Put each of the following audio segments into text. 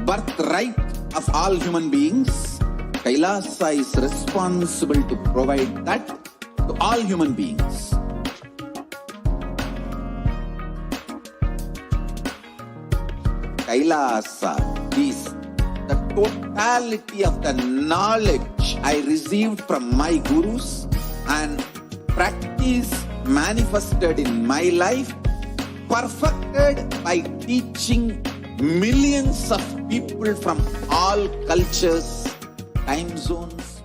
birthright of all human beings. Kailasa is responsible to provide that to all human beings. Kailasa is the totality of the knowledge I received from my gurus and practice manifested in my life, perfected by teaching millions of people from all cultures, time zones,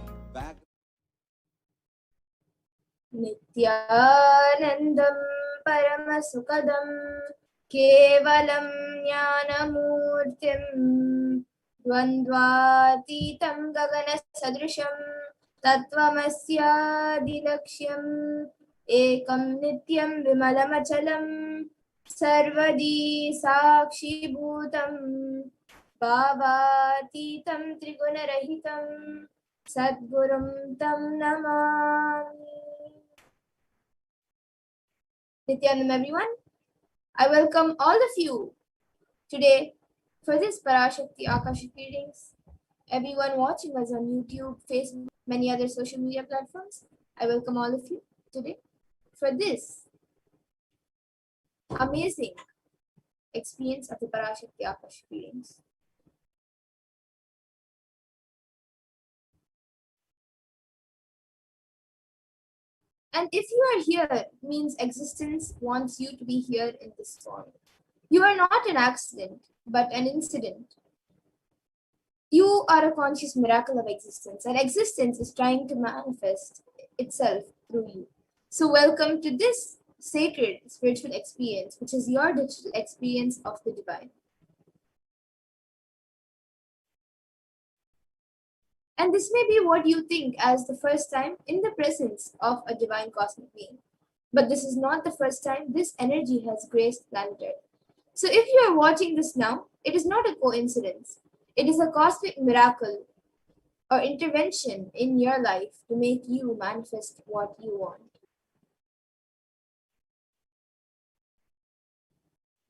Nithyanandam Paramasukadam Kevalam Jnanamurtim Dvandvatitam Gagana Sadrisham Tattvamasya Dilaksham Ekam Nityam Vimalamachalam Sarvadi Sakshi Bhutam Bhavatitam Trigunarahitam Sadgurum Tam Namami. Nithyanam everyone, I welcome all of you today for this Parashakti Akashic readings. Everyone watching us on YouTube, Facebook, many other social media platforms, I welcome all of you today for this amazing experience of the Parashakti Akashic readings. And if you are here, means existence wants you to be here in this form. You are not an accident, but an incident. You are a conscious miracle of existence, and existence is trying to manifest itself through you. So welcome to this sacred spiritual experience, which is your digital experience of the divine. And this may be what you think as the first time in the presence of a divine cosmic being. But this is not the first time this energy has graced planet Earth. So if you are watching this now, it is not a coincidence. It is a cosmic miracle or intervention in your life to make you manifest what you want.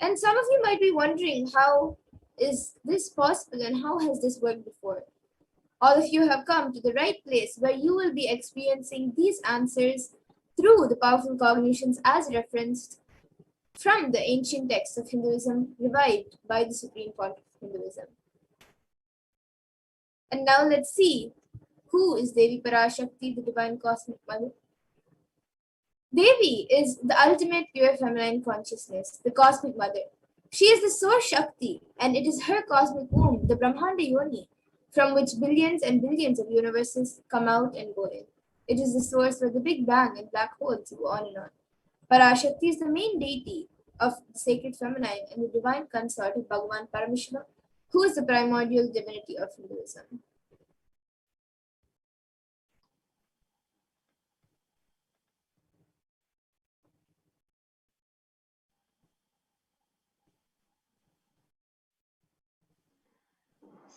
And some of you might be wondering, how is this possible and how has this worked before? All of you have come to the right place where you will be experiencing these answers through the powerful cognitions as referenced from the ancient texts of Hinduism revived by the Supreme Pontiff of Hinduism. And now let's see, who is Devi Parashakti, the Divine Cosmic Mother? Devi is the ultimate pure feminine consciousness, the Cosmic Mother. She is the Source Shakti, and it is her cosmic womb, the Brahmanda Yoni, from which billions and billions of universes come out and go in. It is the source where the Big Bang and black holes go on and on. Parashakti is the main deity of the sacred feminine and the divine consort of Bhagavan Paramashivoham, who is the primordial divinity of Hinduism.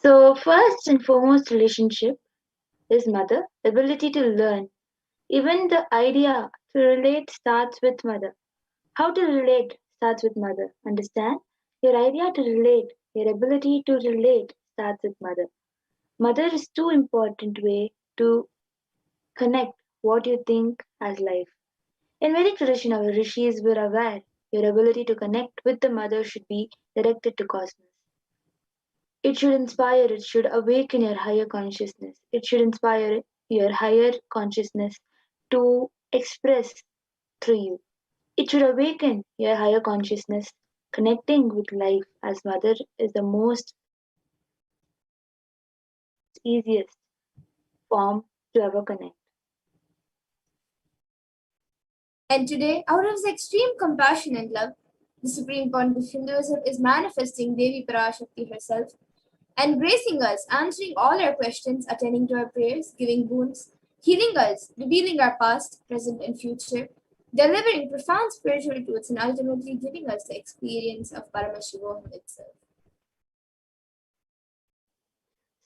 So first and foremost relationship is mother, ability to learn. Even the idea to relate starts with mother. How to relate starts with mother. Understand? Your idea to relate, your ability to relate starts with mother. Mother is too important way to connect what you think as life. In Vedic tradition, our rishis were aware your ability to connect with the mother should be directed to cosmos. It should inspire, it should awaken your higher consciousness. It should inspire your higher consciousness to express through you. It should awaken your higher consciousness. Connecting with life as mother is the most easiest form to ever connect. And today, out of his extreme compassion and love, the Supreme Pontiff of Hinduism is manifesting Devi Parashakti herself and gracing us, answering all our questions, attending to our prayers, giving boons, healing us, revealing our past, present, and future, delivering profound spiritual truths, and ultimately giving us the experience of Paramashivoham itself.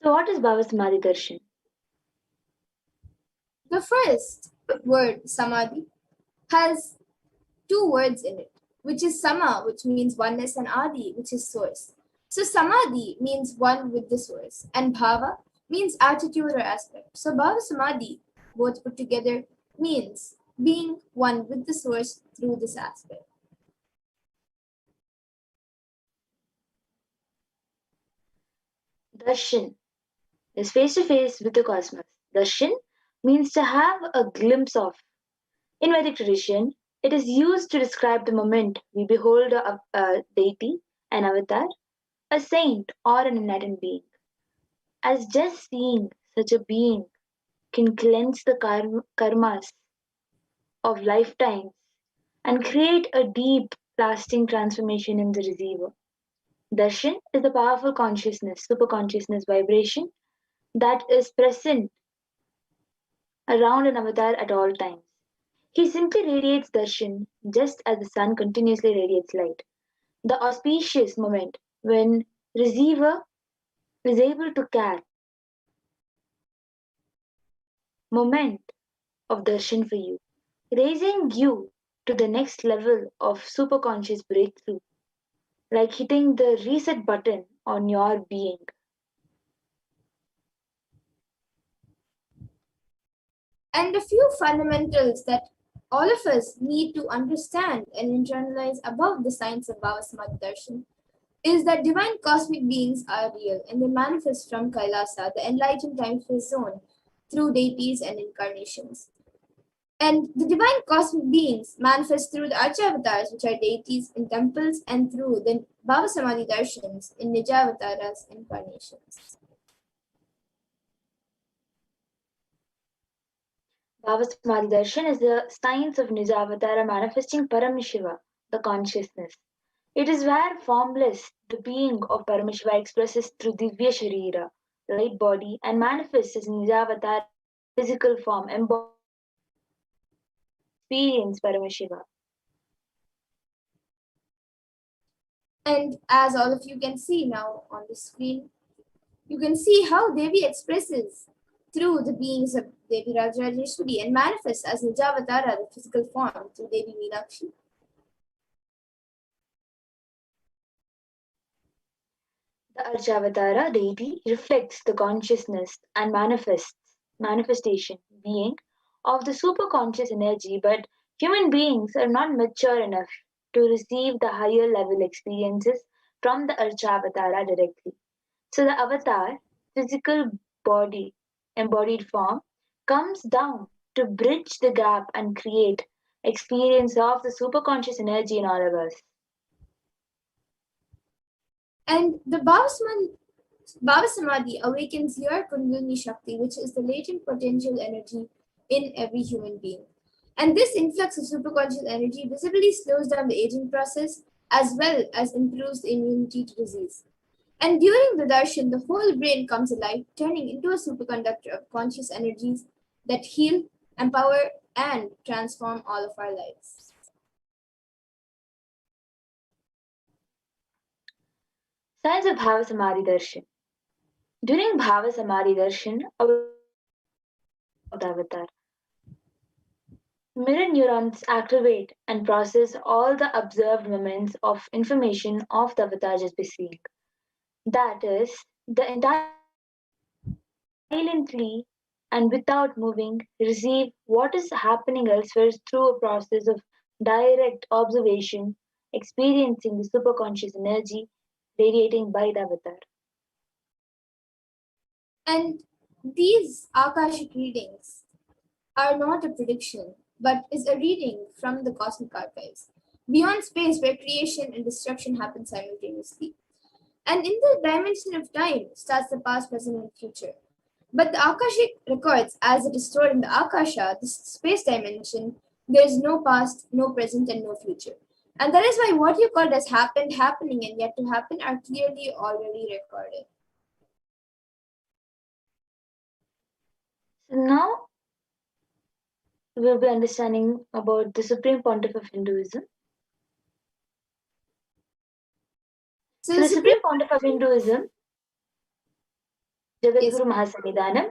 So what is Bhava Samadhi Darshan? The first word, Samadhi, has two words in it, which is Sama, which means oneness, and Adi, which is source. So samadhi means one with the source, and bhava means attitude or aspect. So bhava samadhi, both put together, means being one with the source through this aspect. Darshan is face to face with the cosmos. Darshan means to have a glimpse of. In Vedic tradition, it is used to describe the moment we behold a deity, an avatar, a saint, or an enlightened being. As just seeing such a being can cleanse the karmas of lifetimes and create a deep, lasting transformation in the receiver. Darshan is a powerful consciousness, super consciousness vibration that is present around an avatar at all times. He simply radiates darshan just as the sun continuously radiates light. The auspicious moment when receiver is able to catch moment of darshan for you, raising you to the next level of superconscious breakthrough, like hitting the reset button on your being. And a few fundamentals that all of us need to understand and internalize about the science of Bhavasamadhi Darshan is that divine cosmic beings are real and they manifest from Kailasa, the enlightened time space zone, through deities and incarnations. And the divine cosmic beings manifest through the Archavatars, which are deities in temples, and through the Bhavasamadhi Darshans in Nijavataras incarnations. Bhavasamadhi Darshan is the science of Nijavatara manifesting Paramashiva, the consciousness. It is where formless, the being of Paramashiva expresses through Divya Sharira, light body, and manifests as Nijavatara, physical form, embodied experience Paramashiva. And as all of you can see now on the screen, you can see how Devi expresses through the beings of Devi Rajarajeshwari and manifests as Nijavatara, the physical form, through Devi Meenakshi. The Archavatara deity reflects the consciousness and manifestation being of the superconscious energy, but human beings are not mature enough to receive the higher level experiences from the Archavatara directly. So the avatar, physical body, embodied form, comes down to bridge the gap and create experience of the superconscious energy in all of us. And the Bhava Samadhi awakens your Kundalini Shakti, which is the latent potential energy in every human being. And this influx of superconscious energy visibly slows down the aging process as well as improves the immunity to disease. And during the darshan, the whole brain comes alive, turning into a superconductor of conscious energies that heal, empower, and transform all of our lives. Science of Bhava Samadhi Darshan. During Bhava Samadhi Darshan, of the avatar, mirror neurons activate and process all the observed moments of information of the avatar just be seeing. That is, the entire silently and without moving receive what is happening elsewhere through a process of direct observation, experiencing the superconscious energy radiating by the avatar. And these Akashic readings are not a prediction, but is a reading from the cosmic archives, beyond space where creation and destruction happen simultaneously. And in the dimension of time starts the past, present, and future. But the Akashic records, as it is stored in the Akasha, the space dimension, there is no past, no present, and no future. And that is why what you called as happened, happening, and yet to happen are clearly already recorded. So now we'll be understanding about the Supreme Pontiff of Hinduism. So So the the Supreme Pontiff of Hinduism, Yes. Jagadguru Mahasannidhanam,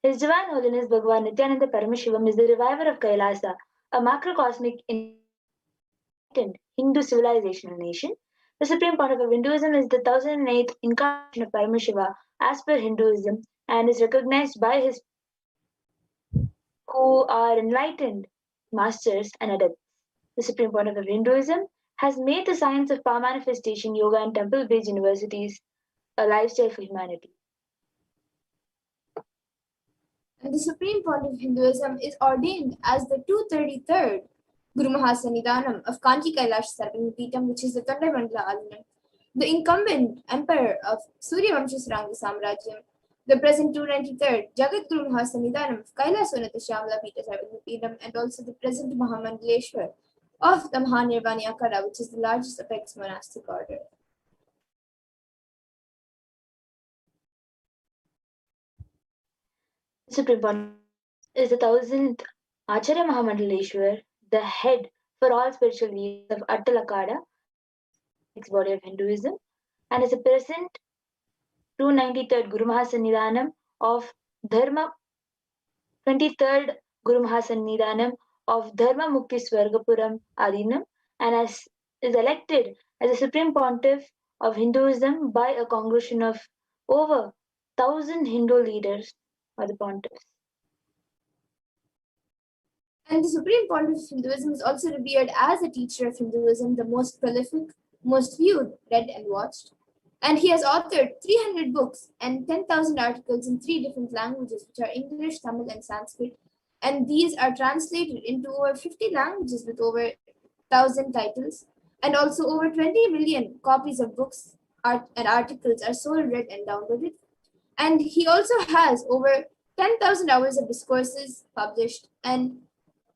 His Divine Holiness Bhagavan Nithyananda Paramashivam is the reviver of Kailasa, a macrocosmic enlightened Hindu civilizational nation The supreme pontiff of Hinduism is the 1008th incarnation of Paramashiva as per Hinduism and is recognized by his who are enlightened masters and adepts. The supreme pontiff of Hinduism has made the science of power manifestation, yoga, and temple based universities a lifestyle for humanity. And the Supreme Pontiff of Hinduism is ordained as the 233rd Guru Mahasannidhanam of Kanchi Kailash Sarvanipitam, which is the Tondai Mandala Alinam, the incumbent emperor of Suryavamsha Saranga Samrajyam, the present 293rd Jagat Guru Mahasannidhanam of Kailasonatha Shyamala Pita Sarvanipitam, and also the present Mahamandaleshwar of the Mahanirvani Akara, which is the largest apex monastic order. The supreme pontiff is the 1000th Acharya Mahamandaleshwar, the head for all spiritual leaders of Attalakada, body of Hinduism, and is the present 293rd Guru Mahasannidhanam of Dharma 23rd Guru Mahasannidhanam of Dharma Mukti Swargapuram Adinam and is elected as the Supreme Pontiff of Hinduism by a congregation of over 1000 Hindu leaders or the pontiffs. And the Supreme Pontiff of Hinduism is also revered as a teacher of Hinduism, the most prolific, most viewed, read, and watched. And he has authored 300 books and 10,000 articles in 3 different languages, which are English, Tamil, and Sanskrit. And these are translated into over 50 languages with over 1,000 titles. And also over 20 million copies of books and articles are sold, read, and downloaded. And he also has over 10,000 hours of discourses published, and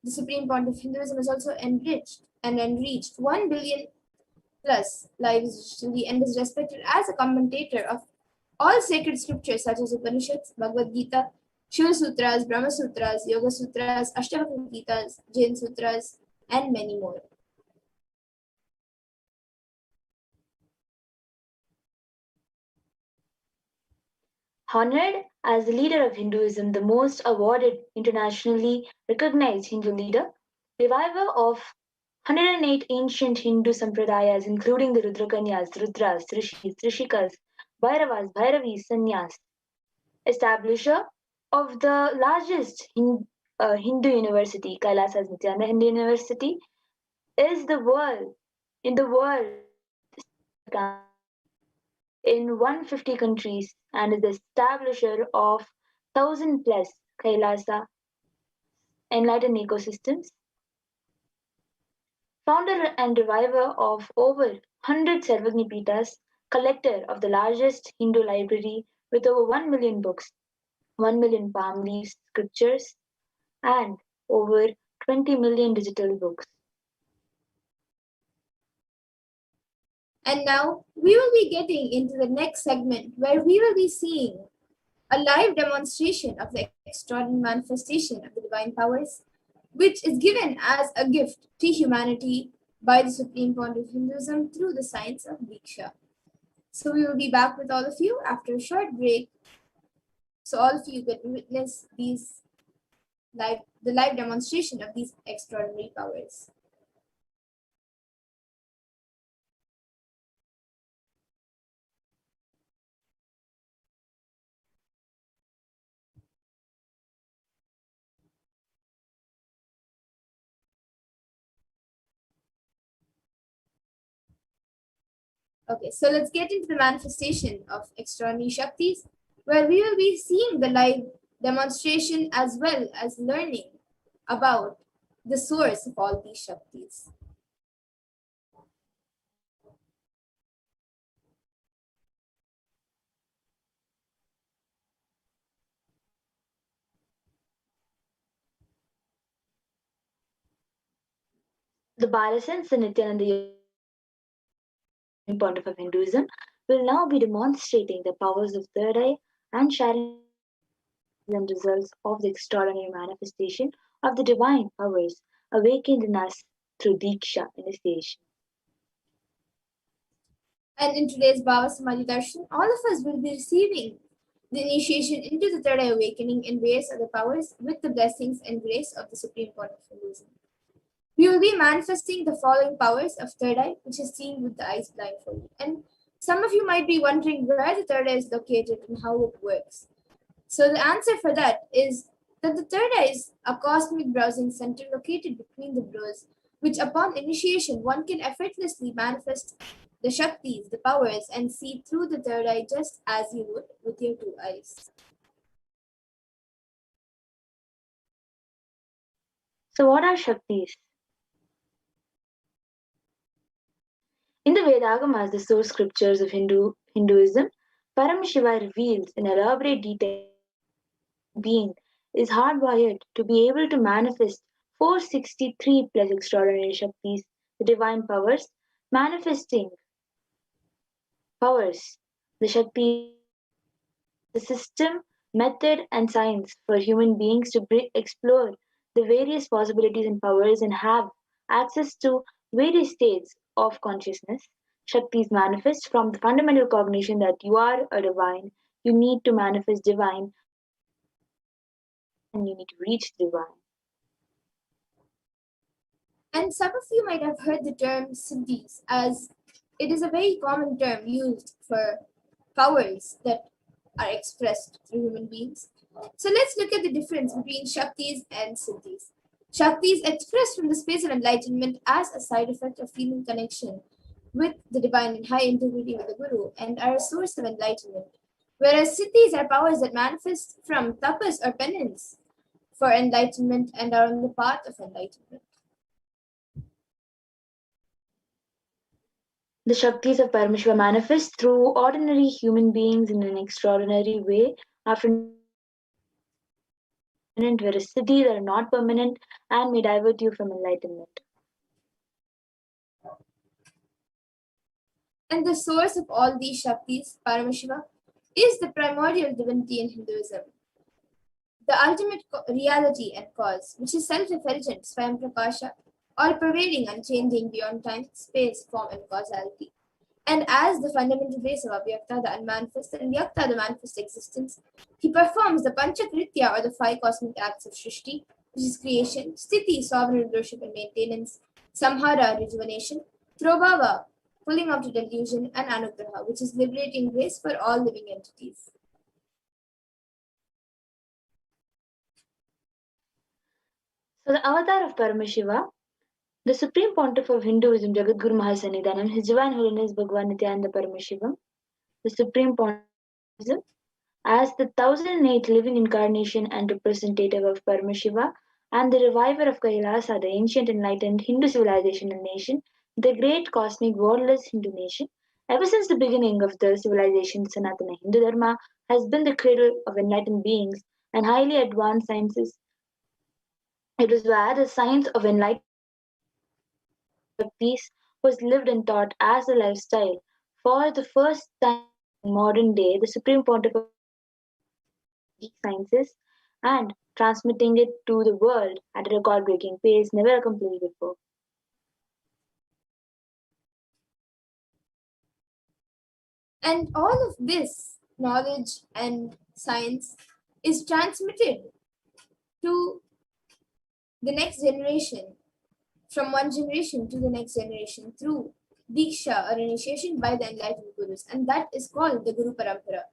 the Supreme Pontiff of Hinduism has also enriched 1 billion plus lives digitally and is respected as a commentator of all sacred scriptures such as Upanishads, Bhagavad Gita, Shiva Sutras, Brahma Sutras, Yoga Sutras, Ashtavakra Gitas, Jain Sutras, and many more. Honored as the leader of Hinduism, the most awarded internationally recognized Hindu leader, reviver of 108 ancient Hindu sampradayas, including the Rudrakanyas, Rudras, Rishis, Rishikas, Bhairavas, Bhairavis, Sannyas, establisher of the largest Hindu university, Kailasa's Nithyananda Hindu University, is in the world in 150 countries and is the establisher of 1000 plus Kailasa enlightened ecosystems, founder and reviver of over 100 Sarvagnipitas, collector of the largest Hindu library with over 1 million books, 1 million palm leaves scriptures, and over 20 million digital books. And now we will be getting into the next segment where we will be seeing a live demonstration of the extraordinary manifestation of the divine powers, which is given as a gift to humanity by the Supreme Pontiff of Hinduism through the science of Diksha. So we will be back with all of you after a short break, so all of you can witness the live demonstration of these extraordinary powers. Okay, so let's get into the manifestation of extraordinary Shaktis, where we will be seeing the live demonstration as well as learning about the source of all these Shaktis. The Balasan and Nithyananda Pontiff of Hinduism will now be demonstrating the powers of third eye and sharing the results of the extraordinary manifestation of the divine powers awakened in us through Diksha initiation. And in today's Bhava Samadhi Darshan, all of us will be receiving the initiation into the third eye awakening in various other powers with the blessings and grace of the Supreme Pontiff of Hinduism. We will be manifesting the following powers of third eye, which is seen with the eyes blindfolded. And some of you might be wondering where the third eye is located and how it works. So the answer for that is that the third eye is a cosmic browsing center located between the brows, which upon initiation one can effortlessly manifest the Shaktis, the powers, and see through the third eye just as you would with your two eyes. So, what are Shaktis? In the Vedagamas, the source scriptures of Hinduism, Paramashiva reveals in elaborate detail being is hardwired to be able to manifest 463 plus extraordinary Shaktis, the divine powers, manifesting powers, the Shakti, the system, method, and science for human beings to explore the various possibilities and powers and have access to various states of consciousness. Shaktis manifest from the fundamental cognition that you are a divine, you need to manifest divine, and you need to reach divine. And some of you might have heard the term siddhis, as it is a very common term used for powers that are expressed through human beings. So let's look at the difference between Shaktis and Siddhis. Shakti is expressed from the space of enlightenment as a side effect of feeling connection with the divine and high integrity with the Guru and are a source of enlightenment. Whereas Siddhis are powers that manifest from tapas or penance for enlightenment and are on the path of enlightenment. The Shaktis of Paramashiva manifest through ordinary human beings in an extraordinary way after whereas siddhis are not permanent and may divert you from enlightenment. And the source of all these Shaktis, Paramashiva, is the primordial divinity in Hinduism, the ultimate reality and cause, which is self-effulgent, Swayam Prakasha, all pervading, unchanging beyond time, space, form, and causality. And as the fundamental base of Avyakta, the unmanifest, and Vyakta, the manifest existence, he performs the Panchakritya or the five cosmic acts of Shrishti, which is creation, Sthiti, sovereign rulership and maintenance, Samhara, rejuvenation, Prabhava, pulling out of delusion, and Anugraha, which is liberating grace for all living entities. So the avatar of Paramashiva, the Supreme Pontiff of Hinduism, Jagadguru Mahasannidhanam, His Divine Holiness Bhagwan Nithyananda Paramashivam, the Supreme Pontiff of Hinduism, as the 1008th living incarnation and representative of Paramashiva and the reviver of Kailasa, the ancient enlightened Hindu civilization and nation, the great cosmic worldless Hindu nation, ever since the beginning of the civilization, Sanatana Hindu Dharma has been the cradle of enlightened beings and highly advanced sciences. It was where the science of enlightenment peace was lived and taught as a lifestyle. For the first time in modern day, the Supreme Pontiff sciences and transmitting it to the world at a record breaking pace never accomplished before. And all of this knowledge and science is transmitted to the next generation, from one generation to the next generation through Diksha or initiation by the enlightened Gurus, and that is called the Guru Parampara.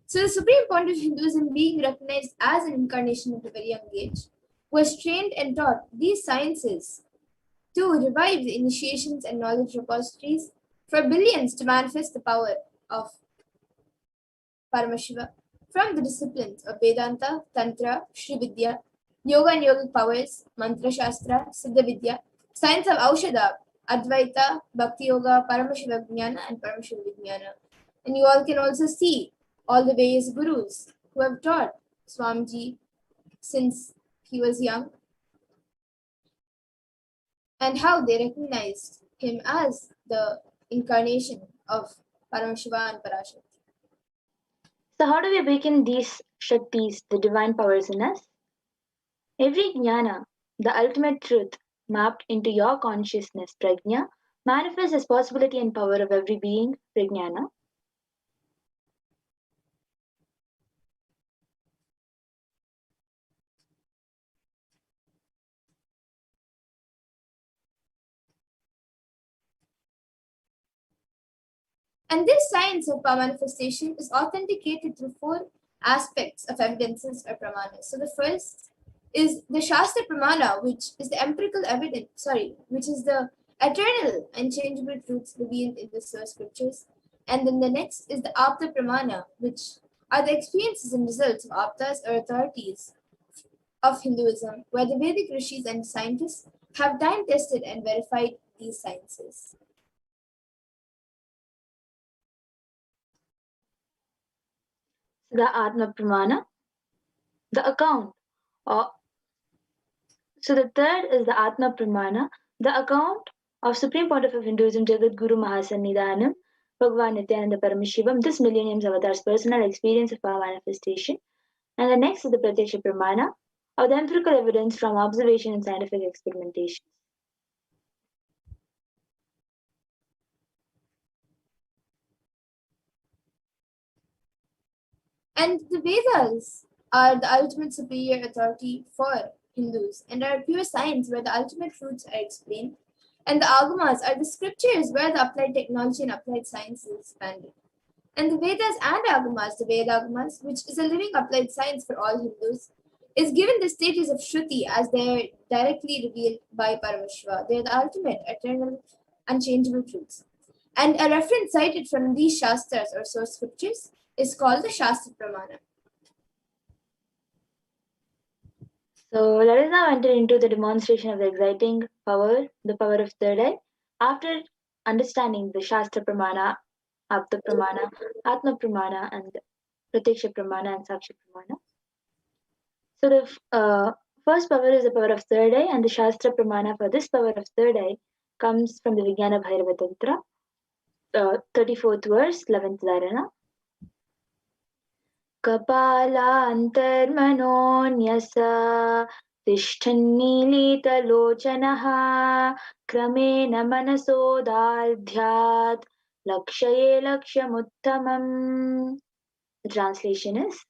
So the Supreme Pontiff of Hinduism, being recognized as an incarnation at a very young age, was trained and taught these sciences to revive the initiations and knowledge repositories for billions to manifest the power of Paramashiva from the disciplines of Vedanta, Tantra, Shri Vidya, Yoga and Yogic powers, Mantra Shastra, Siddha Vidya, science of Aushadha, Advaita, Bhakti Yoga, Paramashiva Jnana, and Paramashiva Vijnana. And you all can also see all the various gurus who have taught Swamiji since he was young and how they recognized him as the incarnation of Paramashiva and Parashakti. So, how do we awaken these Shaktis, the divine powers in us? Every jnana, the ultimate truth, mapped into your consciousness, prajna, manifests as possibility and power of every being, prajnana. And this science of power manifestation is authenticated through four aspects of evidences or pramanas. So the first is the Shastra Pramana, which is the empirical evidence, which is the eternal and changeable truths revealed in the source scriptures. And then the next is the Apta Pramana, which are the experiences and results of Aptas or authorities of Hinduism, where the Vedic rishis and scientists have time tested and verified these sciences. The Atma Pramana, the account. Or, so the third is the Atma Pramana, the account of Supreme Pontiff of Hinduism, Jagat Guru Mahasannidhanam, Bhagavan Nithyananda Paramashivam, this millennium's avatar's personal experience of power manifestation. And the next is the Pratyaksha Pramana, or the empirical evidence from observation and scientific experimentation. And the Vedas are the ultimate superior authority for Hindus and are pure science where the ultimate truths are explained. And the Agamas are the scriptures where the applied technology and applied science is expanded. And the Vedas and Agamas, the Veda Agamas, which is a living applied science for all Hindus, is given the status of Shruti as they are directly revealed by Paramashiva. They are the ultimate, eternal, unchangeable truths. And a reference cited from these Shastras or source scriptures is called the Shastra Pramana. So let us now enter into the demonstration of the exciting power, the power of third eye. After understanding the Shastra Pramana, Apta Pramana, Atma Pramana, and Pratyaksha Pramana and Sakshi Pramana. So the first power is the power of third eye, and the Shastra Pramana for this power of third eye comes from the Vijnana Bhairava Tantra, 34th verse, 11th dharana. कपालान्तर्मनोऽन्यस तिष्ठन्मीलितलोचनः क्रमेण मनसोदार्ध्यात् लक्ष्ये लक्ष्यमुत्तमम्. The translation is,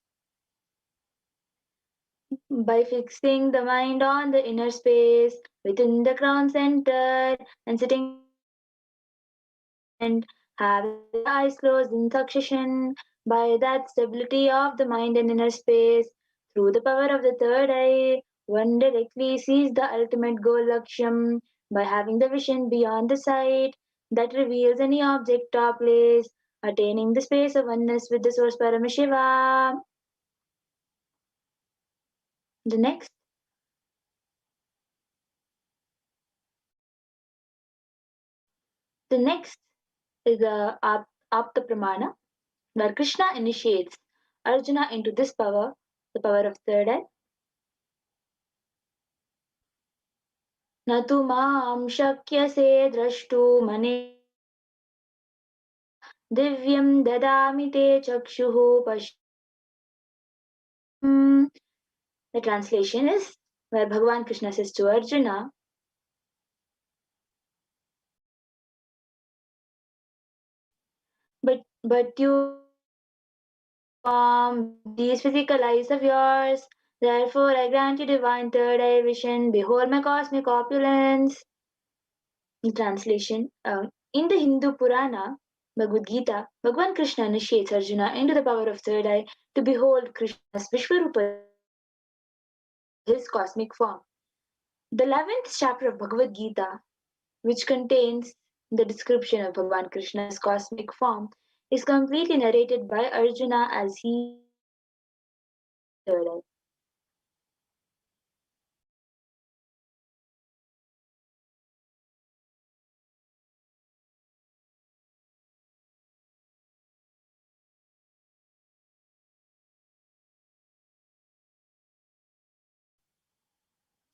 by fixing the mind on the inner space within the crown center and sitting and having the eyes closed in succession, by that stability of the mind and inner space, through the power of the third eye, one directly sees the ultimate goal Lakshyam by having the vision beyond the sight that reveals any object or place, attaining the space of oneness with the source Paramashiva. The next is the Apta Pramana, where Krishna initiates Arjuna into this power, the power of third eye. न तु मां शक्यसे द्रष्टुमने दिव्यं ददामि ते चक्षुः पश्य. The translation is, where Bhagavan Krishna says to Arjuna, but you these physical eyes of yours, therefore I grant you divine third eye vision, behold my cosmic opulence. The translation, in the Hindu Purana, Bhagavad Gita, Bhagavan Krishna initiates Arjuna into the power of third eye to behold Krishna's Vishwarupa, his cosmic form. The 11th chapter of Bhagavad Gita, which contains the description of Bhagavan Krishna's cosmic form, is completely narrated by Arjuna as he third eye.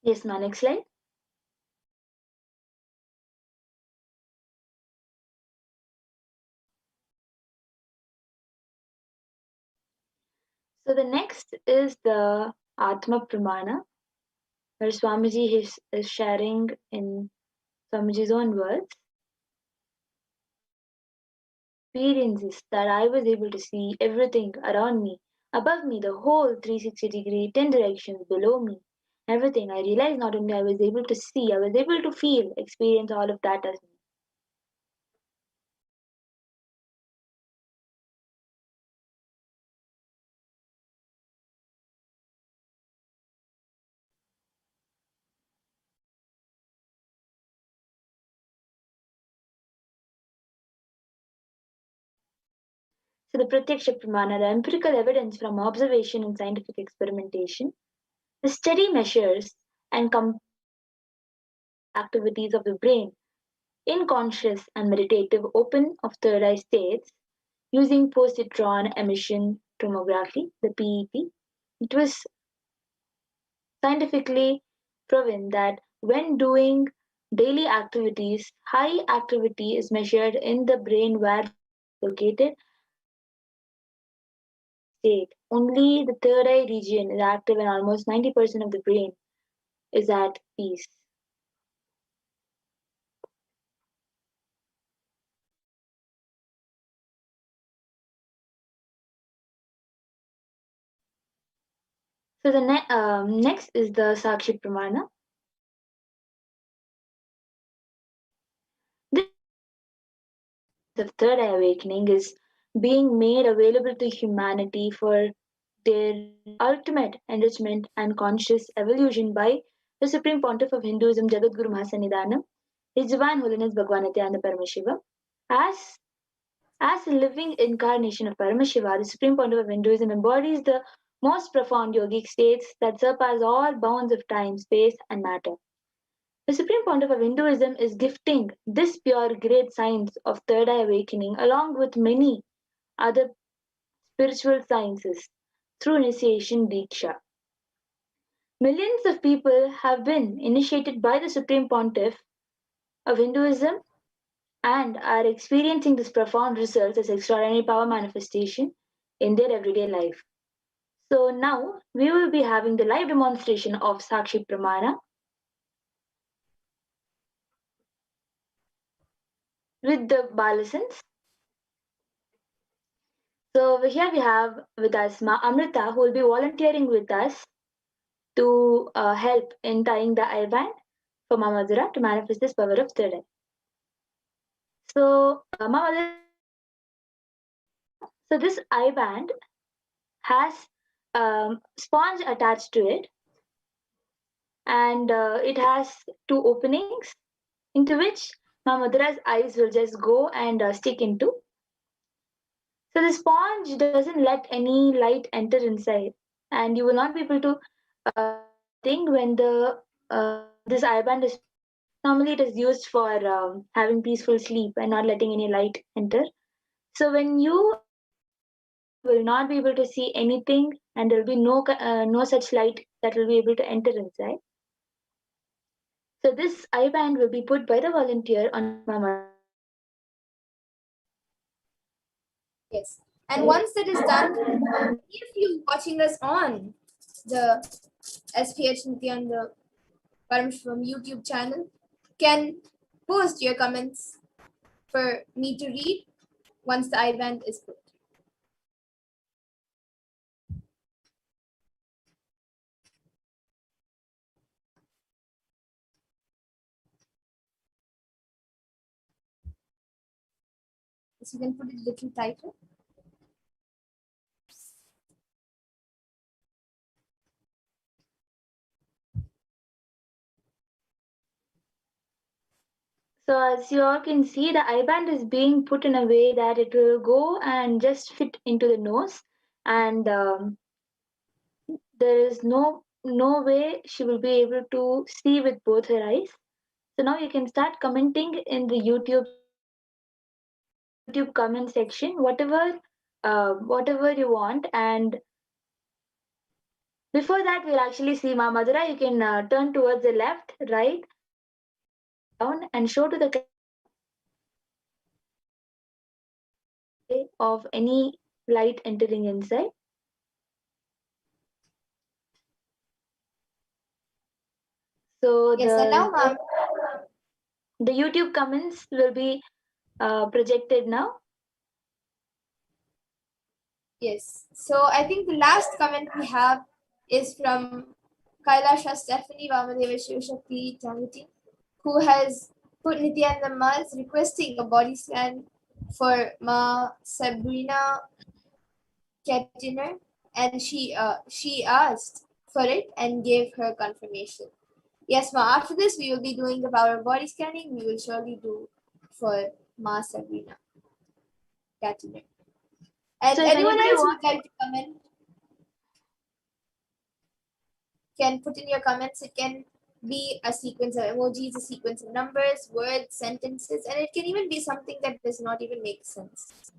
Yes, ma, next slide. So the next is the Atma Pramana, where Swamiji is sharing in Swamiji's own words. Experiences that I was able to see everything around me, above me, the whole 360-degree, 10 directions below me, everything. I realized not only I was able to see, I was able to feel, experience all of that as me. So the Pratyaksha Pramana, the empirical evidence from observation and scientific experimentation, the steady measures and activities of the brain in conscious and meditative open of third eye states using positron emission tomography, the PET. It was scientifically proven that when doing daily activities, high activity is measured in the brain where located state. Only the third eye region is active and almost 90% of the brain is at peace. So the next is the Sakshi Pramana. This of third eye awakening is being made available to humanity for their ultimate enrichment and conscious evolution by the Supreme Pontiff of Hinduism, Jagadguru Mahasannidhanam, His Divine Holiness Bhagwan Nithyananda Paramashivam. As a living incarnation of Paramashiva, the Supreme Pontiff of Hinduism embodies the most profound yogic states that surpass all bounds of time, space, and matter. The Supreme Pontiff of Hinduism is gifting this pure great science of third eye awakening along with many other spiritual sciences through initiation Diksha. Millions of people have been initiated by the Supreme Pontiff of Hinduism and are experiencing this profound results as extraordinary power manifestation in their everyday life. So now we will be having the live demonstration of Sakshi Pramana with the Balasans. So here we have with us Ma Amrita, who will be volunteering with us to help in tying the eye band for Ma Madhura to manifest this power of third eye. So Ma Madhura, so this eye band has sponge attached to it, and it has two openings into which Ma Madhura's eyes will just go and stick into. So the sponge doesn't let any light enter inside, and you will not be able to think when the this eye band is normally it is used for having peaceful sleep and not letting any light enter. So when you will not be able to see anything, and there will be no such light that will be able to enter inside. So this eye band will be put by the volunteer on Mama. Yes. And once that is done, if you watching us on the HDH Nithyananda Paramashivam YouTube channel, can post your comments for me to read once the eye band is put. So you can put it a little tighter. So as you all can see, the eye band is being put in a way that it will go and just fit into the nose, and there is no way she will be able to see with both her eyes. So now you can start commenting in the YouTube comment section, whatever you want. And before that, we'll actually see Ma Madhura. You can turn towards the left, right, down, and show to the of any light entering inside. So yes, and now, ma'am, the YouTube comments will be projected now. yes. So I think the last comment we have is from Kailasha Stephanie Vamadeva Shivashakti Janati, who has put Nithyananda Ma's requesting a body scan for Ma Sabrina Kettiner, and she asked for it and gave her confirmation. Yes, Ma, after this we will be doing the power body scanning. We will surely do for Ma Sabrina Kettiner. And So if anyone anybody else wants, would like to comment, can put in your comments. It can be a sequence of emojis, a sequence of numbers, words, sentences, and it can even be something that does not even make sense.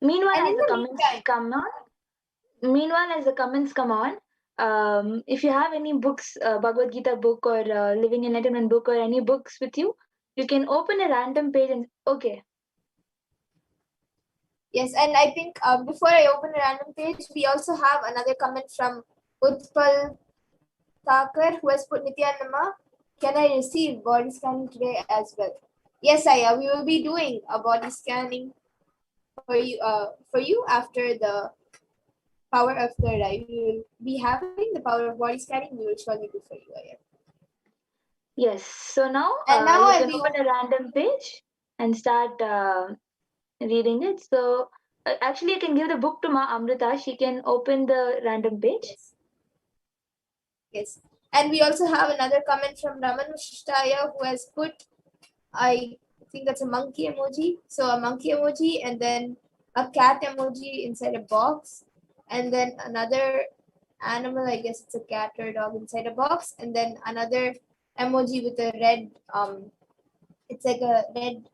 meanwhile, And as in the the comments meantime, come on, meanwhile, as the comments come on, if you have any books, Bhagavad Gita book or Living Enlightenment book or any books with you, you can open a random page and okay. yes, and I think before I open a random page, we also have another comment from Utpal Thakur who has put Nithyananda, can I receive body scanning today as well? Yes, Aya, we will be doing a body scanning for you after the power of third eye. We will be having the power of body scanning. We will surely do for you, Aya. Yes. So now And now you I'll can be open a random page and start reading it. So actually, you can give the book to Ma Amrita. She can open the random page. yes. Yes. And we also have another comment from Raman Vishishtaya who has put, I think that's a monkey emoji. So a monkey emoji and then a cat emoji inside a box. And then another animal, I guess it's a cat or a dog inside a box. And then another emoji with a red, it's like a red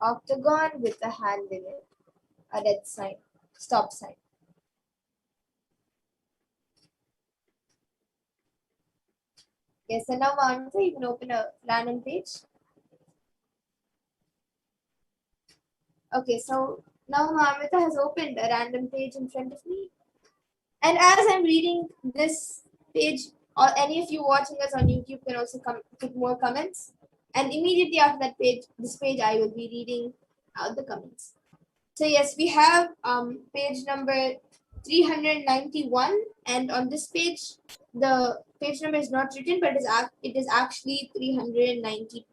octagon with a hand in it, a red sign, stop sign. Yes, and now Monica, you can open a random page. Okay, so now Amrita has opened a random page in front of me. And as I'm reading this page, or any of you watching us on YouTube can also put more comments. And immediately after that page, this page, I will be reading out the comments. So yes, we have page number 391, and on this page, the page number is not written, but it is actually 390.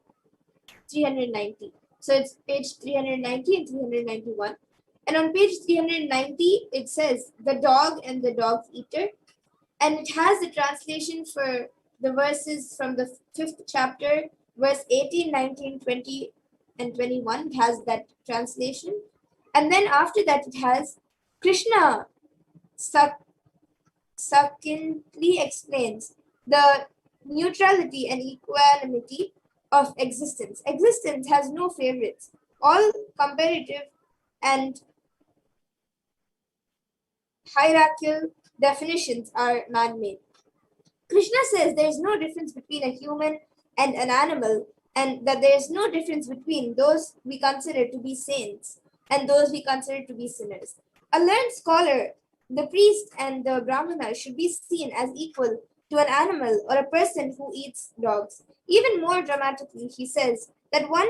So it's page 390 and 391. And on page 390, it says the dog and the dog eater. And it has the translation for the verses from the 5th chapter, verse 18, 19, 20, and 21. It has that translation. And then after that, it has Krishna succinctly explains the neutrality and equanimity of existence. Existence has no favorites. All comparative and hierarchical definitions are man made. Krishna says there is no difference between a human and an animal, and that there is no difference between those we consider to be saints and those we consider to be sinners. A learned scholar, the priest and the brahmana should be seen as equal to an animal or a person who eats dogs. Even more dramatically, he says that one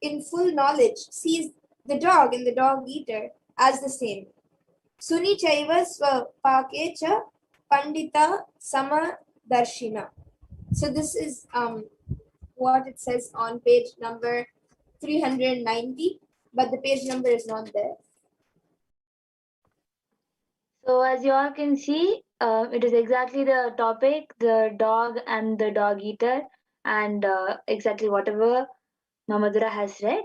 in full knowledge sees the dog and the dog eater as the same. Suni chaiva swapake cha pandita sama darshina. So this is what it says on page number 390, but the page number is not there. So as you all can see, it is exactly the topic, the dog and the dog eater, and exactly whatever Mamadura has read.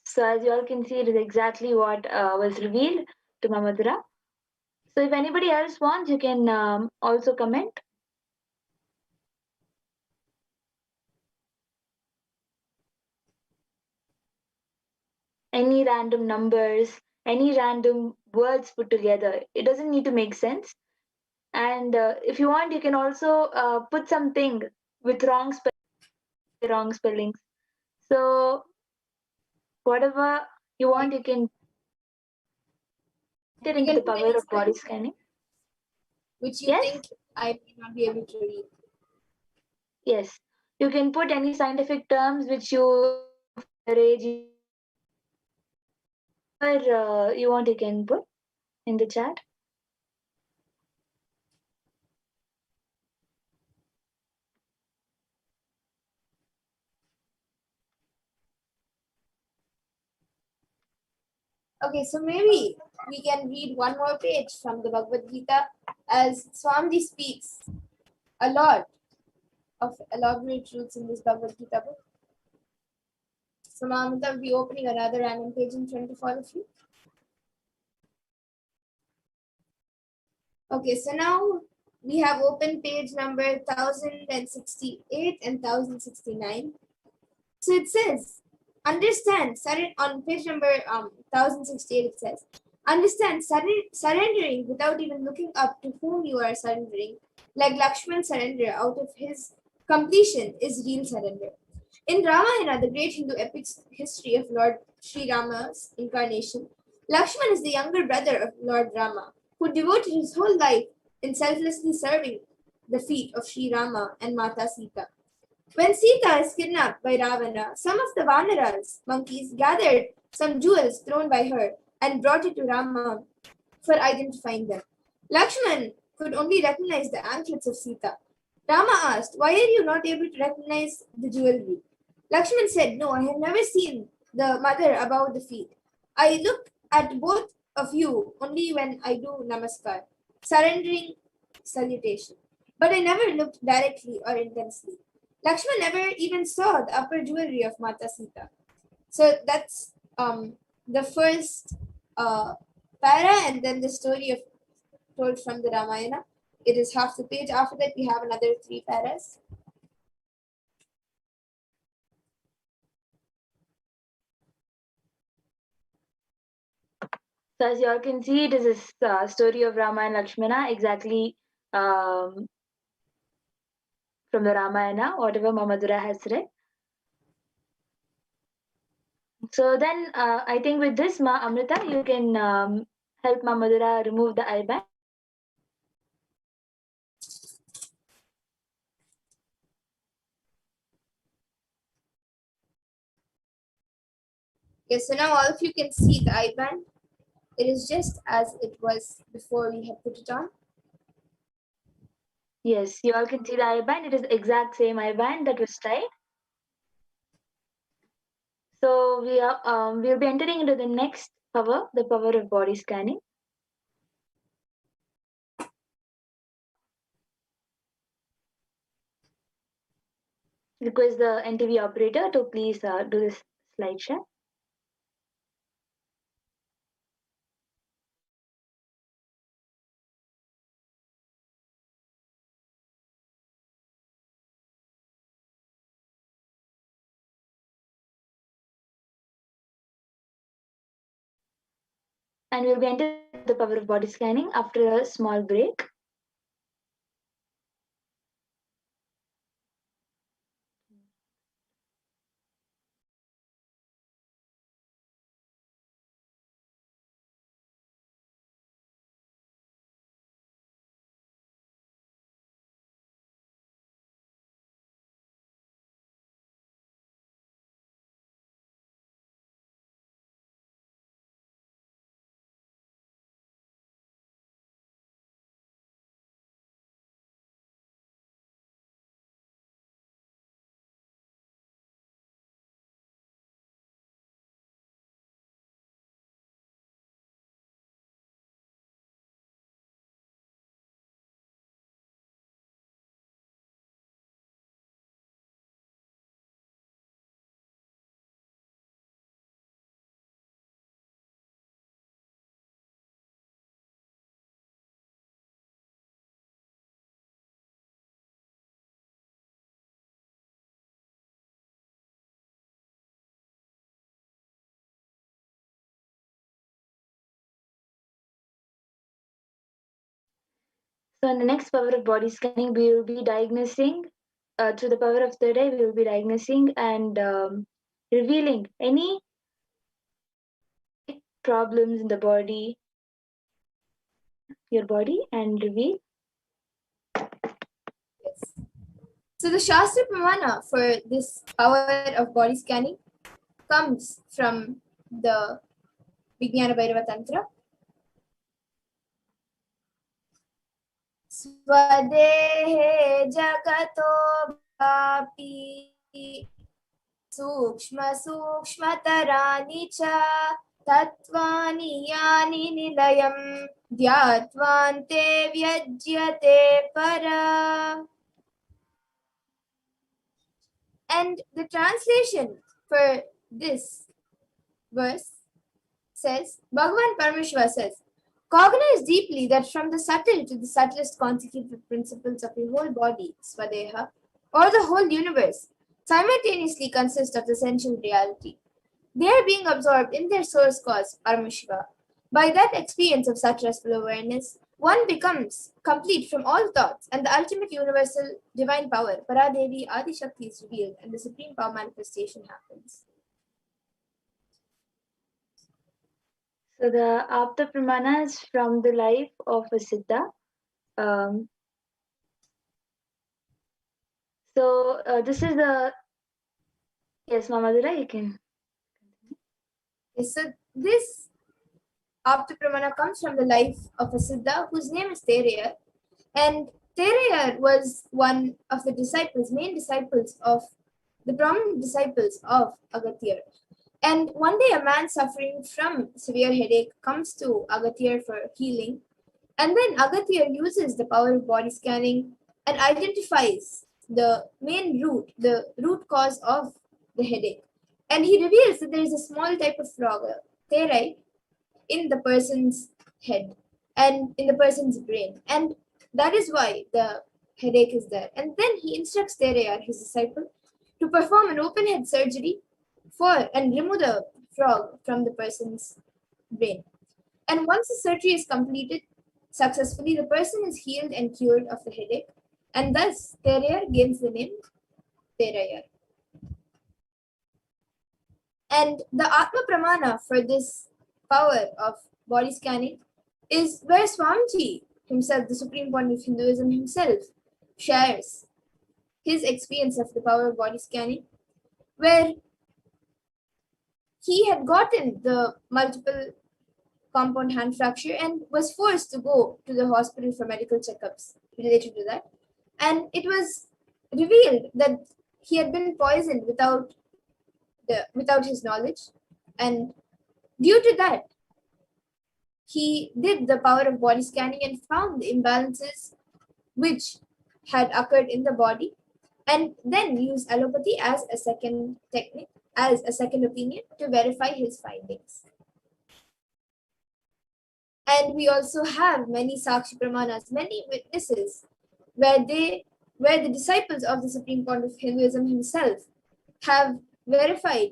So as you all can see, it is exactly what was revealed to Mamadura. So if anybody else wants, you can also comment. Any random numbers, any random words put together. It doesn't need to make sense. And if you want, you can also put something with wrong spellings. So whatever you want, you can enter You into can the put power any of body spelling scanning. which you Yes, think I may not be able to read. yes. You can put any scientific terms which you your age, whatever you want, you can put in the chat. Okay, so maybe we can read one more page from the Bhagavad Gita as Swamiji speaks a lot of elaborate truths in this Bhagavad Gita book. So Mamata will be opening another random page in front of all of you. Okay, so now we have open page number 1068 and 1069. So it says, understand, on page number 1068 it says, understand, surrendering without even looking up to whom you are surrendering, like Lakshman surrender out of his completion is real surrender. In Ramayana, the great Hindu epic history of Lord Sri Rama's incarnation, Lakshman is the younger brother of Lord Rama, who devoted his whole life in selflessly serving the feet of Sri Rama and Mata Sita. When Sita is kidnapped by Ravana, some of the Vanaras, monkeys, gathered some jewels thrown by her and brought it to Rama for identifying them. Lakshman could only recognize the anklets of Sita. Rama asked, why are you not able to recognize the jewelry? Lakshman said, no, I have never seen the mother above the feet. I look at both of you only when I do namaskar, surrendering salutation. But I never looked directly or intensely. Lakshman never even saw the upper jewelry of Mata Sita. So that's the first para, and then the story of told from the Ramayana. It is half the page. After that, we have another 3 paras. So as you all can see, it is a story of Rama and Lakshmana, exactly from the Ramayana, whatever Mamadura has read. So then I think with this, Ma Amrita, you can help Mamadura remove the eye band. Yes, so now all of you can see the eye band. It is just as it was before we had put it on. Yes, you all can see the eye band. It is the exact same eye band that was tied. So we'll be entering into the next power, the power of body scanning. Request the NTV operator to please do this slide share. And we'll be entering the power of body scanning after a small break. So in the next power of body scanning, we will be diagnosing, through the power of third eye, we will be diagnosing and revealing any problems in the body, your body, and reveal. Yes. So the Shastra Pramana for this power of body scanning comes from the Vijnana Bhairava Tantra. Swadehe jagato bhapi sukshma sukshmatarani cha Tatvani yani nilayam dhyatvante vyajyate para. And the translation for this verse says, Bhagavan Parameshwara says, cognize deeply that from the subtle to the subtlest constitutive principles of your whole body, Swadeha, or the whole universe, simultaneously consist of the essential reality. They are being absorbed in their source cause, Paramashiva. By that experience of such restful awareness, one becomes complete from all thoughts, and the ultimate universal divine power, Paradevi Adi Shakti, is revealed, and the supreme power manifestation happens. So the Apta Pramana is from the life of a Siddha. This is the yes, Mamadura, you can. Yes, so this Apta Pramana comes from the life of a Siddha whose name is Tereyar, and Tereyar was one of the main disciples of the prominent disciples of Agathir. And one day, a man suffering from severe headache comes to Agathir for healing, and then Agathir uses the power of body scanning and identifies the root cause of the headache. And he reveals that there is a small type of frog, Terai, in the person's head and in the person's brain. And that is why the headache is there. And then he instructs Tereyar, his disciple, to perform an open head surgery and remove the frog from the person's brain. And once the surgery is completed successfully, the person is healed and cured of the headache, and thus Tereyar gains the name Terayar. And the Atma Pramana for this power of body scanning is where Swamiji himself, the supreme point of Hinduism himself, shares his experience of the power of body scanning, where he had gotten the multiple compound hand fracture and was forced to go to the hospital for medical checkups related to that. And it was revealed that he had been poisoned without his knowledge. And due to that, he did the power of body scanning and found the imbalances which had occurred in the body, and then used allopathy as a second technique, as a second opinion to verify his findings. And we also have many Sakshi Pramanas, many witnesses, where the disciples of the Supreme Point of Hinduism himself have verified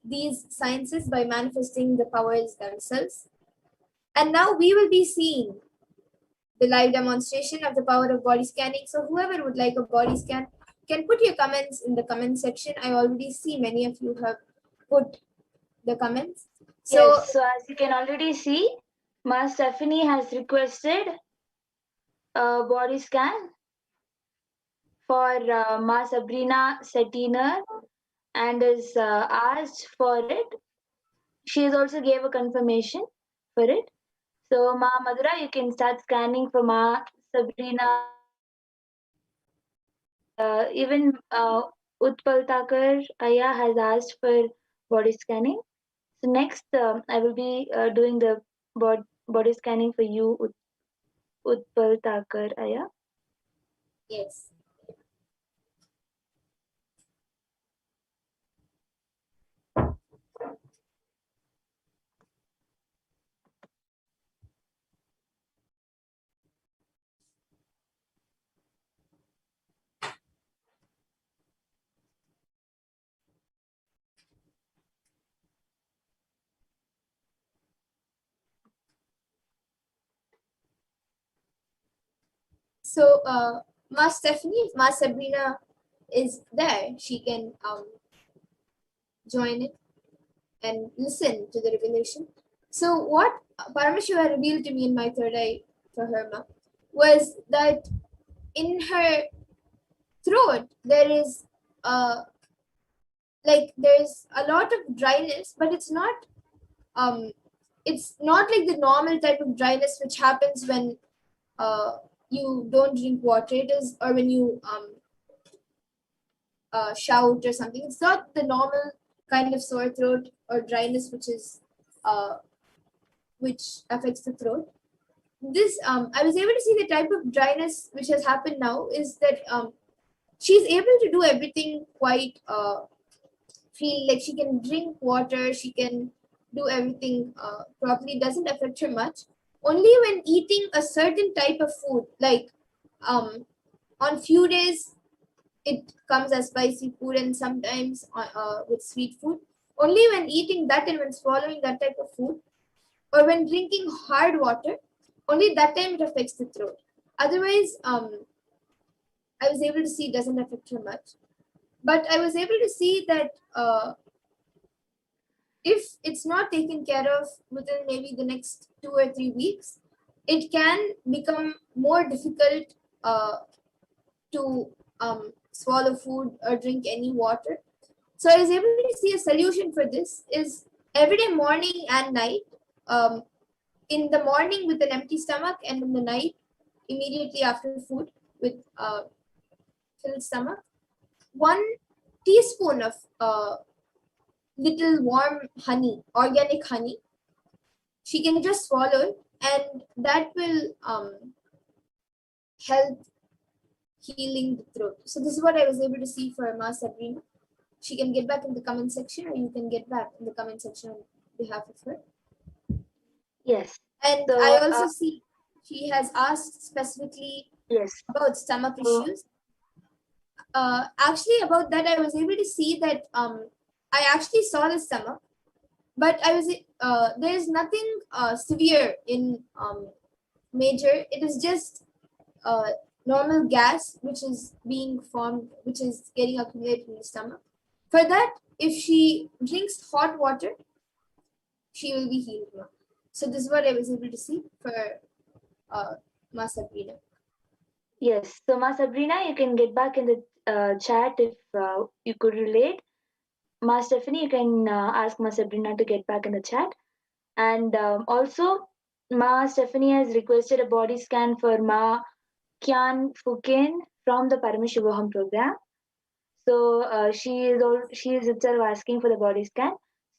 these sciences by manifesting the powers themselves. And now we will be seeing the live demonstration of the power of body scanning. So whoever would like a body scan can put your comments in the comment section. I already see many of you have put the comments. Yes, so as you can already see, Ma Stephanie has requested a body scan for Ma Sabrina Settiner and is asked for it. She has also gave a confirmation for it. So Ma Madhura, you can start scanning for Ma Sabrina. Even Utpal Thakur Aya has asked for body scanning. So next, I will be doing the body scanning for you, Utpal Thakur Aya. Yes. So, Ma Stephanie, if Ma Sabrina is there, she can join it and listen to the revelation. So, what Paramashiva revealed to me in my third eye for her ma was that in her throat there is there's a lot of dryness, but it's not like the normal type of dryness which happens when you don't drink water. It is, or when you shout or something. It's not the normal kind of sore throat or dryness which is which affects the throat. This I was able to see the type of dryness which has happened now is that she's able to do everything quite feel like she can drink water, she can do everything properly, doesn't affect her much. Only when eating a certain type of food, like on few days it comes as spicy food and sometimes with sweet food. Only when eating that and when swallowing that type of food or when drinking hard water, only that time it affects the throat. Otherwise, I was able to see it doesn't affect her much. But I was able to see that if it's not taken care of within maybe the next 2 or 3 weeks, it can become more difficult to swallow food or drink any water. So I was able to see a solution for this is every day morning and night, um, in the morning with an empty stomach and in the night immediately after food with filled stomach, 1 teaspoon of little warm honey, organic honey, she can just swallow it and that will help healing the throat. So this is what I was able to see for Ma Sabrina. She can get back in the comment section or you can get back in the comment section on behalf of her. Yes. And So, I also see she has asked specifically yes. about stomach issues. Actually, about that, I was able to see that I actually saw the stomach, but I was there is nothing severe in major. It is just normal gas which is being formed, which is getting accumulated in the stomach. For that, if she drinks hot water, she will be healed now. So this is what I was able to see for Ma Sabrina. Yes. So, Ma Sabrina, you can get back in the chat if you could relate. Ma Stephanie, you can ask Ma Sabrina to get back in the chat. And also, Ma Stephanie has requested a body scan for Ma Kyan Fukin from the Paramashivoham program. So she is itself asking for the body scan.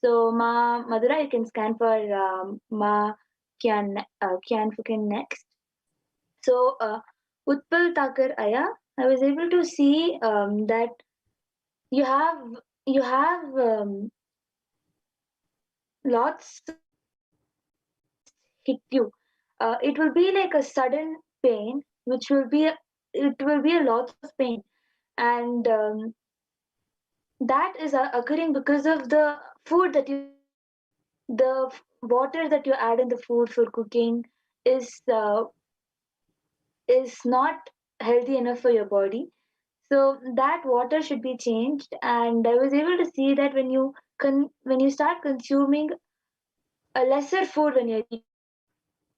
So Ma Madhura, you can scan for Ma Kyan Fukin next. So Utpal Takar Aya, I was able to see that you have lots hit you. It will be like a sudden pain, which will be it will be a lot of pain, and that is occurring because of the food that you the water that you add in the food for cooking is uh, is not healthy enough for your body. So that water should be changed, and I was able to see that when you start consuming a lesser food when you're eating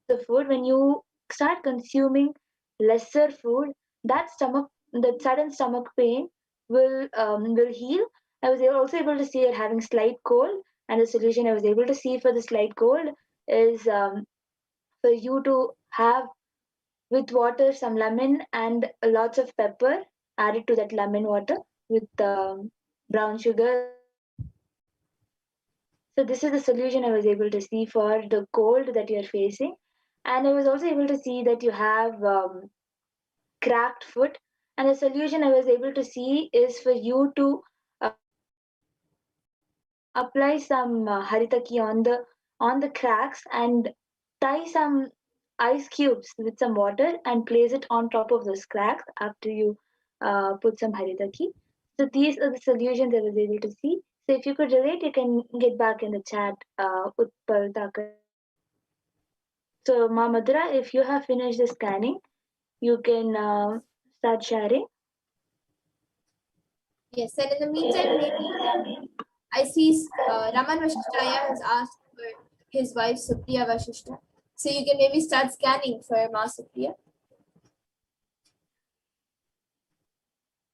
the food, when you start consuming lesser food, that sudden stomach pain will heal. I was also able to see her having slight cold, and the solution I was able to see for the slight cold is for you to have with water some lemon and lots of pepper added to that lemon water with brown sugar. So this is the solution I was able to see for the cold that you're facing. And I was also able to see that you have cracked foot. And the solution I was able to see is for you to apply some haritaki on the cracks and tie some ice cubes with some water and place it on top of those cracks after you put some haritaki. So these are the solutions I was able to see. So if you could relate, you can get back in the chat, Utpal Takar. So Ma Madhura, if you have finished the scanning, you can start sharing. Yes, and in the meantime, maybe I see Raman Vashishtaya has asked for his wife Supriya Vashishta. So you can maybe start scanning for Ma Supriya.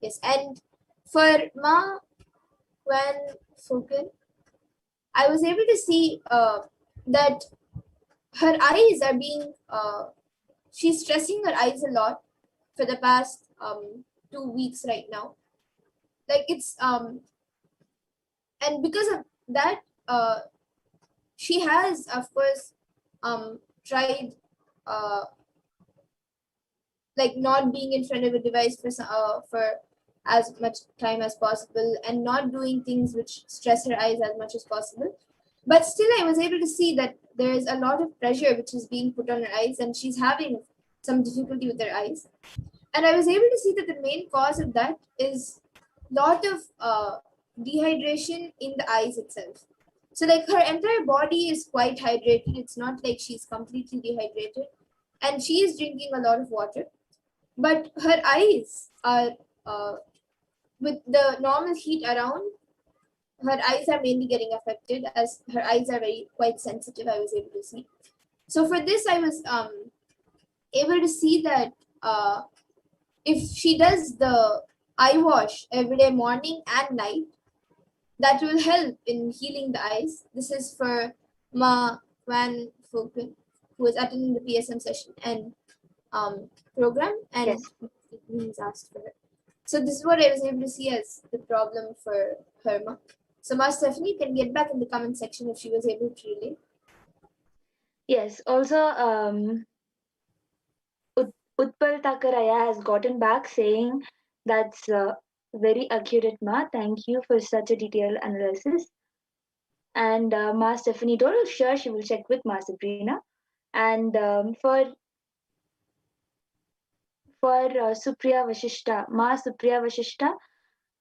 Yes, and for Ma Kwan Fukin, I was able to see that her eyes are being, she's stressing her eyes a lot for the past 2 weeks right now. Like it's, and because of that, she has, of course, tried like not being in front of a device for as much time as possible, and not doing things which stress her eyes as much as possible. But still, I was able to see that there is a lot of pressure which is being put on her eyes, and she's having some difficulty with her eyes. And I was able to see that the main cause of that is lot of dehydration in the eyes itself. So like her entire body is quite hydrated. It's not like she's completely dehydrated, and she is drinking a lot of water. But her eyes are, with the normal heat around, her eyes are mainly getting affected, as her eyes are very quite sensitive, I was able to see. So for this, I was able to see that if she does the eye wash every day, morning and night, that will help in healing the eyes. This is for Ma Van Foken, who is attending the PSM session and program, and Yes. he's asked for her. So this is what I was able to see as the problem for her. Ma. So Ma Stephanie can get back in the comment section if she was able to relate. Yes. Also, Utpal Takaraya has gotten back saying that's very accurate, Ma. Thank you for such a detailed analysis. And Ma Stephanie told us sure she will check with Ma Sabrina. And for Supriya Vashishta, Ma Supriya Vashishta,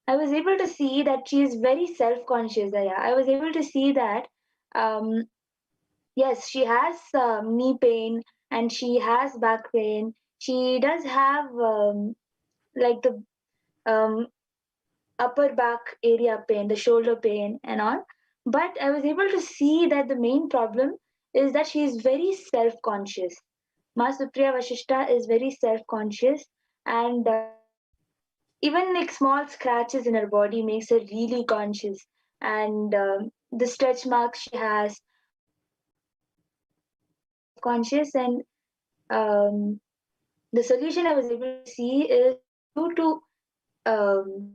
I was able to see that she is very self-conscious. I was able to see that um, yes, she has knee pain and she has back pain. She does have like the um, upper back area pain, the shoulder pain, and all. But I was able to see that the main problem is that she is very self conscious. Ma Supriya Vashishta is very self conscious, and even like small scratches in her body makes her really conscious. And the stretch marks she has, conscious, and um, the solution I was able to see is for you to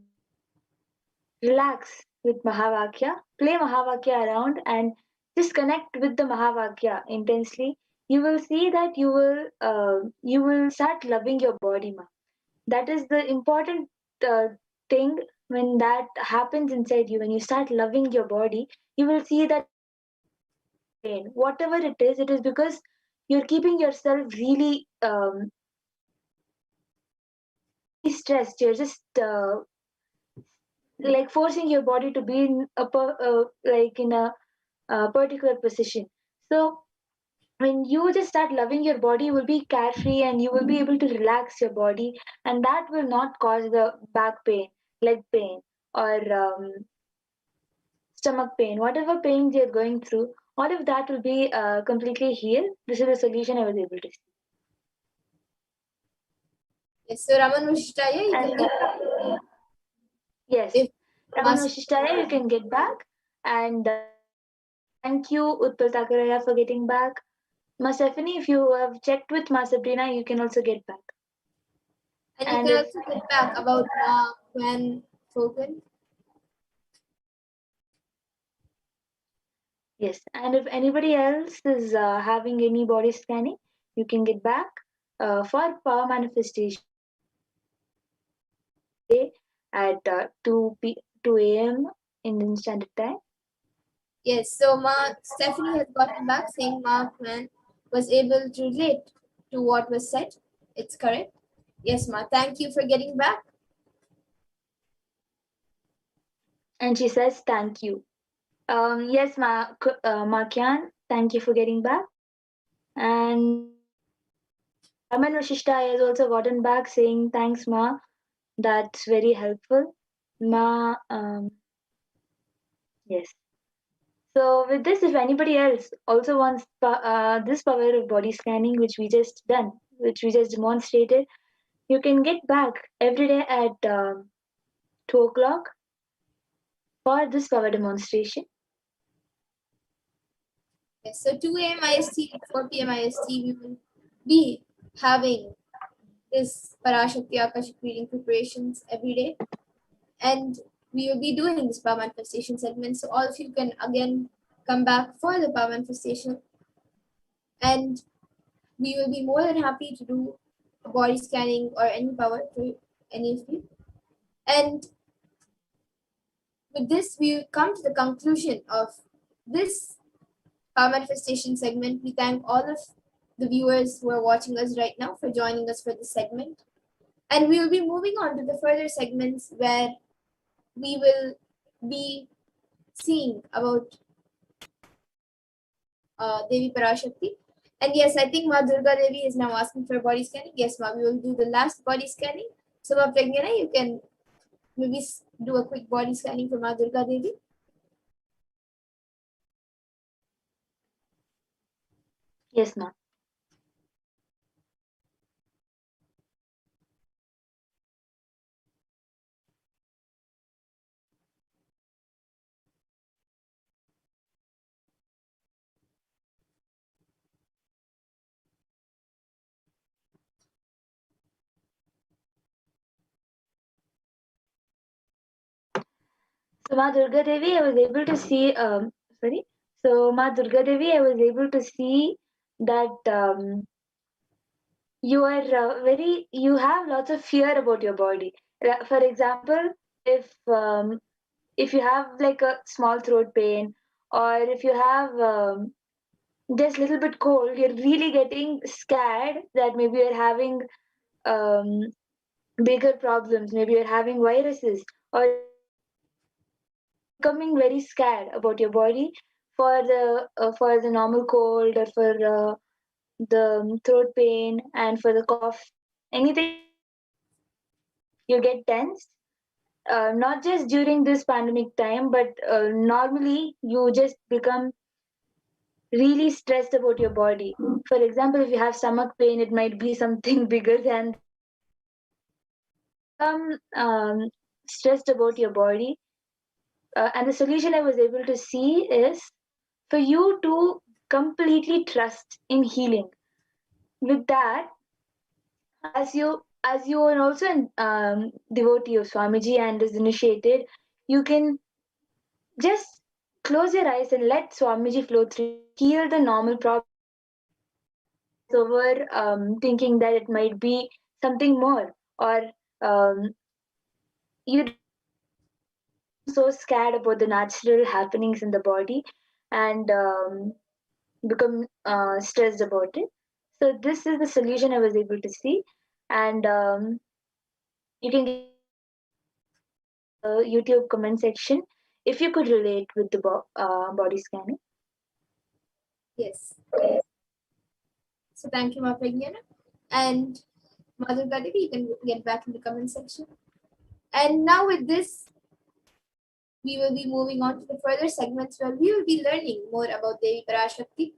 relax with Mahavakya, play Mahavakya around and just connect with the Mahavakya intensely. You will see that you will start loving your body, ma. That is the important uh, thing. When that happens inside you, when you start loving your body, you will see that pain, whatever it is because you're keeping yourself really stressed. You're just like forcing your body to be in like in a particular position. So when you just start loving your body, you will be carefree and you will be able to relax your body, and that will not cause the back pain, leg pain, or stomach pain. Whatever pains you're going through, all of that will be completely healed. This is the solution I was able to see. Yes, so Raman Vashishtaya, you can And get back yes, if Raman Mas Vashishtaya, you can get back. And thank you, Utpal Takaraya, for getting back. Ma Stephanie, if you have checked with Ma Sabrina, you can also get back. and you And can if also get back about Ma Van Foken. yes, and if anybody else is having any body scanning, you can get back for power manifestation today at 2 a.m. Indian Standard Time. Yes, so Ma Stephanie has gotten back saying Ma Van was able to relate to what was said. It's correct. Yes, Ma. Thank you for getting back. And she says, thank you. Yes, Ma Kyan, thank you for getting back. And Raman Vashishta has also gotten back saying, thanks, Ma. That's very helpful. Ma, yes. So with this, if anybody else also wants this power of body scanning, which we just done, which we just demonstrated, you can get back every day at 2 o'clock for this power demonstration. Yes, so 2 a.m. IST, 4 p.m. IST, we will be having this Parashakti Akashic reading preparations every day. And we will be doing this power manifestation segment. So all of you can again come back for the power manifestation, and we will be more than happy to do a body scanning or any power for any of you. And with this, we come to the conclusion of this power manifestation segment. We thank all of the viewers who are watching us right now for joining us for this segment. And we will be moving on to the further segments where we will be seeing about Devi Parashakti. And yes, I think Ma Durga Devi is now asking for body scanning. Yes, Ma, we will do the last body scanning. So, Ma Pragyana, you can maybe do a quick body scanning for Ma Durga Devi. Yes, ma'am. So Ma Durga Devi, I was able to see. Sorry. So Ma Durga Devi, I was able to see that you are you have lots of fear about your body. For example, if if you have like a small throat pain, or if you have just little bit cold, you're really getting scared that maybe you're having um, bigger problems. Maybe you're having viruses, or you're becoming very scared about your body for the normal cold, or for the throat pain, and for the cough, anything you get tense. Not just during this pandemic time, but normally you just become really stressed about your body. For example, if you have stomach pain, it might be something bigger than become stressed about your body. And the solution I was able to see is for you to completely trust in healing. With that, as you are also an devotee of Swamiji and is initiated, you can just close your eyes and let Swamiji flow through, heal the normal problem over thinking that it might be something more, or you so scared about the natural happenings in the body, and become stressed about it. So this is the solution I was able to see, and you can get YouTube comment section if you could relate with the body scanning. Yes. So thank you, Ma Pragyana. And Ma Durga Devi, you can get back in the comment section. And now with this, we will be moving on to the further segments where we will be learning more about Devi Parashakti.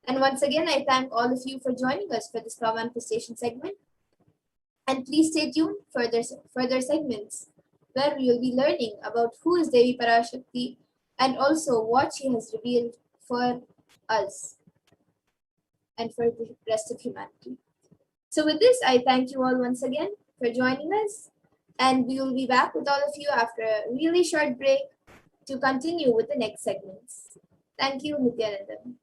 And once again, I thank all of you for joining us for this power manifestation segment. And please stay tuned for further segments where we will be learning about who is Devi Parashakti and also what she has revealed for us and for the rest of humanity. So with this, I thank you all once again for joining us, and we will be back with all of you after a really short break to continue with the next segments. Thank you, Nithyananda.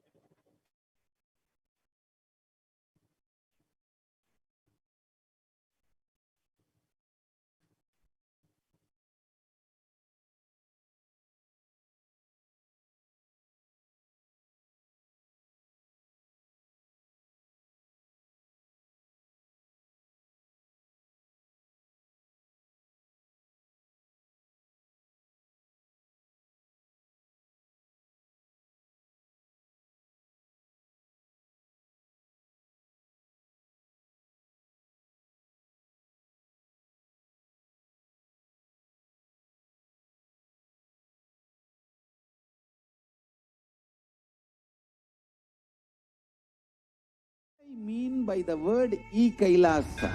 I mean by the word e-Kailasa.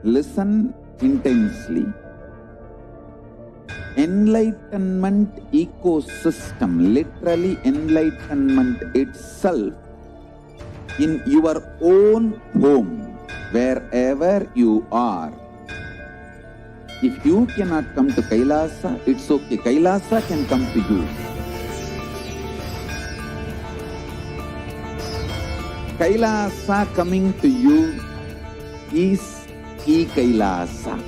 Listen intensely. Enlightenment ecosystem, literally enlightenment itself, in your own home, wherever you are. If you cannot come to Kailasa, it's okay. Kailasa can come to you. Kailasa coming to you is E-Kailasa.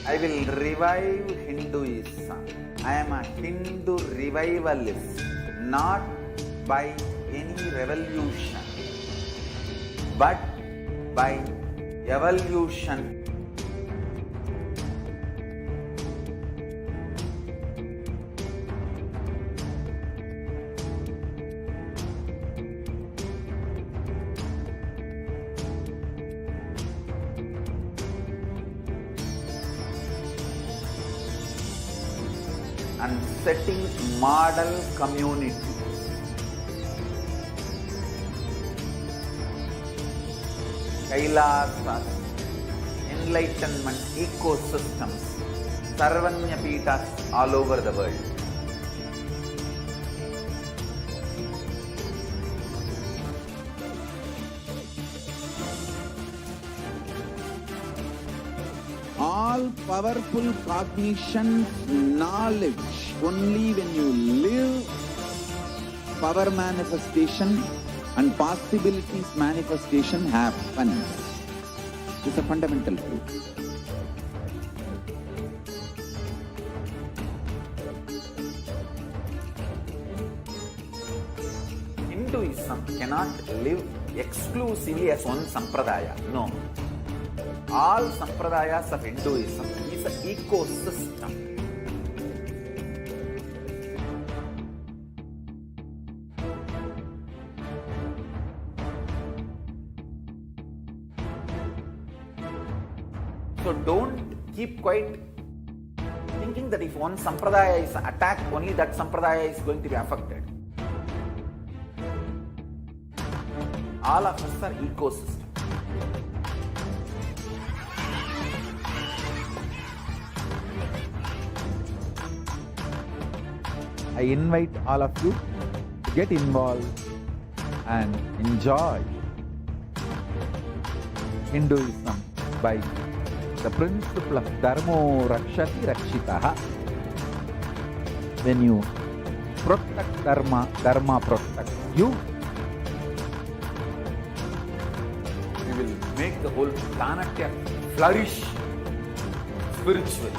I will revive Hinduism. I am a Hindu revivalist, not by any revolution, but by evolution. And setting model community. Kailasas, enlightenment ecosystems, Sarvanya Pitas all over the world. All powerful cognition, knowledge, only when you live, power manifestation and possibilities manifestation happens. It's a fundamental truth. Hinduism cannot live exclusively as one sampradaya. No. All sampradayas of Hinduism is an ecosystem. So don't keep quiet thinking that if one sampradaya is attacked, only that sampradaya is going to be affected. All of us are ecosystem. I invite all of you to get involved and enjoy Hinduism by the principle of Dharmo Rakshati Rakshitaha. When you protect Dharma, Dharma protects you. We will make the whole planet flourish spiritually.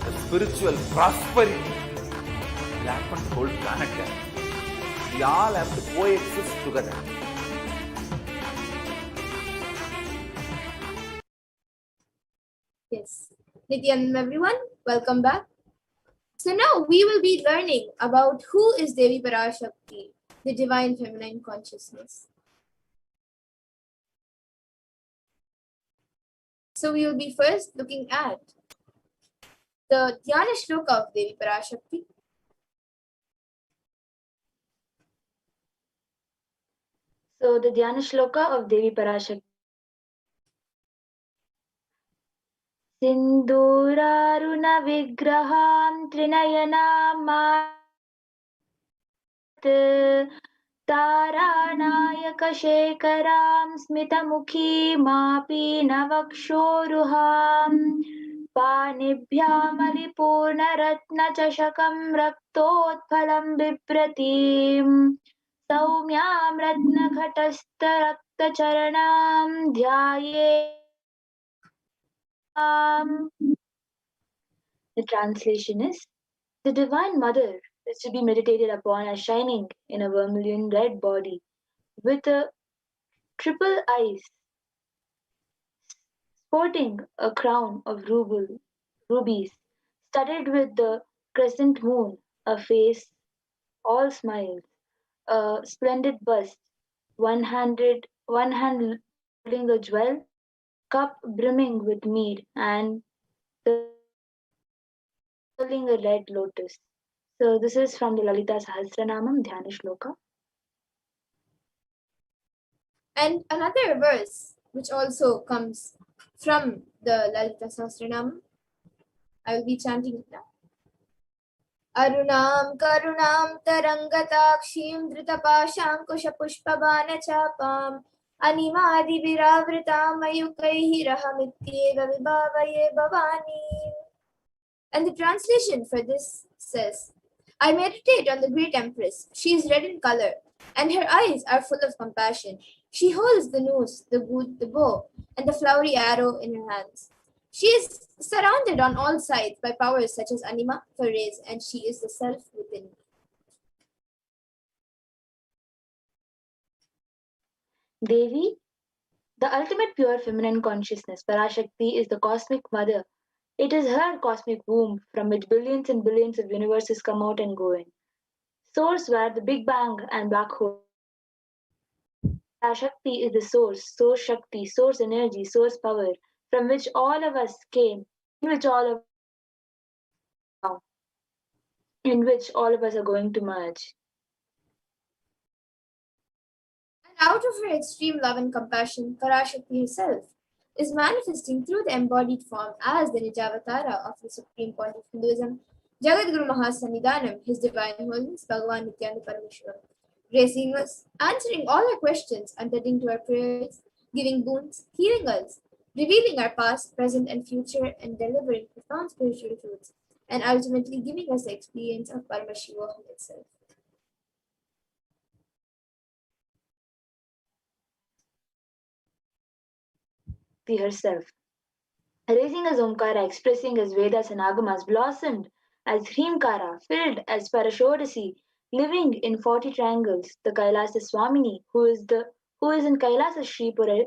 The spiritual prosperity will happen to the whole planet. We all have to coexist together. Yes. Nithyananda everyone, welcome back. So now we will be learning about who is Devi Parashakti, the divine feminine consciousness. So we will be first looking at the Dhyana Shloka of Devi Parashakti. So the Dhyana Shloka of Devi Parashakti. Sinduraruna vigraham trinayana taranayaka shekaram smitamukhi mapi navakshoruham panibhyamali ratna chashakam raktotphalam bipratim saumyam ratna ghatastha rakta charanam dhyaye. The translation is, the Divine Mother is to be meditated upon as shining in a vermilion red body with a triple eyes, sporting a crown of rubies, studded with the crescent moon, a face all smiles, a splendid bust, one hand holding a jewel, cup brimming with mead, and the holding a red lotus. So this is from the Lalita Sahasranamam Dhyana Shloka. And another verse which also comes from the Lalita Sahasranamam, I will be chanting it now. Arunam karunam tarangatakshim dritapashankusha pushpabana chapam Animadibhiravritam mayukaihi rahamityeva vibhavaye bhavani. And the translation for this says, I meditate on the great empress. She is red in color, and her eyes are full of compassion. She holds the noose, the good, the bow, and the flowery arrow in her hands. She is surrounded on all sides by powers such as Anima for rays, and she is the self within me. Devi, the ultimate pure feminine consciousness, Parashakti, is the cosmic mother. It is her cosmic womb from which billions and billions of universes come out and go in. Source where the Big Bang and black hole. Parashakti is the source Shakti, source energy, source power, from which all of us came, in which all of in which all of us are going to merge. And out of her extreme love and compassion, Parashakti herself is manifesting through the embodied form as the Nijavatara of the Supreme Point of Hinduism, Jagadguru Mahasannidhanam, His Divine Holiness Bhagavan Nithyananda Paramashivam, gracing us, answering all our questions, attending to our prayers, giving boons, healing us, revealing our past, present, and future, and delivering profound spiritual truths, and ultimately giving us the experience of Paramashivoham itself. Herself. Raising as Omkara, expressing as Vedas and Agamas, blossomed as Hrimkara, filled as Parashodasi, living in 40 triangles, the Kailasa Swamini, who is in Kailasa Shripura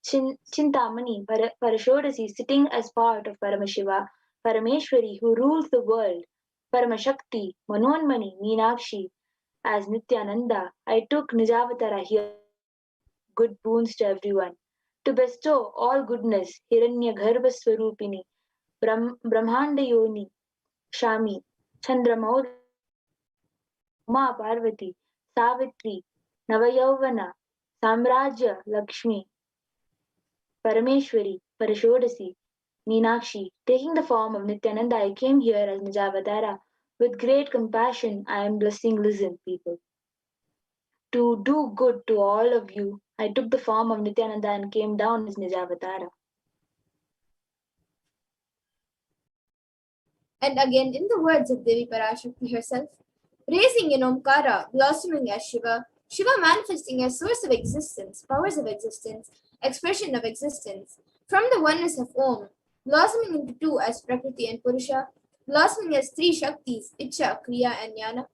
Chintamani, Parashodasi, sitting as part of Paramashiva, Parameshwari, who rules the world, Paramashakti, Manonmani, Meenakshi, as Nithyananda. I took Nijavatara here, good boons to everyone, to bestow all goodness, Hiranyagarbha Swarupini, Brahmanda Yoni, Shami, Chandramaud, Uma Parvati, Savitri, Navayauvana, Samrajya Lakshmi, Parameshwari, Parashodasi, Meenakshi, taking the form of Nityananda, I came here as Nijavatara. With great compassion, I am blessing, listen, people. To do good to all of you, I took the form of Nityananda and came down as Nijavatara. And again, in the words of Devi Parashakti herself, raising in Omkara, blossoming as Shiva, Shiva manifesting as source of existence, powers of existence, expression of existence, from the oneness of Om, blossoming into two as Prakriti and Purusha, blossoming as three Shaktis, Icha, Kriya, and Jnana,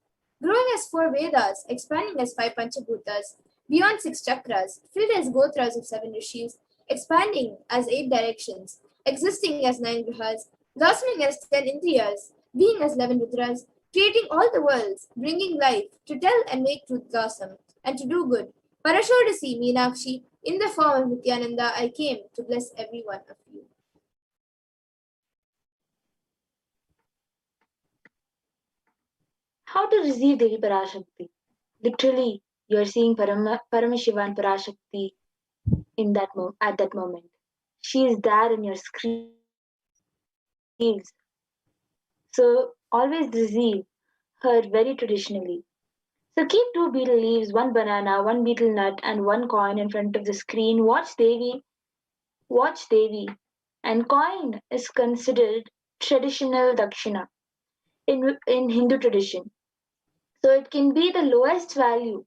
growing as four Vedas, expanding as five Panchabhutas, beyond six chakras, filled as Gotras of seven Rishis, expanding as eight directions, existing as nine Grihas, blossoming as 10 Indriyas, being as 11 Rudras, creating all the worlds, bringing life, to tell and make truth blossom, and to do good. Parashodasi Meenakshi, in the form of Nityananda, I came to bless every one of you. How to receive Devi Parashakti? Literally, you are seeing Paramashiva and Parashakti at that moment. She is there in your screens. So always receive her very traditionally. So keep two betel leaves, one banana, one betel nut, and one coin in front of the screen. Watch Devi. And coin is considered traditional dakshina in Hindu tradition. So it can be the lowest value.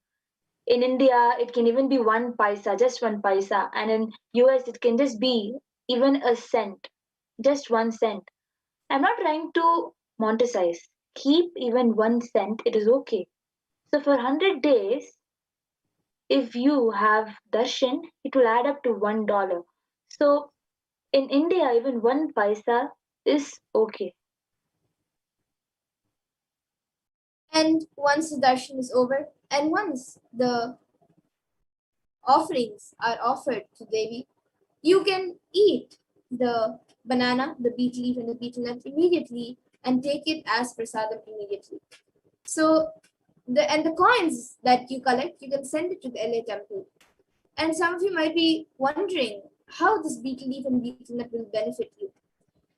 In India, it can even be 1 paisa, just 1 paisa. And in US, it can just be even a cent, just 1 cent. I'm not trying to monetize. Keep even 1 cent, it is okay. So for 100 days, if you have darshan, it will add up to $1. So in India, even 1 paisa is okay. And once the darshan is over, and once the offerings are offered to Devi, you can eat the banana, the beet leaf, and the betel nut immediately and take it as prasadam immediately. So the coins that you collect, you can send it to the LA temple. And some of you might be wondering how this betel leaf and betel nut will benefit you.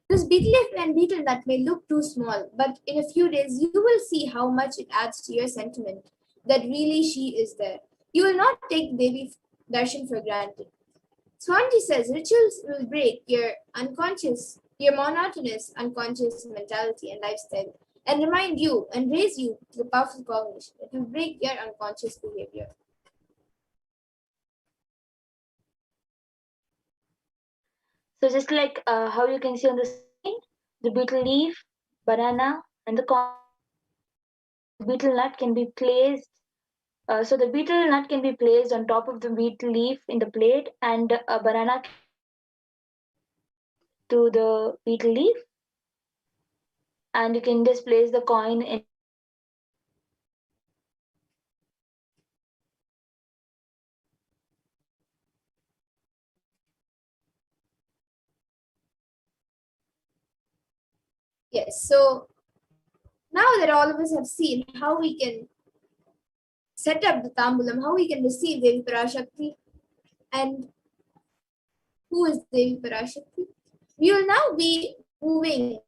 This betel leaf and betel nut may look too small, but in a few days you will see how much it adds to your sentiment that really she is there. You will not take Devi darshan for granted. Swamiji says rituals will break your monotonous unconscious mentality and lifestyle and remind you and raise you to the powerful cognition. It will break your unconscious behavior. So just like how you can see on the screen, the betel leaf, banana, and the corn. The betel nut can be placed. So the betel nut can be placed on top of the betel leaf in the plate, and a banana to the betel leaf, and you can just place the coin in. Yes, so now that all of us have seen how we can set up the tambulam, how we can receive Devi Parashakti, and who is Devi Parashakti, we will now be moving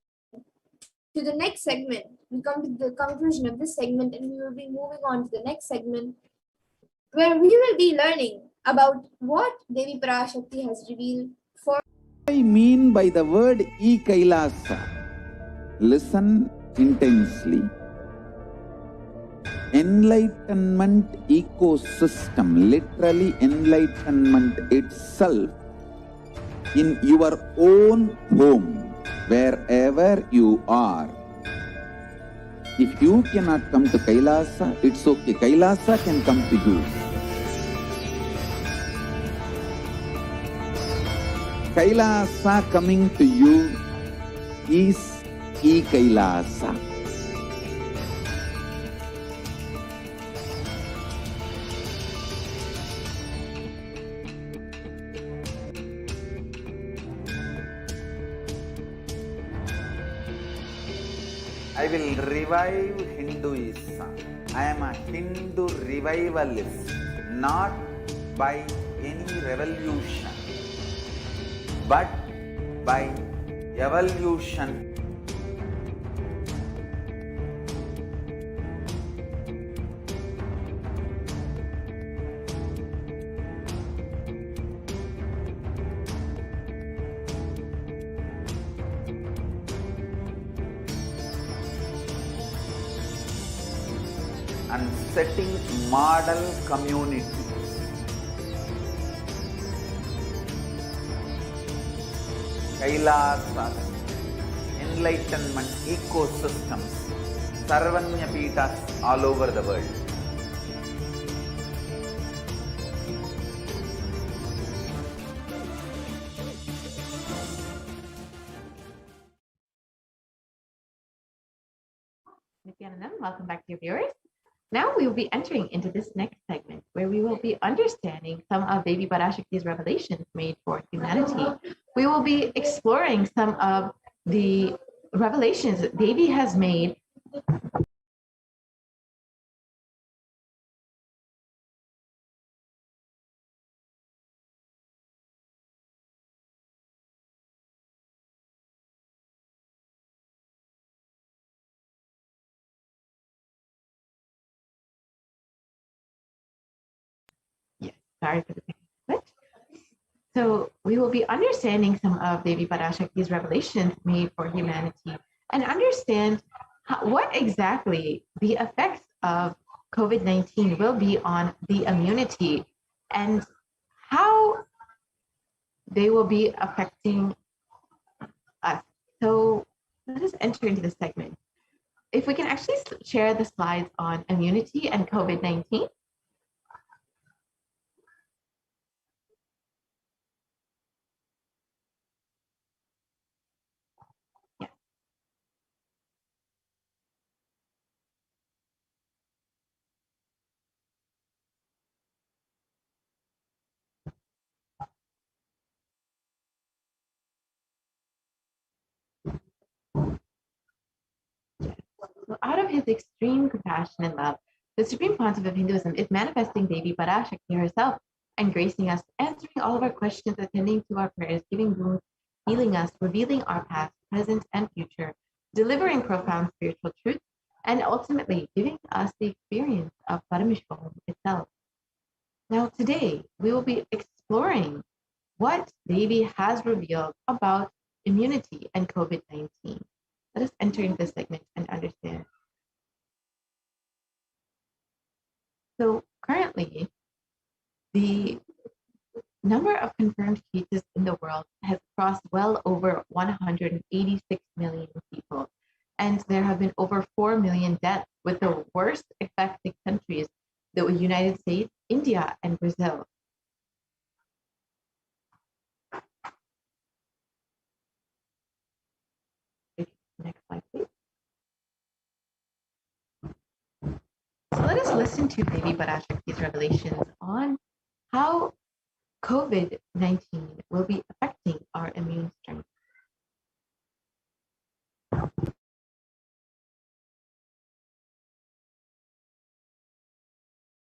to the next segment. We come to the conclusion of this segment, and we will be moving on to the next segment where we will be learning about what Devi Parashakti has revealed for. I mean by the word e-Kailasa. Listen intensely. Enlightenment ecosystem, literally enlightenment itself, in your own home, wherever you are. If you cannot come to Kailasa, it's okay. Kailasa can come to you. Kailasa coming to you is e-Kailasa. I will revive Hinduism. I am a Hindu revivalist, not by any revolution, but by evolution. And setting model communities. Kailasas, enlightenment ecosystems, Sarvanya Peethas all over the world. Nithyanandam, welcome back to your viewers. Now we will be entering into this next segment where we will be understanding some of Devi Parashakti's revelations made for humanity. We will be exploring some of the revelations that Devi has made Sorry for the glitch. So we will be understanding some of Devi Parashakti's revelations made for humanity and understand what exactly the effects of COVID-19 will be on the immunity and how they will be affecting us. So let us enter into this segment. If we can actually share the slides on immunity and COVID-19. So out of his extreme compassion and love, the Supreme Pontiff of Hinduism is manifesting Devi Parashakti herself and gracing us, answering all of our questions, attending to our prayers, giving wounds, healing us, revealing our past, present, and future, delivering profound spiritual truths, and ultimately giving us the experience of Paramashivoham itself. Now, today, we will be exploring what Devi has revealed about immunity and COVID-19. Let us enter into this segment and understand. So currently, the number of confirmed cases in the world has crossed well over 186 million people, and there have been over 4 million deaths, with the worst affected countries the United States, India, and Brazil. Next slide, please. So let us listen to Devi Parashakti's revelations on how COVID-19 will be affecting our immune strength.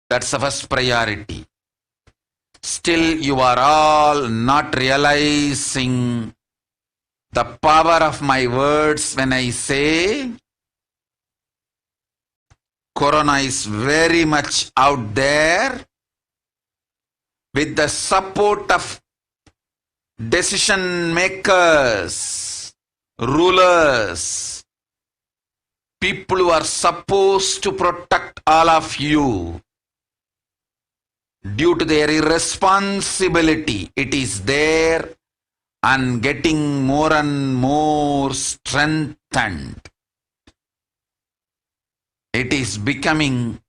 That's the first priority. Still, you are all not realizing the power of my words when I say Corona is very much out there with the support of decision makers, rulers, people who are supposed to protect all of you. Due to their irresponsibility, it is there and getting more and more strengthened. It is becoming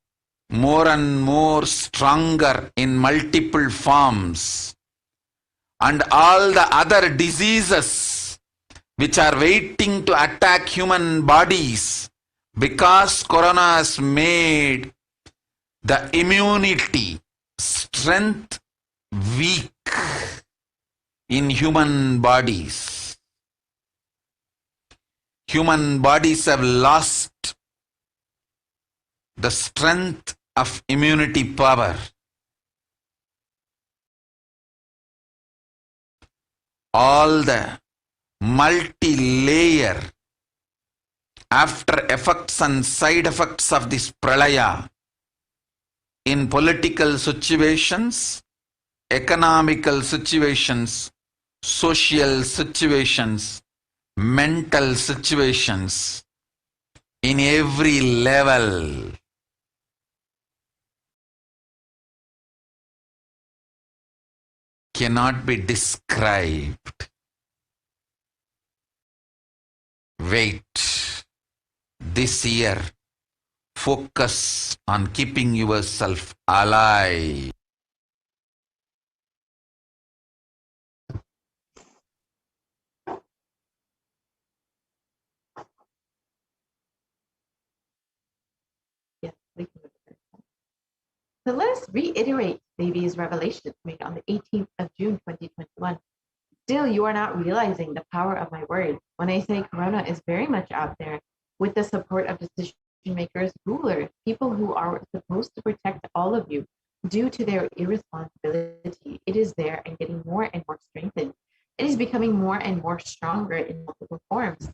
more and more stronger in multiple forms. And all the other diseases which are waiting to attack human bodies, because Corona has made the immunity strength weak in human bodies. Human bodies have lost the strength of immunity power. All the multi-layer after effects and side effects of this pralaya in political situations, economical situations, social situations, mental situations, in every level. Cannot be described. Wait. This year, focus on keeping yourself alive. Yes, we can look at that. So let us reiterate Devi's revelations made on the 18th of June 2021. Still, you are not realizing the power of my words when I say Corona is very much out there with the support of decision makers, rulers, people who are supposed to protect all of you. Due to their irresponsibility, it is there and getting more and more strengthened. It is becoming more and more stronger in multiple forms.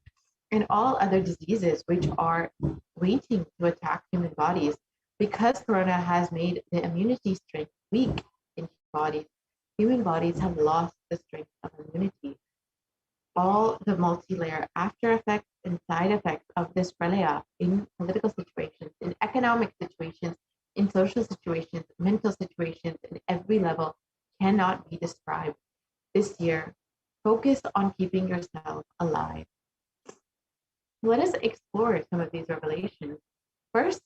And all other diseases which are waiting to attack human bodies, because Corona has made the immunity strength weak in bodies, human bodies have lost the strength of immunity. All the multi-layer after effects and side effects of this pralaya in political situations, in economic situations, in social situations, mental situations, in every level cannot be described. This year, focus on keeping yourself alive. Let us explore some of these revelations. First,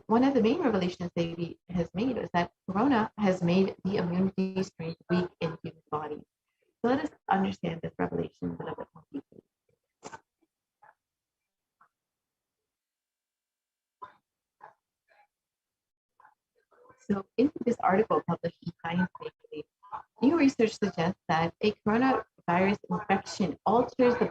one of the main revelations Devi has made is that Corona has made the immunity strength weak in human bodies. So let us understand this revelation a little bit more deeply. So in this article published in Science Weekly, new research suggests that a coronavirus infection alters the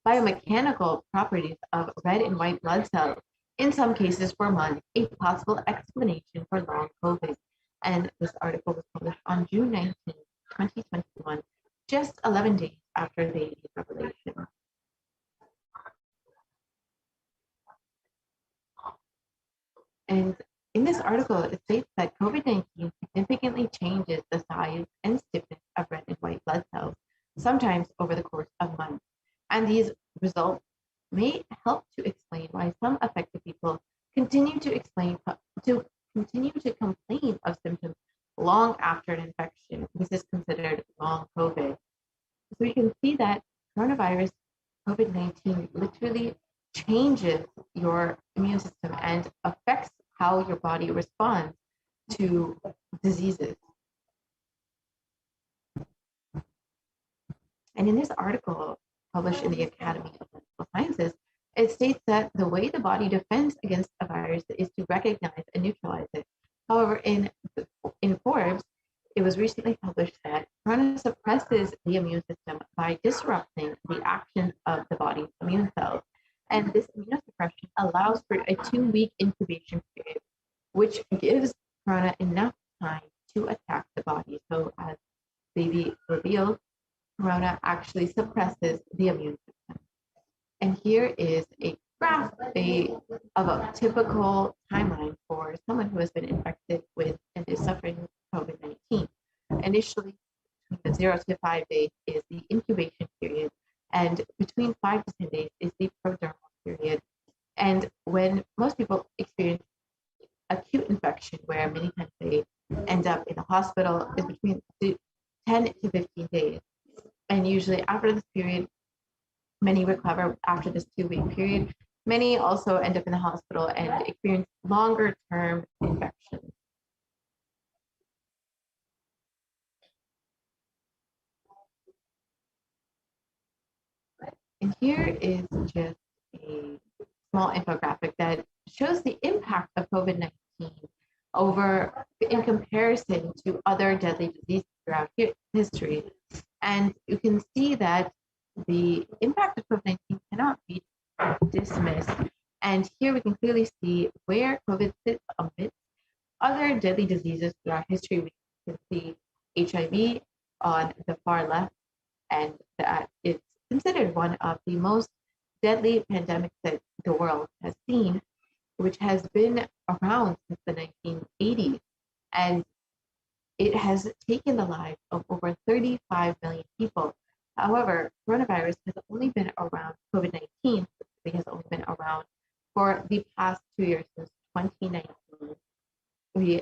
biomechanical properties of red and white blood cells, in some cases for months, a possible explanation for long COVID. And this article was published on June 19, 2021, just 11 days after the revelation. And in this article, it states that COVID-19 significantly changes the size and stiffness of red and white blood cells, sometimes over the course of months. And these results may help to explain why some affected people continue to complain of symptoms long after an infection. This is considered long COVID. So you can see that coronavirus COVID-19 literally changes your immune system and affects how your body responds to diseases. And in this article published in the Academy of Medical Sciences, it states that the way the body defends against a virus is to recognize and neutralize it. However, in Forbes, it was recently published that corona suppresses the immune system by disrupting the action of the body's immune cells. And this immunosuppression allows for a 2-week incubation period, which gives corona enough time to attack the body. So as Baby revealed, corona actually suppresses the immune system. And here is a graph of a typical timeline for someone who has been infected with and is suffering COVID-19. Initially, between the 0 to 5 days is the incubation period, and between 5 to 10 days is the prodromal period. And when most people experience acute infection, where many times they end up in the hospital, is between 10 to 15 days. And usually after this period, many recover after this 2-week period. Many also end up in the hospital and experience longer term infections. And here is just a small infographic that shows the impact of COVID-19 in comparison to other deadly diseases throughout history. And you can see that the impact of COVID-19 cannot be dismissed. And here we can clearly see where COVID sits amidst other deadly diseases throughout history. We can see HIV on the far left, and that it's considered one of the most deadly pandemics that the world has seen, which has been around since the 1980s. And it has taken the lives of over 35 million people. However, coronavirus has only been around, COVID-19 has only been around for the past 2 years, since 2019. We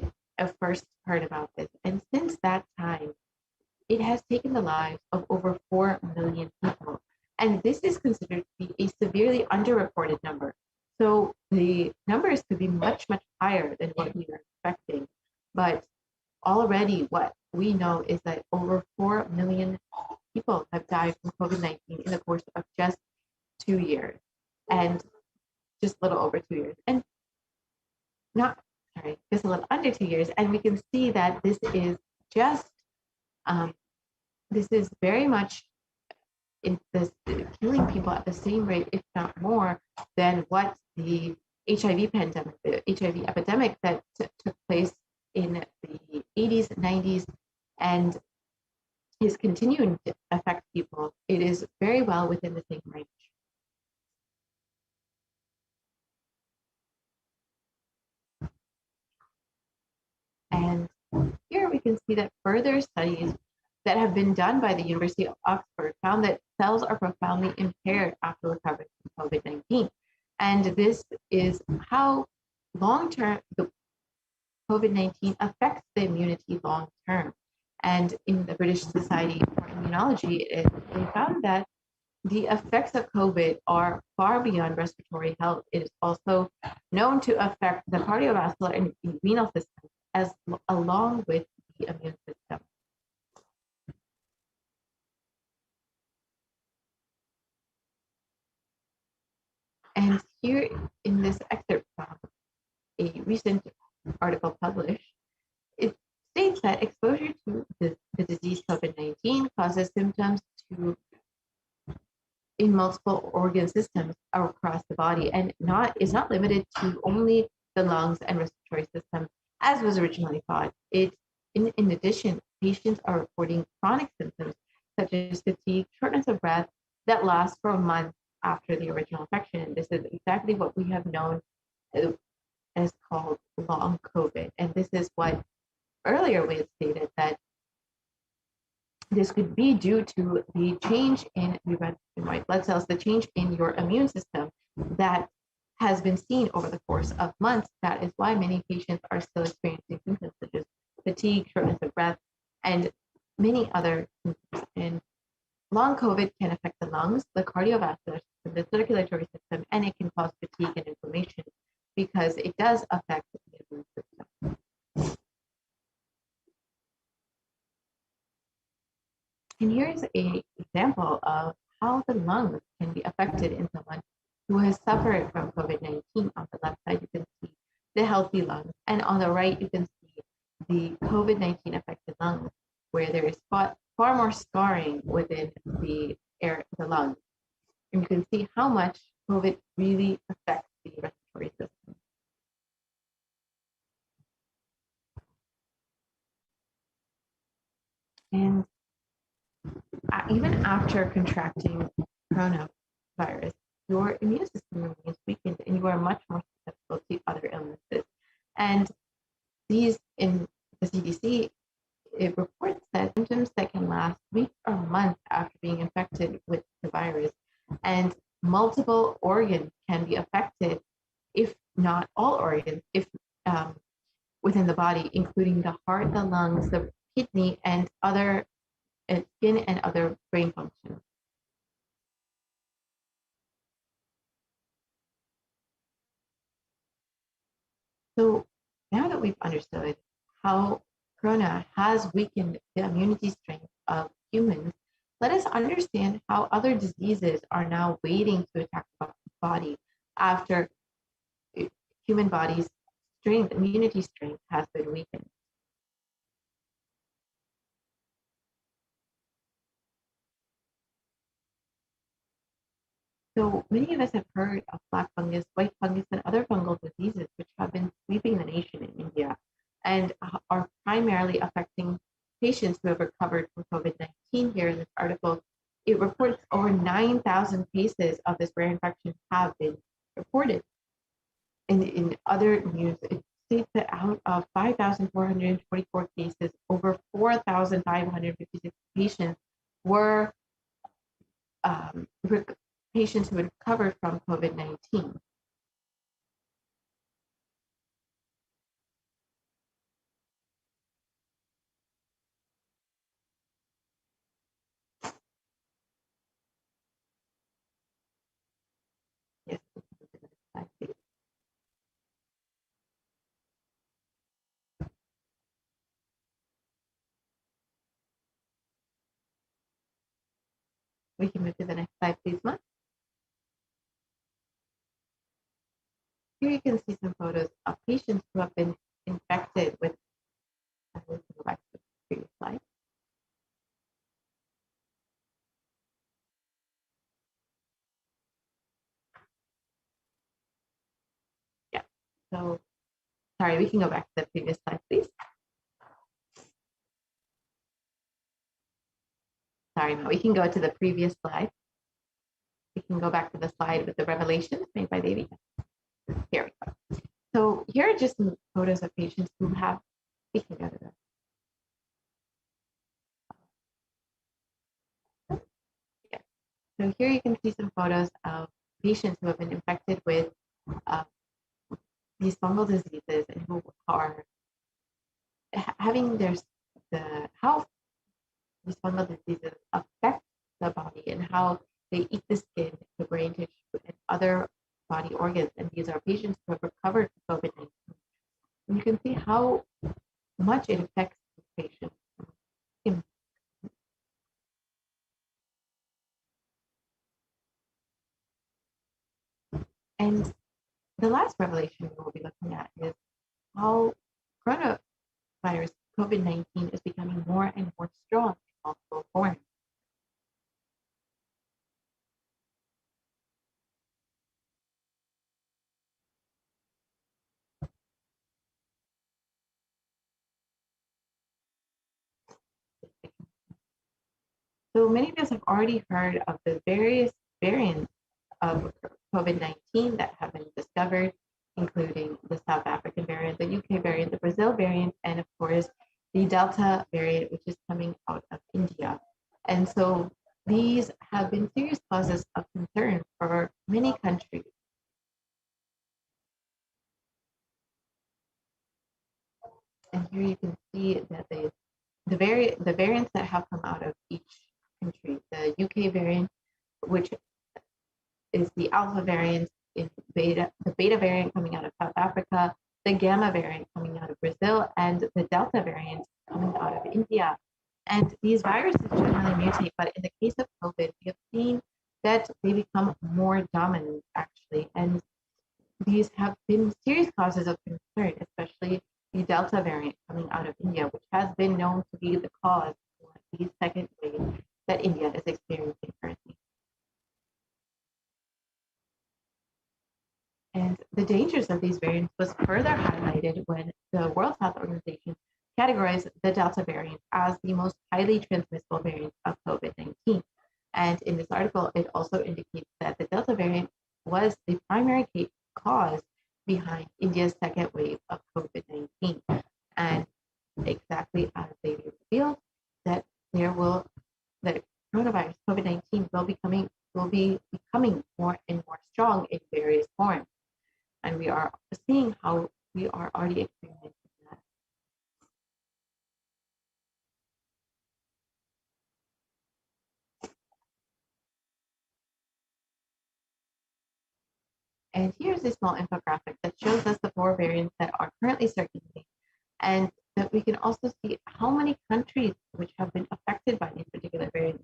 first heard about this. And since that time, it has taken the lives of over 4 million people. And this is considered to be a severely underreported number. So the numbers could be much, much higher than what we were expecting. But already what we know is that over 4 million people have died from COVID-19 in the course of just 2 years, and just a little over 2 years, and just a little under 2 years. And we can see that this is just, this is very much in this killing people at the same rate, if not more, than what the HIV pandemic, the HIV epidemic that took place in the 80s, 90s, and is continuing to affect people. It is very well within the same range. And here we can see that further studies that have been done by the University of Oxford found that cells are profoundly impaired after recovering from COVID-19. And this is how long-term the COVID-19 affects the immunity long-term. And in the British Society for Immunology, they found that the effects of COVID are far beyond respiratory health. It is also known to affect the cardiovascular and renal system, along with the immune system. And here in this excerpt from a recent article published, it states that exposure to the disease COVID-19 causes symptoms in multiple organ systems across the body, and is not limited to only the lungs and respiratory system, as was originally thought. In addition, patients are reporting chronic symptoms such as fatigue, shortness of breath, that last for months after the original infection. And this is exactly what we have known is called long COVID. And this is what earlier we had stated, that this could be due to the change in white blood cells, the change in your immune system that has been seen over the course of months. That is why many patients are still experiencing symptoms such as fatigue, shortness of breath, and many other symptoms. And long COVID can affect the lungs, the cardiovascular system, the circulatory system, and it can cause fatigue and inflammation because it does affect the immune system. And here's an example of how the lungs can be affected in someone who has suffered from COVID-19. On the left side, you can see the healthy lungs, and on the right, you can see the COVID-19 affected lungs, where there is far more scarring within the lungs. And you can see how much COVID really affects the respiratory system. And even after contracting coronavirus, your immune system remains weakened and you are much more susceptible to other illnesses. And these, in the CDC, it reports that symptoms that can last weeks or months after being infected with the virus, and multiple organs can be affected, if not all organs, if within the body, including the heart, the lungs, the kidney, and other skin and other brain functions. So now that we've understood how corona has weakened the immunity strength of humans, let us understand how other diseases are now waiting to attack the body after human body's strength, immunity strength, has been weakened. So many of us have heard of black fungus, white fungus, and other fungal diseases which have been sweeping the nation in India and are primarily affecting patients who have recovered from COVID-19. Here in this article, it reports over 9,000 cases of this rare infection have been reported. In other news, it states that out of 5,444 cases, over 4,556 patients were patients who had recovered from COVID-19. Yes, we can move to the next slide, please, Ma. Here you can see some photos of patients who have been infected with. We can go back to the previous slide. Yeah. So, sorry, we can go back to the previous slide, please. Sorry, Ma, we can go to the previous slide. We can go back to the slide with the revelations made by Devi. Here we go. So here are just some photos of patients who have, we can go to that. Yeah. So here you can see some photos of patients who have been infected with these fungal diseases and who are having how these fungal diseases affect the body and how they eat the skin, the brain tissue, and other body organs. And these are patients who have recovered from COVID-19. And you can see how much it affects the patient. And the last revelation we will be looking at is how coronavirus, COVID-19, is becoming more and more strong in multiple forms. So many of us have already heard of the various variants of COVID-19 that have been discovered. including the South African variant, the UK variant, the Brazil variant, and of course, the Delta variant, which is coming out of India. And so these have been serious causes of concern for many countries. And here you can see that the variants that have come out of each country, the UK variant, which is the Alpha variant in the Beta variant coming out of South Africa, the Gamma variant coming out of Brazil, and the Delta variant coming out of India. And these viruses generally mutate, but in the case of COVID, we have seen that they become more dominant, actually. And these have been serious causes of concern, especially the Delta variant coming out of India, which has been known to be the cause for the second wave that India is experiencing currently. And the dangers of these variants was further highlighted when the World Health Organization categorized the Delta variant as the most highly transmissible variant of COVID-19. And in this article, it also indicates that the Delta variant was the primary cause behind India's second wave of COVID-19. And exactly as they revealed, that the coronavirus COVID-19 will be becoming more and more strong in various forms. And we are seeing how we are already experiencing that. And here's a small infographic that shows us the 4 variants that are currently circulating, and that we can also see how many countries which have been affected by these particular variants.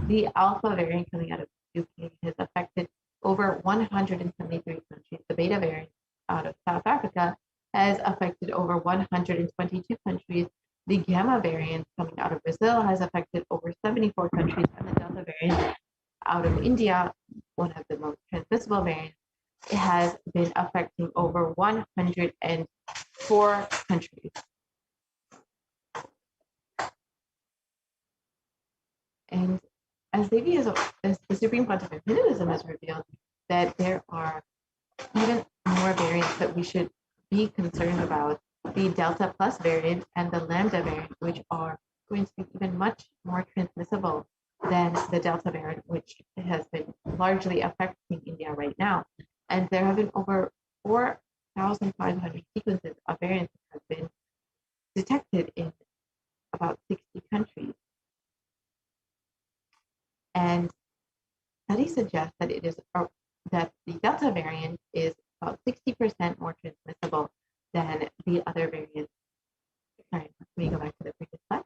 The Alpha variant coming out of the UK has affected over 173 countries. The Beta variant out of South Africa has affected over 122 countries. The Gamma variant coming out of Brazil has affected over 74 countries, and the Delta variant out of India, one of the most transmissible variants, it has been affecting over 104 countries. And as the Supreme Pontiff of Hinduism has revealed, that there are even more variants that we should be concerned about. The Delta Plus variant and the Lambda variant, which are going to be even much more transmissible than the Delta variant, which has been largely affecting India right now. And there have been over 4,500 sequences of variants that have been detected in about 60 countries. And studies suggest that that the Delta variant is about 60% more transmissible than the other variants. Sorry, let me go back to the previous slide.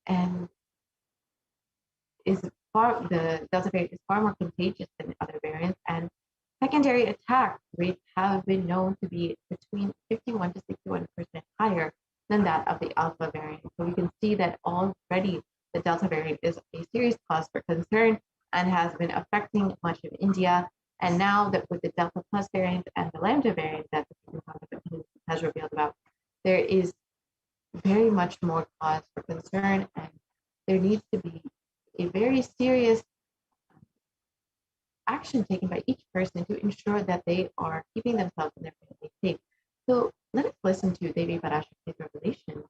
And the Delta variant is far more contagious than other variants, and secondary attack rates have been known to be between 51 to 61% higher than that of the Alpha variant. So we can see that already the Delta variant is a serious cause for concern and has been affecting much of India. And now that with the Delta Plus variant and the Lambda variant that the Supreme Pontiff has revealed about, there is very much more cause for concern, and there needs to be a very serious action taken by each person to ensure that they are keeping themselves and their family safe. So let us listen to Devi Parashakti's revelation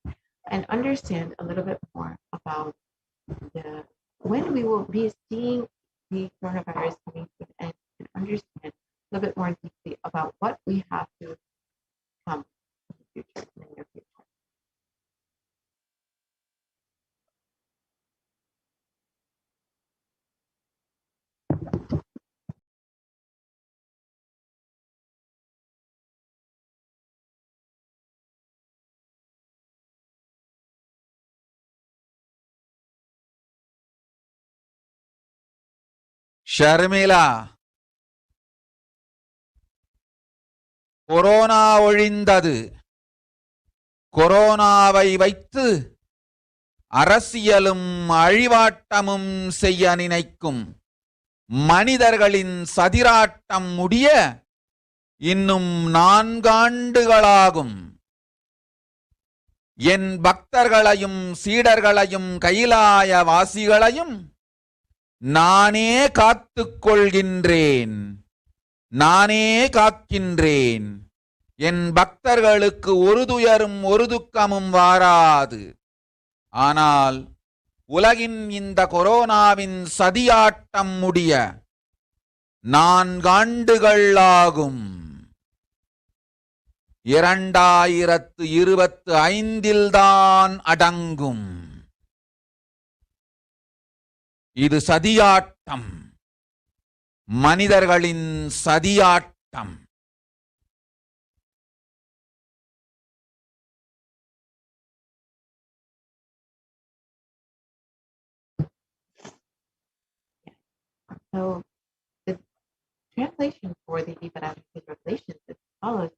and understand a little bit more about when we will be seeing the coronavirus coming to an end, and understand a little bit more deeply about what we have to come in the future, in the near future. Sharmila, corona ஒழிந்தது. கொரோனாவை வைத்து அரசியலும் அழிவாட்டமும் செய்ய நினைக்கும் மனிதர்களின் சதிராட்டம் முடிய இன்னும் 4 ஆண்டுகளாகும். என் பக்தர்களையும் சீடர்களையும் கைலாய வாசிகளையும் நானே காத்துக் கொள்கின்றேன், நானே காக்கின்றேன். என் பக்தர்களுக்கு ஒரு துயரும் ஒரு துக்கமும் வாராது. ஆனால் உலகின் இந்த கொரோனாவின் சதியாட்டம் முடிய 4 ஆண்டுகள் ஆகும். 2025 தான் அடங்கும். இது சதியாட்டம், மனிதர்களின் சதியாட்டம். So the translation for the Parashakti revelations is as follows.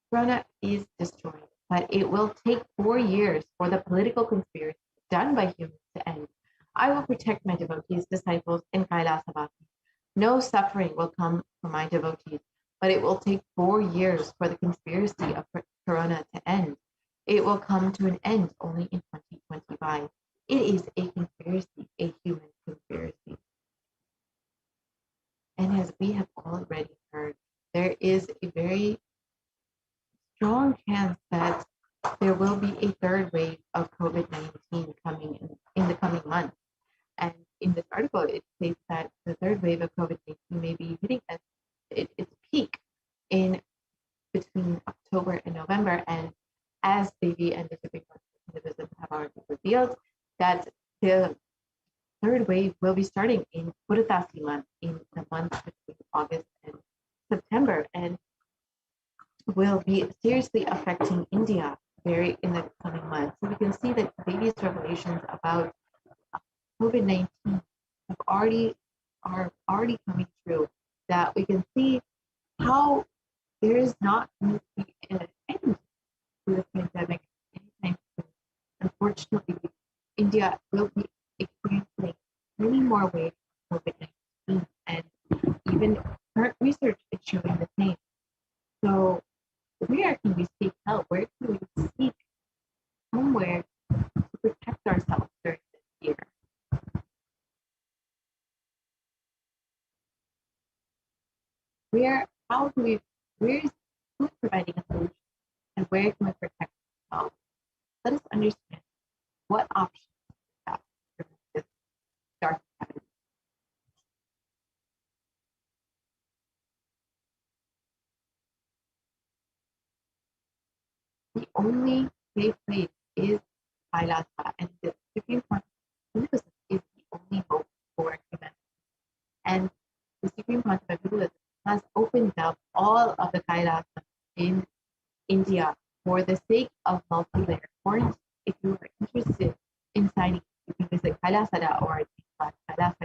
Corona is destroyed, but it will take 4 years for the political conspiracy done by humans to end. I will protect my devotees, disciples, in Kailasavati. No suffering will come for my devotees, but it will take 4 years for the conspiracy of Corona to end. It will come to an end only in 2025. It is a conspiracy, a human conspiracy. And as we have already heard, there is a very strong chance that there will be a third wave of COVID-19 coming in the coming months. And in this article, it states that the third wave of COVID-19 may be hitting its peak in between October and November. And as Devi and the Supreme Court of Hinduism have already revealed, that the third wave will be starting in Puratasi month, in the months between August and September, and will be seriously affecting India in the coming months. So we can see that Devi's revelations about COVID-19 are already coming true. That we can see how there is not going to be an end to the pandemic anytime soon. Unfortunately, India will be experiencing many more waves of COVID-19, and even current research is showing the same. So where can we seek help? Where can we seek somewhere to protect ourselves during this year? Where is who's providing a solution, and where can we protect ourselves? Let us understand what options we have during this dark time. The only safe place is Kailasa, and the Supreme Court of Hinduism is the only hope for humanity. And the Supreme Court of Hinduism has opened up all of the Kailasa in India for the sake of multi-layer quarantine. If you are interested in signing, you can visit kailasa.org/Kailasa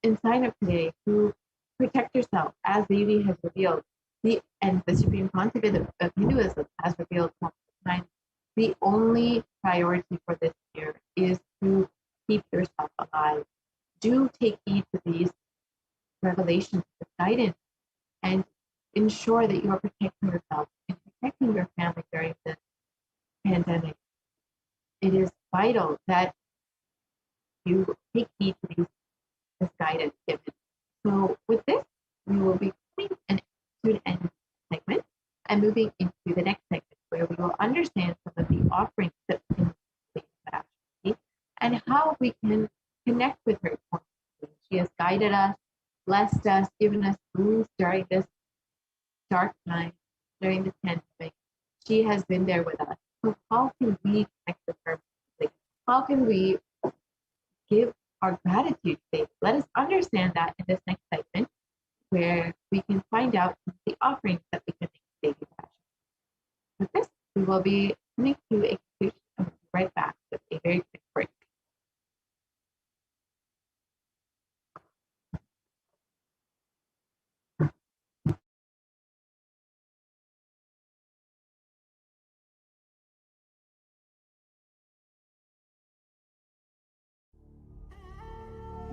and sign up today to protect yourself, as Devi has revealed. And the Supreme Council of Hinduism has revealed multiple times, the only priority for this year is to keep yourself alive. Do take heed to these revelations, this guidance, and ensure that you are protecting yourself and protecting your family during this pandemic. It is vital that you take heed to this guidance given. So with this, we will be coming to an end segment and moving into the next segment, where we will understand some of the offerings that we can make to Parashakti and how we can connect with her. She has guided us, blessed us, given us rules during this dark time, during this pandemic. She has been there with us. So how can we connect with her? How can we give our gratitude today? Let us understand that in this next segment, where we can find out the offerings that we can make today. With this, we will be coming to a conclusion and we'll be right back with a very quick break.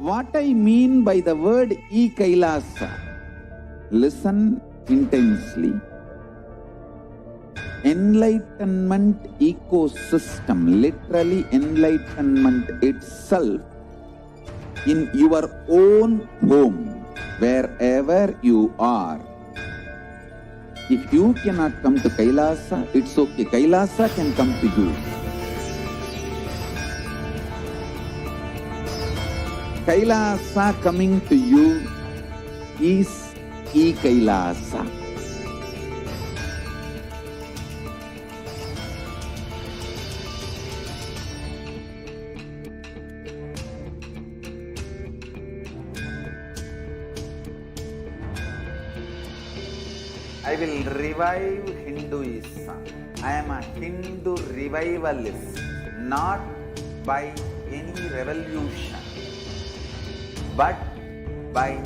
What I mean by the word e-Kailasa, listen intensely. Enlightenment ecosystem, literally enlightenment itself, in your own home, wherever you are. If you cannot come to Kailasa, it's okay. Kailasa can come to you. Kailasa coming to you is E-Kailasa. I will revive Hinduism. I am a Hindu revivalist, not by any revolution, but by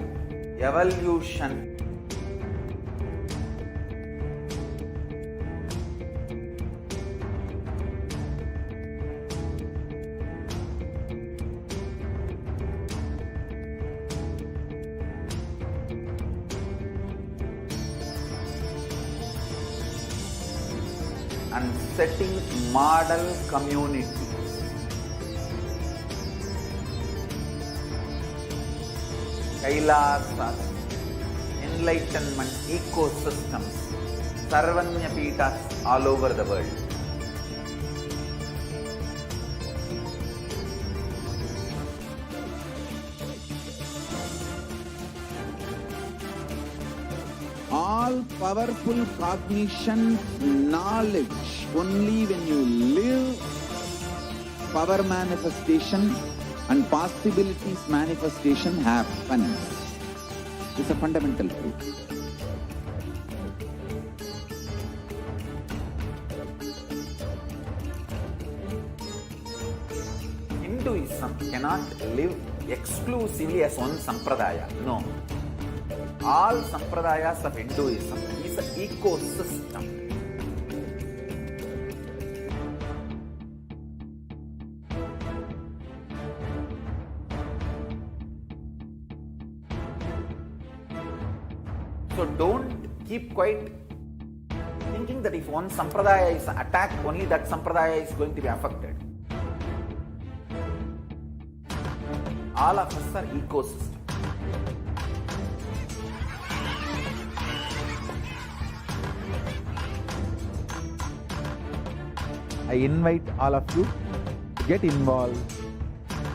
evolution. And setting model community. Kailasa, enlightenment ecosystems, Sarvanya Peethas all over the world. All powerful cognition, knowledge, only when you live, power manifestation and possibilities manifestation happens. It's a fundamental truth. Hinduism cannot live exclusively as one sampradaya. No. All sampradayas of Hinduism is an ecosystem. So don't keep quiet thinking that if one sampradaya is attacked, only that sampradaya is going to be affected. All of us are ecosystems. I invite all of you to get involved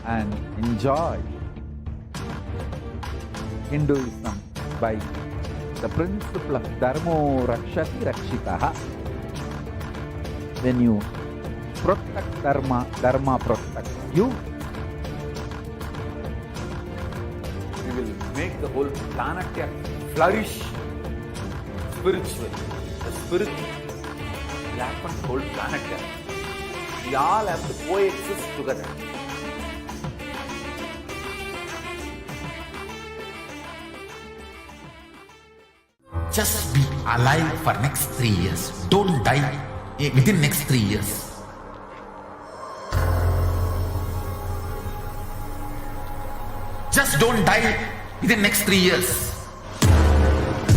and enjoy Hinduism by the principle of Dharmo Rakshati Rakshitaha. When you protect Dharma, Dharma protects you. We will make the whole planet flourish spiritually. The spirit will happen the whole planet. We all have to coexist together. Just be alive for next 3 years. Don't die within next 3 years. Just don't die within next 3 years.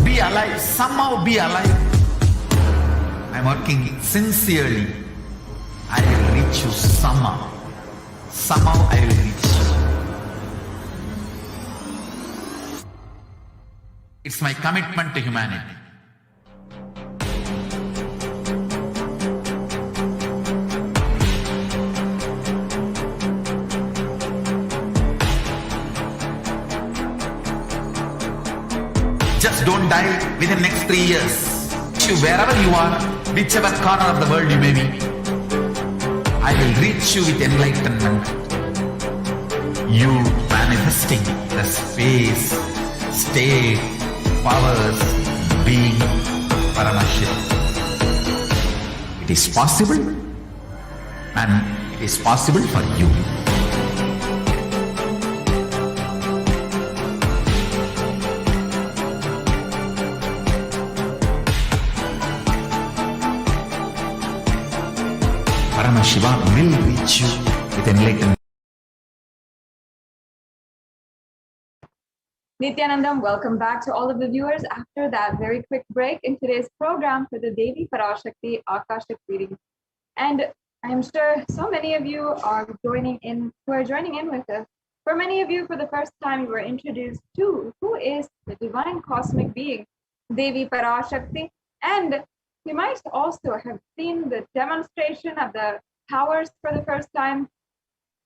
Be alive. Somehow be alive. I'm working sincerely. I will reach you somehow. Somehow I will reach you. It's my commitment to humanity. Just don't die within next 3 years. Wherever you are, whichever corner of the world you may be, I will reach you with enlightenment. You manifesting the space, state, powers, being Paramashivoham. It is possible, and it is possible for you. Paramashivoham will reach you with enlightenment. Nithyanandam, welcome back to all of the viewers after that very quick break in today's program for the Devi Parashakti Akashic reading. And I'm sure so many of you are joining in with us For many of you, for the first time, you were introduced to who is the divine cosmic being, Devi Parashakti. And you might also have seen the demonstration of the powers for the first time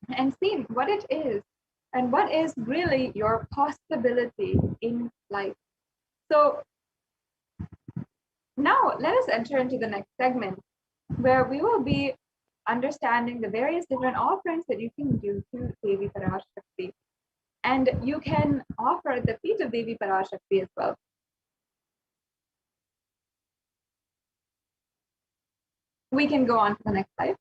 and seen what it is and what is really your possibility in life. So now let us enter into the next segment where we will be understanding the various different offerings that you can do to Devi Parashakti. And you can offer at the feet of Devi Parashakti as well. We can go on to the next slide.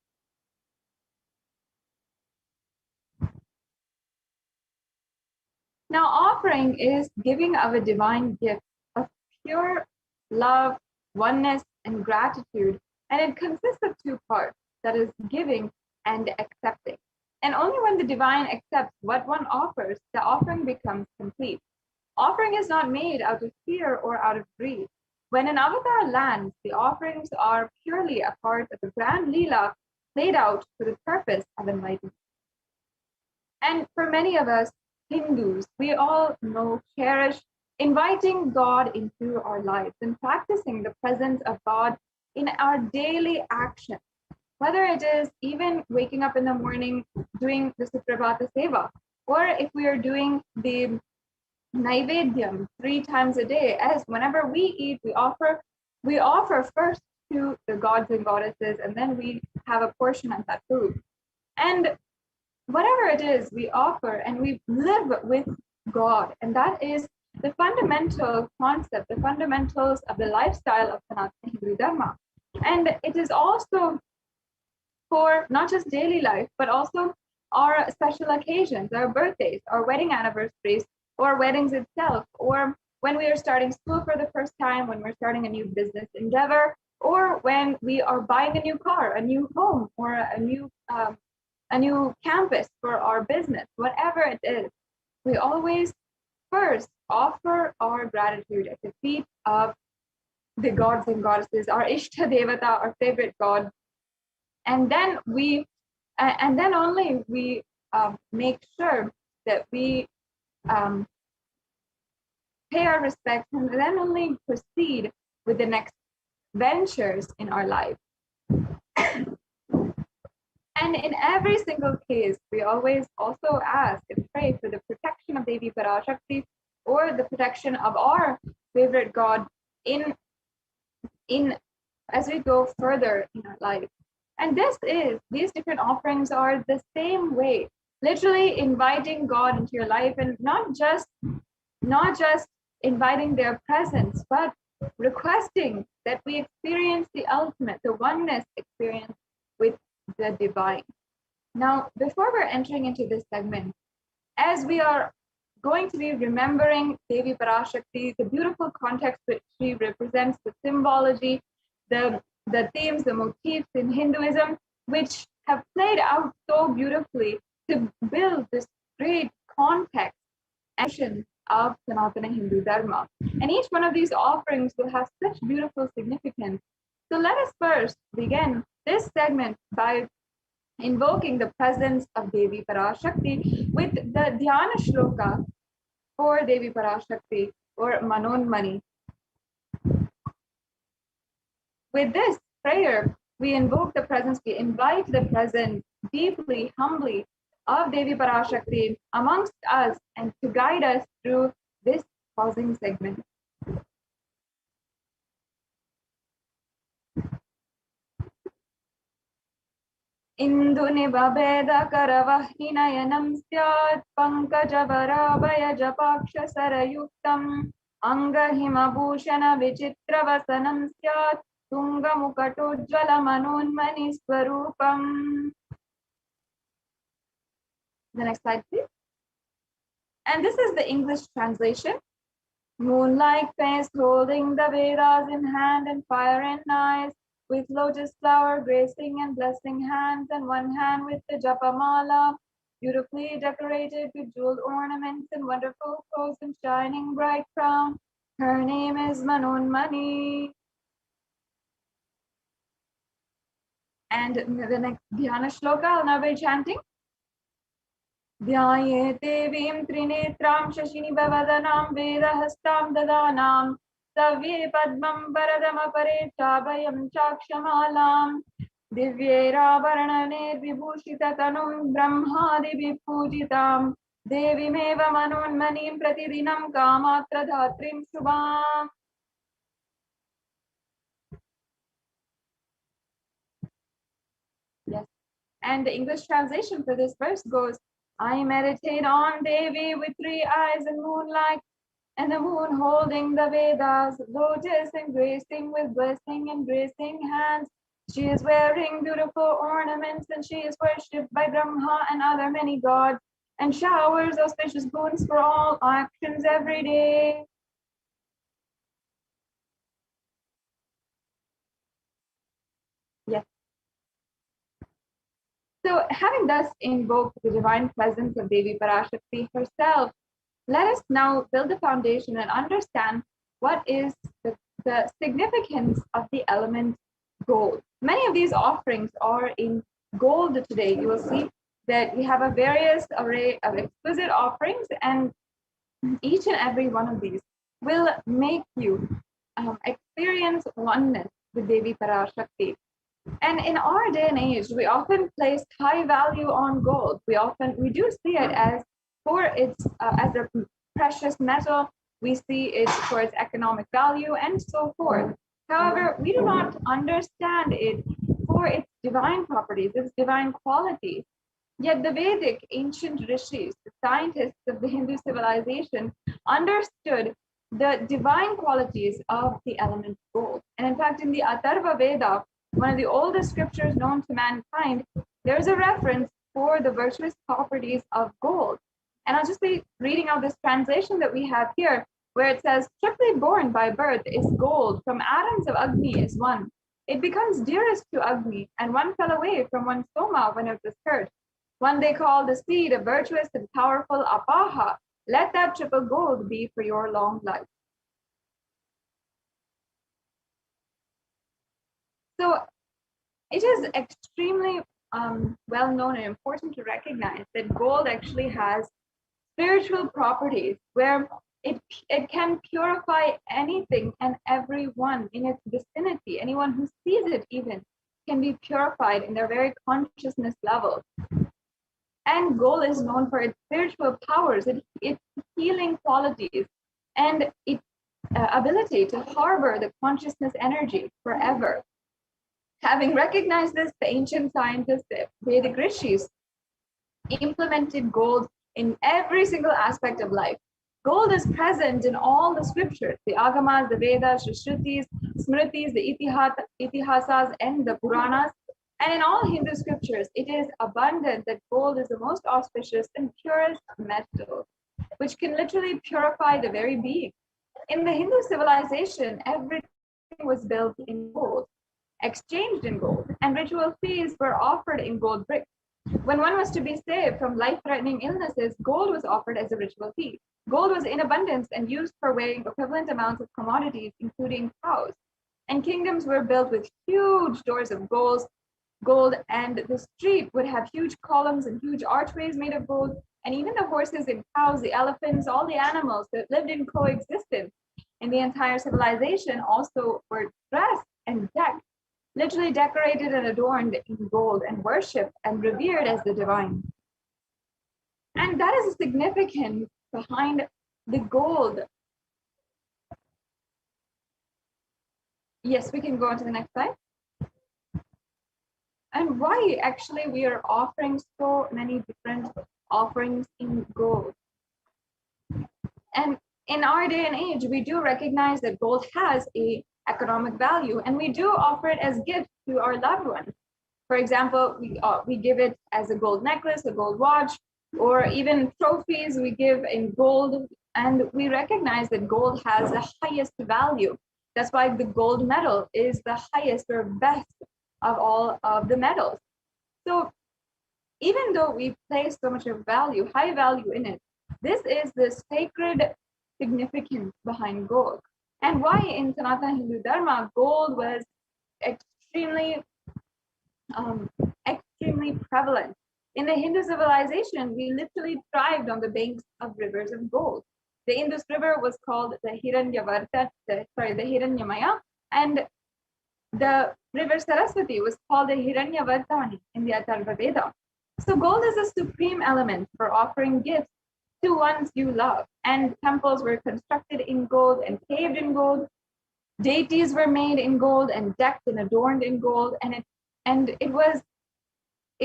Now, offering is giving of a divine gift of pure love, oneness, and gratitude. And it consists of two parts, that is giving and accepting. And only when the divine accepts what one offers, the offering becomes complete. Offering is not made out of fear or out of greed. When an avatar lands, the offerings are purely a part of the grand Leela laid out for the purpose of enlightenment. And for many of us Hindus, we all know, cherish inviting God into our lives and practicing the presence of God in our daily actions. Whether it is even waking up in the morning doing the Suprabhata Seva, or if we are doing the Naivedyam 3 times a day, as whenever we eat, we offer first to the gods and goddesses, and then we have a portion of that food. And whatever it is, we offer and we live with God. And that is the fundamental concept, the fundamentals of the lifestyle of Sanatana Hindu Dharma. And it is also for not just daily life, but also our special occasions, our birthdays, our wedding anniversaries, or weddings itself, or when we are starting school for the first time, when we're starting a new business endeavor, or when we are buying a new car, a new home, or a new campus for our business, whatever it is, we always first offer our gratitude at the feet of the gods and goddesses, our Ishta Devata, our favorite god. And then only we make sure that we pay our respects, and then only proceed with the next ventures in our life. And in every single case, we always also ask and pray for the protection of Devi Parashakti, or the protection of our favorite god in as we go further in our life. And these different offerings are the same way, literally inviting God into your life, and not just inviting their presence, but requesting that we experience the ultimate, the oneness experience with the divine. Now, before we're entering into this segment, as we are going to be remembering Devi Parashakti, the beautiful context that she represents, the symbology, the themes, the motifs in Hinduism, which have played out so beautifully to build this great context of Sanatana Hindu Dharma. And each one of these offerings will have such beautiful significance. So let us first begin this segment by invoking the presence of Devi Parashakti with the Dhyana Shloka for Devi Parashakti, or Manonmani. With this prayer, we invoke the presence, we invite the presence deeply, humbly of Devi Parashakti amongst us, and to guide us through this pausing segment. Indunibabeda karavahinayanam syat pankajavara japaksha-sarayuktam angahimabhushana vichitravasanam syat tungamukatujjala manonmani swarupam. The next slide, please. And this is the English translation. Moonlight face holding the Vedas in hand and fire in eyes, with lotus flower gracing and blessing hands, and one hand with the japamala, beautifully decorated with jeweled ornaments and wonderful clothes and shining bright crown. Her name is Manonmani. And the next Dhyana Shloka I'll now be chanting. Dhyaye devim trinetram shashinibhavadhanam vedahastam dadanam savye padmam varadama pare chabhayam chakshamalam divyeravarane vibhushitatanum brahmadi vippujitam devimeva manonmanim pratidinam kamatra dhatrim shubham. Yes. And the English translation for this verse goes, I meditate on Devi with 3 eyes and moonlight, and the moon holding the Vedas, lotus embracing with blessing embracing hands. She is wearing beautiful ornaments, and she is worshipped by Brahma and other many gods, and showers auspicious boons for all actions every day. Yes. So, having thus invoked the divine presence of Devi Parashakti herself, let us now build the foundation and understand what is the significance of the element gold. Many of these offerings are in gold today. You will see that we have a various array of exquisite offerings, and each and every one of these will make you experience oneness with Devi Parashakti. And in our day and age, we often place high value on gold. We do see it as for its as a precious metal. We see it for its economic value and so forth. However, we do not understand it for its divine properties, its divine qualities. Yet the Vedic ancient rishis, the scientists of the Hindu civilization, understood the divine qualities of the element gold. And in fact, in the Atharva Veda, one of the oldest scriptures known to mankind, there's a reference for the virtuous properties of gold. And I'll just be reading out this translation that we have here, where it says, triply born by birth is gold, from atoms of Agni is one. It becomes dearest to Agni, and one fell away from one's soma when it was hurt. One they call the seed of virtuous and powerful Apaha. Let that triple gold be for your long life. So it is extremely well known and important to recognize that gold actually has spiritual properties where it can purify anything and everyone in its vicinity. Anyone who sees it even can be purified in their very consciousness level. And gold is known for its spiritual powers, its healing qualities, and its ability to harbor the consciousness energy forever. Having recognized this, the ancient scientists, the Vedic rishis, implemented gold in every single aspect of life. Gold is present in all the scriptures, the Agamas, the Vedas, the Shrutis, Smritis, the Itihasas, and the Puranas. And in all Hindu scriptures, it is abundant that gold is the most auspicious and purest metal, which can literally purify the very being. In the Hindu civilization, everything was built in gold, exchanged in gold, and ritual feasts were offered in gold bricks. When one was to be saved from life-threatening illnesses, gold was offered as a ritual fee. Gold was in abundance and used for weighing equivalent amounts of commodities, including cows. And kingdoms were built with huge doors of gold, and the street would have huge columns and huge archways made of gold. And even the horses and cows, the elephants, all the animals that lived in coexistence in the entire civilization also were dressed and decked, literally decorated and adorned in gold and worshipped and revered as the divine. And that is the significance behind the gold. Yes, we can go on to the next slide. And why actually we are offering so many different offerings in gold. And in our day and age, we do recognize that gold has a economic value, and we do offer it as gifts to our loved ones. For example, we give it as a gold necklace, a gold watch, or even trophies we give in gold. And we recognize that gold has the highest value. That's why the gold medal is the highest or best of all of the medals. So even though we place so much of value, high value in it, this is the sacred significance behind gold. And why in Sanatana Hindu Dharma, gold was extremely prevalent. In the Hindu civilization, we literally thrived on the banks of rivers of gold. The Indus River was called the the Hiranyamaya, and the river Saraswati was called the Hiranyavardhani in the Atharva Veda. So gold is a supreme element for offering gifts to ones you love, and temples were constructed in gold and paved in gold. Deities were made in gold and decked and adorned in gold, and it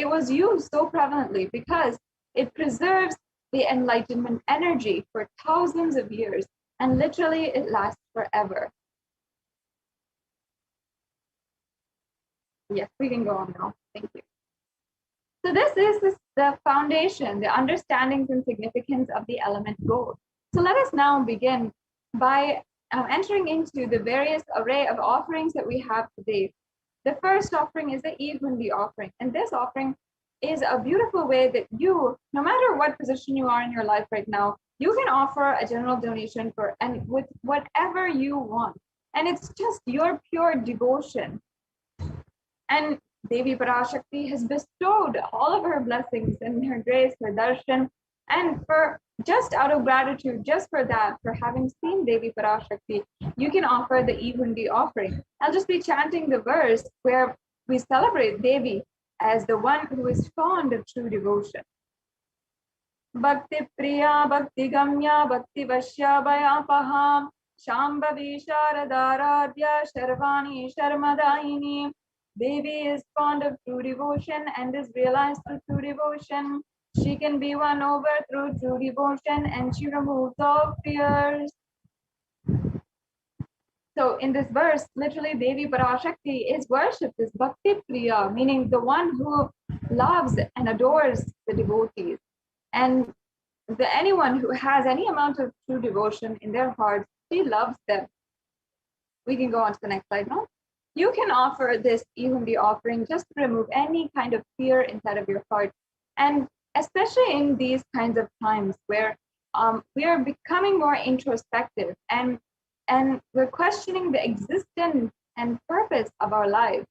was used so prevalently because it preserves the enlightenment energy for thousands of years, and literally it lasts forever. Yes, we can go on now. Thank you. So this is the foundation, the understandings and significance of the element gold. So let us now begin by entering into the various array of offerings that we have today. The first offering is the Ihundi offering, and this offering is a beautiful way that you, no matter what position you are in your life right now, you can offer a general donation and with whatever you want, and it's just your pure devotion. And Devi Parashakti has bestowed all of her blessings and her grace, her darshan, and for just out of gratitude, just for that, for having seen Devi Parashakti, you can offer the Ihundi offering. I'll just be chanting the verse where we celebrate Devi as the one who is fond of true devotion. Bhakti Priya, Bhakti Gamya, Bhakti Vashya Bhayapaham, Shambhavi Sharadaradhya, Sharvani Sharmadaini. Devi is fond of true devotion and is realized through true devotion. She can be won over through true devotion, and she removes all fears. So in this verse, literally Devi Parashakti is worshipped as Bhakti Priya, meaning the one who loves and adores the devotees. And anyone who has any amount of true devotion in their hearts, she loves them. We can go on to the next slide now. You can offer this Ihundi offering just to remove any kind of fear inside of your heart. And especially in these kinds of times where we are becoming more introspective and we're questioning the existence and purpose of our lives.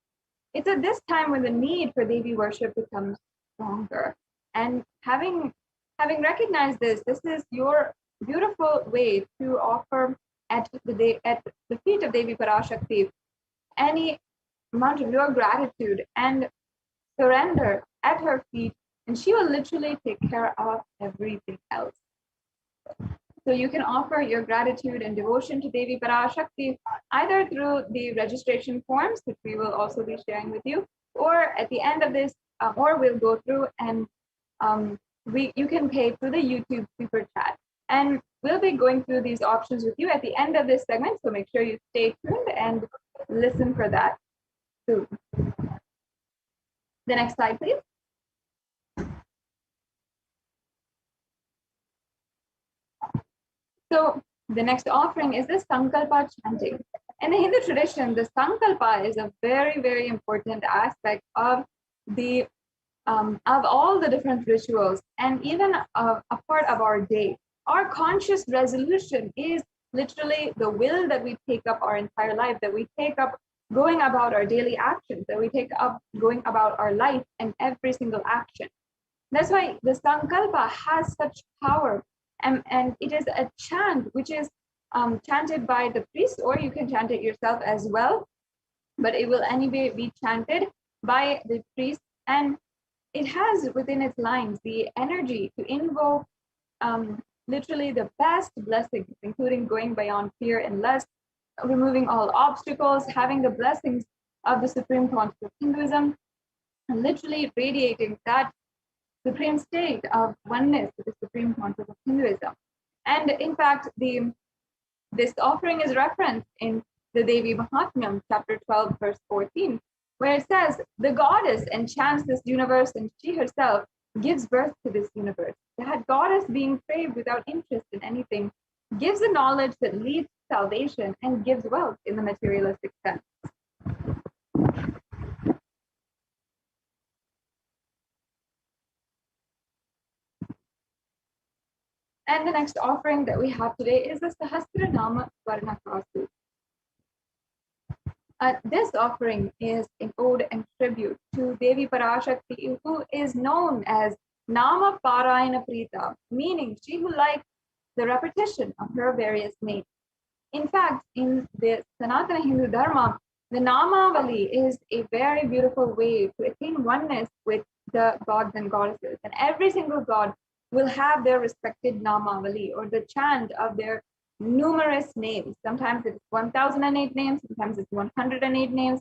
It's at this time when the need for Devi worship becomes stronger. And having recognized this is your beautiful way to offer at the feet of Devi Parashakti any amount of your gratitude and surrender at her feet, and she will literally take care of everything else. So you can offer your gratitude and devotion to Devi Parashakti either through the registration forms, which we will also be sharing with you, or at the end of this, or we'll go through and you can pay through the YouTube super chat. And we'll be going through these options with you at the end of this segment, so make sure you stay tuned and listen for that soon. The next slide, please. So the next offering is the Sankalpa chanting. In the Hindu tradition, the Sankalpa is a very, very important aspect of the of all the different rituals, and even a part of our day. Our conscious resolution is literally the will that we take up our entire life, that we take up going about our daily actions, that we take up going about our life and every single action. That's why the Sankalpa has such power, and it is a chant which is chanted by the priest, or you can chant it yourself as well, but it will anyway be chanted by the priest, and it has within its lines the energy to invoke literally the best blessings, including going beyond fear and lust, removing all obstacles, having the blessings of the supreme concept of Hinduism, and literally radiating that supreme state of oneness with the supreme concept of Hinduism. And in fact, this offering is referenced in the Devi Mahatmyam, chapter 12, verse 14, where it says, the goddess enchants this universe and she herself gives birth to this universe. That goddess, being craved without interest in anything, gives a knowledge that leads to salvation and gives wealth in the materialistic sense. And the next offering that we have today is the Sahasranama Swarnakasu. This offering is an ode and tribute to Devi Parashakti, who is known as Nama Parayana Prita, meaning she who likes the repetition of her various names. In fact, in the Sanatana Hindu Dharma, the Namavali is a very beautiful way to attain oneness with the gods and goddesses. And every single god will have their respected Namavali, or the chant of their numerous names. Sometimes it's 1008 names, sometimes it's 108 names.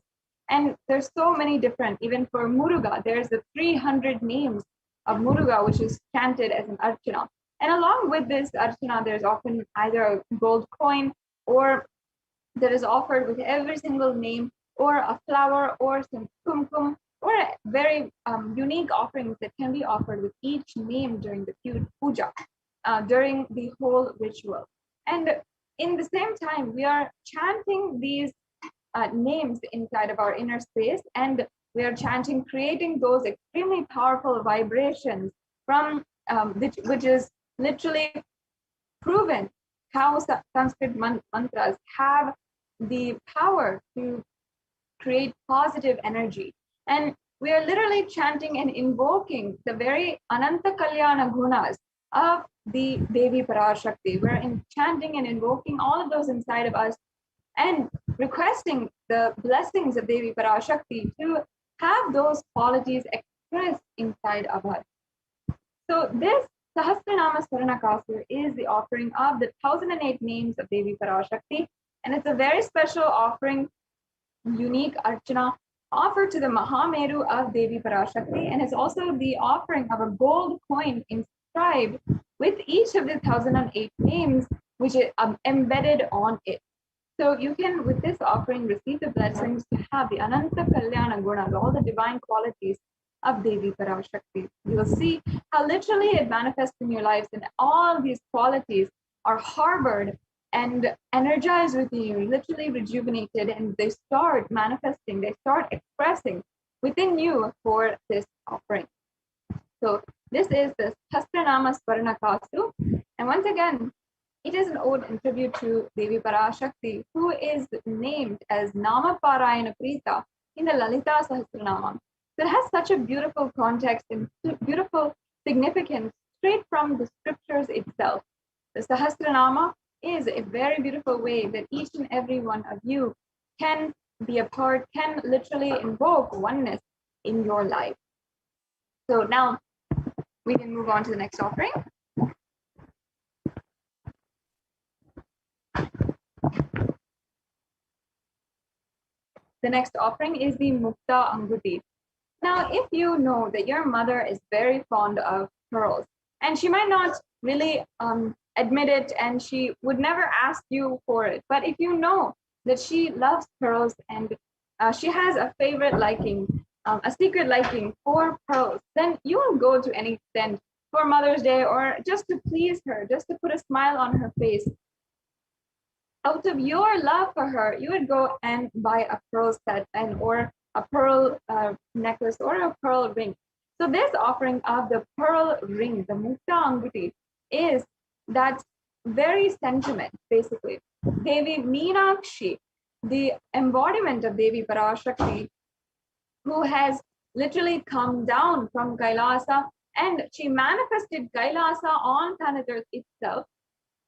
And there's so many different, even for Muruga, there's the 300 names of Muruga, which is chanted as an archana. And along with this archana, there's often either a gold coin, or that is offered with every single name, or a flower, or some kumkum, or very unique offerings that can be offered with each name during the puja, during the whole ritual. And in the same time, we are chanting these names inside of our inner space, and we are chanting, creating those extremely powerful vibrations from which is literally proven how Sanskrit mantras have the power to create positive energy. And we are literally chanting and invoking the very Ananta Kalyana gunas of the Devi Parashakti. We're chanting and invoking all of those inside of us and requesting the blessings of Devi Parashakti to have those qualities expressed inside of us. So this Sahasranama Swaranakasu is the offering of the 1008 names of Devi Parashakti, and it's a very special offering, unique archana offered to the Mahameru of Devi Parashakti, and it's also the offering of a gold coin inscribed with each of the 1008 names, which is embedded on it. So you can, with this offering, receive the blessings to have the Ananta Kalyana Gunas, all the divine qualities of Devi Parashakti. You will see how literally it manifests in your lives, and all these qualities are harbored and energized within you, literally rejuvenated, and they start manifesting, they start expressing within you for this offering. So this is the Sahasranama Swaranakasu, and once again, it is an ode and tribute to Devi Parashakti, who is named as Nama Parayana Prita in the Lalita Sahasranama. That has such a beautiful context and beautiful significance straight from the scriptures itself. The Sahasranama is a very beautiful way that each and every one of you can be a part, can literally invoke oneness in your life. So now we can move on to the next offering. The next offering is the Mukta Anguti. Now, if you know that your mother is very fond of pearls, and she might not really admit it, and she would never ask you for it, but if you know that she loves pearls and she has a favorite liking, a secret liking for pearls, then you will go to any extent for Mother's Day, or just to please her, just to put a smile on her face. Out of your love for her, you would go and buy a pearl set or a pearl necklace or a pearl ring. So this offering of the pearl ring, the Mukta Anguti, is that very sentiment, basically. Devi Meenakshi, the embodiment of Devi Parashakti, who has literally come down from Kailasa, and she manifested Kailasa on planet Earth itself.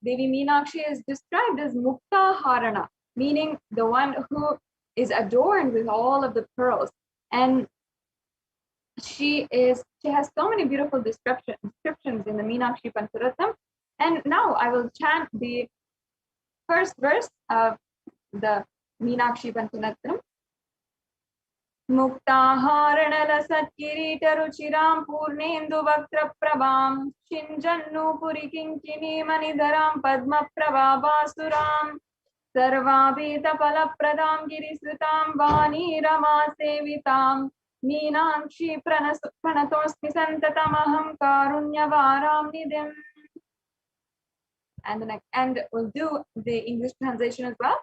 Devi Meenakshi is described as Mukta Harana, meaning the one who is adorned with all of the pearls. And she has so many beautiful descriptions in the Meenakshi Pancharatnam. And now I will chant the first verse of the Meenakshi Pancharatnam. Muktaharanala Satkirita Ruchiram Purnendu Vaktra Prabham Shinjannu Purikinkini Manidharam Padma Prabhavasuram Sarvabhita Palapradam Girisritam Vani Rama Sevitam Meenakshi Pranatosmi Santatamaham Karunyavaram Nidhim. And the next, and we'll do the English translation as well.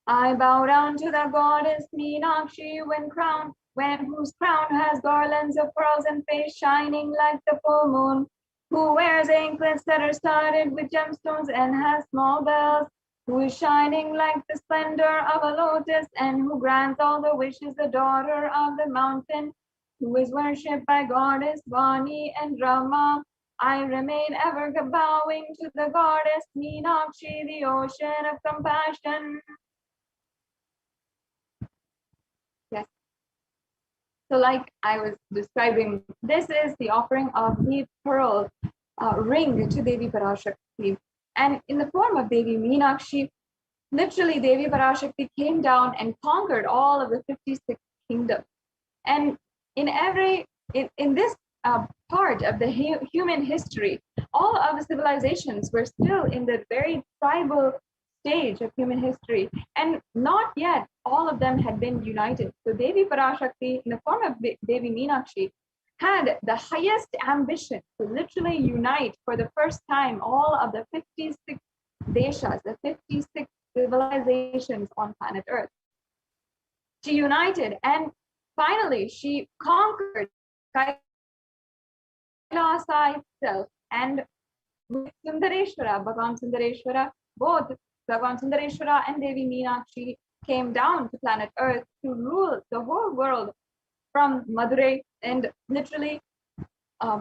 I bow down to the goddess Meenakshi whose crown has garlands of pearls and face shining like the full moon, who wears anklets that are studded with gemstones and has small bells, who is shining like the splendor of a lotus, and who grants all the wishes, the daughter of the mountain, who is worshipped by goddess Vani and Rama. I remain ever bowing to the goddess Meenakshi, the ocean of compassion. Yes. So like I was describing, this is the offering of the pearl ring to Devi Parashakti. And in the form of Devi Meenakshi, literally Devi Parashakti came down and conquered all of the 56 kingdoms. And in this part of the human history, all of the civilizations were still in the very tribal stage of human history, and not yet all of them had been united. So Devi Parashakti, in the form of Devi Meenakshi, had the highest ambition to literally unite for the first time all of the 56 deshas, the 56 civilizations on planet Earth. She united, and finally she conquered Kailasa itself, and with Sundareshwara, Bhagavan Sundareshwara, both Bhagavan Sundareshwara and Devi Meenakshi came down to planet Earth to rule the whole world from Madurai, and literally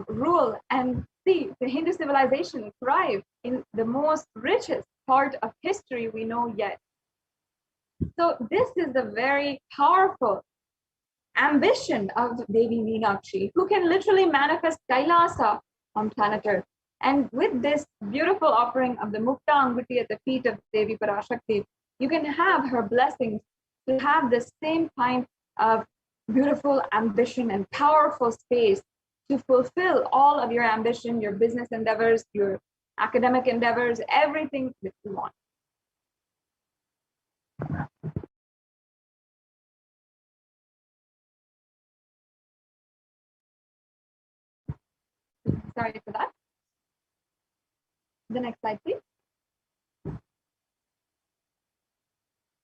rule and see the Hindu civilization thrive in the most richest part of history we know yet. So this is the very powerful ambition of Devi Meenakshi, who can literally manifest Kailasa on planet Earth. And with this beautiful offering of the Mukta Anguti at the feet of Devi Parashakti, you can have her blessings to have the same kind of beautiful ambition and powerful space to fulfill all of your ambition, your business endeavors, your academic endeavors, everything that you want. Sorry for that. The next slide, please.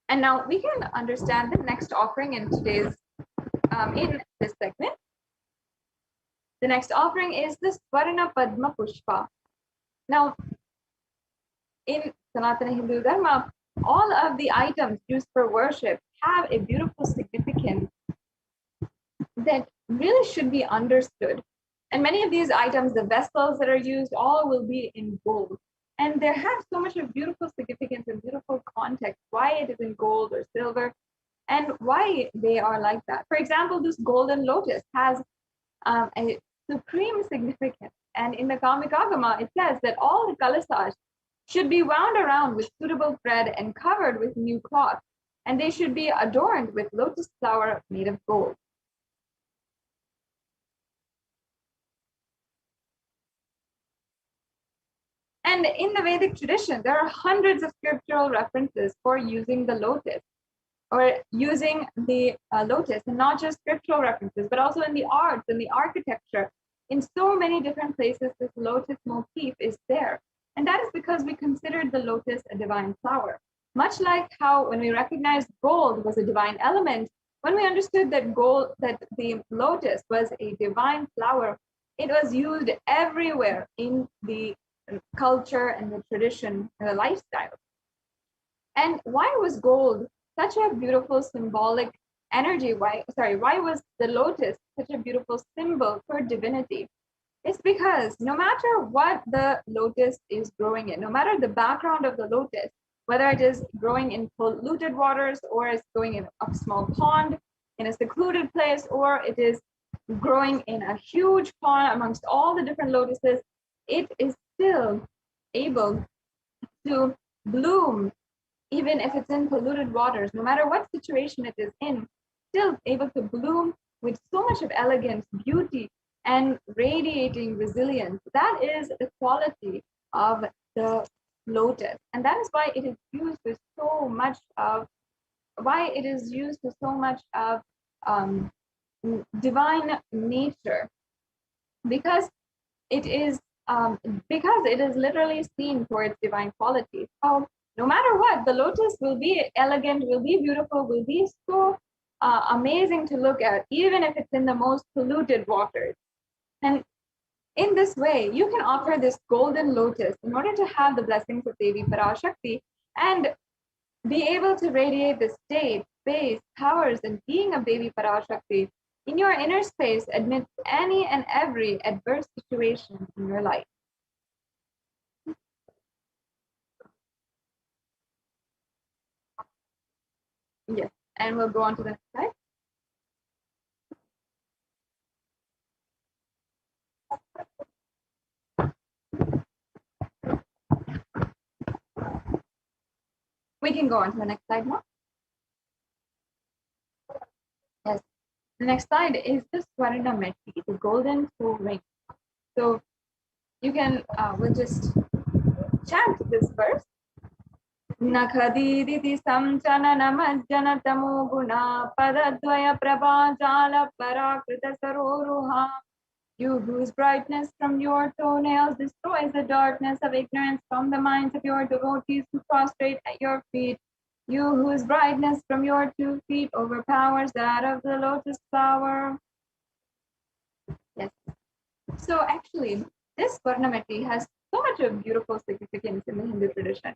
And now we can understand the next offering in today's, in this segment. The next offering is the Swarna Padma Pushpa. Now, in Sanatana Hindu Dharma, all of the items used for worship have a beautiful significance that really should be understood. And many of these items, the vessels that are used, all will be in gold. And they have so much of beautiful significance and beautiful context, why it is in gold or silver, and why they are like that. For example, this golden lotus has a supreme significance. And in the Kamikagama, it says that all the kalasas should be wound around with suitable thread and covered with new cloth, and they should be adorned with lotus flower made of gold. And in the Vedic tradition, there are hundreds of scriptural references for using the lotus, or using the lotus, and not just scriptural references, but also in the arts and the architecture. In so many different places, this lotus motif is there. And that is because we considered the lotus a divine flower. Much like how when we recognized gold was a divine element, when we understood that the lotus was a divine flower, it was used everywhere in the culture and the tradition and the lifestyle. And why was gold such a beautiful symbolic energy? Why was the lotus such a beautiful symbol for divinity? It's because no matter what the lotus is growing in, no matter the background of the lotus, whether it is growing in polluted waters, or it's growing in a small pond in a secluded place, or it is growing in a huge pond amongst all the different lotuses, it is still able to bloom, even if it's in polluted waters. No matter what situation it is in, still able to bloom with so much of elegance, beauty, and radiating resilience. That is the quality of the lotus, and that is why it is used with so much of divine nature, because it is literally seen for its divine qualities. So no matter what, the lotus will be elegant, will be beautiful, will be so amazing to look at, even if it's in the most polluted waters. And in this way, you can offer this golden lotus in order to have the blessings of Devi Parashakti and be able to radiate the state, space, powers, and being of Devi Parashakti in your inner space amidst any and every adverse situation in your life. Yes, and we'll go on to the next slide. We can go on to the next slide now. Yes, the next slide is the Swarna Meti, the golden soul ring. So you can, we'll just chant this verse. Nakhadiditi samchanana majjana tamo guna padadvaya prabhajala parakrita saroruha. You whose brightness from your toenails destroys the darkness of ignorance from the minds of your devotees who prostrate at your feet. You whose brightness from your 2 feet overpowers that of the lotus flower. Yes. So actually, this Varnamati has so much of beautiful significance in the Hindu tradition.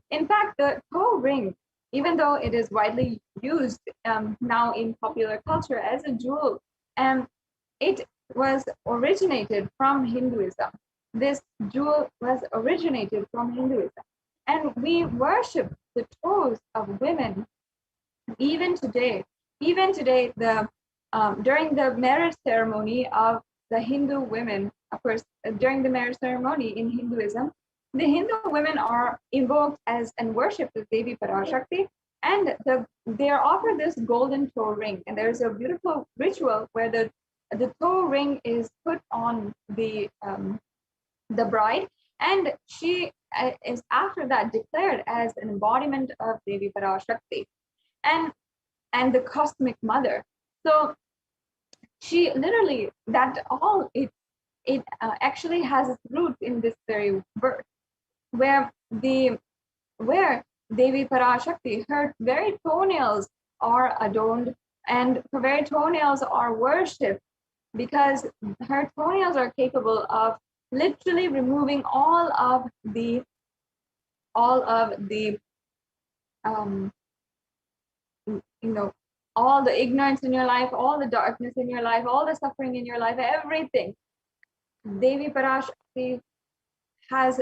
In fact, the toe ring, even though it is widely used now in popular culture as a jewel, it was originated from Hinduism. This jewel was originated from Hinduism. And we worship the toes of women even today. Even today, during the marriage ceremony of the Hindu women, of course, during the marriage ceremony in Hinduism, the Hindu women are invoked as and worshipped as Devi Parashakti, and they are offered this golden toe ring. And there's a beautiful ritual where the toe ring is put on the bride, and she is after that declared as an embodiment of Devi Parashakti and the cosmic mother. So she literally, that all it actually has its root in this very verse, where Devi Parashakti, her very toenails are adorned and her very toenails are worshipped, because her toenails are capable of literally removing all of the all the ignorance in your life, all the darkness in your life, all the suffering in your life, everything. Devi Parashakti has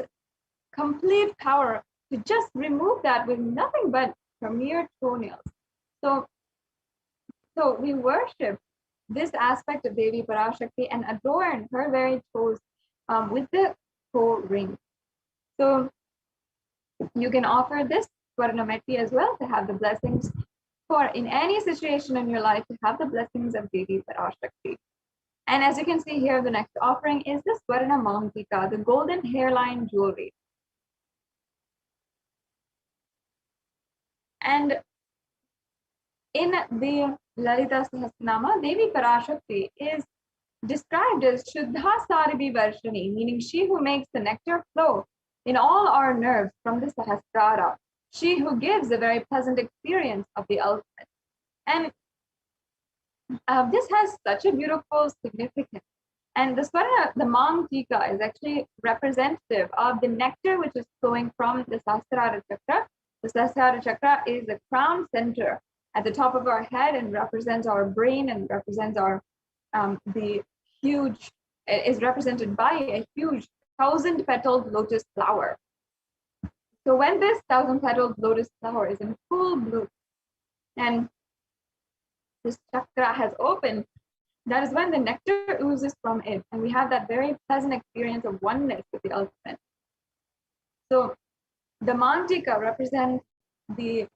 complete power to just remove that with nothing but her mere toenails. So we worship this aspect of Devi Parashakti and adorn her very toes with the toe ring. So you can offer this Swarnameti as well to have the blessings for in any situation in your life, to have the blessings of Devi Parashakti. And as you can see here, the next offering is the Swarna Mantika, the golden hairline jewelry. And in the Lalita Sahasranama, Devi Parashakti is described as Shuddha Saribi Varshani, meaning she who makes the nectar flow in all our nerves from the Sahasrara, she who gives a very pleasant experience of the ultimate. And this has such a beautiful significance. And the Swarna, the Mantika, is actually representative of the nectar which is flowing from the Sahasrara Chakra. The Sahasrara Chakra is the crown center at the top of our head and represents our brain and represents our is represented by a huge 1,000-petaled lotus flower. So when this 1,000-petaled lotus flower is in full bloom and this chakra has opened, that is when the nectar oozes from it, and we have that very pleasant experience of oneness with the ultimate. So the Mantika represents the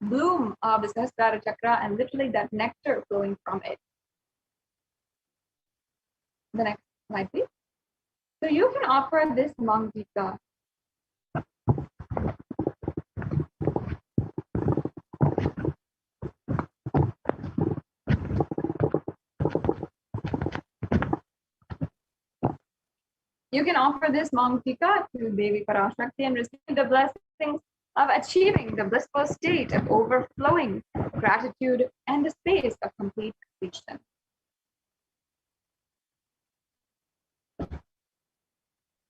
bloom of the Sahasrara Chakra and literally that nectar flowing from it. The next slide, please. So you can offer this Mantika. You can offer this Mantika to Devi Parashakti and receive the blessings of achieving the blissful state of overflowing gratitude and the space of complete completion.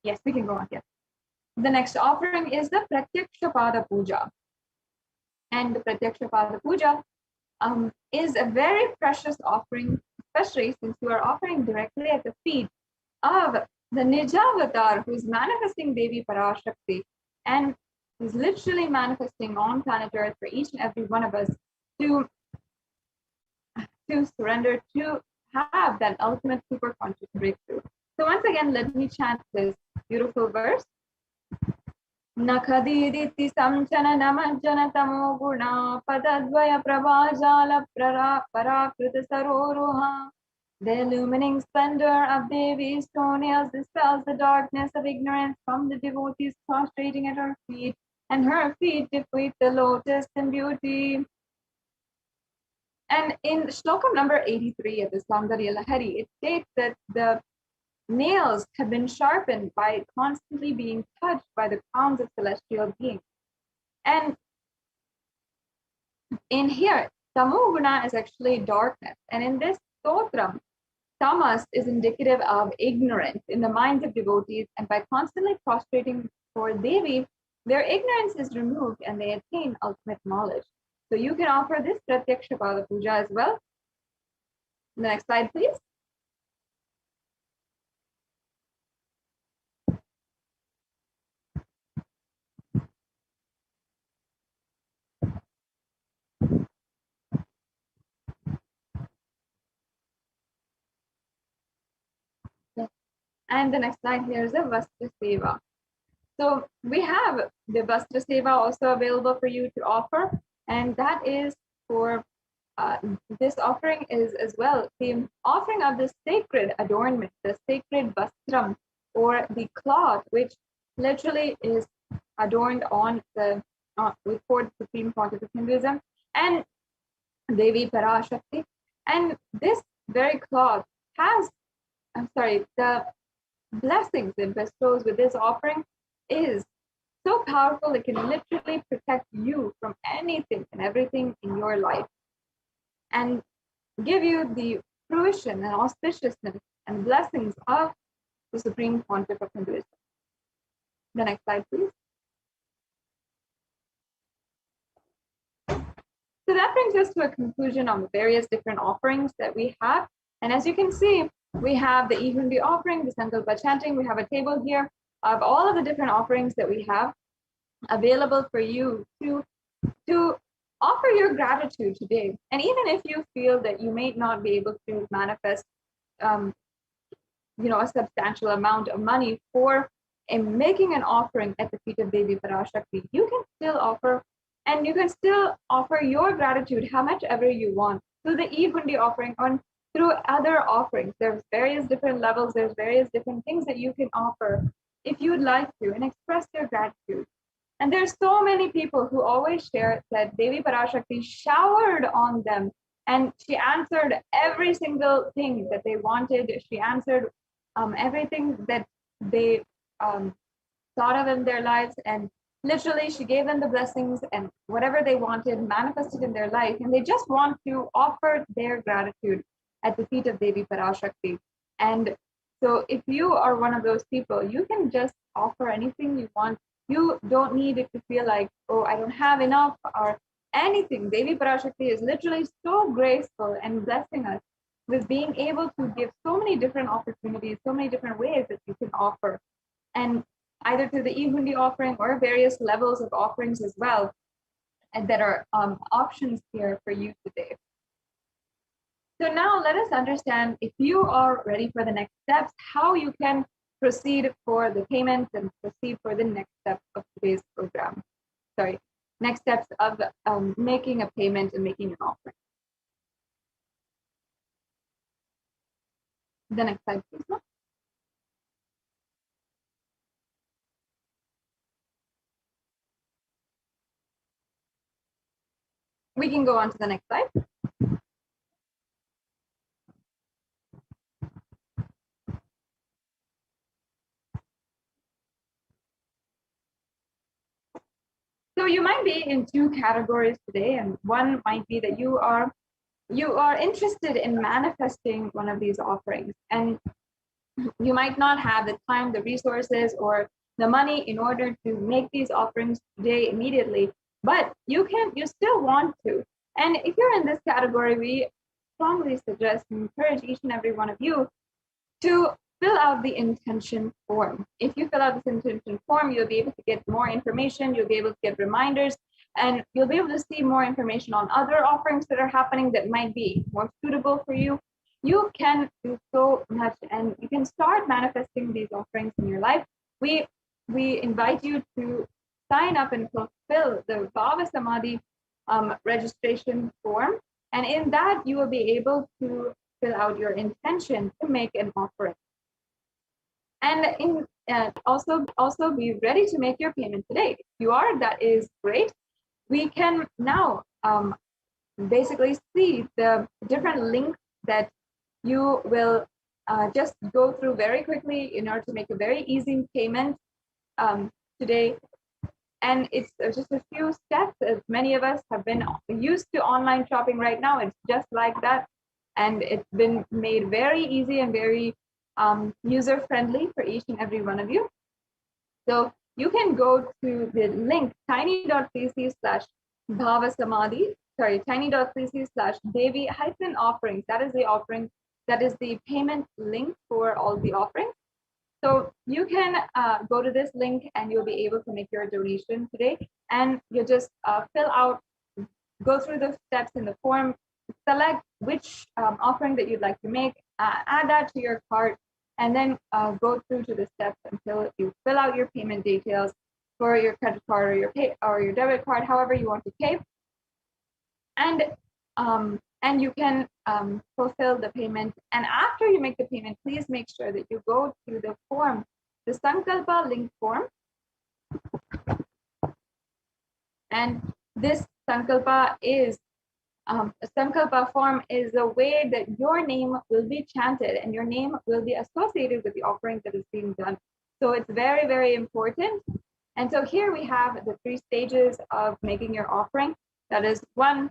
Yes, we can go on here. The next offering is the Pratyaksha Pada Puja. And the Pratyaksha Pada Puja is a very precious offering, especially since you are offering directly at the feet of the Nijavatar, who is manifesting Devi Parashakti and is literally manifesting on planet Earth for each and every one of us to surrender, to have that ultimate super conscious breakthrough. So once again, let me chant this beautiful verse. Nakhadiditi samchana namajjana tamo guna padadvaya prabhajala parakrita saroruha. The illumining splendor of Devi's toenails dispels the darkness of ignorance from the devotees prostrating at her feet, and her feet deplete the lotus in beauty. And in Shlokam number 83 of the Saundarya Lahari, it states that the nails have been sharpened by constantly being touched by the crowns of celestial beings. And in here, Tamoguna is actually darkness. And in this stotram, tamas is indicative of ignorance in the minds of devotees. And by constantly prostrating for Devi, their ignorance is removed and they attain ultimate knowledge. So you can offer this Pratyaksha Pada Puja as well. The next slide, please. And the next slide here is a Vastra Seva. So we have the Vastra Seva also available for you to offer. And that is for this offering is as well the offering of the sacred adornment, the sacred vastram, or the cloth, which literally is adorned on the with the Supreme Pontiff of Hinduism and Devi Parashakti. And this very cloth has, the blessings it bestows with this offering is so powerful, it can literally protect you from anything and everything in your life and give you the fruition and auspiciousness and blessings of the Supreme Pontiff of Hinduism. The next slide, please. So that brings us to a conclusion on the various different offerings that we have. And as you can see, we have the Ihundi offering, the Sankalpa chanting. We have a table here of all of the different offerings that we have available for you to offer your gratitude today. And even if you feel that you may not be able to manifest a substantial amount of money for making an offering at the feet of Devi Parashakti, you can still offer, and you can still offer your gratitude how much ever you want through the Ihundi offering or through other offerings. There's various different levels, there's various different things that you can offer if you'd like to and express your gratitude. And there's so many people who always share that Devi Parashakti showered on them and she answered every single thing that they wanted. She answered everything that they thought of in their lives, and literally she gave them the blessings and whatever they wanted manifested in their life, and they just want to offer their gratitude at the feet of Devi Parashakti. And so if you are one of those people, you can just offer anything you want. You don't need it to feel like, oh, I don't have enough or anything. Devi Parashakti is literally so graceful and blessing us with being able to give so many different opportunities, so many different ways that you can offer. And either through the Ihundi offering or various levels of offerings as well, and that are options here for you today. So now let us understand, if you are ready for the next steps, how you can proceed for the payments and proceed for the next step of today's program. Next steps of making a payment and making an offering. The next slide, please. We can go on to the next slide. So you might be in two categories today, and one might be that you are interested in manifesting one of these offerings, and you might not have the time, the resources, or the money in order to make these offerings today immediately, but you still want to. And if you're in this category, we strongly suggest and encourage each and every one of you to fill out the intention form. If you fill out this intention form, you'll be able to get more information, you'll be able to get reminders, and you'll be able to see more information on other offerings that are happening that might be more suitable for you. You can do so much, and you can start manifesting these offerings in your life. We invite you to sign up and fulfill the Bhava Samadhi registration form, and in that you will be able to fill out your intention to make an offering. And also be ready to make your payment today. If you are, that is great. We can now basically see the different links that you will just go through very quickly in order to make a very easy payment today. And it's just a few steps, as many of us have been used to online shopping right now. It's just like that. And it's been made very easy and very user-friendly for each and every one of you. So you can go to the link tiny.cc/bhavasamadhi, tiny.cc/devi-offerings. That is the offering, that is the payment link for all the offerings. So you can go to this link and you'll be able to make your donation today. And you just go through the steps in the form, select which offering that you'd like to make, add that to your cart, and then go through to the steps until you fill out your payment details for your credit card or your debit card, however you want to pay. And you can fulfill the payment. And after you make the payment, please make sure that you go to the form, the Sankalpa link form. And this Sankalpa form is the way that your name will be chanted and your name will be associated with the offering that is being done. So it's very, very important. And so here we have the 3 stages of making your offering. That is 1,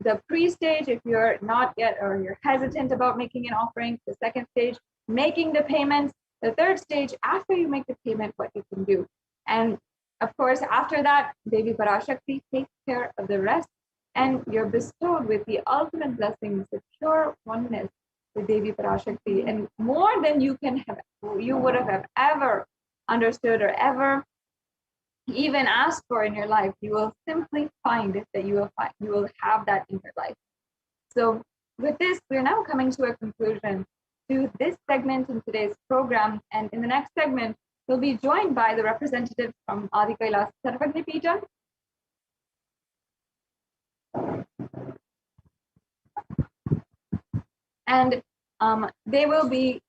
the pre-stage, if you're not yet or you're hesitant about making an offering. The 2nd stage, making the payments. The 3rd stage, after you make the payment, what you can do. And of course, after that, Devi Parashakti takes care of the rest, and you're bestowed with the ultimate blessings, the pure oneness with Devi Parashakti, and more than you would have ever understood or ever even asked for in your life. You will simply find that you will have that in your life. So with this, we're now coming to a conclusion to this segment in today's program, and in the next segment, we'll be joined by the representatives from Adi Kailas Sarvagya Peetham. And they will be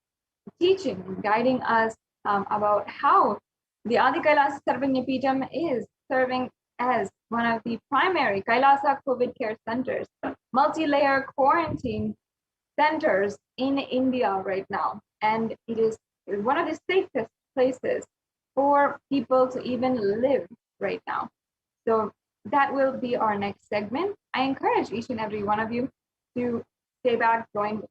teaching, guiding us about how the Adi Kailas Sarvagya Peetham is serving as one of the primary Kailasa COVID care centers, multi-layer quarantine centers in India right now. And it is one of the safest places for people to even live right now. So that will be our next segment. I encourage each and every one of you to stay back, join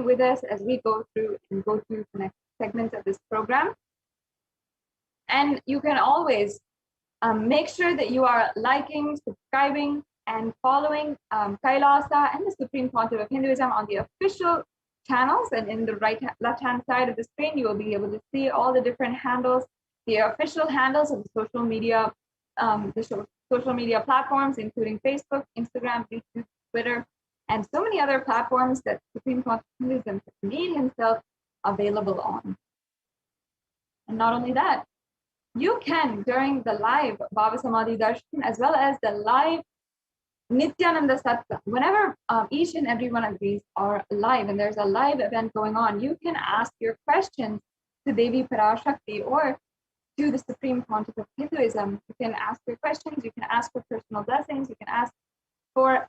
with us as we go through the next segments of this program. And you can always make sure that you are liking, subscribing, and following Kailasa and the Supreme Pontiff of Hinduism on the official channels. And in the left-hand side of the screen, you will be able to see all the different handles, the official handles of the social media platforms, including Facebook, Instagram, YouTube, Twitter, and so many other platforms that Supreme Pontiff of Hinduism has made himself available on. And not only that, you can, during the live Bhava Samadhi Darshan, as well as the live Nithyananda Satsang, whenever each and every one of these are live and there's a live event going on, you can ask your questions to Devi Parashakti or to the Supreme Pontiff of Hinduism. You can ask your questions, you can ask for personal blessings, you can ask for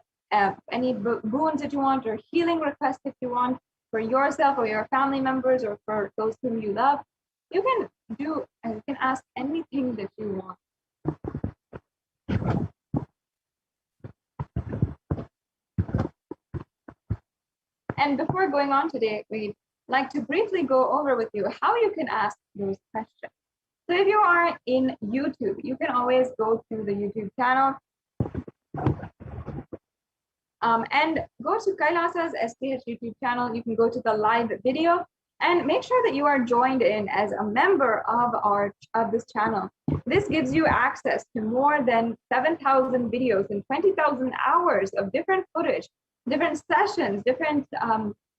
any boons that you want or healing requests if you want for yourself or your family members or for those whom you love. You can ask anything that you want. And before going on today, we'd like to briefly go over with you how you can ask those questions. So if you are in YouTube, you can always go to the YouTube channel and go to Kailasa's HDH YouTube channel. You can go to the live video and make sure that you are joined in as a member of this channel. This gives you access to more than 7,000 videos and 20,000 hours of different footage, different sessions, different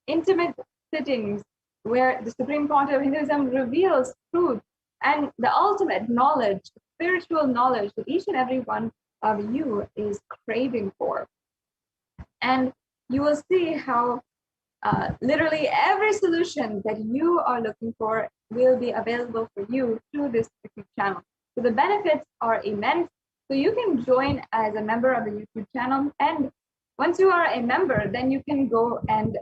intimate sittings where the Supreme Pontiff of Hinduism reveals truth and the ultimate knowledge, spiritual knowledge that each and every one of you is craving for. And you will see how literally every solution that you are looking for will be available for you through this YouTube channel. So the benefits are immense. So you can join as a member of the YouTube channel. And once you are a member, then you can go and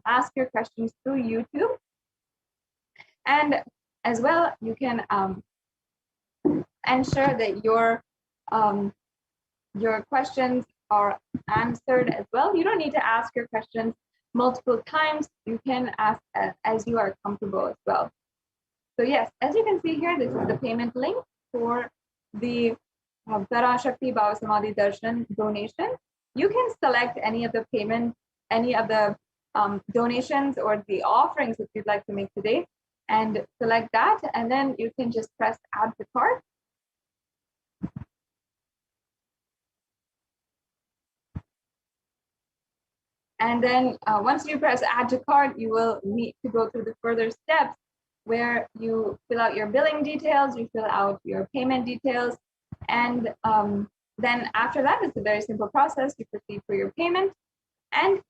ask your questions through YouTube. And as well, you can ensure that your questions are answered as well. You don't need to ask your questions multiple times. You can ask as you are comfortable as well. So yes, as you can see here, this is the payment link for the Parashakti Bhava Samadhi Darshan donation. You can select any of the payment, any of the donations or the offerings that you'd like to make today, and select that, and then you can just press add to cart. And then once you press add to cart, you will need to go through the further steps where you fill out your billing details, you fill out your payment details, and then after that, it's a very simple process. You proceed for your payment. And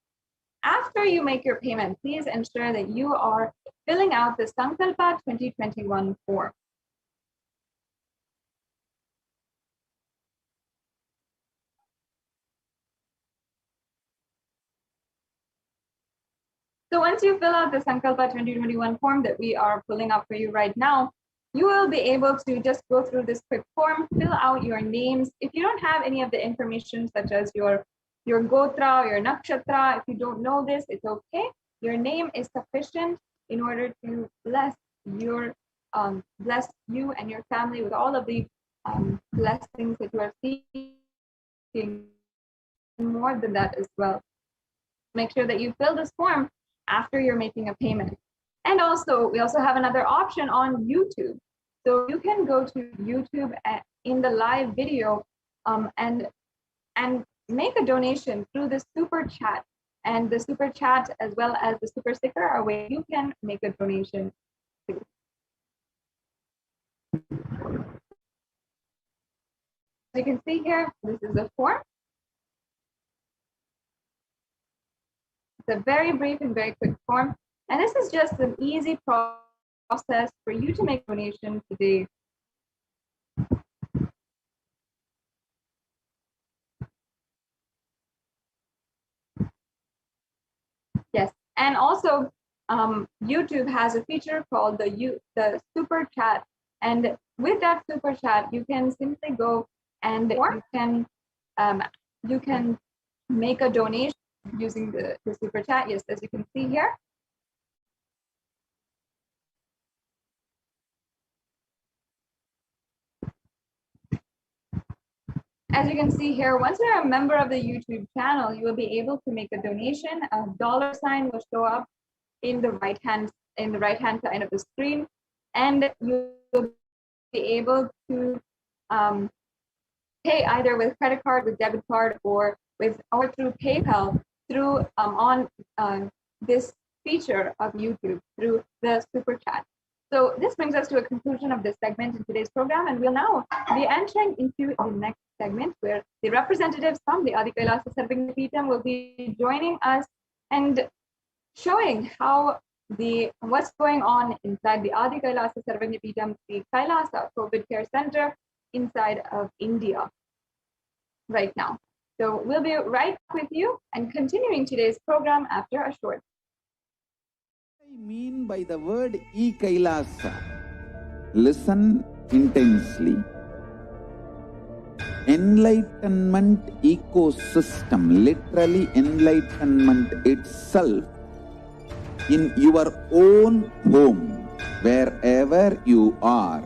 after you make your payment, please ensure that you are filling out the Sankalpa 2021 form. So once you fill out the Sankalpa 2021 form that we are pulling up for you right now, you will be able to just go through this quick form, fill out your names. If you don't have any of the information such as your gotra or your nakshatra, if you don't know this, it's okay. Your name is sufficient in order to bless you and your family with all of the blessings that you are seeking, more than that as well. Make sure that you fill this form after you're making a payment. And also, we also have another option on YouTube. So you can go to YouTube in the live video and make a donation through the super chat. And the super chat as well as the super sticker are where you can make a donation too. As you can see here, this is the form. It's a very brief and very quick form. And this is just an easy process for you to make donation today. Yes, and also YouTube has a feature called the super chat. And with that super chat, you can simply go and you can make a donation using the super chat. Yes, as you can see here. As you can see here, once you're a member of the YouTube channel, you will be able to make a donation. A $sign will show up in the right hand side of the screen, and you will be able to pay either with credit card, with debit card, or through PayPal through on this feature of YouTube through the super chat. So this brings us to a conclusion of this segment in today's program, and we'll now be entering into the next segment where the representatives from the Adi Kailasa Sarvagna Peetham will be joining us and showing how what's going on inside the Adi Kailasa Sarvagna Peetham, the Kailasa COVID Care Center inside of India right now. So we'll be right with you and continuing today's program after a short. What I mean by the word e-Kailasa, listen intensely. Enlightenment ecosystem, literally enlightenment itself, in your own home, wherever you are.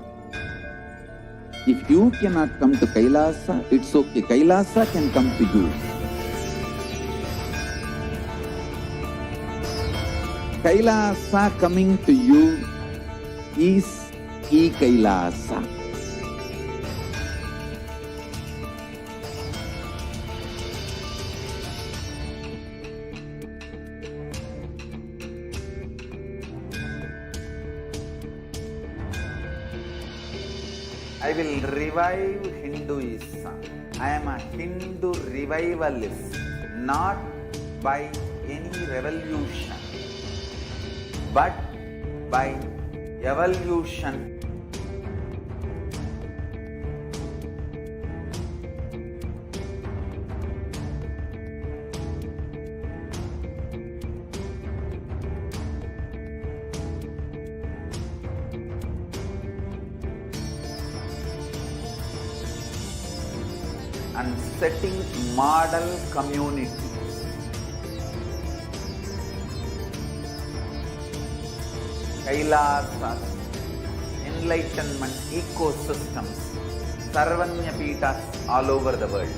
If you cannot come to Kailasa, it's okay. Kailasa can come to you. Kailasa coming to you is E-Kailasa. I will revive Hinduism. I am a Hindu revivalist, not by any revolution, but by evolution. And setting model communities. Kailasas, enlightenment ecosystems, Sarvanya Pitas all over the world.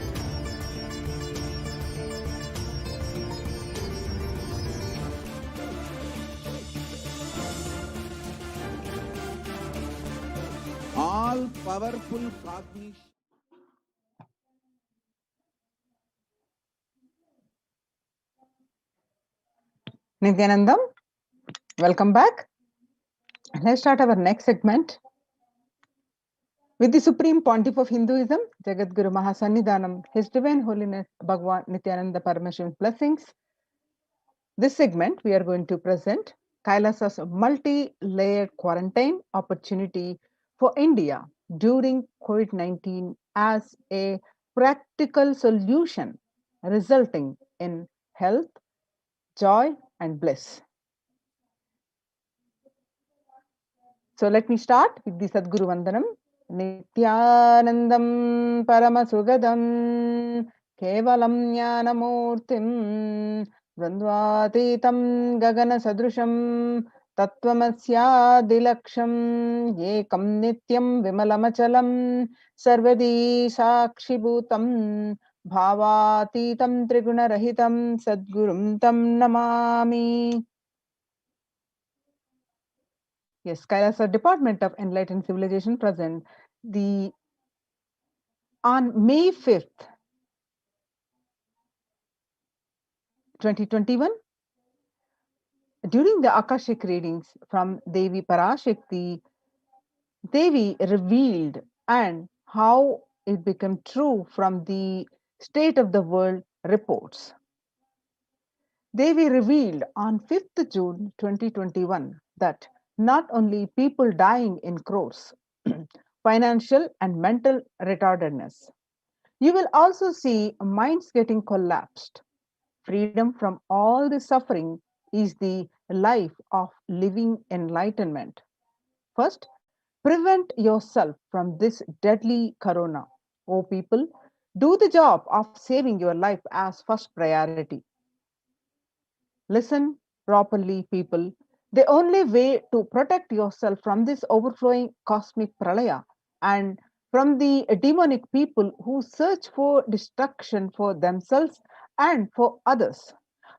All powerful cognition. Nithyanandam, welcome back. Let's start our next segment with the Supreme Pontiff of Hinduism, Jagadguru Mahasannidhanam, His Divine Holiness Bhagwan Nithyananda Paramashivam blessings. This segment we are going to present Kailasa's multi-layered quarantine opportunity for India during COVID-19 as a practical solution resulting in health, joy, and bliss. So let me start with the Sadguru Vandanam. Nithyanandam Paramasugadam Kevalam Jnanamurtim Dvandvatitam Gagana Sadrusham Tattvamasya Ekam Nityam Vimalamachalam Sarvadi Sakshibhutam Bhavatitam Trigunarahitam Sadgurum Tam Namami. Yes, Kailasa Department of Enlightened Civilization present on May 5th, 2021, during the Akashic readings from Devi Parashakti, Devi revealed and how it became true from the State of the World reports. Devi revealed on 5th June 2021 that not only people dying in crores, financial and mental retardedness, you will also see minds getting collapsed. Freedom from all the suffering is the life of living enlightenment. First, prevent yourself from this deadly corona. Oh, people, do the job of saving your life as first priority. Listen properly, people. The only way to protect yourself from this overflowing cosmic pralaya and from the demonic people who search for destruction for themselves and for others.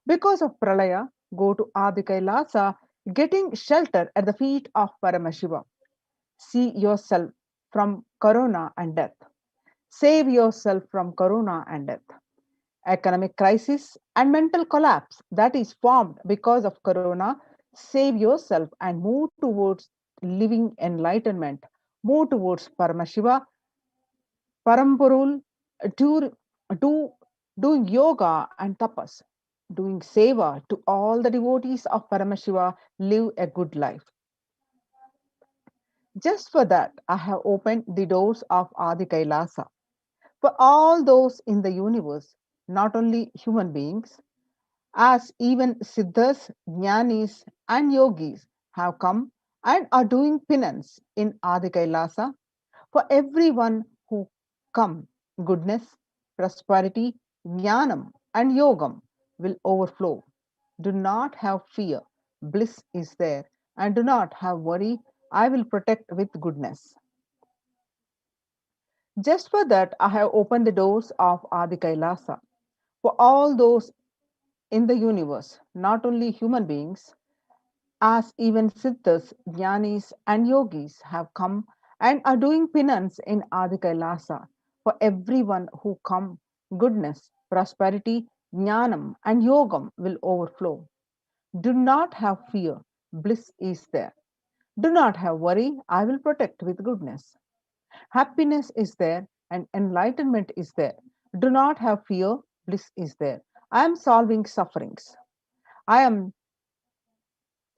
Because of pralaya, go to Adi Kailasa, getting shelter at the feet of Paramashiva. See yourself from corona and death. Save yourself from corona and death. Economic crisis and mental collapse that is formed because of corona, save yourself and move towards living enlightenment, move towards Paramashiva, Parampurul, doing yoga and tapas, doing seva to all the devotees of Paramashiva, live a good life. Just for that, I have opened the doors of Adi Kailasa. For all those in the universe, not only human beings, as even Siddhas, Jnanis, and Yogis have come and are doing penance in Adi Kailasa. For everyone who come, goodness, prosperity, Jnanam, and Yogam will overflow. Do not have fear. Bliss is there. And do not have worry. I will protect with goodness. Just for that, I have opened the doors of Adi Kailasa for all those in the universe, not only human beings, as even siddhas, jnanis, and yogis have come and are doing penance in Adi Kailasa. For everyone who come, goodness, prosperity, jnanam, and yogam will overflow. Do not have fear, bliss is there. Do not have worry, I will protect with goodness. Happiness is there and enlightenment is there. Do not have fear, bliss is there. I am solving sufferings. I am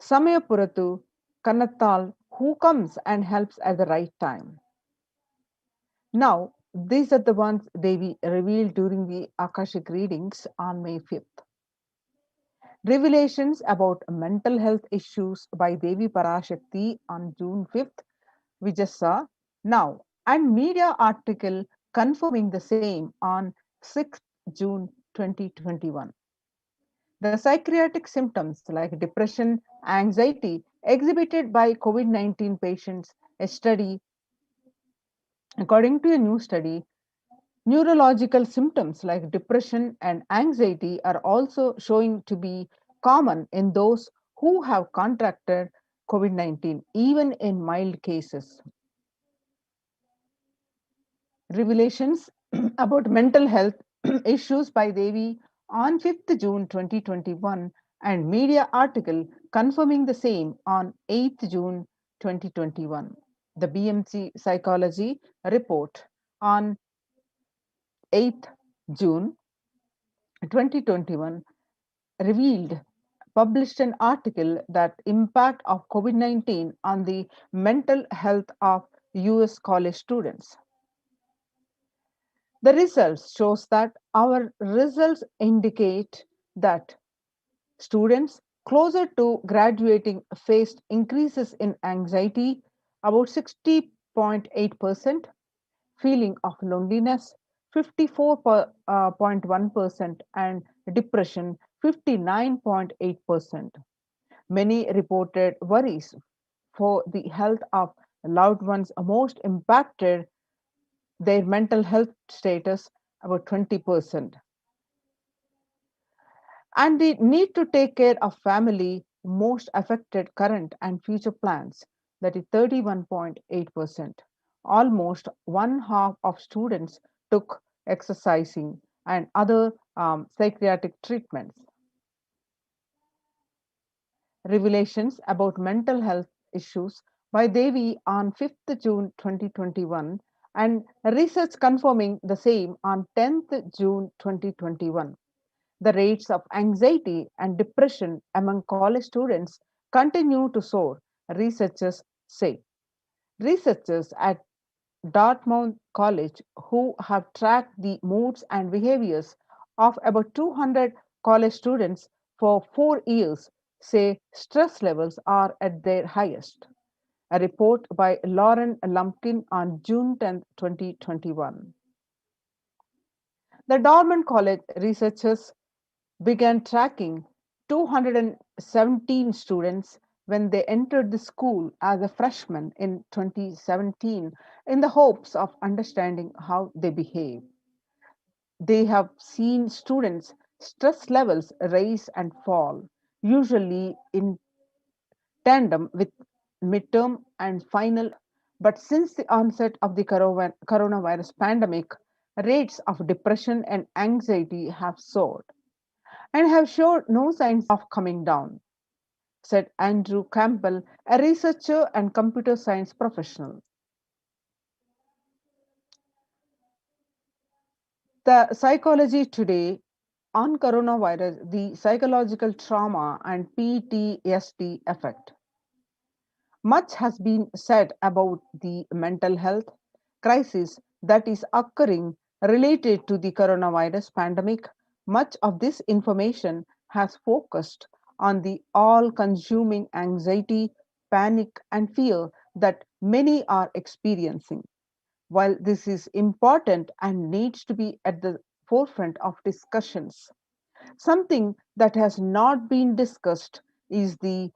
Samayapuratu Kannathal who comes and helps at the right time. Now, these are the ones Devi revealed during the Akashic readings on May 5th. Revelations about mental health issues by Devi Parashakti on June 5th, we just saw now, and media article confirming the same on 6th June 2021. The psychiatric symptoms like depression, anxiety exhibited by COVID 19 patients, a study, according to a new study, neurological symptoms like depression and anxiety are also showing to be common in those who have contracted COVID 19, even in mild cases. Revelations about mental health issues by Devi on 5th June 2021 and media article confirming the same on 8th June 2021. The BMC Psychology report on 8th June 2021 revealed published an article that impact of COVID-19 on the mental health of US college students. The results shows that our results indicate that students closer to graduating faced increases in anxiety about 60.8%, feeling of loneliness 54.1%, and depression 59.8%. Many reported worries for the health of loved ones most impacted their mental health status about 20%. And the need to take care of family most affected current and future plans, that is 31.8%. Almost one half of students took exercising and other psychiatric treatments. Revelations about mental health issues by Devi on 5th June 2021 and research confirming the same on 10th June 2021. The rates of anxiety and depression among college students continue to soar, researchers say. Researchers at Dartmouth College, who have tracked the moods and behaviors of about 200 college students for 4 years, say stress levels are at their highest. A report by Lauren Lumpkin on June 10, 2021. The Dartmouth College researchers began tracking 217 students when they entered the school as a freshman in 2017 in the hopes of understanding how they behave. They have seen students' stress levels rise and fall, usually in tandem with midterm and final. But since the onset of the coronavirus pandemic, rates of depression and anxiety have soared and have showed no signs of coming down, said Andrew Campbell, a researcher and computer science professional. The psychology today on coronavirus, the psychological trauma and PTSD effect. Much has been said about the mental health crisis that is occurring related to the coronavirus pandemic. Much of this information has focused on the all consuming anxiety, panic, and fear that many are experiencing. While this is important and needs to be at the forefront of discussions, something that has not been discussed is the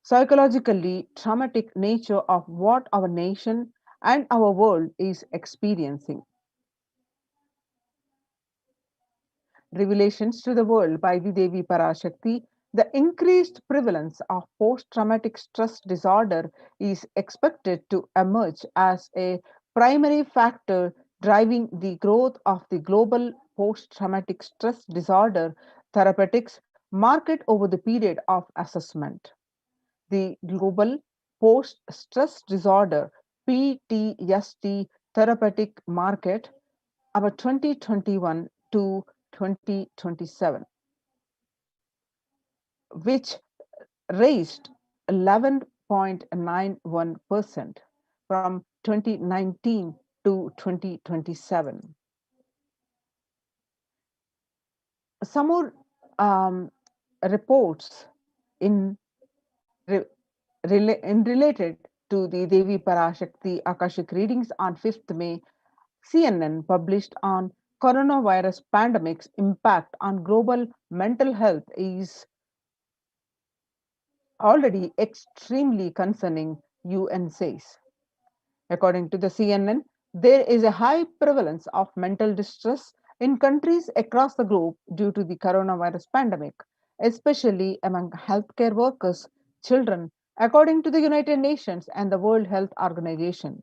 psychologically traumatic nature of what our nation and our world is experiencing. Revelations to the World by the Devi Parashakti, the increased prevalence of post traumatic stress disorder is expected to emerge as a primary factor driving the growth of the global post traumatic stress disorder therapeutics market over the period of assessment. The global post stress disorder PTSD therapeutic market about 2021 to 2027, which raised 11.91% from 2019 to 2027. Some more reports in, in related to the Devi Parashakti Akashic readings on 5th May, CNN published on coronavirus pandemic's impact on global mental health is already extremely concerning, UN says. According to the CNN, there is a high prevalence of mental distress in countries across the globe due to the coronavirus pandemic, especially among healthcare workers, children, according to the United Nations and the World Health Organization.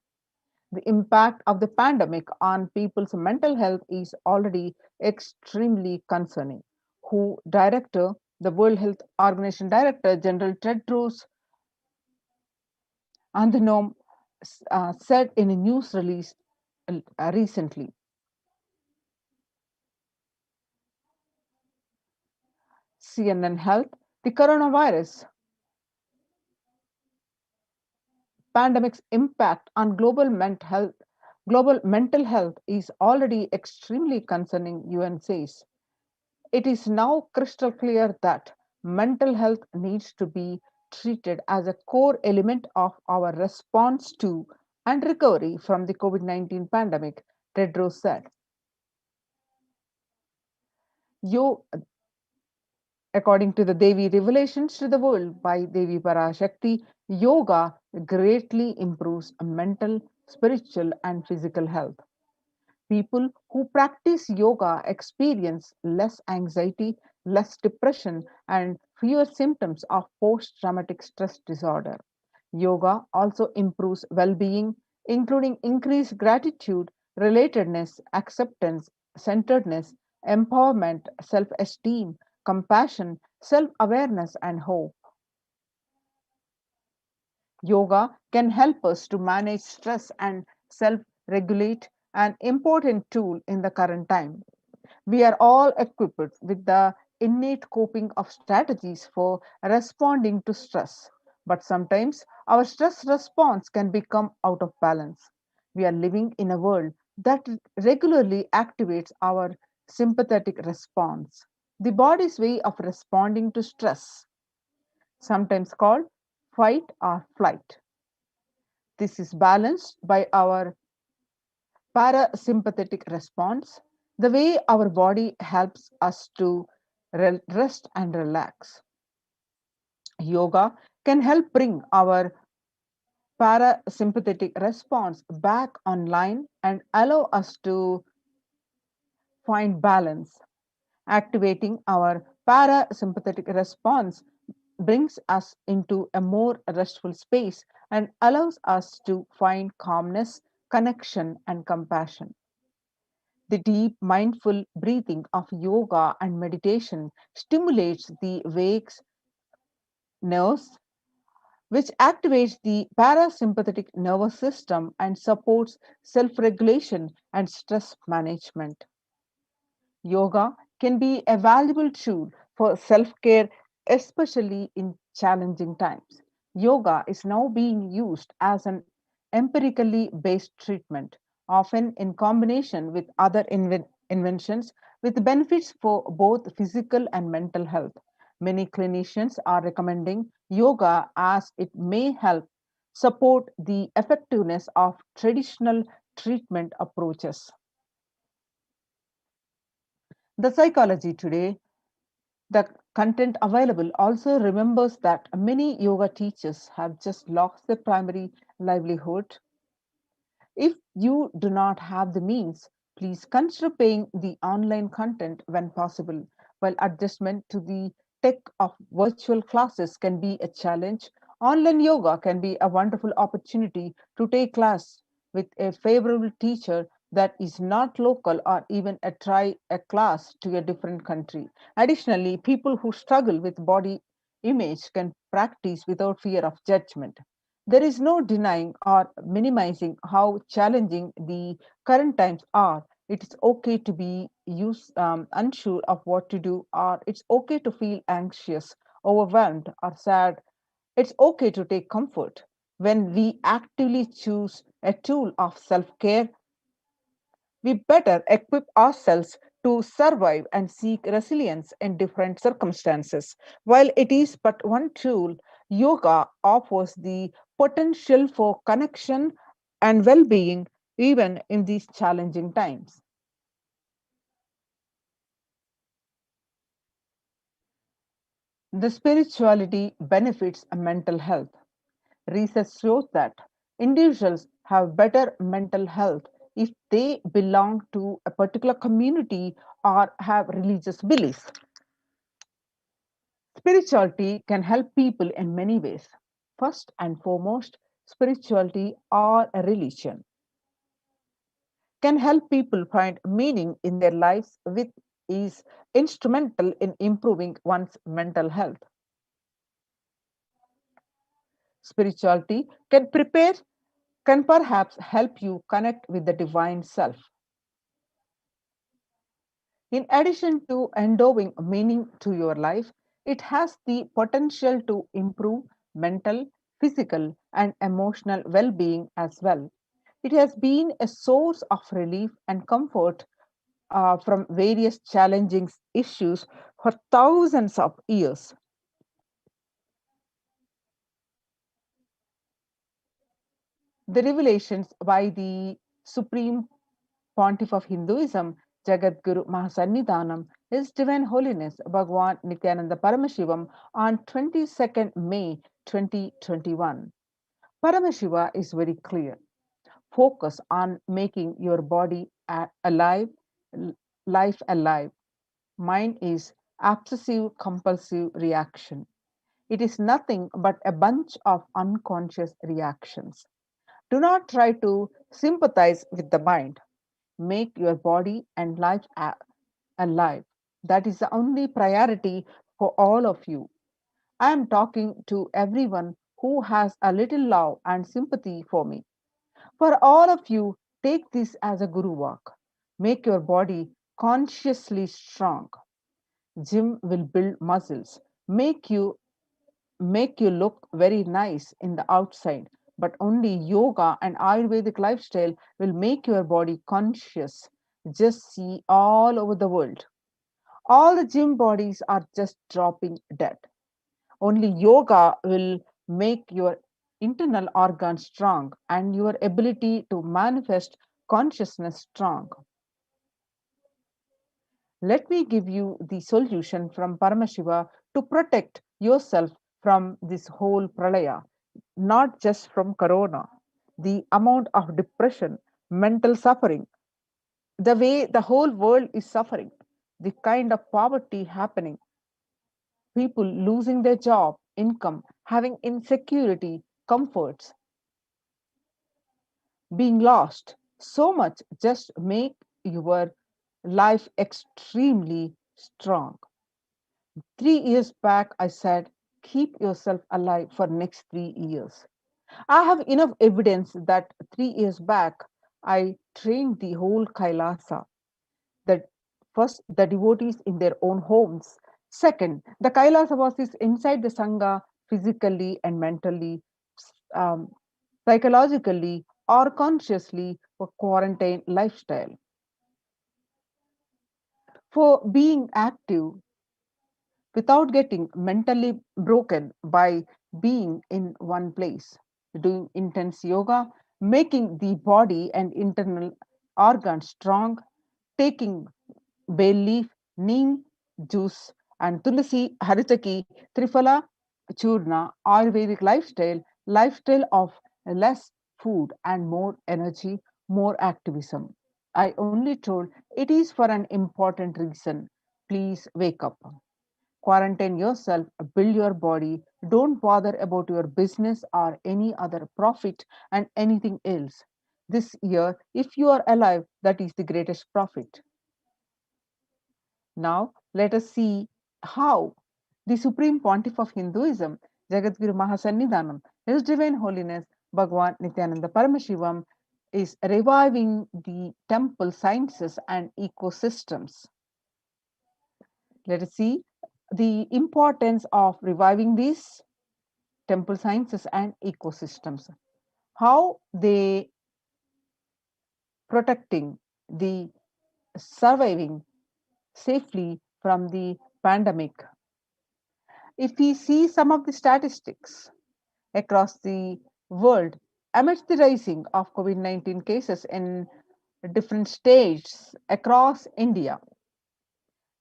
The impact of the pandemic on people's mental health is already extremely concerning. Who director, the World Health Organization Director General Tedros Adhanom said in a news release recently. CNN Health, the coronavirus pandemic's impact on global mental health is already extremely concerning, UN says. It is now crystal clear that mental health needs to be treated as a core element of our response to and recovery from the COVID-19 pandemic, Tedros said. Yo, according to the Devi Revelations to the World by Devi Parashakti, yoga greatly improves mental, spiritual, and physical health. People who practice yoga experience less anxiety, less depression, and fewer symptoms of post traumatic stress disorder. Yoga also improves well being, including increased gratitude, relatedness, acceptance, centeredness, empowerment, self esteem, compassion, self awareness, and hope. Yoga can help us to manage stress and self regulate, an important tool in the current time. We are all equipped with the innate coping of strategies for responding to stress. But sometimes our stress response can become out of balance. We are living in a world that regularly activates our sympathetic response, the body's way of responding to stress, sometimes called fight or flight. This is balanced by our parasympathetic response, the way our body helps us to rest and relax. Yoga can help bring our parasympathetic response back online and allow us to find balance. Activating our parasympathetic response brings us into a more restful space and allows us to find calmness, connection, and compassion. The deep mindful breathing of yoga and meditation stimulates the vagus nerves, which activates the parasympathetic nervous system and supports self regulation and stress management. Yoga can be a valuable tool for self care, especially in challenging times. Yoga is now being used as an empirically based treatment, often in combination with other inventions, with benefits for both physical and mental health. Many clinicians are recommending yoga as it may help support the effectiveness of traditional treatment approaches. The psychology today, the content available also remembers that many yoga teachers have just lost their primary livelihood If you do not have the means, please consider paying the online content when possible. While adjustment to the tech of virtual classes can be a challenge, online yoga can be a wonderful opportunity to take class with a favorable teacher that is not local, or even try a class to a different country. Additionally, people who struggle with body image can practice without fear of judgment. There is no denying or minimizing how challenging the current times are. It is okay to be unsure of what to do, or it's okay to feel anxious, overwhelmed, or sad. It's okay to take comfort. When we actively choose a tool of self care, we better equip ourselves to survive and seek resilience in different circumstances. While it is but one tool, yoga offers the potential for connection and well being even in these challenging times. The spirituality benefits mental health. Research shows that individuals have better mental health if they belong to a particular community or have religious beliefs. Spirituality can help people in many ways. First and foremost, spirituality or a religion can help people find meaning in their lives, which is instrumental in improving one's mental health. Spirituality can perhaps help you connect with the divine self. In addition to endowing meaning to your life, it has the potential to improve mental, physical, and emotional well being as well. It has been a source of relief and comfort from various challenging issues for thousands of years. The revelations by the Supreme Pontiff of Hinduism, Jagadguru Mahasannidhanam, His Divine Holiness Bhagwan Nithyananda Paramashivam on 22nd May 2021. Paramashiva is very clear. Focus on making your body alive, life alive. Mine is obsessive compulsive reaction. It is nothing but a bunch of unconscious reactions. Do not try to sympathize with the mind. Make your body and life alive. That is the only priority for all of you. I am talking to everyone who has a little love and sympathy for me. For all of you, take this as a guru walk. Make your body consciously strong. Gym will build muscles, make you look very nice in the outside, but only yoga and Ayurvedic lifestyle will make your body conscious. Just see all over the world. All the gym bodies are just dropping dead. Only yoga will make your internal organs strong and your ability to manifest consciousness strong. Let me give you the solution from Paramashiva to protect yourself from this whole pralaya, not just from corona. The amount of depression, mental suffering, the way the whole world is suffering, the kind of poverty happening, people losing their job, income, having insecurity, comforts, being lost. So much just make your life extremely strong. 3 years back, I said, keep yourself alive for next 3 years. I have enough evidence that 3 years back, I trained the whole Kailasa. That first, the devotees in their own homes. Second, the Kailasa inside the Sangha physically and mentally, um, psychologically, or consciously for quarantine lifestyle. For being active without getting mentally broken by being in one place. Doing intense yoga, making the body and internal organs strong, taking bay leaf, neem juice, and tulsi, haritaki, triphala, churna, Ayurvedic lifestyle, lifestyle of less food and more energy, more activism. I only told it is for an important reason. Please wake up. Quarantine yourself, build your body, don't bother about your business or any other profit and anything else. This year, if you are alive, that is the greatest profit. Now, let us see how the Supreme Pontiff of Hinduism, Jagadguru Mahasannidhanam, His Divine Holiness Bhagwan Nithyananda Paramashivam, is reviving the temple sciences and ecosystems. Let us see the importance of reviving these temple sciences and ecosystems. How they protecting the surviving safely from the pandemic. If we see some of the statistics across the world amidst the rising of COVID-19 cases in different states across India,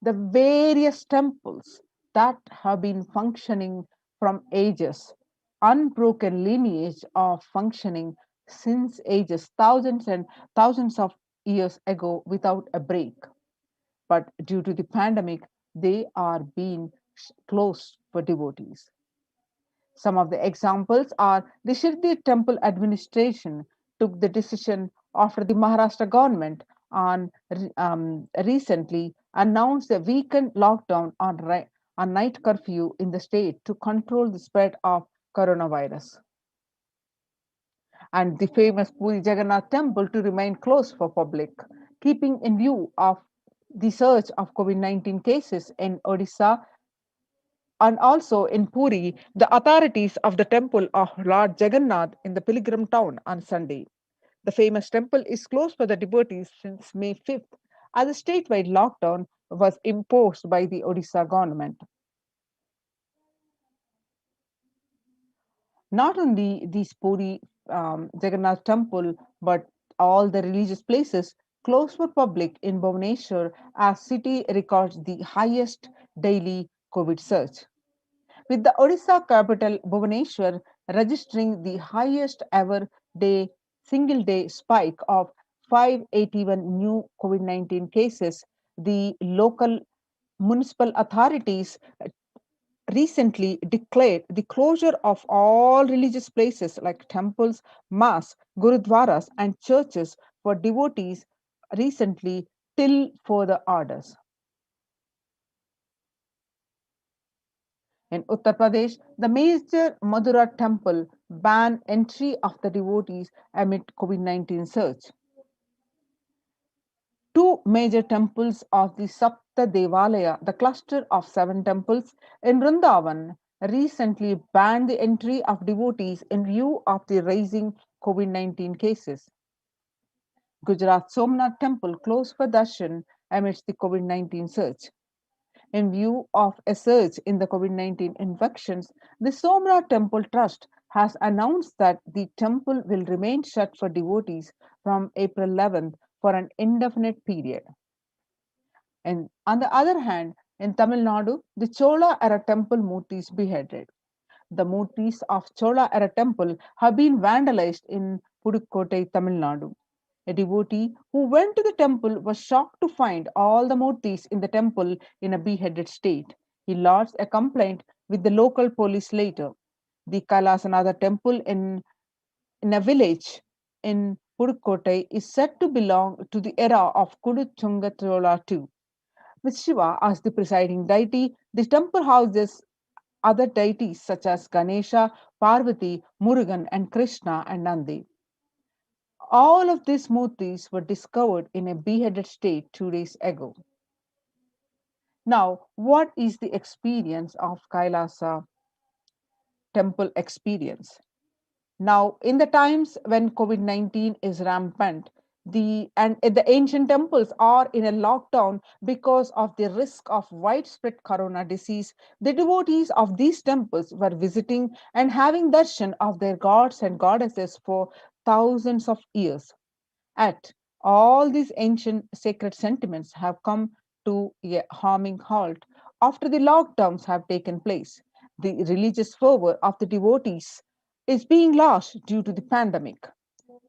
the various temples that have been functioning from ages, unbroken lineage of functioning since ages, thousands and thousands of years ago without a break. But due to the pandemic, they are being closed for devotees. Some of the examples are the Shirdi temple administration took the decision after the Maharashtra government on recently announced a weekend lockdown on night curfew in the state to control the spread of coronavirus. And the famous Puri Jagannath temple to remain closed for public, keeping in view of the surge of COVID-19 cases in Odisha and also in Puri, the authorities of the temple of Lord Jagannath in the pilgrim town on Sunday. The famous temple is closed for the devotees since May 5th, as a statewide lockdown was imposed by the Odisha government. Not only these Puri Jagannath temple, but all the religious places closed for public in Bhubaneswar as city records the highest daily COVID surge, with the Odisha capital Bhubaneswar registering the highest ever single day spike of 581 new COVID-19 cases. The local municipal authorities recently declared the closure of all religious places like temples, mosques, gurudwaras, and churches for devotees recently till further orders. In Uttar Pradesh, the major Madura temple banned entry of the devotees amid COVID-19 surge. Two major temples of the Sapta Devalaya, the cluster of 7 temples in Vrindavan, recently banned the entry of devotees in view of the rising COVID-19 cases. Gujarat Somnath temple closed for darshan amidst the COVID-19 surge. In view of a surge in the COVID-19 infections, the Somnath Temple Trust has announced that the temple will remain shut for devotees from April 11th for an indefinite period. And on the other hand, in Tamil Nadu, the Chola era temple murtis beheaded. The murtis of Chola era temple have been vandalized in Pudukkottai, Tamil Nadu. A devotee who went to the temple was shocked to find all the murtis in the temple in a beheaded state. He lodged a complaint with the local police later. The Kailasanatha temple in a village in Pudukkottai is said to belong to the era of Kuduchunga Chola II. With Shiva as the presiding deity, the temple houses other deities such as Ganesha, Parvati, Murugan, and Krishna and Nandi. All of these murtis were discovered in a beheaded state 2 days ago. Now, what is the experience of Kailasa temple experience? Now, in the times when COVID-19 is rampant, the ancient temples are in a lockdown because of the risk of widespread corona disease. The devotees of these temples were visiting and having darshan of their gods and goddesses for thousands of years. At all these ancient sacred sentiments have come to a harming halt after the lockdowns have taken place. The religious fervor of the devotees is being lost due to the pandemic.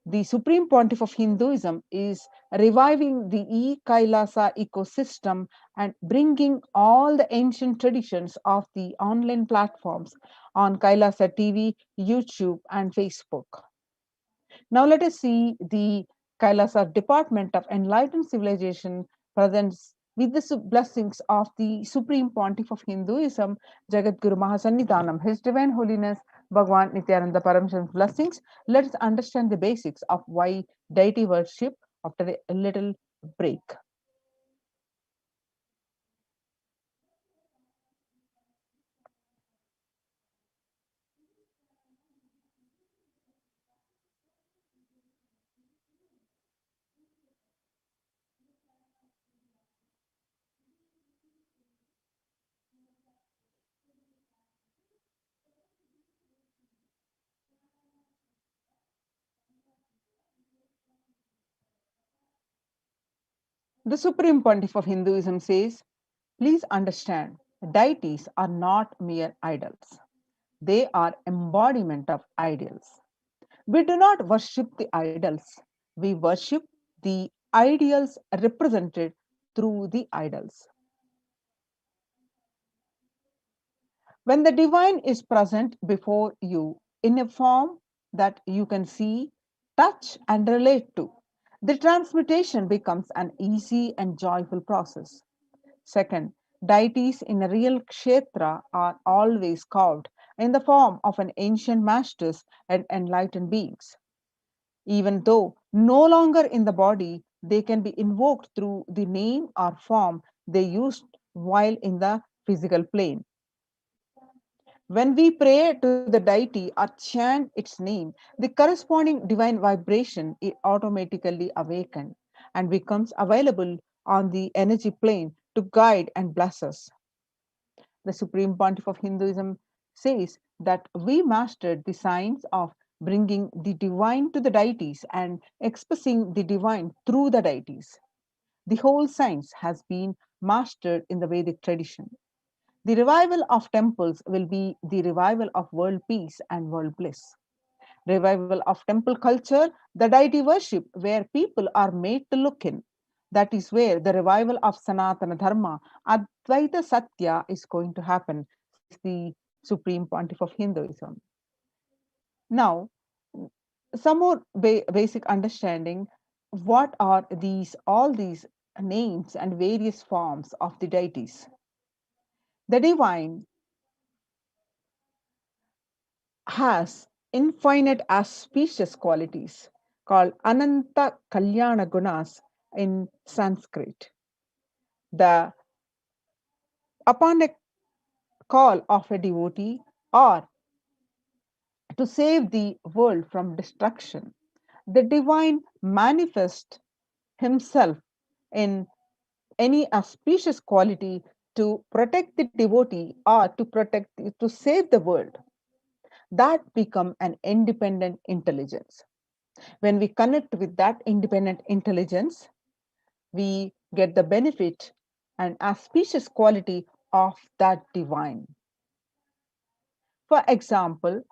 The Supreme Pontiff of Hinduism is reviving the Kailasa ecosystem and bringing all the ancient traditions of the online platforms on Kailasa TV, YouTube, and Facebook. Now let us see the Kailasa Department of Enlightened Civilization presents with the blessings of the Supreme Pontiff of Hinduism, Jagat Guru Mahasannidhanam, His Divine Holiness Bhagwan Nithyananda Paramashivam blessings. Let us understand the basics of why deity worship after a little break. The Supreme Pontiff of Hinduism says, please understand, deities are not mere idols. They are embodiment of ideals. We do not worship the idols. We worship the ideals represented through the idols. When the divine is present before you in a form that you can see, touch, and relate to, the transmutation becomes an easy and joyful process. Second, deities in a real kshetra are always carved in the form of an ancient masters and enlightened beings. Even though no longer in the body, they can be invoked through the name or form they used while in the physical plane. When we pray to the deity or chant its name, the corresponding divine vibration is automatically awakened and becomes available on the energy plane to guide and bless us. The Supreme Pontiff of Hinduism says that we mastered the science of bringing the divine to the deities and expressing the divine through the deities. The whole science has been mastered in the Vedic tradition. The revival of temples will be the revival of world peace and world bliss. Revival of temple culture, the deity worship where people are made to look in. That is where the revival of Sanatana Dharma, Advaita Satya, is going to happen, says the Supreme Pontiff of Hinduism. Now, some more basic understanding. What are these all these names and various forms of the deities? The divine has infinite auspicious qualities called Ananta Kalyana Gunas in Sanskrit. The upon a call of a devotee or to save the world from destruction, the divine manifests himself in any auspicious quality to protect the devotee or to save the world. That become an independent intelligence. When we connect with that independent intelligence, we get the benefit and auspicious quality of that divine. For example,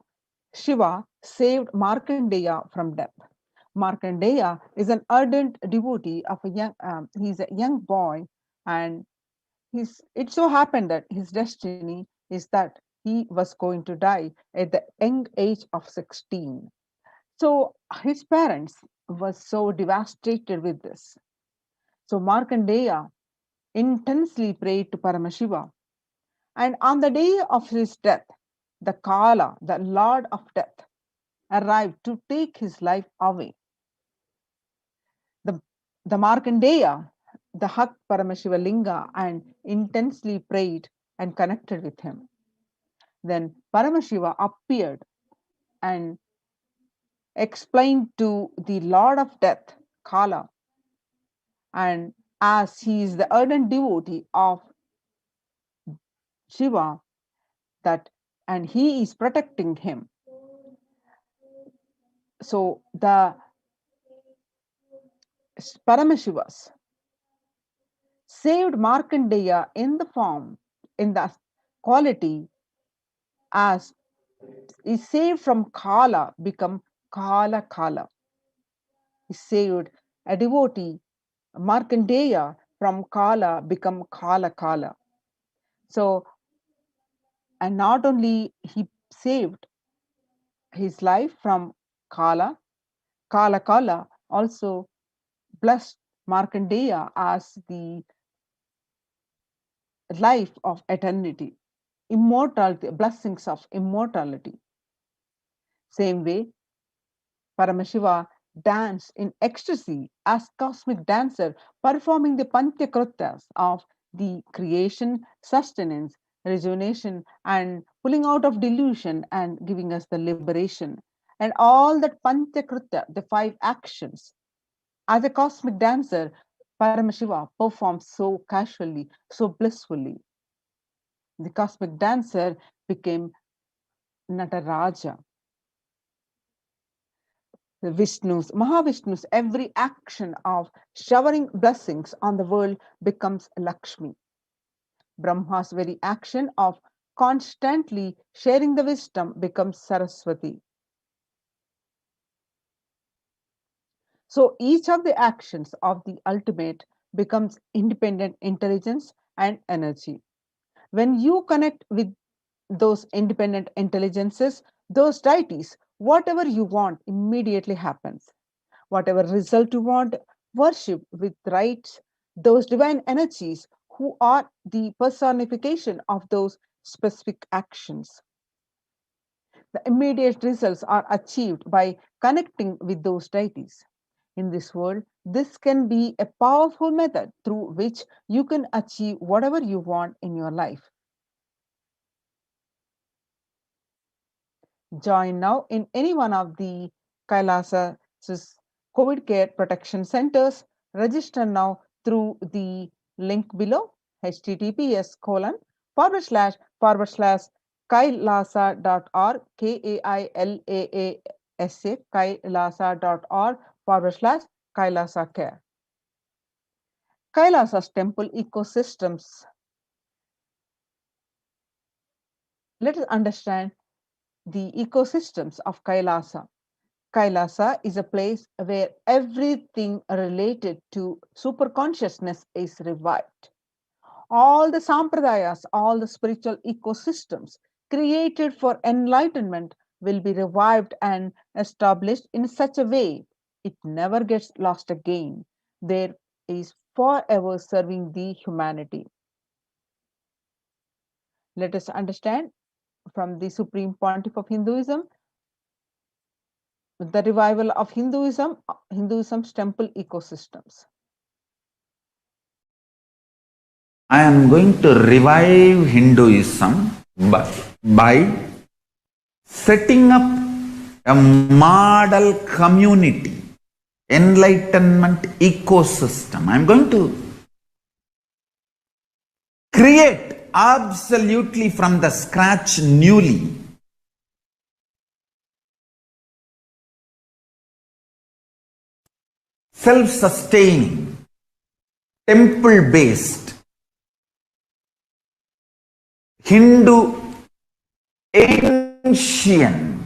Shiva saved Markandeya from death. Markandeya is an ardent devotee of he's a young boy, and it so happened that his destiny is that he was going to die at the young age of 16. So his parents were so devastated with this. So Markandeya intensely prayed to Paramashiva. And on the day of his death, the Kala, the Lord of Death, arrived to take his life away. The, the Markandeya, the hugged Paramashiva Linga and intensely prayed and connected with him. Then Paramashiva appeared and explained to the Lord of Death, Kala, and as he is the ardent devotee of Shiva, that and he is protecting him. So the Paramashivas saved Markandeya in the form, in the quality as is saved from Kala, become Kala Kala. he saved a devotee, Markandeya, from Kala, become Kala. So, and not only he saved his life from Kala also blessed Markandeya as the life of eternity, immortality, blessings of immortality. Same way, Paramashiva danced in ecstasy as cosmic dancer, performing the Panchakrutyas of the creation, sustenance, rejuvenation, and pulling out of delusion and giving us the liberation. And all that Panchakrutya, the 5 actions, as a cosmic dancer, Paramashiva performed so casually, so blissfully. The cosmic dancer became Nataraja. The Mahavishnu's every action of showering blessings on the world becomes Lakshmi. Brahma's very action of constantly sharing the wisdom becomes Saraswati. So each of the actions of the ultimate becomes independent intelligence and energy. When you connect with those independent intelligences, those deities, whatever you want immediately happens. Whatever result you want, worship with rites those divine energies who are the personification of those specific actions. The immediate results are achieved by connecting with those deities. In this world, this can be a powerful method through which you can achieve whatever you want in your life. Join now in any one of the Kailasa's COVID care protection centers. Register now through the link below, https://kailasa.org, KAILAASA, kailasa.org/Kailasa care. Kailasa's temple ecosystems. Let us understand the ecosystems of Kailasa. Kailasa is a place where everything related to superconsciousness is revived. All the sampradayas, all the spiritual ecosystems created for enlightenment will be revived and established in such a way it never gets lost again. There is forever serving the humanity. Let us understand from the Supreme Pontiff of Hinduism the revival of Hinduism's temple ecosystems. I am going to revive Hinduism by setting up a model community, enlightenment ecosystem. I am going to create absolutely from the scratch newly self-sustaining, temple-based Hindu ancient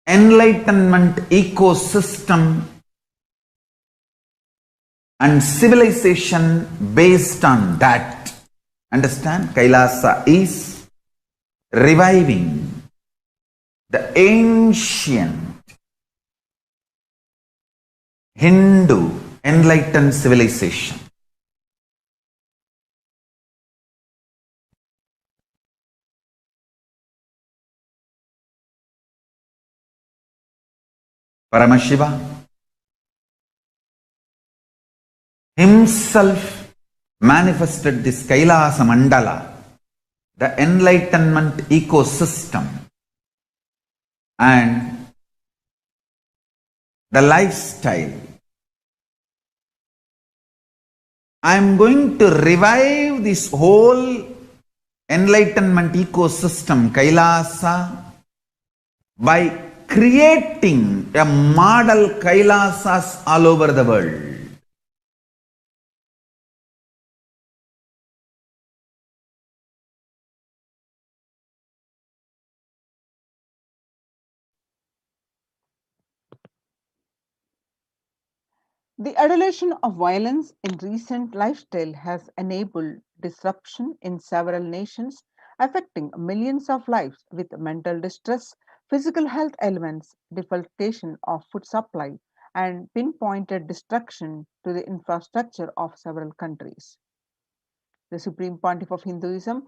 enlightenment ecosystem and civilization based on that. Understand? Kailasa is reviving the ancient Hindu enlightened civilization. Paramashiva himself manifested this Kailasa Mandala, the enlightenment ecosystem, and the lifestyle. I am going to revive this whole enlightenment ecosystem, Kailasa, by creating a model Kailasas all over the world. The adulation of violence in recent lifestyle has enabled disruption in several nations, affecting millions of lives with mental distress, physical health ailments, defalcation of food supply, and pinpointed destruction to the infrastructure of several countries. The Supreme Pontiff of Hinduism,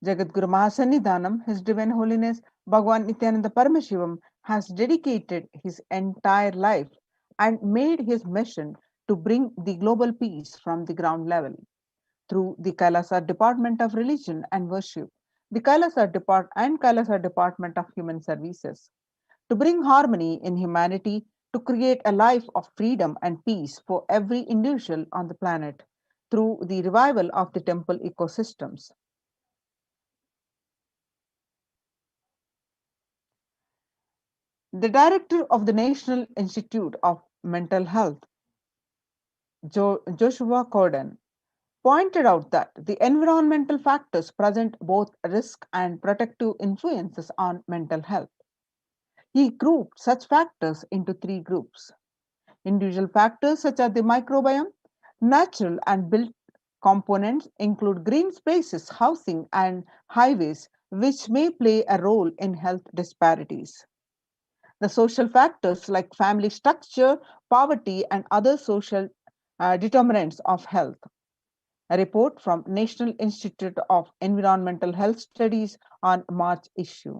Jagadguru Mahasannidhanam, His Divine Holiness Bhagwan Nithyananda Paramashivam, has dedicated his entire life and made his mission to bring the global peace from the ground level through the Kailasa Department of Religion and Worship, the Kailasa Department of Human Services, to bring harmony in humanity, to create a life of freedom and peace for every individual on the planet through the revival of the temple ecosystems. The director of the National Institute of Mental Health, Joshua Corden, pointed out that the environmental factors present both risk and protective influences on mental health. He grouped such factors into three groups: individual factors such as the microbiome, natural and built components include green spaces, housing, and highways, which may play a role in health disparities. The social factors like family structure, poverty, and other social determinants of health. A report from National Institute of Environmental Health Studies on March issue.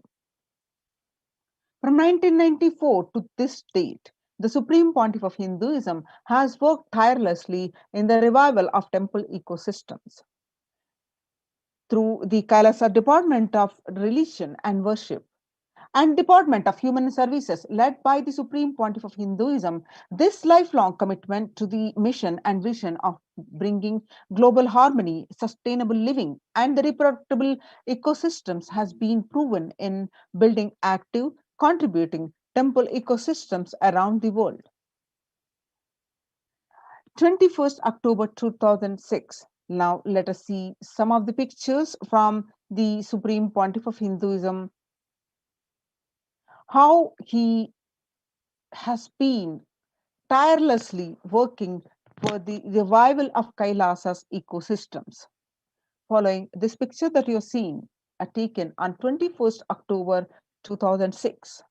From 1994 to this date, the Supreme Pontiff of Hinduism has worked tirelessly in the revival of temple ecosystems. Through the Kailasa Department of Religion and Worship and Department of Human Services led by the Supreme Pontiff of Hinduism, this lifelong commitment to the mission and vision of bringing global harmony, sustainable living, and the reproducible ecosystems has been proven in building active, contributing temple ecosystems around the world. 21st October 2006. Now let us see some of the pictures from the Supreme Pontiff of Hinduism, how he has been tirelessly working for the revival of Kailasa's ecosystems. Following this picture that you're seeing are taken on 21st October 2006.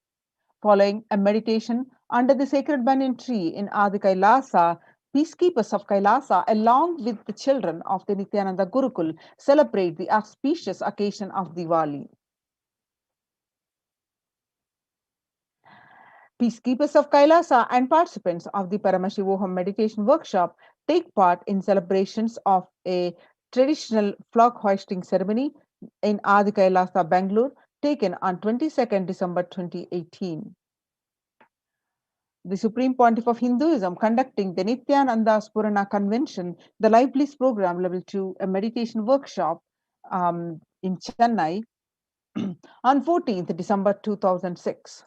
Following a meditation under the sacred banyan tree in Adi Kailasa, peacekeepers of Kailasa, along with the children of the Nithyananda Gurukul, celebrate the auspicious occasion of Diwali. Peacekeepers of Kailasa and participants of the Paramashivoham meditation workshop take part in celebrations of a traditional flag hoisting ceremony in Adi Kailasa, Bangalore, taken on 22nd December 2018. The Supreme Pontiff of Hinduism conducting the Nithyananda Spurana Convention, the Life Bliss Program Level 2, a meditation workshop in Chennai on 14th December 2006.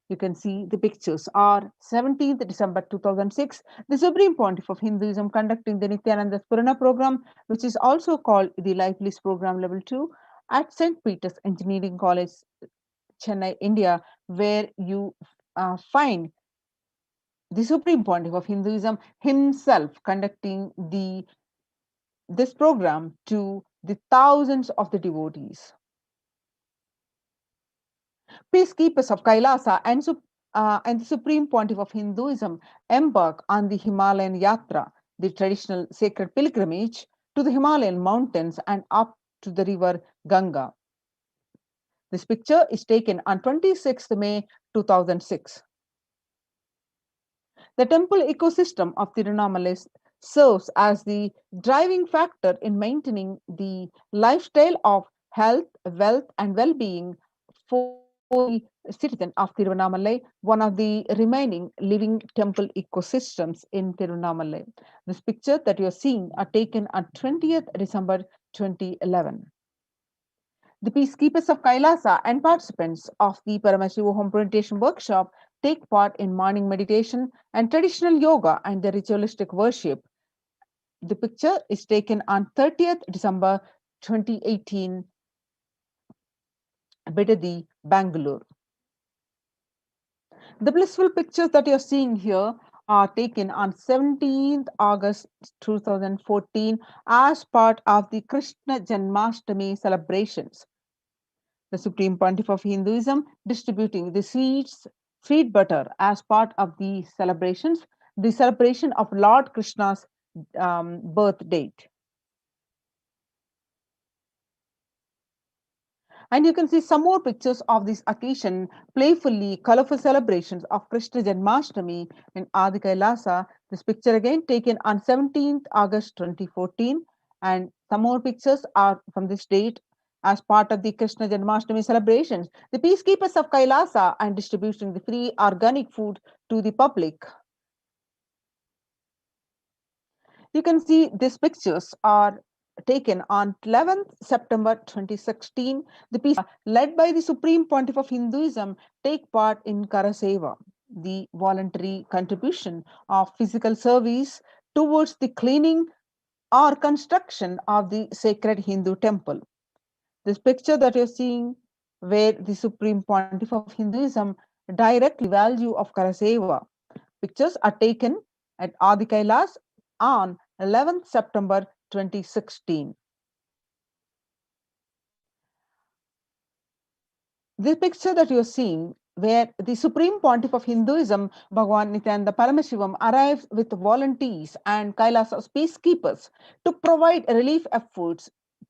You can see the pictures are 17th December 2006, the Supreme Pontiff of Hinduism conducting the Nithyananda Spurana program, which is also called the Life Bliss Program Level 2 at St. Peter's Engineering College, Chennai, India, where you find the Supreme Pontiff of Hinduism himself conducting this program to the thousands of the devotees. Peacekeepers of Kailasa and the Supreme Pontiff of Hinduism embark on the Himalayan Yatra, the traditional sacred pilgrimage to the Himalayan mountains and up to the river Ganga. This picture is taken on 26th May 2006. The temple ecosystem of Tirunamalai serves as the driving factor in maintaining the lifestyle of health, wealth, and well-being for the citizen of Tiruvannamalai, one of the remaining living temple ecosystems in Tiruvannamalai. This picture that you are seeing are taken on 20th December 2011. The peacekeepers of Kailasa and participants of the Paramashivoham meditation workshop take part in morning meditation and traditional yoga and the ritualistic worship. The picture is taken on 30th December 2018, Bidadi, Bangalore. The blissful pictures that you're seeing here are taken on 17th August 2014 as part of the Krishna Janmashtami celebrations. The Supreme Pontiff of Hinduism distributing the sweet butter as part of the celebrations, the celebration of Lord Krishna's birth date. And you can see some more pictures of this occasion, playfully colorful celebrations of Krishna Janmashtami in Adi Kailasa. This picture again taken on 17th August 2014. And some more pictures are from this date as part of the Krishna Janmashtami celebrations. The peacekeepers of Kailasa and distributing the free organic food to the public. You can see these pictures are taken on 11th September 2016. The peace led by the Supreme Pontiff of Hinduism take part in Karaseva, the voluntary contribution of physical service towards the cleaning or construction of the sacred Hindu temple. This picture that you're seeing where the Supreme Pontiff of Hinduism directly value of Karaseva. Pictures are taken at Adi Kailas on 11th September 2016. This picture that you're seeing, where the Supreme Pontiff of Hinduism, Bhagwan Nithyananda Paramashivam, arrives with volunteers and Kailasa's peacekeepers to provide relief efforts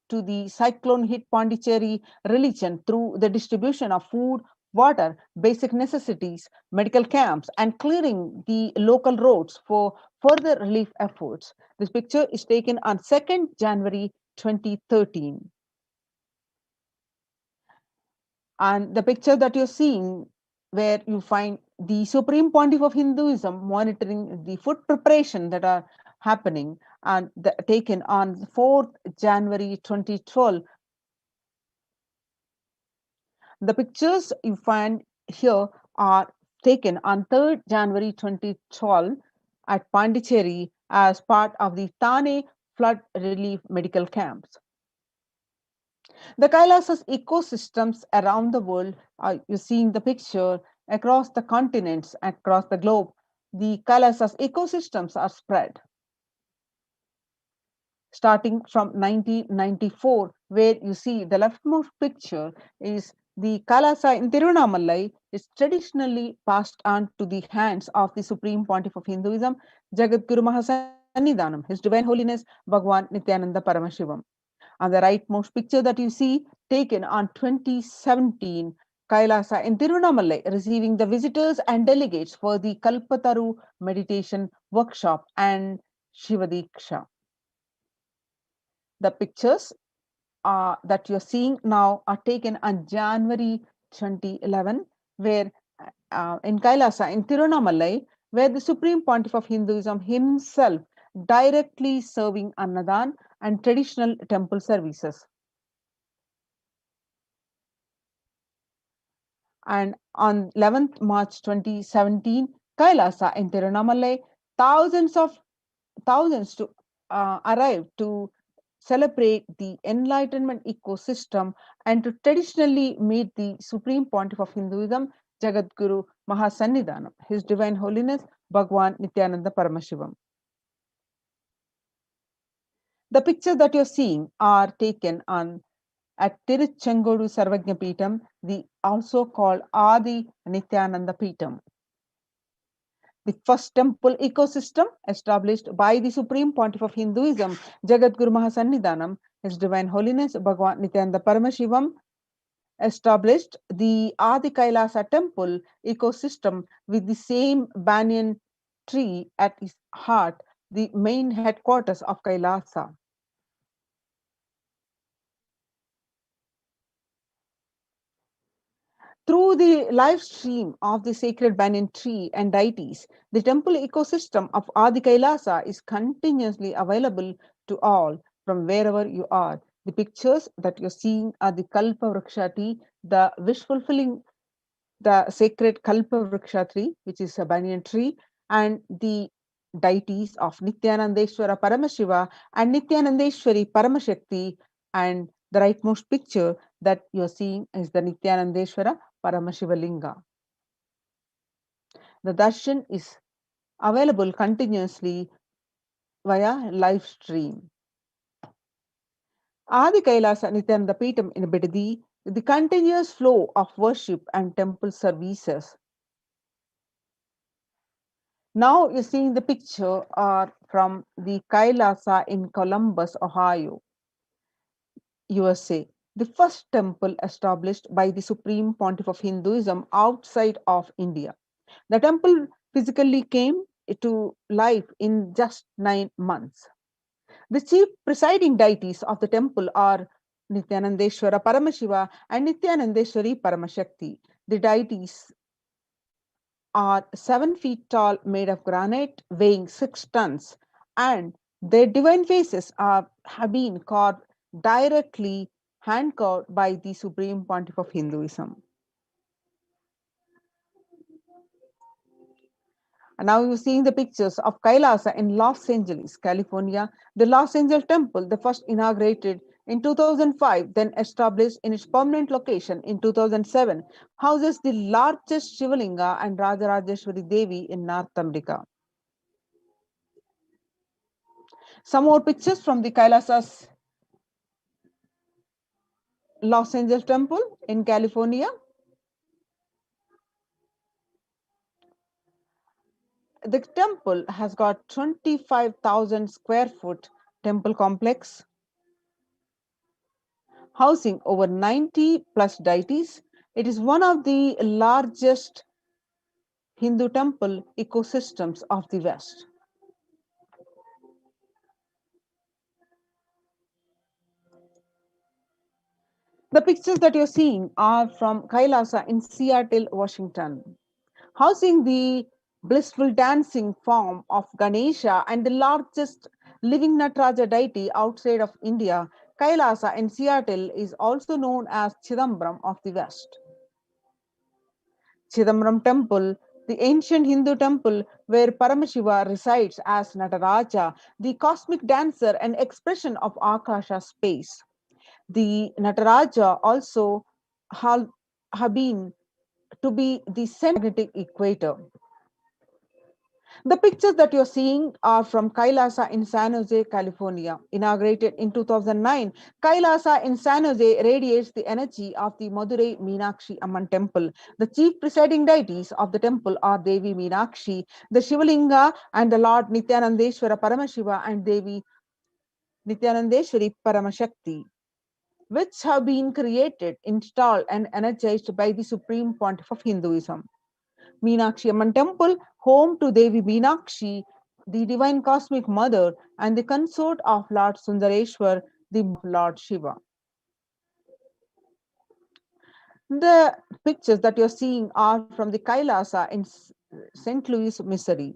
to the cyclone hit Pondicherry religion through the distribution of food, water, basic necessities, medical camps, and clearing the local roads for further relief efforts. This picture is taken on 2nd January 2013. And the picture that you're seeing, where you find the Supreme Pontiff of Hinduism monitoring the food preparation that are happening and taken on 4th January 2012. The pictures you find here are taken on 3rd January 2012 at Pondicherry as part of the Thane flood relief medical camps. The Kailasas ecosystems around the world, you're seeing the picture across the continents, across the globe, the Kailasas ecosystems are spread. Starting from 1994, where you see the leftmost picture is the Kailasa in Tirunamalai is traditionally passed on to the hands of the Supreme Pontiff of Hinduism, Jagadguru Mahasannidhanam, His Divine Holiness Bhagwan Nithyananda Paramashivam. On the rightmost picture that you see, taken on 2017, Kailasa in Tirunamalai receiving the visitors and delegates for the Kalpataru meditation workshop and Shivadiksha. The pictures that you're seeing now are taken on January 2011, where in Kailasa in Tirunamalai, where the Supreme Pontiff of Hinduism himself directly serving Annadan and traditional temple services. And on 11th March 2017, Kailasa in Tirunamalai, thousands to arrive to celebrate the enlightenment ecosystem and to traditionally meet the Supreme Pontiff of Hinduism, Jagadguru Mahasannidhanam, His Divine Holiness Bhagwan Nithyananda Paramashivam. The pictures that you're seeing are taken on at Tiruchengodu Sarvajna Peetam, the also called Adi Nithyananda Peetam. The first temple ecosystem established by the Supreme Pontiff of Hinduism, Jagadguru Mahasannidhanam, His Divine Holiness Bhagwan Nithyananda Paramashivam, established the Adi Kailasa temple ecosystem with the same banyan tree at its heart, the main headquarters of Kailasa. Through the live stream of the sacred banyan tree and deities, the temple ecosystem of Adi Kailasa is continuously available to all from wherever you are. The pictures that you're seeing are the Kalpa Vriksha tree, the wish fulfilling, the sacred Kalpa Vriksha tree, which is a banyan tree, and the deities of Nithyanandeshwara Paramashiva and Nithyanandeshwari Paramashakti. And the rightmost picture that you're seeing is the Nithyanandeshwara Paramashiva Linga. The darshan is available continuously via live stream. Adi Kailasa Nithyananda Peetham in Bidadi, the continuous flow of worship and temple services. Now you're seeing the picture from the Kailasa in Columbus, Ohio, USA, the first temple established by the Supreme Pontiff of Hinduism outside of India. The temple physically came to life in just 9 months. The chief presiding deities of the temple are Nithyanandeshwara Paramashiva and Nithyanandeshwari Paramashakti. The deities are 7 feet tall, made of granite, weighing 6 tons, and their divine faces have been carved directly, hand carved by the Supreme Pontiff of Hinduism. And now you're seeing the pictures of Kailasa in Los Angeles, California. The Los Angeles temple, the first inaugurated in 2005, then established in its permanent location in 2007, houses the largest Shivalinga and Rajarajeshwari Devi in North America. Some more pictures from the Kailasa's Los Angeles temple in California. The temple has got 25,000 square foot temple complex, housing over 90 plus deities. It is one of the largest Hindu temple ecosystems of the West. The pictures that you're seeing are from Kailasa in Seattle, Washington, housing the blissful dancing form of Ganesha and the largest living Nataraja deity outside of India. Kailasa in Seattle is also known as Chidambaram of the West. Chidambaram temple, the ancient Hindu temple where Paramashiva resides as Nataraja, the cosmic dancer and expression of Akasha space. The Nataraja also have been to be the magnetic equator. The pictures that you're seeing are from Kailasa in San Jose, California. Inaugurated in 2009, Kailasa in San Jose radiates the energy of the Madurai Meenakshi Amman temple. The chief presiding deities of the temple are Devi Meenakshi, the Shivalinga, and the Lord Nithyanandeshwara Paramashiva and Devi Nithyanandeshwari Paramashakti, which have been created, installed, and energized by the Supreme Pontiff of Hinduism. Meenakshi Amman temple, home to Devi Meenakshi, the divine cosmic mother, and the consort of Lord Sundareshwar, the Lord Shiva. The pictures that you're seeing are from the Kailasa in St. Louis, Missouri.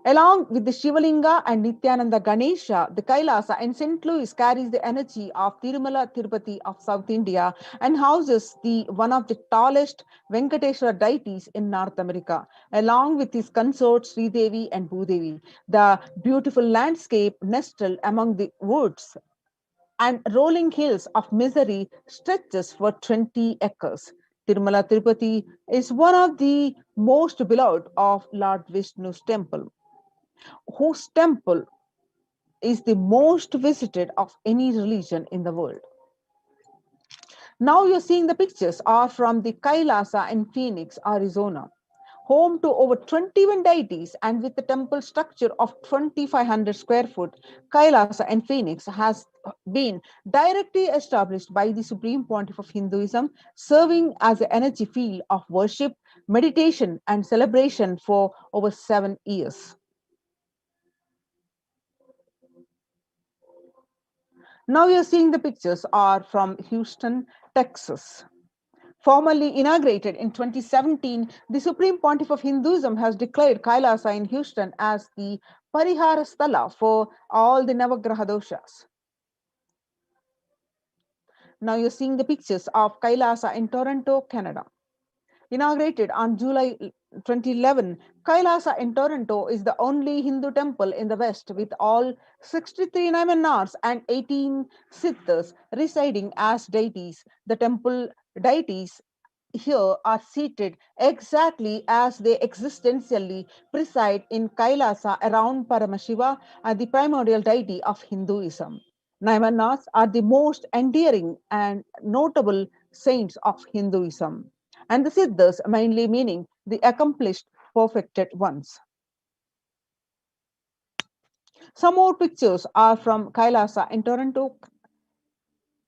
Along with the Shivalinga and Nithyananda Ganesha, the Kailasa in St. Louis carries the energy of Tirumala Tirupati of South India and houses one of the tallest Venkateshwara deities in North America, along with his consorts Sri Devi and Bhudevi. The beautiful landscape nestled among the woods and rolling hills of Missouri stretches for 20 acres. Tirumala Tirupati is one of the most beloved of Lord Vishnu's temple, whose temple is the most visited of any religion in the world. Now you're seeing the pictures are from the Kailasa in Phoenix, Arizona, home to over 21 deities and with a temple structure of 2,500 square foot. Kailasa in Phoenix has been directly established by the Supreme Pontiff of Hinduism, serving as an energy field of worship, meditation, and celebration for over 7 years. Now you're seeing the pictures are from Houston, Texas. Formally inaugurated in 2017, the Supreme Pontiff of Hinduism has declared Kailasa in Houston as the Parihara Sthala for all the Navagraha doshas. Now you're seeing the pictures of Kailasa in Toronto, Canada. Inaugurated on July 2011, Kailasa in Toronto is the only Hindu temple in the West with all 63 Naimanars and 18 Siddhas residing as deities. The temple deities here are seated exactly as they existentially preside in Kailasa around Paramashiva and the primordial deity of Hinduism. Nayamanas are the most endearing and notable saints of Hinduism, and the Siddhas mainly meaning the accomplished, perfected ones. Some more pictures are from Kailasa in Toronto,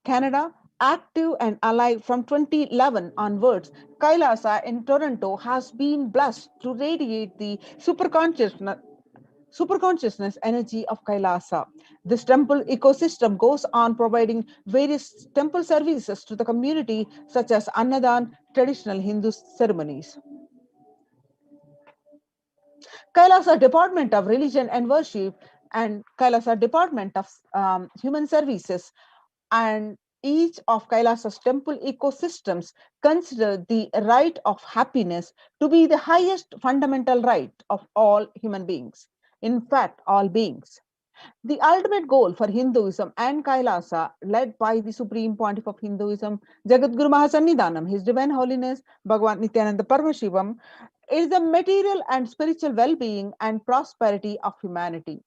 Canada, active and alive from 2011 onwards. Kailasa in Toronto has been blessed to radiate the superconsciousness energy of Kailasa. This temple ecosystem goes on providing various temple services to the community, such as Annadan, traditional Hindu ceremonies. Kailasa Department of Religion and Worship and Kailasa Department of Human Services and each of Kailasa's temple ecosystems consider the right of happiness to be the highest fundamental right of all human beings. In fact, all beings. The ultimate goal for Hinduism and Kailasa, led by the Supreme Pontiff of Hinduism, Jagadguru Mahasannidhanam, His Divine Holiness Bhagavan Nithyananda Paramashivam, is the material and spiritual well-being and prosperity of humanity.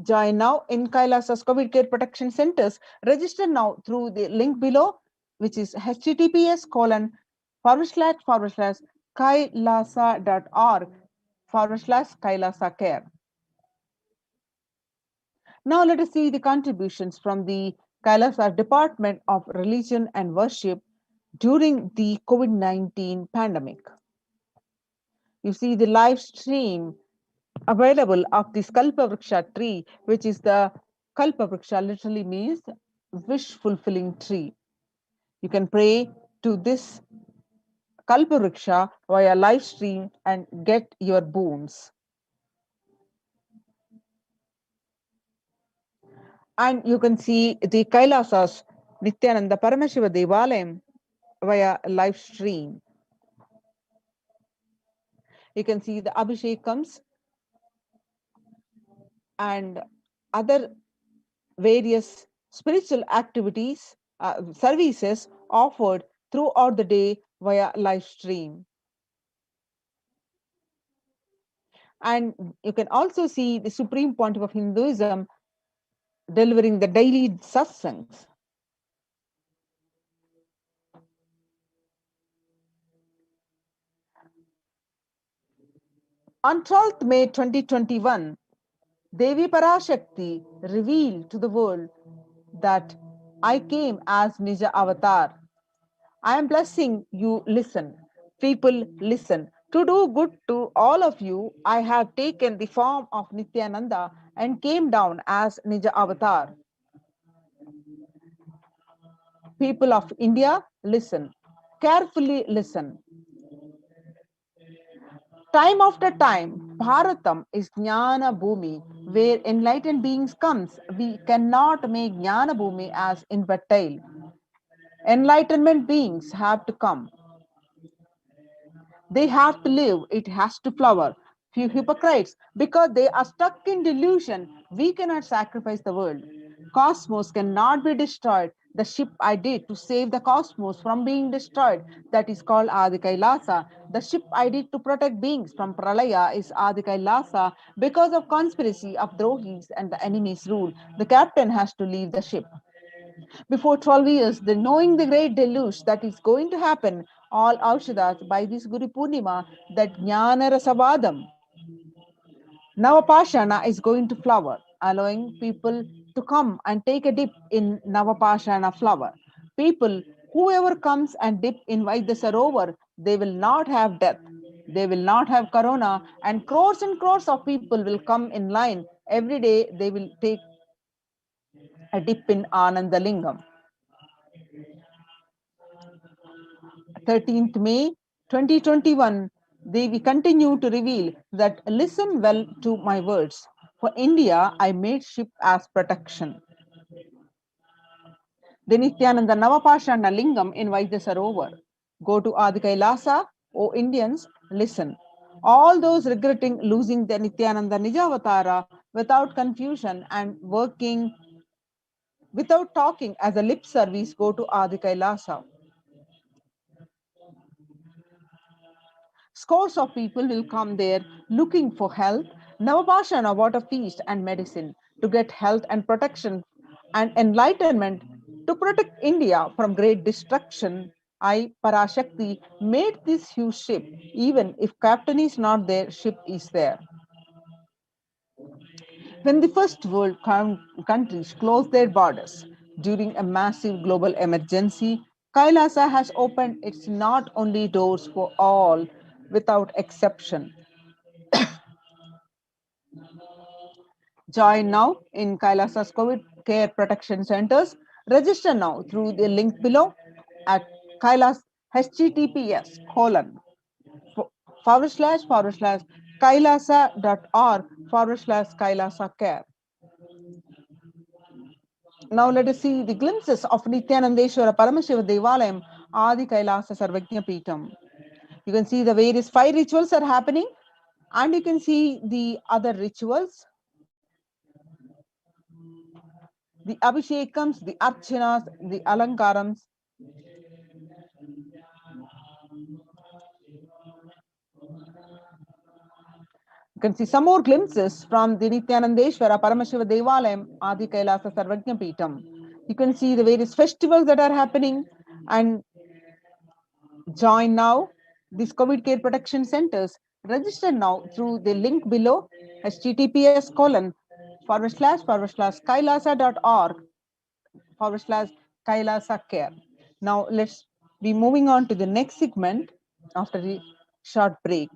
Join now in Kailasa's COVID care protection centers. Register now through the link below, which is https://kailasa.org/Kailasa care. Now let us see the contributions from the Kailasa Department of Religion and Worship during the COVID-19 pandemic. You see the live stream available of this Kalpavriksha tree, which is the Kalpavriksha literally means wish fulfilling tree. You can pray to this Kalpavriksha via live stream and get your boons. And you can see the Kailasas Nithyananda Paramashiva Devalayam via live stream. You can see the Abhishekams and other various spiritual activities, services offered throughout the day via live stream. And you can also see the Supreme Pontiff of Hinduism delivering the daily satsangs. On 12th May 2021, Devi Parashakti revealed to the world that I came as Nija Avatar. I am blessing you, listen. People, listen. To do good to all of you, I have taken the form of Nithyananda and came down as Nija Avatar. People of India, listen. Carefully listen. Time after time, Bharatam is Jnana Bhumi, where enlightened beings comes. We cannot make Jnana Bhumi as infertile. Enlightenment beings have to come. They have to live, it has to flower. Few hypocrites, because they are stuck in delusion, we cannot sacrifice the world. Cosmos cannot be destroyed. The ship I did to save the cosmos from being destroyed, that is called Adi Kailasa. The ship I did to protect beings from Pralaya is Adi Kailasa. Because of conspiracy of Drohis and the enemy's rule, the captain has to leave the ship. Before 12 years, knowing the great deluge that is going to happen, all Aushadas by this Guru Purnima, that Jnana Rasavadam, Navapashana is going to flower, allowing people to come and take a dip in Navapashana flower. People, whoever comes and dip in Vaidya Sarovar, they will not have death. They will not have corona, and crores of people will come in line. Every day they will take a dip in Anandalingam. 13th May 2021, they continue to reveal that listen well to my words. For India, I made ship as protection. The Nithyananda Navapashana Lingam in Vaidya Sarovar. Go to Adi Kailasa, O Indians, listen. All those regretting losing the Nithyananda Nijavatara without confusion and working without talking as a lip service, go to Adi Kailasa. Scores of people will come there looking for help, Navapashana, water feast, and medicine to get health and protection and enlightenment to protect India from great destruction. I, Parashakti, made this huge ship. Even if captain is not there, ship is there. When the first world countries closed their borders during a massive global emergency, Kailasa has opened its not only doors for all without exception. Join now in Kailasa's COVID care protection centers. Register now through the link below at Kailas https colon / kailasa.org / Kailasa care. Now let us see the glimpses of Nithyanandeshwara Paramashiva Devalayam Adi Kailasa Sarvajna Peetam. You can see the various 5 rituals are happening, and you can see the other rituals, the Abhishekams, the Archanas, the Alankarams. You can see some more glimpses from the Nithyanandeshwara Paramashiva Devalayam Adi Kailasa Sarvajna Peetam. You can see the various festivals that are happening, and join now these COVID care protection centers. Register now through the link below https colon / kailasa.org / Kailasa care. Now let's be moving on to the next segment after the short break.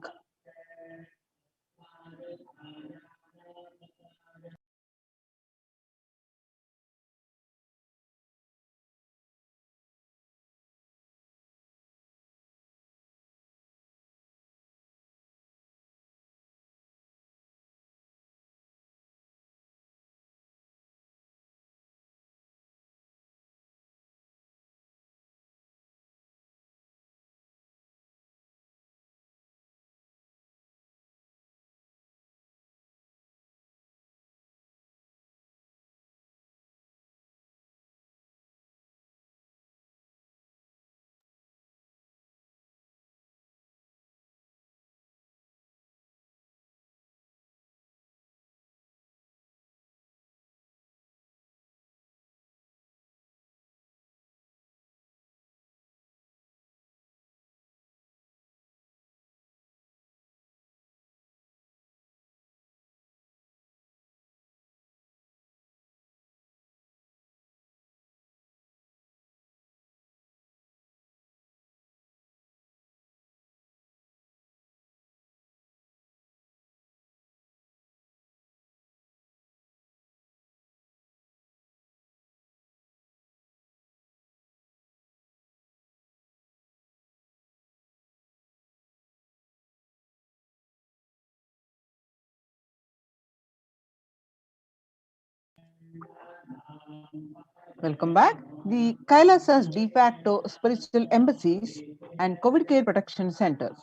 Welcome back. The Kailasa's de facto spiritual embassies and COVID care protection centers.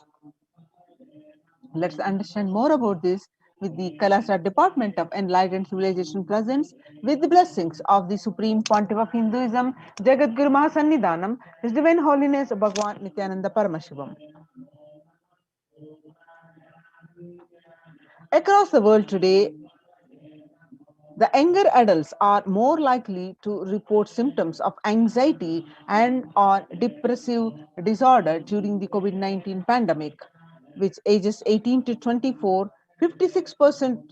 Let's understand more about this with the Kailasa Department of Enlightened Civilization presents with the blessings of the Supreme Pontiff of Hinduism, Jagat Guru Mahasannidhanam, His Divine Holiness Bhagwan Nithyananda Paramashivam. Across the world today, the younger adults are more likely to report symptoms of anxiety and or depressive disorder during the COVID-19 pandemic, which ages 18 to 24, 56%,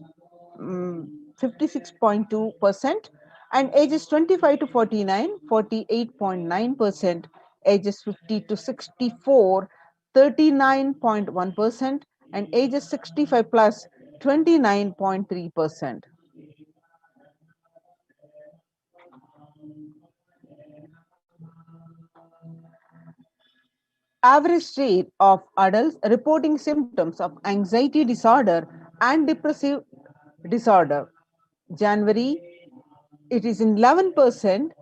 56.2%, and ages 25 to 49, 48.9%, ages 50 to 64, 39.1%, and ages 65 plus, 29.3%. Average rate of adults reporting symptoms of anxiety disorder and depressive disorder. January, it is in 11%,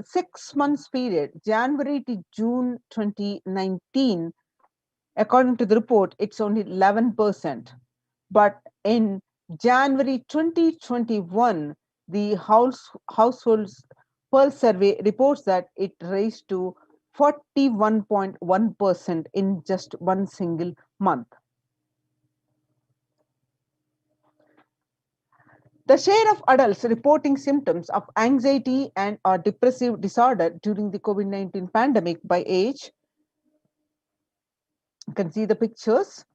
6 months period, January to June 2019. According to the report, it's only 11%. But in January 2021, the households pulse survey reports that it raised to 41.1% in just one single month. The share of adults reporting symptoms of anxiety and or depressive disorder during the COVID-19 pandemic by age, you can see the pictures,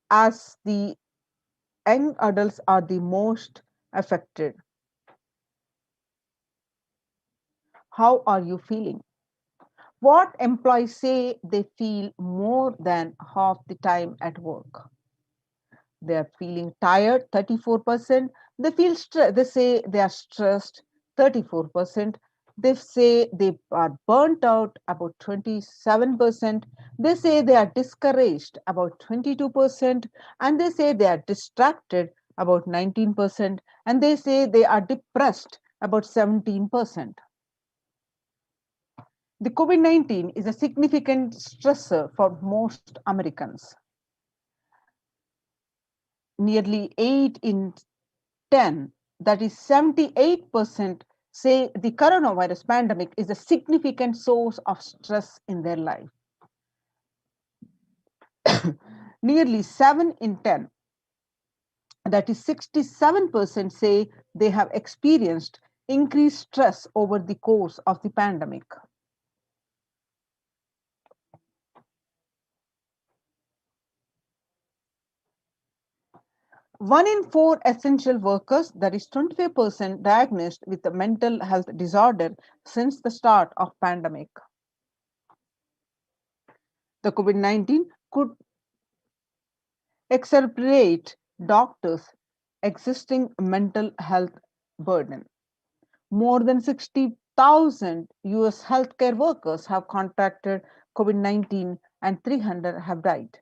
as the young adults are the most affected. How are you feeling? What employees say they feel more than half the time at work? They are feeling tired, 34%. They feel they say they are stressed, 34%. They say they are burnt out, about 27%. They say they are discouraged, about 22%. And they say they are distracted, about 19%. And they say they are depressed, about 17%. The COVID-19 is a significant stressor for most Americans. Nearly 8 in 10, that is 78%, say the coronavirus pandemic is a significant source of stress in their life. Nearly 7 in 10, that is 67%, say they have experienced increased stress over the course of the pandemic. One in 4 essential workers, that is 25%, diagnosed with a mental health disorder since the start of pandemic. The COVID-19 could exacerbate doctors' existing mental health burden. More than 60,000 US healthcare workers have contracted COVID-19 and 300 have died.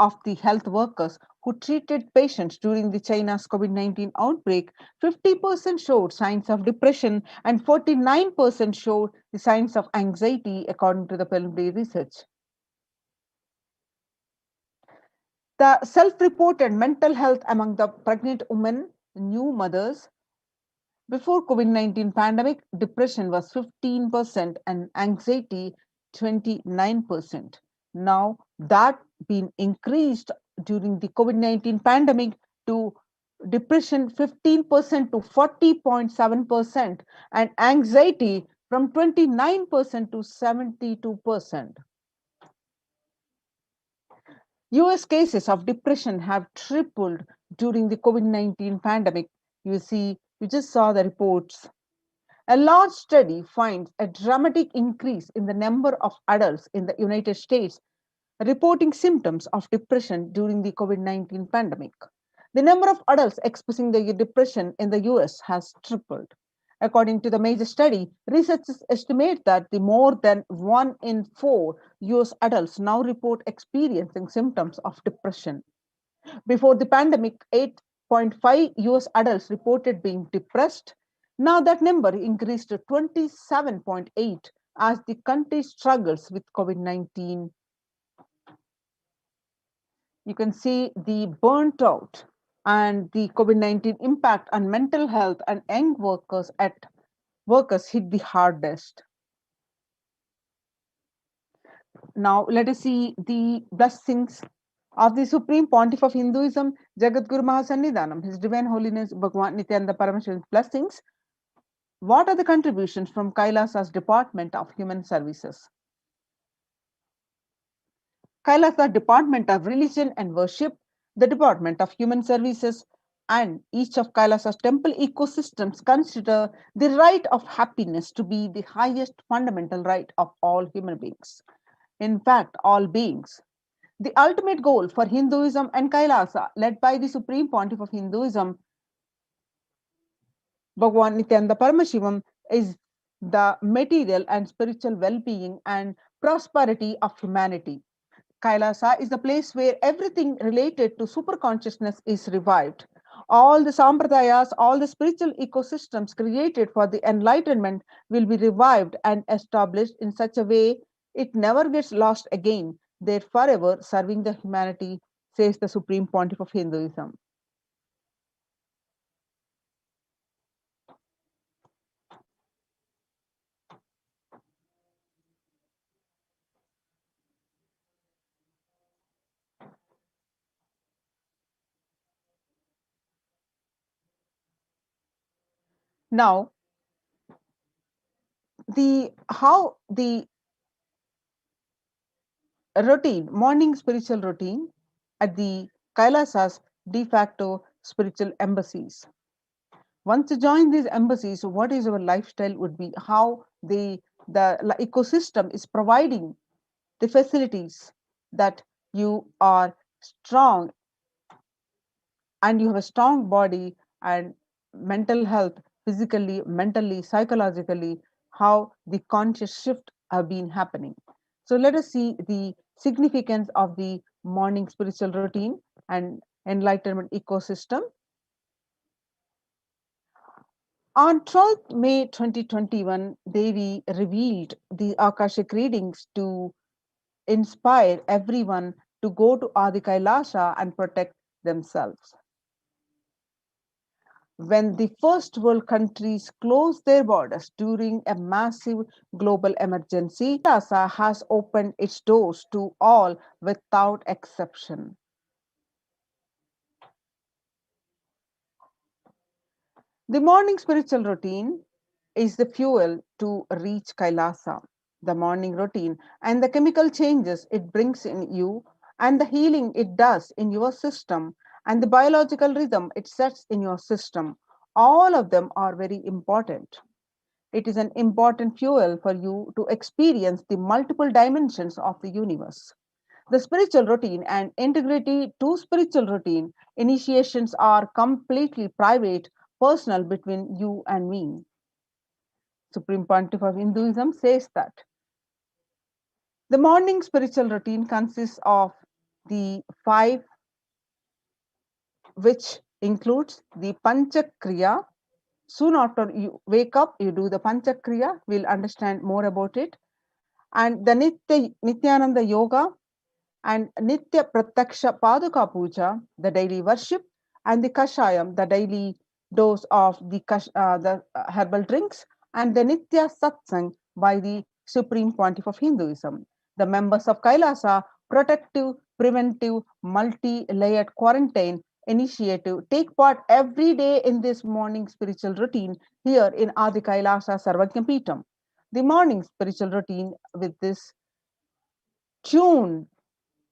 Of the health workers who treated patients during the China's COVID-19 outbreak, 50% showed signs of depression and 49% showed the signs of anxiety, according to the preliminary research. The self-reported mental health among the pregnant women, new mothers, before COVID-19 pandemic, depression was 15% and anxiety 29%. Now that been increased during the COVID-19 pandemic to depression 15% to 40.7% and anxiety from 29% to 72%. US cases of depression have tripled during the COVID-19 pandemic. You just saw the reports. A large study finds a dramatic increase in the number of adults in the United States reporting symptoms of depression during the COVID-19 pandemic. The number of adults expressing the depression in the US has tripled. According to the major study, researchers estimate that the more than 1 in 4 US adults now report experiencing symptoms of depression. Before the pandemic, 8.5 US adults reported being depressed. Now that number increased to 27.8 as the country struggles with COVID-19. You can see the burnt out and the COVID-19 impact on mental health and young workers hit the hardest. Now let us see the blessings of the Supreme Pontiff of Hinduism, Jagadguru Mahasannidhanam, His Divine Holiness Bhagwan Nithyananda Paramashivam blessings. What are the contributions from Kailasa's Department of Human Services? Kailasa Department of Religion and Worship, the Department of Human Services, and each of Kailasa's temple ecosystems consider the right of happiness to be the highest fundamental right of all human beings. In fact, all beings. The ultimate goal for Hinduism and Kailasa, led by the Supreme Pontiff of Hinduism, Bhagwan Nithyananda Paramashivam, is the material and spiritual well-being and prosperity of humanity. Kailasa is the place where everything related to superconsciousness is revived. All the sampradayas, all the spiritual ecosystems created for the enlightenment will be revived and established in such a way it never gets lost again. They're forever serving the humanity, says the Supreme Pontiff of Hinduism. Now, how the morning spiritual routine at the Kailasas de facto spiritual embassies. Once you join these embassies, what is our lifestyle would be, how the ecosystem is providing the facilities that you are strong and you have a strong body and mental health, physically, mentally, psychologically, how the conscious shift have been happening. So let us see the significance of the morning spiritual routine and enlightenment ecosystem. On 12th May 2021, Devi revealed the Akashic readings to inspire everyone to go to Adi Kailasha and protect themselves. When the first world countries closed their borders during a massive global emergency, Kailasa has opened its doors to all without exception. The morning spiritual routine is the fuel to reach Kailasa. The morning routine and the chemical changes it brings in you, and the healing it does in your system, and the biological rhythm it sets in your system, all of them are very important. It is an important fuel for you to experience the multiple dimensions of the universe. The spiritual routine and integrity to spiritual routine initiations are completely private, personal between you and me. Supreme Pontiff of Hinduism says that the morning spiritual routine consists of the five, which includes the Panchakriya. Soon after you wake up, you do the Panchakriya. We'll understand more about it. And the Nithyananda Yoga and Nitya Pratyaksha Paduka Puja, the daily worship, and the Kashayam, the daily dose of the herbal drinks, and the Nitya Satsang by the Supreme Pontiff of Hinduism. The members of Kailasa protective, preventive, multi-layered quarantine initiative take part every day in this morning spiritual routine here in Adi Kailasa Sarvajna Peetham. The morning spiritual routine with this tune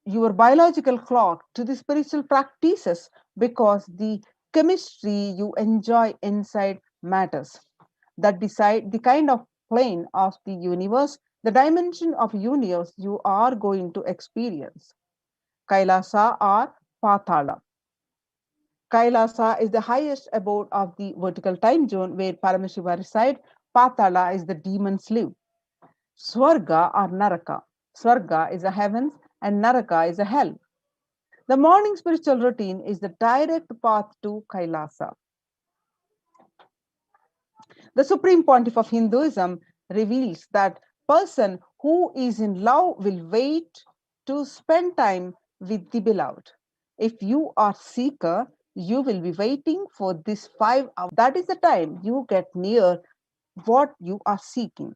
your biological clock to the spiritual practices because the chemistry you enjoy inside matters that decide the kind of plane of the universe, the dimension of universe you are going to experience. Kailasa or Pathala. Kailasa is the highest abode of the vertical time zone where Paramashiva reside. Pathala is the demons live. Swarga or Naraka. Swarga is a heavens and Naraka is a hell. The morning spiritual routine is the direct path to Kailasa. The Supreme Pontiff of Hinduism reveals that person who is in love will wait to spend time with the beloved. If you are seeker, you will be waiting for this 5 hours. That is the time you get near what you are seeking.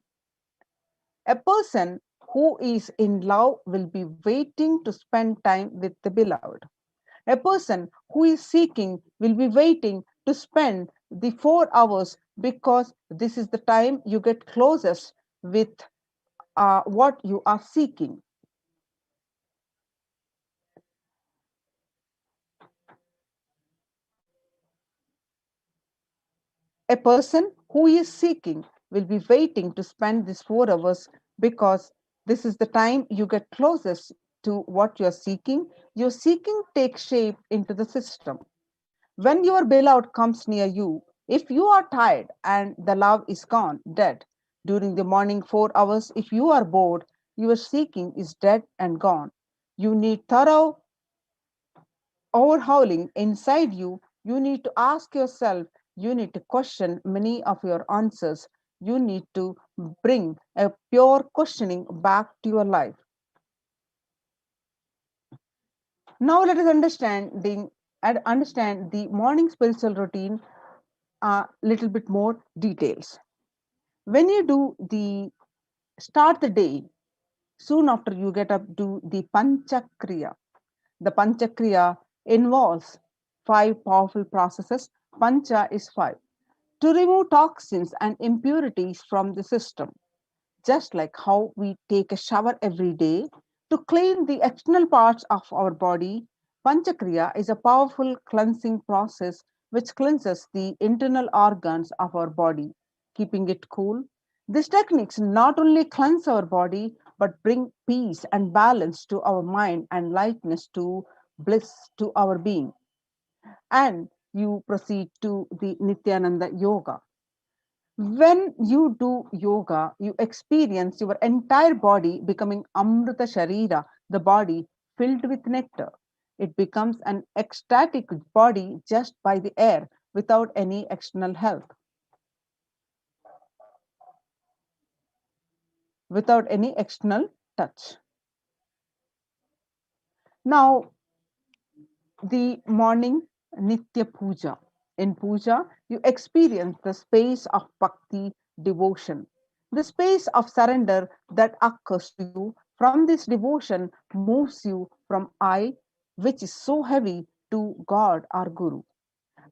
A person who is in love will be waiting to spend time with the beloved. A person who is seeking will be waiting to spend the 4 hours because this is the time you get closest with what you are seeking. A person who is seeking will be waiting to spend these 4 hours because this is the time you get closest to what you're seeking. Your seeking takes shape into the system. When your bailout comes near you, if you are tired and the love is gone, dead, during the morning 4 hours, if you are bored, your seeking is dead and gone. You need thorough overhauling inside you. You need to ask yourself, you need to question many of your answers. You need to bring a pure questioning back to your life. Now let us understand the morning spiritual routine a little bit more details. When you do the start the day, soon after you get up, do the Panchakriya. The Panchakriya involves five powerful processes. Pancha is five. to remove toxins and impurities from the system. Just like how we take a shower every day to clean the external parts of our body, Panchakriya is a powerful cleansing process which cleanses the internal organs of our body, keeping it cool. These techniques not only cleanse our body but bring peace and balance to our mind and lightness to bliss to our being. And you proceed to the Nithyananda Yoga. When you do yoga, you experience your entire body becoming Amrita Sharira, the body filled with nectar. It becomes an ecstatic body just by the air without any external help, without any external touch. Now, the morning Nitya Puja. In Puja, you experience the space of bhakti, devotion, the space of surrender that occurs to you. From this devotion moves you from I, which is so heavy, to God or Guru.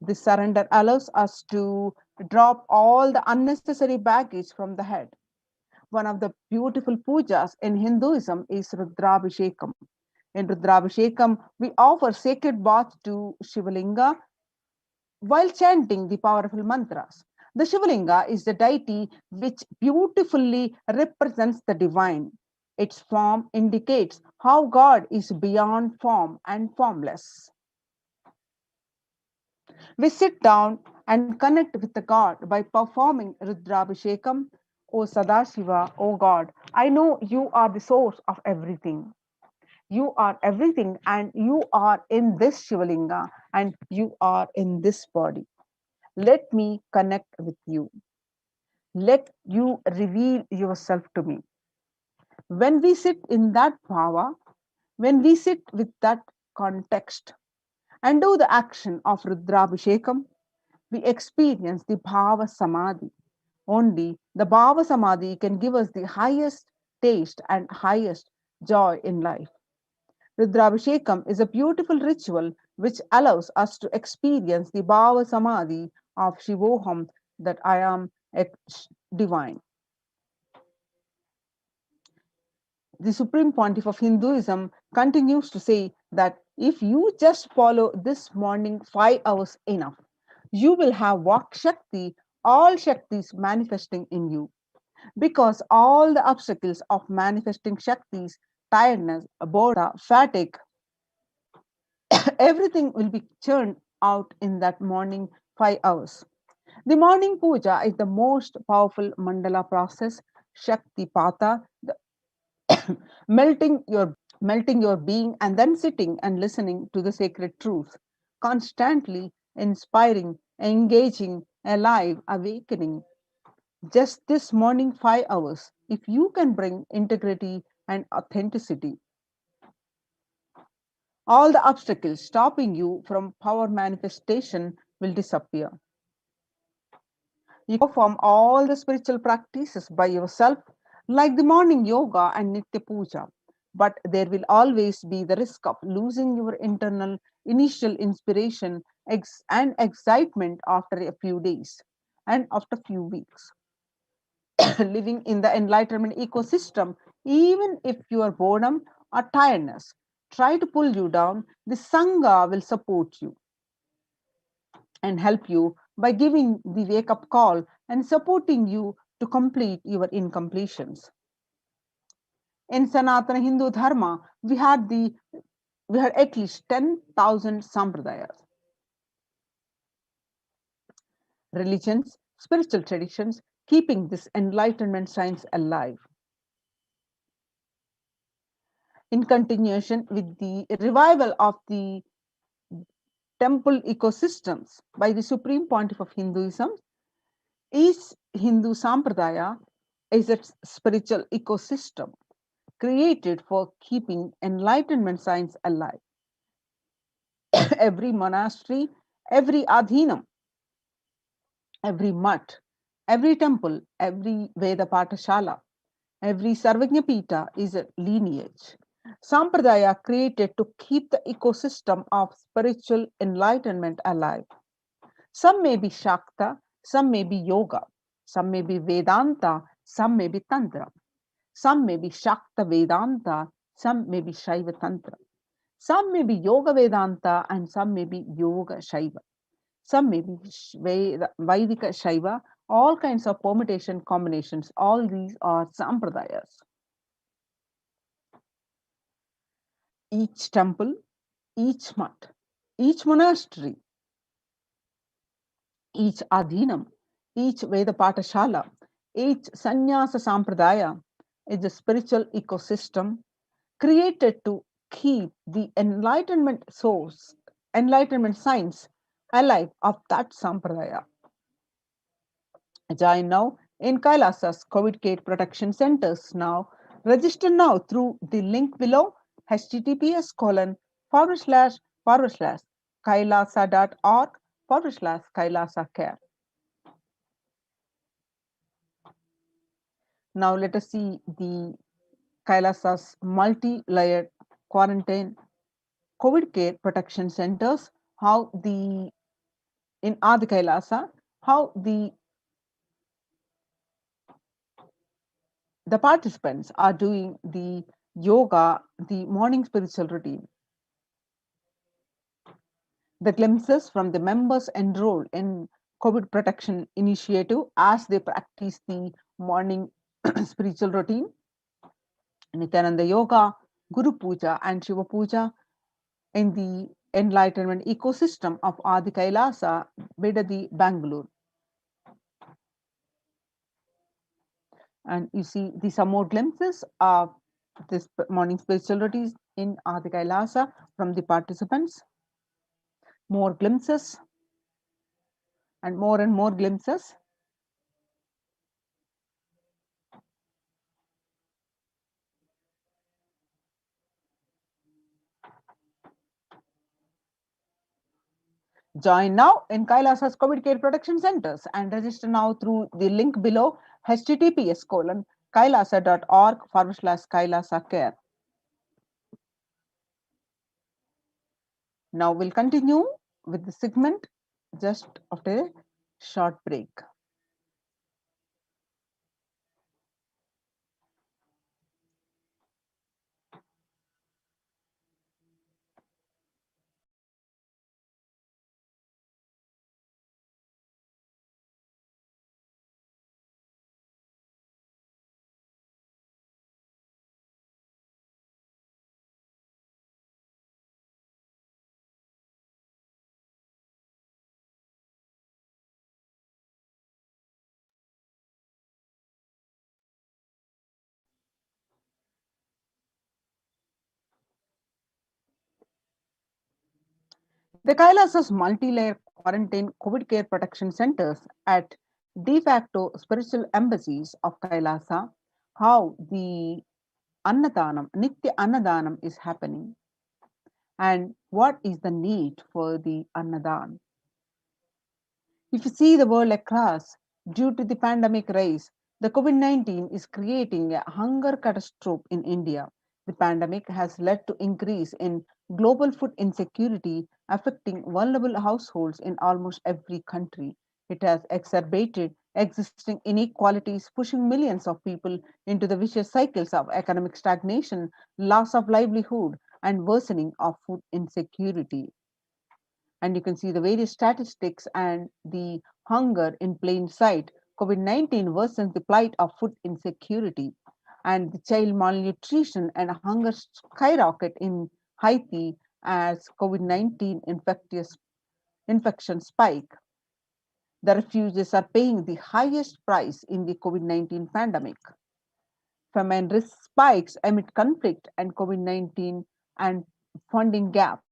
This surrender allows us to drop all the unnecessary baggage from the head. One of the beautiful pujas in Hinduism is Rudrabhishekam. In Rudrabhishekam, we offer sacred bath to Shivalinga while chanting the powerful mantras. The Shivalinga is the deity which beautifully represents the divine. Its form indicates how God is beyond form and formless. We sit down and connect with the God by performing Rudrabhishekam. O Sadashiva, O God, I know you are the source of everything. You are everything, and you are in this Shivalinga, and you are in this body. Let me connect with you. Let you reveal yourself to me. When we sit in that bhava, when we sit with that context and do the action of Rudrabhishekam, we experience the bhava samadhi. Only the bhava samadhi can give us the highest taste and highest joy in life. Rudrabhishekam is a beautiful ritual which allows us to experience the bhava samadhi of Shivoham, that I am divine. The Supreme Pontiff of Hinduism continues to say that if you just follow this morning 5 hours enough, you will have Vak Shakti, all Shaktis manifesting in you. Because all the obstacles of manifesting Shaktis, tiredness, boredom, fatigue, everything will be churned out in that morning 5 hours. The morning puja is the most powerful mandala process, Shakti Pata, melting your being and then sitting and listening to the sacred truth, constantly inspiring, engaging, alive, awakening. Just this morning 5 hours, if you can bring integrity and authenticity, all the obstacles stopping you from power manifestation will disappear. You perform all the spiritual practices by yourself, like the morning yoga and Nitya Puja. But there will always be the risk of losing your internal initial inspiration and excitement after a few days and after a few weeks. Living in the enlightenment ecosystem, even if your boredom or tiredness try to pull you down, the Sangha will support you and help you by giving the wake up call and supporting you to complete your incompletions. In Sanatana Hindu Dharma, we had at least 10,000 sampradayas, religions, spiritual traditions, keeping this enlightenment science alive. In continuation with the revival of the temple ecosystems by the Supreme Pontiff of Hinduism, each Hindu Sampradaya is a spiritual ecosystem created for keeping enlightenment science alive. Every monastery, every adhinam, every mutt, every temple, every Veda Patashala, every Sarvajñapita is a lineage. Sampradaya created to keep the ecosystem of spiritual enlightenment alive. Some may be Shakta, Some may be yoga, some may be Vedanta, some may be Tantra. Some may be Shakta Vedanta, some may be Shaiva Tantra. Some may be Yoga Vedanta and some may be Yoga Shaiva. Some may be Vaidika Shaiva, all kinds of permutation combinations. All these are Sampradayas. Each temple, each mutt, each monastery, each adhinam, each Veda Patashala, each Sannyasa Sampradaya is a spiritual ecosystem created to keep the enlightenment source, enlightenment science alive of that Sampradaya. Join now in Kailasa's COVID Care Protection Centers now. Register now through the link below https://kailasa.org/kailasa care. Now let us see the Kailasa's multi-layered quarantine COVID care protection centers, how in Adi Kailasa, how the participants are doing the yoga, the morning spiritual routine. The glimpses from the members enrolled in COVID protection initiative as they practice the morning spiritual routine, Nithyananda Yoga, Guru Puja and Shiva Puja in the enlightenment ecosystem of Adi Kailasa, Bidadi, Bangalore. And you see some more glimpses of this morning spiritual routine in Adi Kailasa from the participants. More glimpses and more glimpses. Join now in Kailasa's COVID Care Protection Centers and register now through the link below https://kailasa.org/kailasa care. Now we'll continue with the segment just after a short break. The Kailasa's multi-layer quarantine COVID care protection centers at de facto spiritual embassies of Kailasa, how the Annadanam, Nitya Annadanam is happening, and what is the need for the Annadan. If you see the world across, due to the pandemic rise, the COVID-19 is creating a hunger catastrophe in India. The pandemic has led to increase in global food insecurity, affecting vulnerable households in almost every country. It has exacerbated existing inequalities, pushing millions of people into the vicious cycles of economic stagnation, loss of livelihood, and worsening of food insecurity. And you can see the various statistics and the hunger in plain sight. COVID-19 worsens the plight of food insecurity, and the child malnutrition and hunger skyrocket in Haiti as COVID-19 infection spike. The refugees are paying the highest price in the COVID-19 pandemic. Famine risk spikes amid conflict and COVID-19 and funding gaps.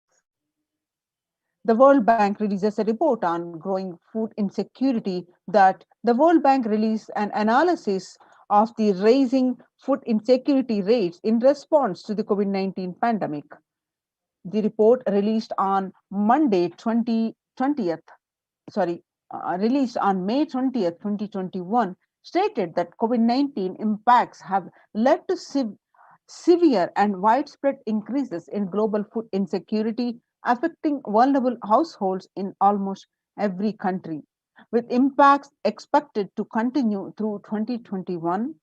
The World Bank releases a report on growing food insecurity that the World Bank released an analysis of the rising food insecurity rates in response to the COVID-19 pandemic. The report released on Monday 2020th, released on May 20th, 2021, stated that COVID-19 impacts have led to severe and widespread increases in global food insecurity, affecting vulnerable households in almost every country. with impacts expected to continue through 2021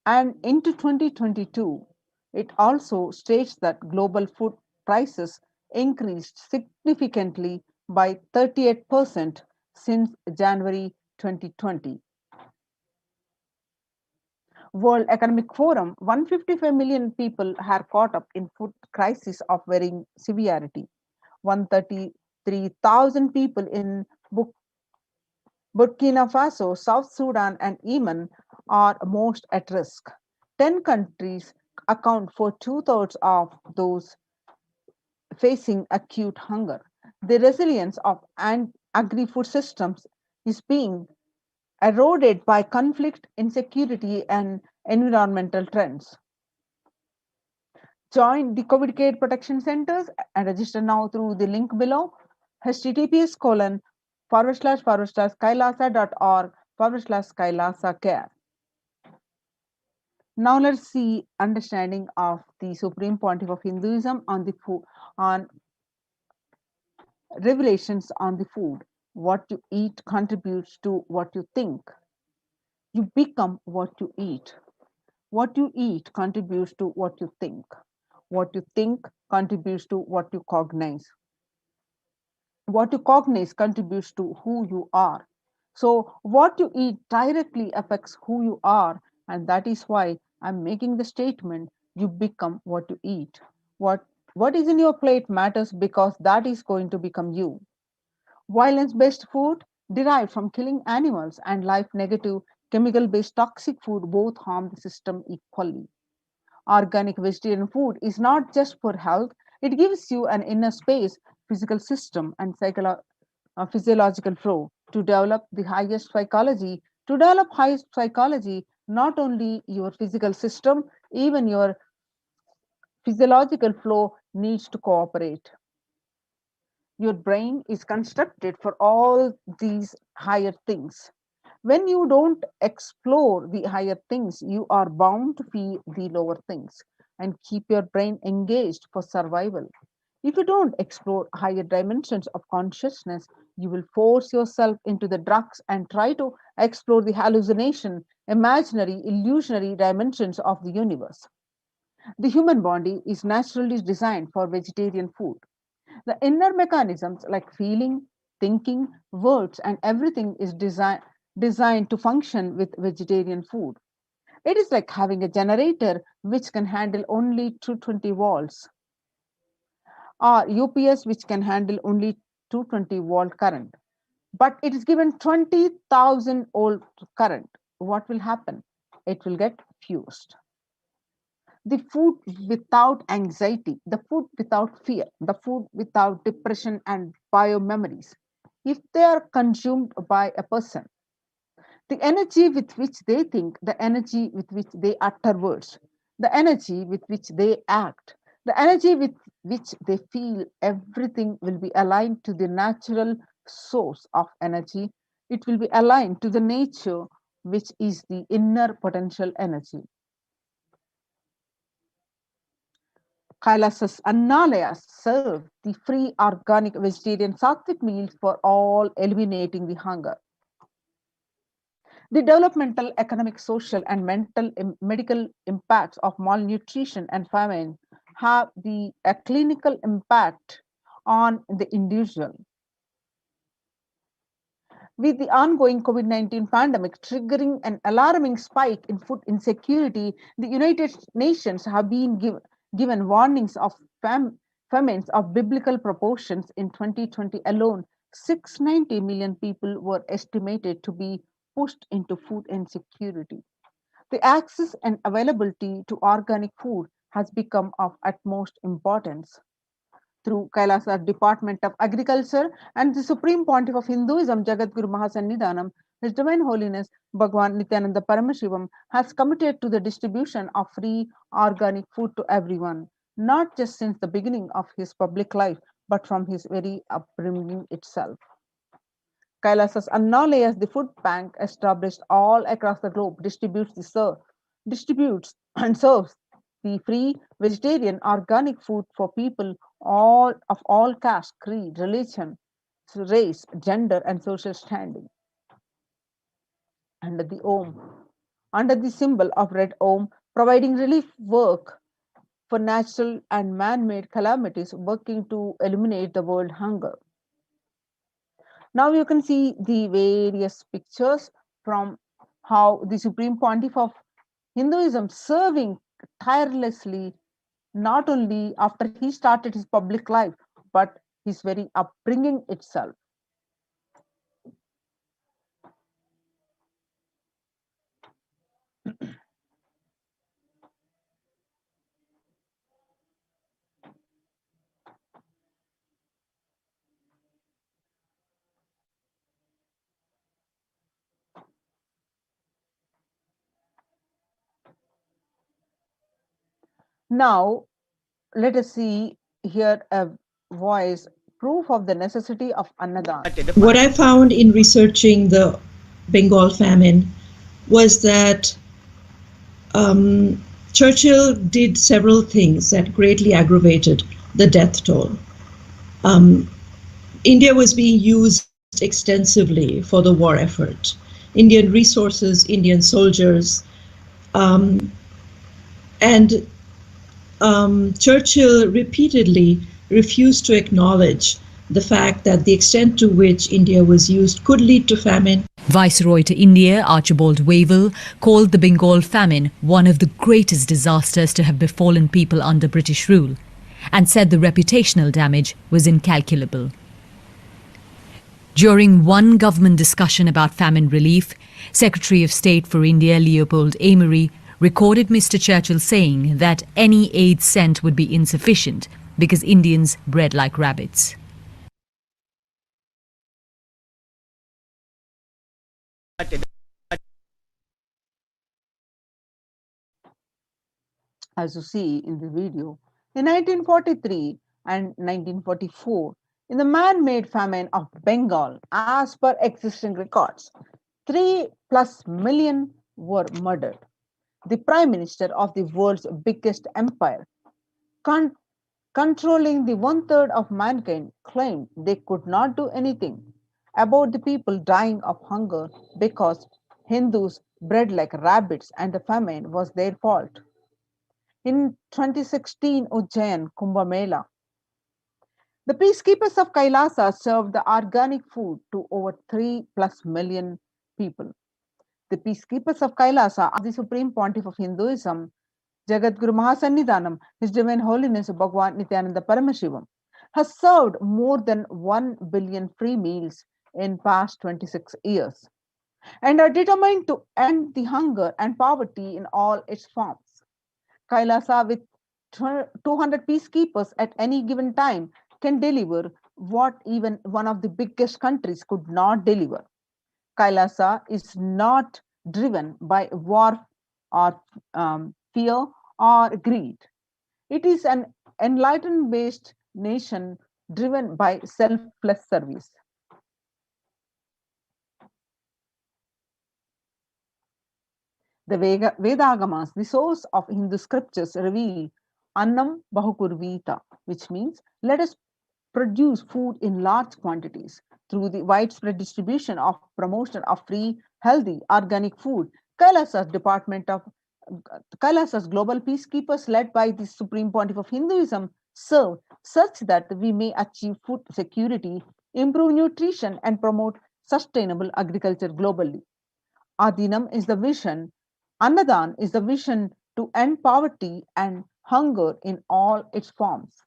and into 2022. It also states that global food prices increased significantly by 38% since January 2020. World Economic Forum, 155 million people are caught up in food crisis of varying severity. 133,000 people in Burkina Faso, South Sudan, and Yemen are most at risk. 10 countries account for two-thirds of those facing acute hunger. The resilience of agri-food systems is being eroded by conflict, insecurity, and environmental trends. Join the COVID care protection centers and register now through the link below, https://kailasa.org/kailasa care. Now let's see understanding of the Supreme Pontiff of Hinduism on the food, on revelations on the food. What you eat contributes to what you think. You become what you eat. What you eat contributes to what you think. What you think contributes to what you cognize. What you cognize contributes to who you are. So, what you eat directly affects who you are, and that is why I'm making the statement you become what you eat. What is in your plate matters because that is going to become you. Violence based food derived from killing animals and life negative chemical based toxic food both harm the system equally. Organic vegetarian food is not just for health, it gives you an inner space, physical system, and physiological flow to develop the highest psychology. To develop highest psychology, not only your physical system, even your physiological flow needs to cooperate. Your brain is constructed for all these higher things. When you don't explore the higher things, you are bound to feel the lower things and keep your brain engaged for survival. If you don't explore higher dimensions of consciousness, you will force yourself into the drugs and try to explore the hallucination, imaginary, illusionary dimensions of the universe. The human body is naturally designed for vegetarian food. The inner mechanisms like feeling, thinking, words, and everything is designed to function with vegetarian food. It is like having a generator which can handle only 220 volts or UPS which can handle only 220-volt current. But it is given 20,000 volt current. What will happen? It will get fused. The food without anxiety, the food without fear, the food without depression and biomemories, if they are consumed by a person, the energy with which they think, the energy with which they utter words, the energy with which they act, the energy with which they feel, everything will be aligned to the natural source of energy. It will be aligned to the nature, which is the inner potential energy. Kailasas Annalayas serve the free organic vegetarian sattvic meals for all, eliminating the hunger. The developmental, economic, social, and medical impacts of malnutrition and famine have a clinical impact on the individual. With the ongoing COVID-19 pandemic triggering an alarming spike in food insecurity, the United Nations have been given warnings of famines of biblical proportions. In 2020 alone, 690 million people were estimated to be pushed into food insecurity. The access and availability to organic food has become of utmost importance. Through Kailasa Department of Agriculture and the Supreme Pontiff of Hinduism, Jagadguru Mahasannidhanam, His Divine Holiness Bhagwan Nithyananda Paramashivam has committed to the distribution of free organic food to everyone, not just since the beginning of his public life, but from his very upbringing itself. Kailasas Annalayas, the food bank established all across the globe, distributes and serves the free vegetarian organic food for people all of all caste, creed, religion, race, gender, and social standing. Under the Om, under the symbol of red Om, providing relief work for natural and man-made calamities, working to eliminate the world hunger. Now you can see the various pictures from how the Supreme Pontiff of Hinduism serving tirelessly not only after he started his public life, but his very upbringing itself. Now, let us see here a voice proof of the necessity of Annadan. What I found in researching the Bengal famine was that Churchill did several things that greatly aggravated the death toll. Um, India was being used extensively for the war effort. Indian resources, Indian soldiers, um, and Churchill repeatedly refused to acknowledge the fact that the extent to which India was used could lead to famine. Viceroy to India, Archibald Wavell, called the Bengal famine one of the greatest disasters to have befallen people under British rule, and said the reputational damage was incalculable. During one government discussion about famine relief, Secretary of State for India Leopold Amery recorded Mr. Churchill saying that any aid sent would be insufficient because Indians bred like rabbits. As you see in the video, in 1943 and 1944, in the man-made famine of Bengal, as per existing records, 3+ million were murdered. The Prime Minister of the world's biggest empire, controlling the one-third of mankind, claimed they could not do anything about the people dying of hunger because Hindus bred like rabbits and the famine was their fault. In 2016 Ujjain Kumbh Mela, the peacekeepers of Kailasa served the organic food to over 3+ million people. The peacekeepers of Kailasa are the Supreme Pontiff of Hinduism, Jagadguru Mahasannidhanam, His Divine Holiness Bhagwan Nithyananda Paramashivam, has served more than 1 billion free meals in past 26 years and are determined to end the hunger and poverty in all its forms. Kailasa, with 200 peacekeepers at any given time, can deliver what even one of the biggest countries could not deliver. Kailasa is not driven by war or fear or greed. It is an enlightened based nation driven by selfless service. The Vedagamas, the source of Hindu scriptures, reveal Annam Bahukurvita, which means let us produce food in large quantities. Through the widespread distribution of promotion of free, healthy, organic food, Kailasa's global peacekeepers led by the Supreme Pontiff of Hinduism serve such that we may achieve food security, improve nutrition, and promote sustainable agriculture globally. Adinam is the vision, Annadan is the vision to end poverty and hunger in all its forms.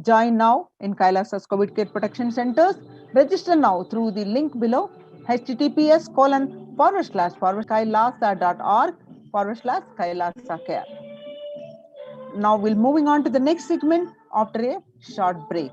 Join now in Kailasa's COVID Care Protection Centers. Register now through the link below https://kailasa.org/kailasa care. Now we'll moving on to the next segment after a short break.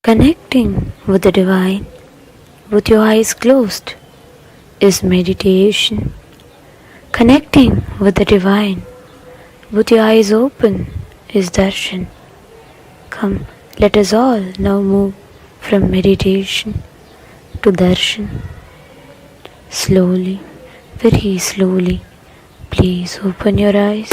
Connecting with the divine with your eyes closed is meditation. Connecting with the divine with your eyes open is darshan. Come, let us all now move from meditation to darshan. Slowly, very slowly, please open your eyes.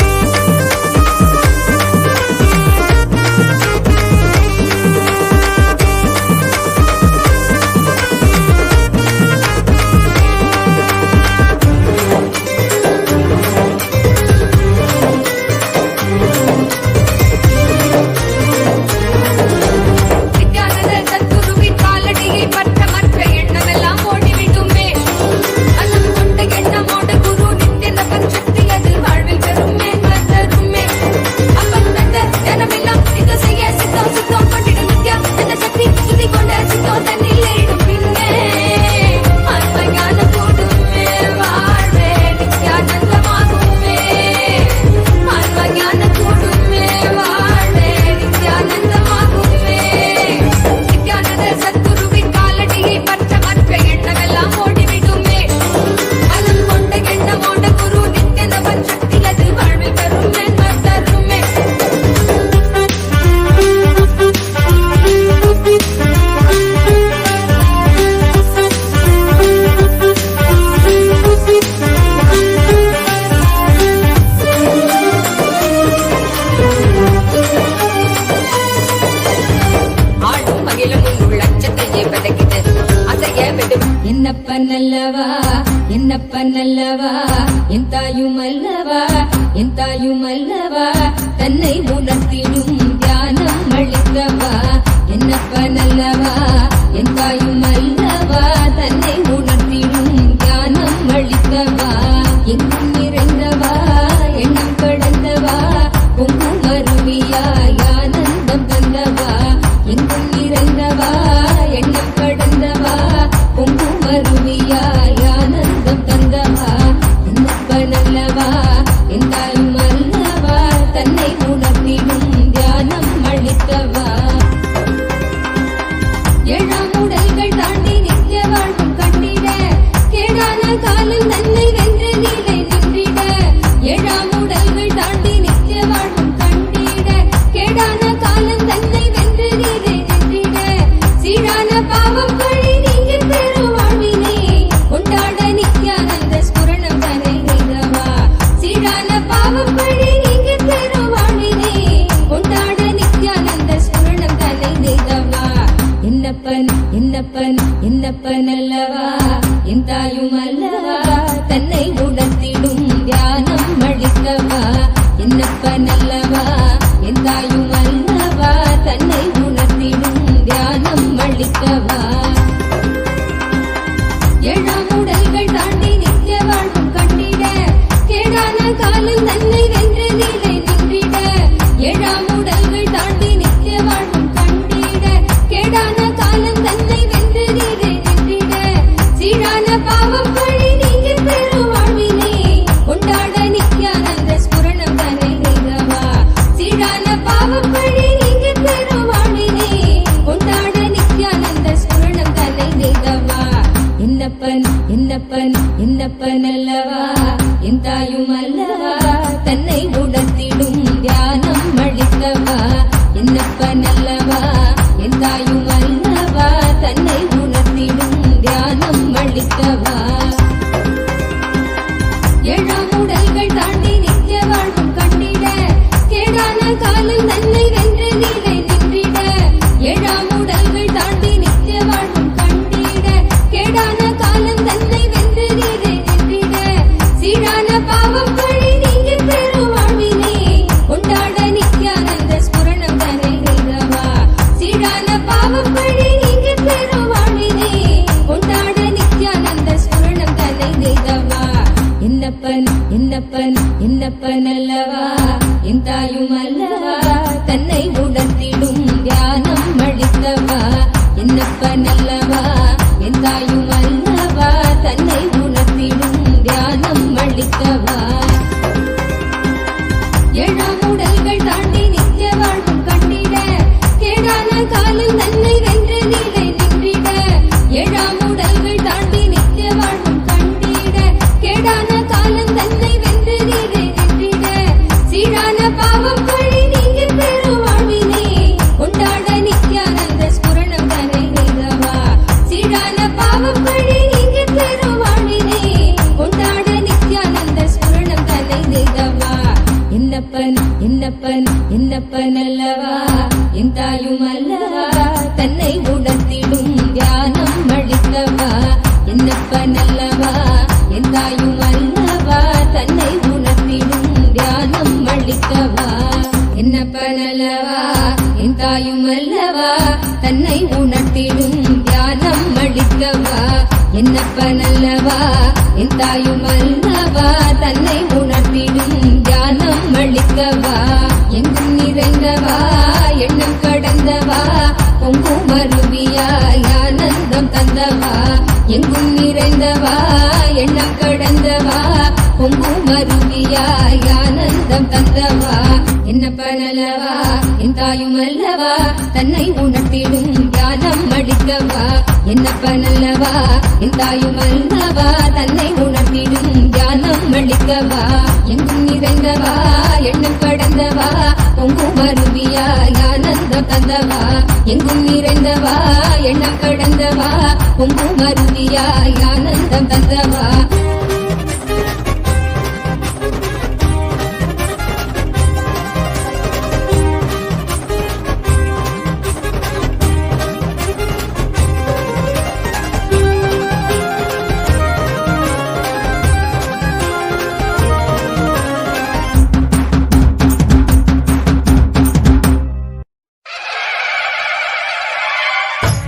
என்னப்பனல்லவா என் தாயுமல்லவா என் தாயுமல்லவா தன்னை உணர்த்திடும் தியானம் அளித்தவா என்னப்பனல்லவா என் தாயுமல்லவா தன்னை உணர்த்திடும் தியானம் அளித்தவா எங்கும் நிறைந்தவா எண்ணம் கடந்தவா பொங்கும் அருவியாய் ஆனந்தம் தந்தவா எங்கும் நிறைந்தவா எண்ணம் கடந்தவா பொங்கும் அருவியாய் ஆனந்தம் தந்தவா என்னப்பனல்லவா என் தாயுமல்லவா தன்னை உணர்த்திடும் தியானம் அளித்தவா ஏழாம் உடல்கள் தாண்டி நித்திய வாழ்வும் கண்டிட கேடான காலம் தன்னை வென்ற நிலை நின்றிட ஏழாம் உடல்கள் தாண்டி நித்திய வாழ்வும் கண்டிட கேடான காலம் தன்னை வென்ற நிலை நின்றிட சீரான பாவம் பழி நீங்கி பெறும் வாழ்வினை கொண்டாட நித்யானந்த ஸ்புரணம் தன்னை நெய்தவா சீரான பாவம் பழி நீங்கி பெறும் வாழ்வினை கொண்டாட நித்யானந்த ஸ்புரணம் தன்னை நெய்தவா என்னப்பனல்லவா என் தாயுமல்லவா தன்னை உணர்த்திடும் தியானம் அளித்தவா என்னப்பனல்லவா என் தாயுமல்லவா தன்னை உணர்த்திடும் தியானம் அளித்தவா ஏழாம் உடல்கள் தாண்டி நித்திய வாழ்வும் கண்டிட கேடான காலம் தன்னை வென்ற நிலை நின்றிட ஏழாம் உடல்கள் தாண்டி நித்திய வாழ்வும் கண்டிட கேடான காலம் தன்னை வென்ற நிலை நின்றிட சீரான பாவம் பழி நீங்கி பெறும் வாழ்வினை கொண்டாட நித்யானந்த ஸ்புரணம் தன்னை நெய்தவா சீரான பாவம் பழி நீங்கி பெறும் வாழ்வினை கொண்டாட நித்யானந்த ஸ்புரணம் தன்னை நெய்தவா என்னப்பனல்லவா என் தாயுமல்லவா தன்னை உணர்த்திடும் தியானம் அளித்தவா என்னப்பனல்லவா என் தாயுமல்லவா தன்னை உணர்த்திடும் தியானம் அளித்தவா ஏழாம் உடல்கள் தாண்டி நித்திய வாழ்வும் கண்டிட கேடான காலம் தன்னை வென்ற நிலை நின்றிட ஏழாம் உடல்கள் தாண்டி நித்திய வாழ்வும் கண்டிட கேடான காலம் தன்னை வென்ற நிலை நின்றிட சீரான பாவம் பழி நீங்கி பெறும் வாழ்வினை கொண்டாட நித்யானந்த ஸ்புரணம் தன்னை நெய்தவா சீரான பாவம் பழி நீங்கி பெறும் வாழ்வினை கொண்டாட நித்யானந்த ஸ்புரணம் தன்னை நெய்தவா என்னப்பனல்லவா என் தாயுமல்லவா தன்னை உணர்த்திடும் தியானம் அளித்தவா என்னப்பனல்லவா என் தாயுமல்லவா தன்னை உணர்த்திடும் தியானம் அளித்தவா ஏழாம் உடல்கள் தாண்டி நித்திய வாழ்வும் கண்டிட கேடான காலம் தன்னை வென்ற என்னப்பன் என்னப்பன் அல்லவா என் தாயும் அல்லவா தன்னை உணர்த்திடும் ஞானம் அளித்தவா என்னப்பன் அல்லவா என் தாயும் அல்லவா தன்னை உணர்த்திடும் ஞானம் அளித்தவா என்னப்பன் அல்லவா என் தாயும் அல்லவா தன்னை உணர்த்திடும் ஞானம் அளித்தவா என்னப்பன் அல்லவா என் தாயும் அல்லவா தன்னை உணர்த்திடும் ஞானம் அளிக்கவா எங்கும் நிறைந்தவா எண்ணம் கடந்தவா பொங்கும் அருவியாய் ஆனந்தம் தந்தவா எங்கும் நிறைந்தவா எண்ணம் கடந்தவா பொங்கும் அருவியாய் ஆனந்தம் தந்தவா என்னப்பன் அல்லவா என் தாயும் அல்லவா தன்னை உணர்த்திடும் ஞானம் அளிக்கவா என்னப்பன் அல்லவா என் தாயும் அல்லவா தன்னை உணர்த்திடும் ஞானம் அளிக்கவா எங்கும் நிறைந்தவா எண்ணம் கடந்தவா பொங்கும் அருவியாய் ஆனந்தம் தந்தவா எங்கும் நிறைந்தவா எண்ணம் கடந்தவா பொங்கும் அருவியாய் ஆனந்தம் தந்தவா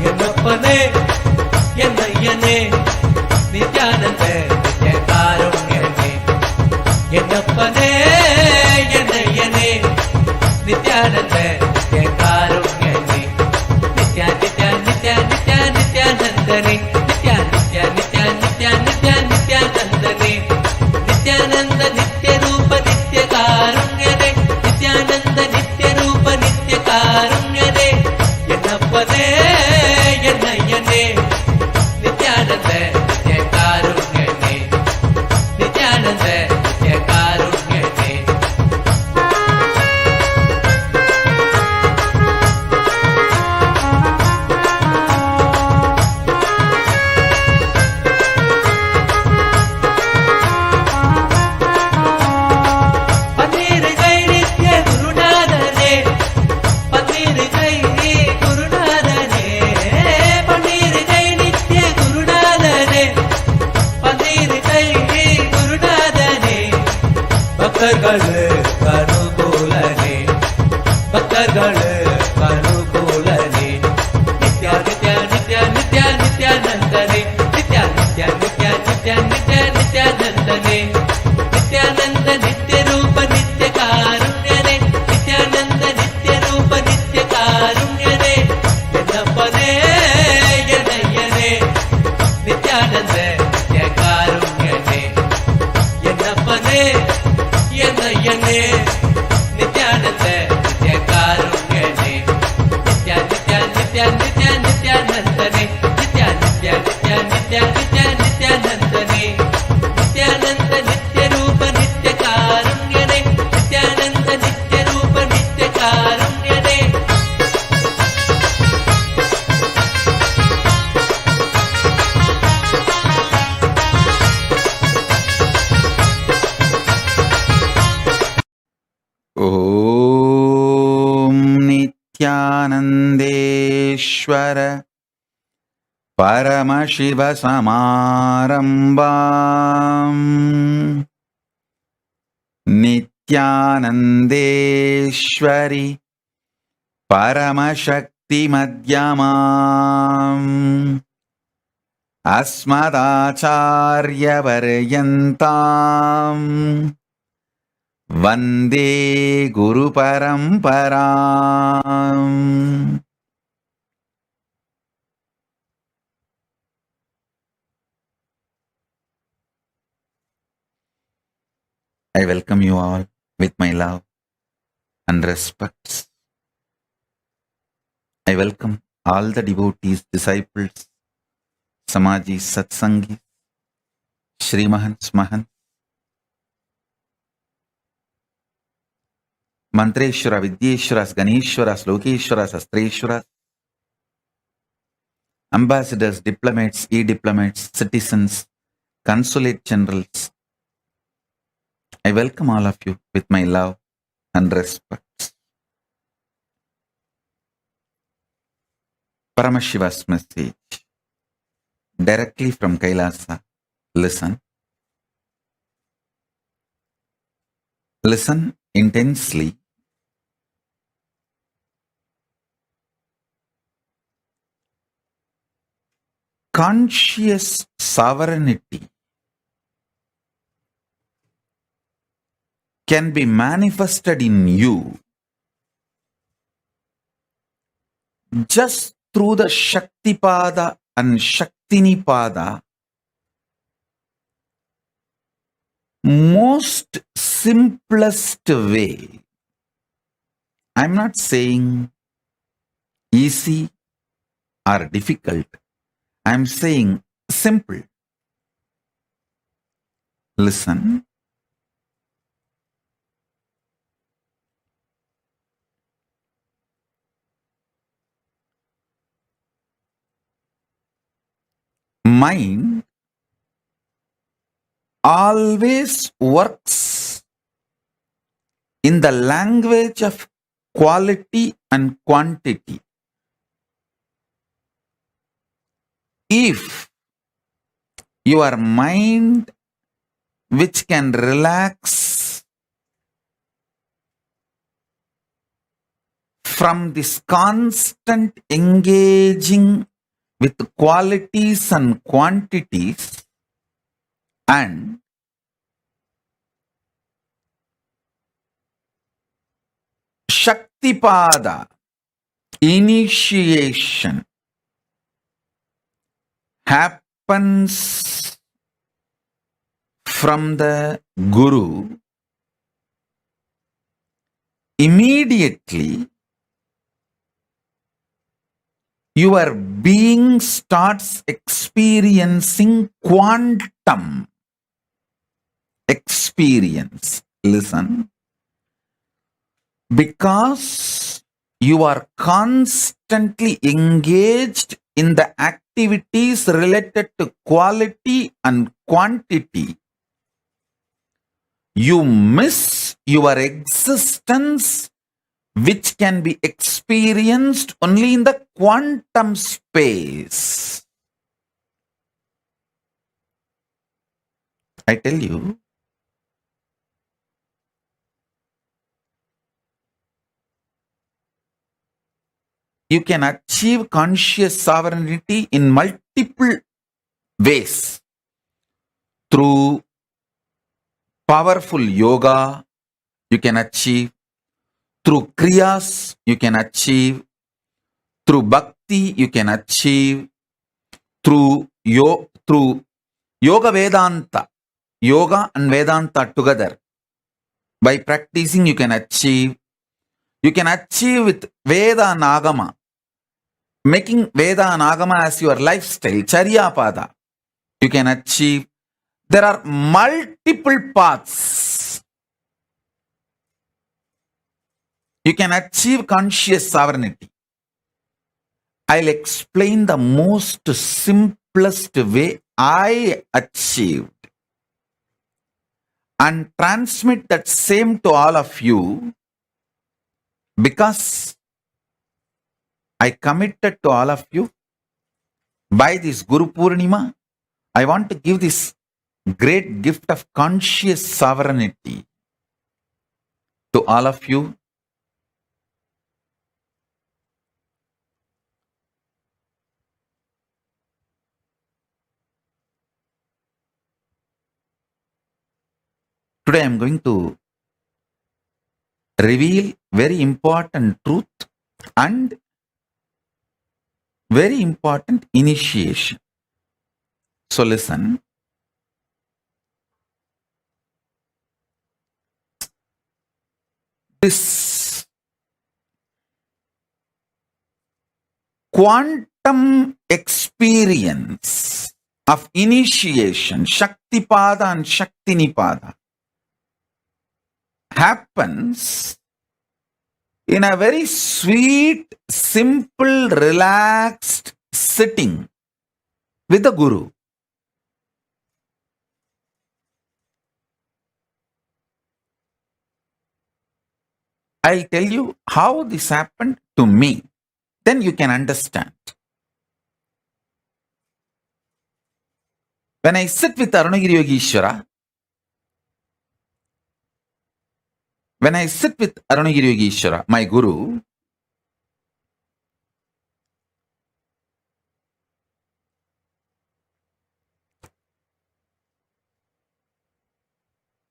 என்னப்பனே என்னையனே நித்யானந்த நித்யகாருண்யனே என்னப்பனே என்னையனே நித்யானந்த நித்யகாருண்யனே நித்யா நித்யா நித்யா நித்யா நித்யானந்தனே நித்யா நித்யா நித்யா நித்யா நித்யா நித்யானந்தனே நித்யானந்த நித்ய ரூப நித்ய காருண்யனே நித்யானந்த நித்ய ரூப நித்ய காருண்யனே என்னப்பனே என்னையனே நித்யானந்த நித்ய காருண்யனே நித்யானந்த நித்ய காருண்யனே பன்னீர் கை நித்ய குருநாதனே பன்னீர் கை குருநாதனே பன்னீர் கை நித்ய குருநாதனே பன்னீர் கை குருநாதனே பக்தர்கள் அனுகூலனே பக்தர்கள் அனுகூலனே நித்யா நித்யா நித்யா நித்யா நித்யானந்தனே நித்யா நித்யா நித்யா நித்யா நித்யா நித்யானந்தனே நித்யானந்த நித்ய ரூப நித்ய காருண்யனே நித்யானந்த நித்ய ரூப நித்ய காருண்யனே என்னப்பனே என்னையனே நித்யானந்த நித்ய காருண்யனே என்னப்பனே என்னையனே நித்யானந்த நித்ய காருண்யனே நித்யா நித்யா நித்யா நித்யா நித்யானந்தனே நித்யா நித்யா நித்யா நித்யா நித்யா நித்யானந்தனே நித்யானந்த நித்ய ரூப நித்ய காருண்யனே நித்யானந்த நித்ய ரூப நித்ய காருண்யனே ॐ नित्यानन्देश्वर परमशिवसमारम्भाम् नित्यानन्देश्वरि परमशक्तिमध्यमाम् अस्मदाचार्यपर्यन्ताम् वन्दे गुरुपरम्पराम् I welcome you all with my love and respects. I welcome all the devotees, disciples, Samajis, Satsangis, Srimahans, Mahants, Mantreshwara, Vidyeshwaras, Ganeshwaras, Lokeshwaras, Astreshwaras, ambassadors, diplomats, e-diplomats, citizens, consulate generals. I welcome all of you with my love and respect. Paramashiva's message directly from Kailasa. Listen. Listen intensely. Conscious sovereignty can be manifested in you just through the Shaktipada and Shaktinipada, most simplest way. I'm not saying easy or difficult. I'm saying simple. Listen. Mind always works in the language of quality and quantity. If your mind, which can relax from this constant engaging with qualities and quantities, and Shaktipada, initiation, happens from the Guru, immediately your being starts experiencing quantum experience. Listen. Because you are constantly engaged in the activities related to quality and quantity, you miss your existence, which can be experienced only in the quantum space. I tell you, you can achieve conscious sovereignty in multiple ways. Through powerful yoga, you can achieve. Through kriyas, you can achieve. Through bhakti, you can achieve. Through yoga Vedanta, yoga and Vedanta together. By practicing, you can achieve. You can achieve with Veda and Agama. Making Veda and Agama as your lifestyle, Charyapada, you can achieve. There are multiple paths. You can achieve conscious sovereignty. I'll explain the most simplest way I achieved and transmit that same to all of you, because I committed to all of you by this Guru Purnima. I want to give this great gift of conscious sovereignty to all of you. Today I am going to reveal very important truth and very important initiation. So listen. This quantum experience of initiation, Shaktipada and Shaktinipada, happens in a very sweet, simple, relaxed sitting with the Guru. I'll tell you how this happened to me. Then you can understand. When I sit with Arunagiri Yogeshwara, my guru,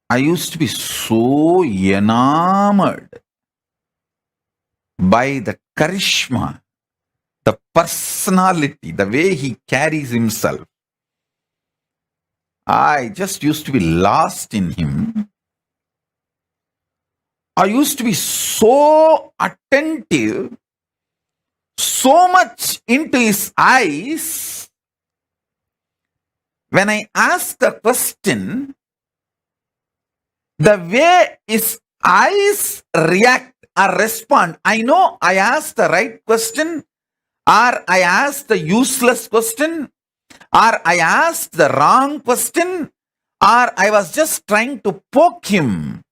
I used to be so enamored by the charisma, the personality, the way he carries himself. I just used to be lost in him. I used to be so attentive, so much into his eyes. When I asked a question, the way his eyes react or respond, I know I asked the right question, or I asked the useless question, or I asked the wrong question, or I was just trying to poke him.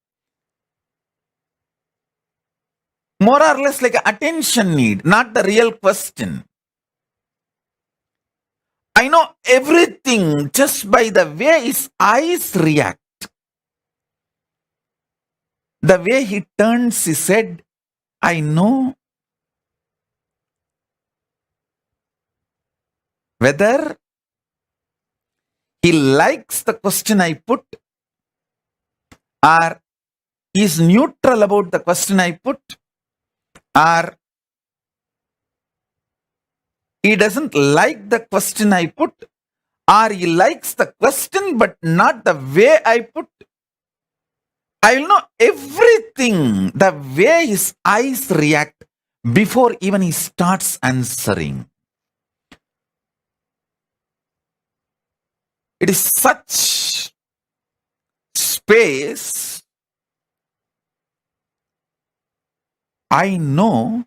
More or less like an attention need, not the real question. I know everything just by the way his eyes react. The way he turns his head, I know whether he likes the question I put or is neutral about the question I put, or he doesn't like the question I put, or he likes the question but not the way I put. I will know everything, the way his eyes react before even he starts answering. It is such space. I know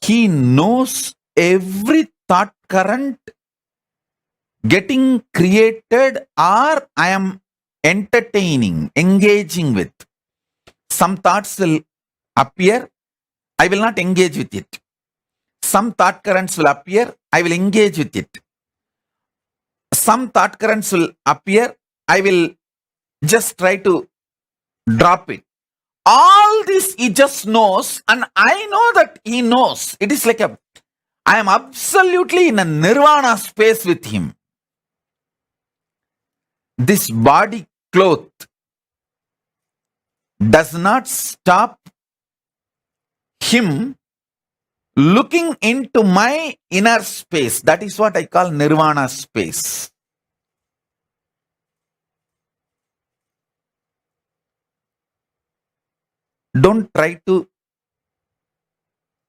he knows every thought current getting created or I am entertaining, engaging with. Some thoughts will appear, I will not engage with it. Some thought currents will appear, I will engage with it. Some thought currents will appear, I will just try to drop it. All this he just knows, and I know that he knows. It is like I am absolutely in a nirvana space with him. This body cloth does not stop him looking into my inner space. That is what I call nirvana space. Don't try to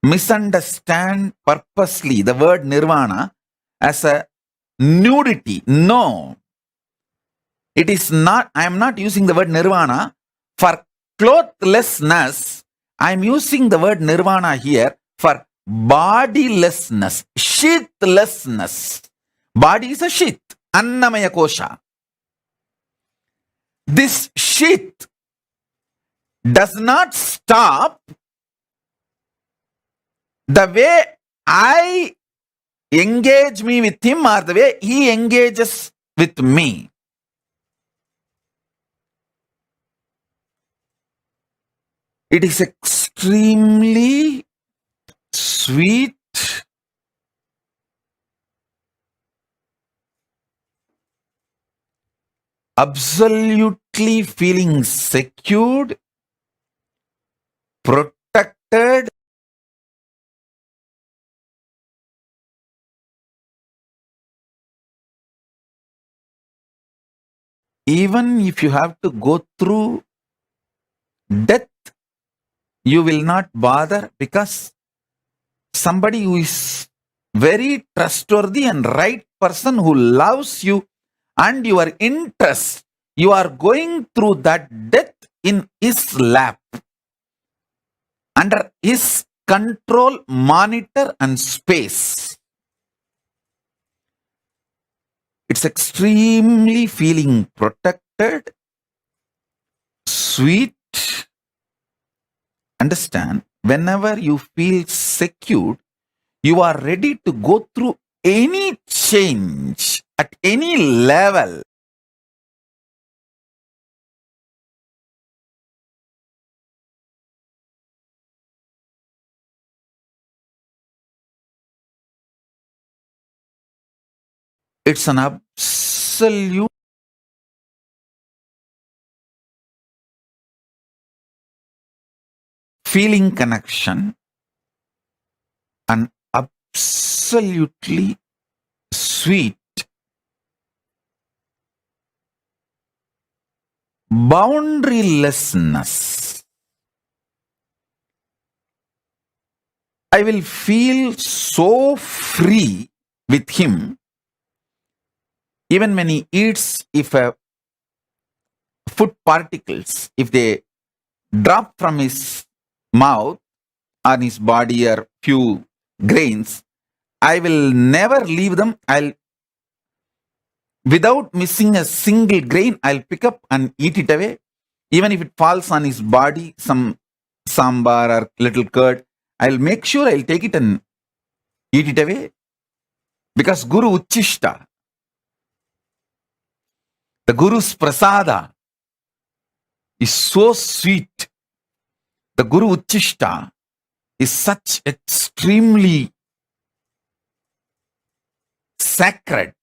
misunderstand purposely the word nirvana as a nudity. No. It is not, I am not using the word nirvana for clothlessness. I am using the word nirvana here for bodilessness, sheathlessness. Body is a sheath, annamaya kosha. This sheath does not stop the way I engage me with him or the way he engages with me. It is extremely sweet, absolutely feeling secured, protected, even if you have to go through death, you will not bother, because somebody who is very trustworthy and right person who loves you and your interest, you are going through that death in his lap, under his control, monitor and space. It's extremely feeling protected, sweet, understand, whenever you feel secured, you are ready to go through any change at any level. It's an absolute feeling connection and absolutely sweet boundarylessness. I will feel so free with him even when he eats. If food particles, if they drop from his mouth on his body or few grains, I will never leave them. Without missing a single grain, I'll pick up and eat it away. Even if it falls on his body, some sambar or little curd, I'll make sure I'll take it and eat it away. Because Guru Uchishta, the Guru's prasada is so sweet. The Guru Uchishta is such extremely sacred.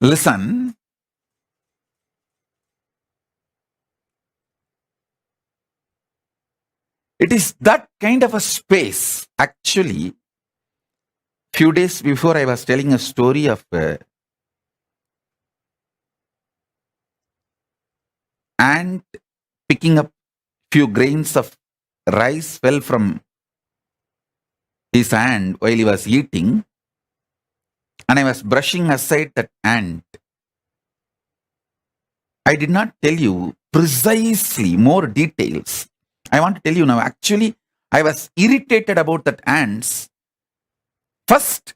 Listen, it is that kind of a space. Actually, few days before I was telling a story of ant picking up few grains of rice fell from his hand while he was eating, and I was brushing aside that ant. I did not tell you precisely more details. I want to tell you now. Actually, I was irritated about that ants. First,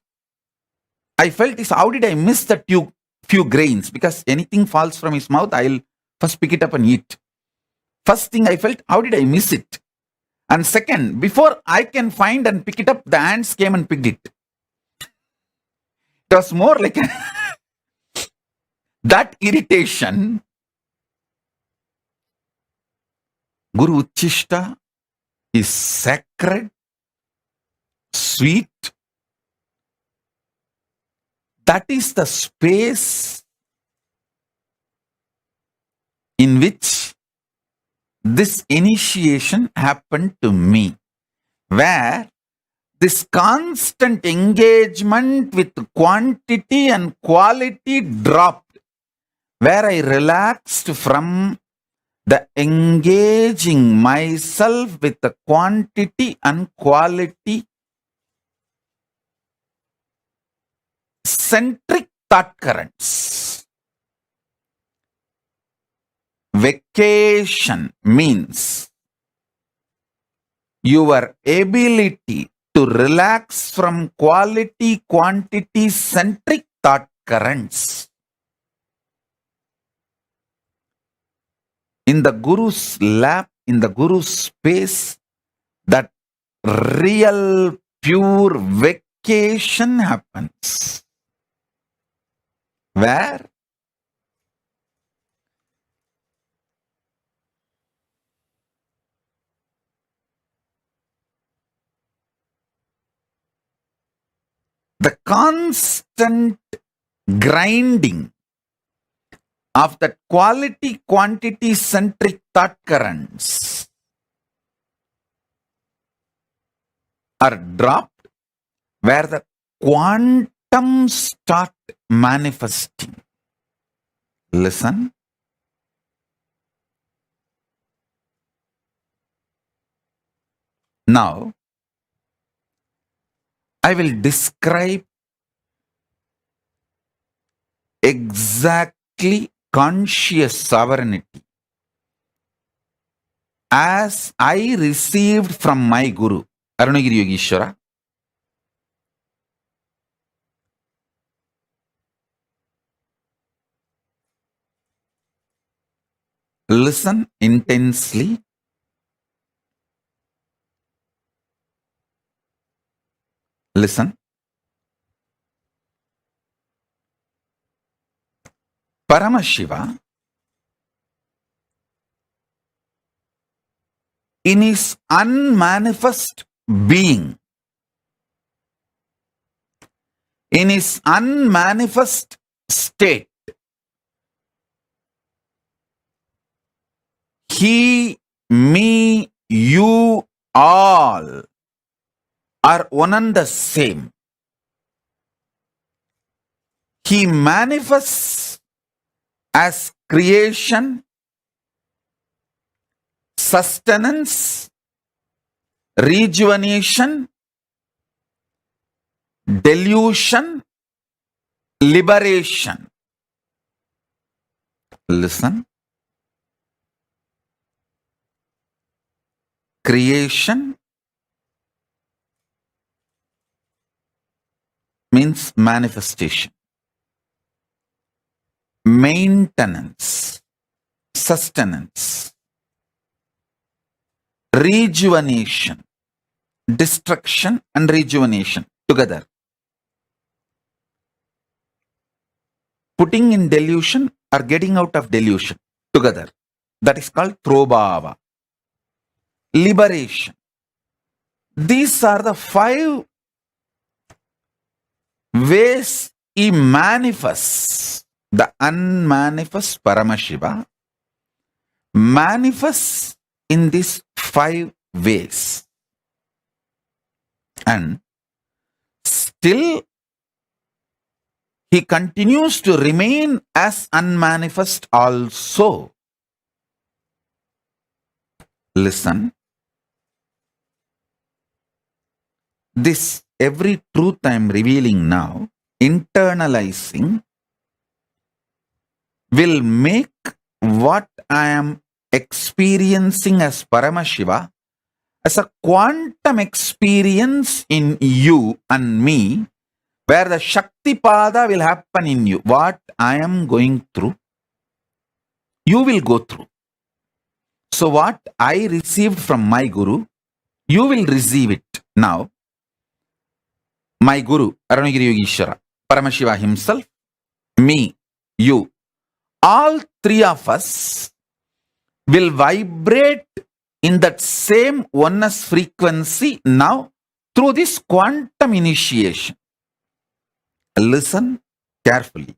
I felt this, how did I miss that few grains? Because anything falls from his mouth, I'll first pick it up and eat. First thing I felt, how did I miss it? And second, before I can find and pick it up, the ants came and picked it. It was more like that irritation. Guru Uchishta is sacred, sweet. That is the space in which this initiation happened to me, where this constant engagement with quantity and quality dropped, where I relaxed from the engaging myself with the quantity and quality centric thought currents. Vacation means your ability to relax from quality, quantity centric thought currents. In the Guru's lap, in the Guru's space, that real pure vacation happens. Where the constant grinding of that quality, quantity centric thought currents are dropped, where the quantum start manifesting. Listen. Now, I will describe exactly conscious sovereignty as I received from my Guru, Arunagiri Yogeshwara. Listen intensely. Listen. Paramashiva, in his unmanifest being, in his unmanifest state, he, me, you, all are one and the same. He manifests as creation, sustenance, rejuvenation, delusion, liberation. Listen. Creation means manifestation. Maintenance, sustenance, rejuvenation, destruction and rejuvenation together. Putting in delusion or getting out of delusion together. That is called Throbhava. Liberation. These are the 5 ways he manifests. The unmanifest Paramashiva manifests in these 5 ways. And still he continues to remain as unmanifest also. Listen. This every truth I am revealing now, internalizing, will make what I am experiencing as Paramashiva as a quantum experience in you and me, where the Shakti Pada will happen in you. What I am going through, you will go through. So what I received from my Guru, you will receive it now. My Guru, Arunagiri Yogeshwara, Paramashiva himself, me, you, all 3 of us will vibrate in that same oneness frequency now through this quantum initiation. Listen carefully.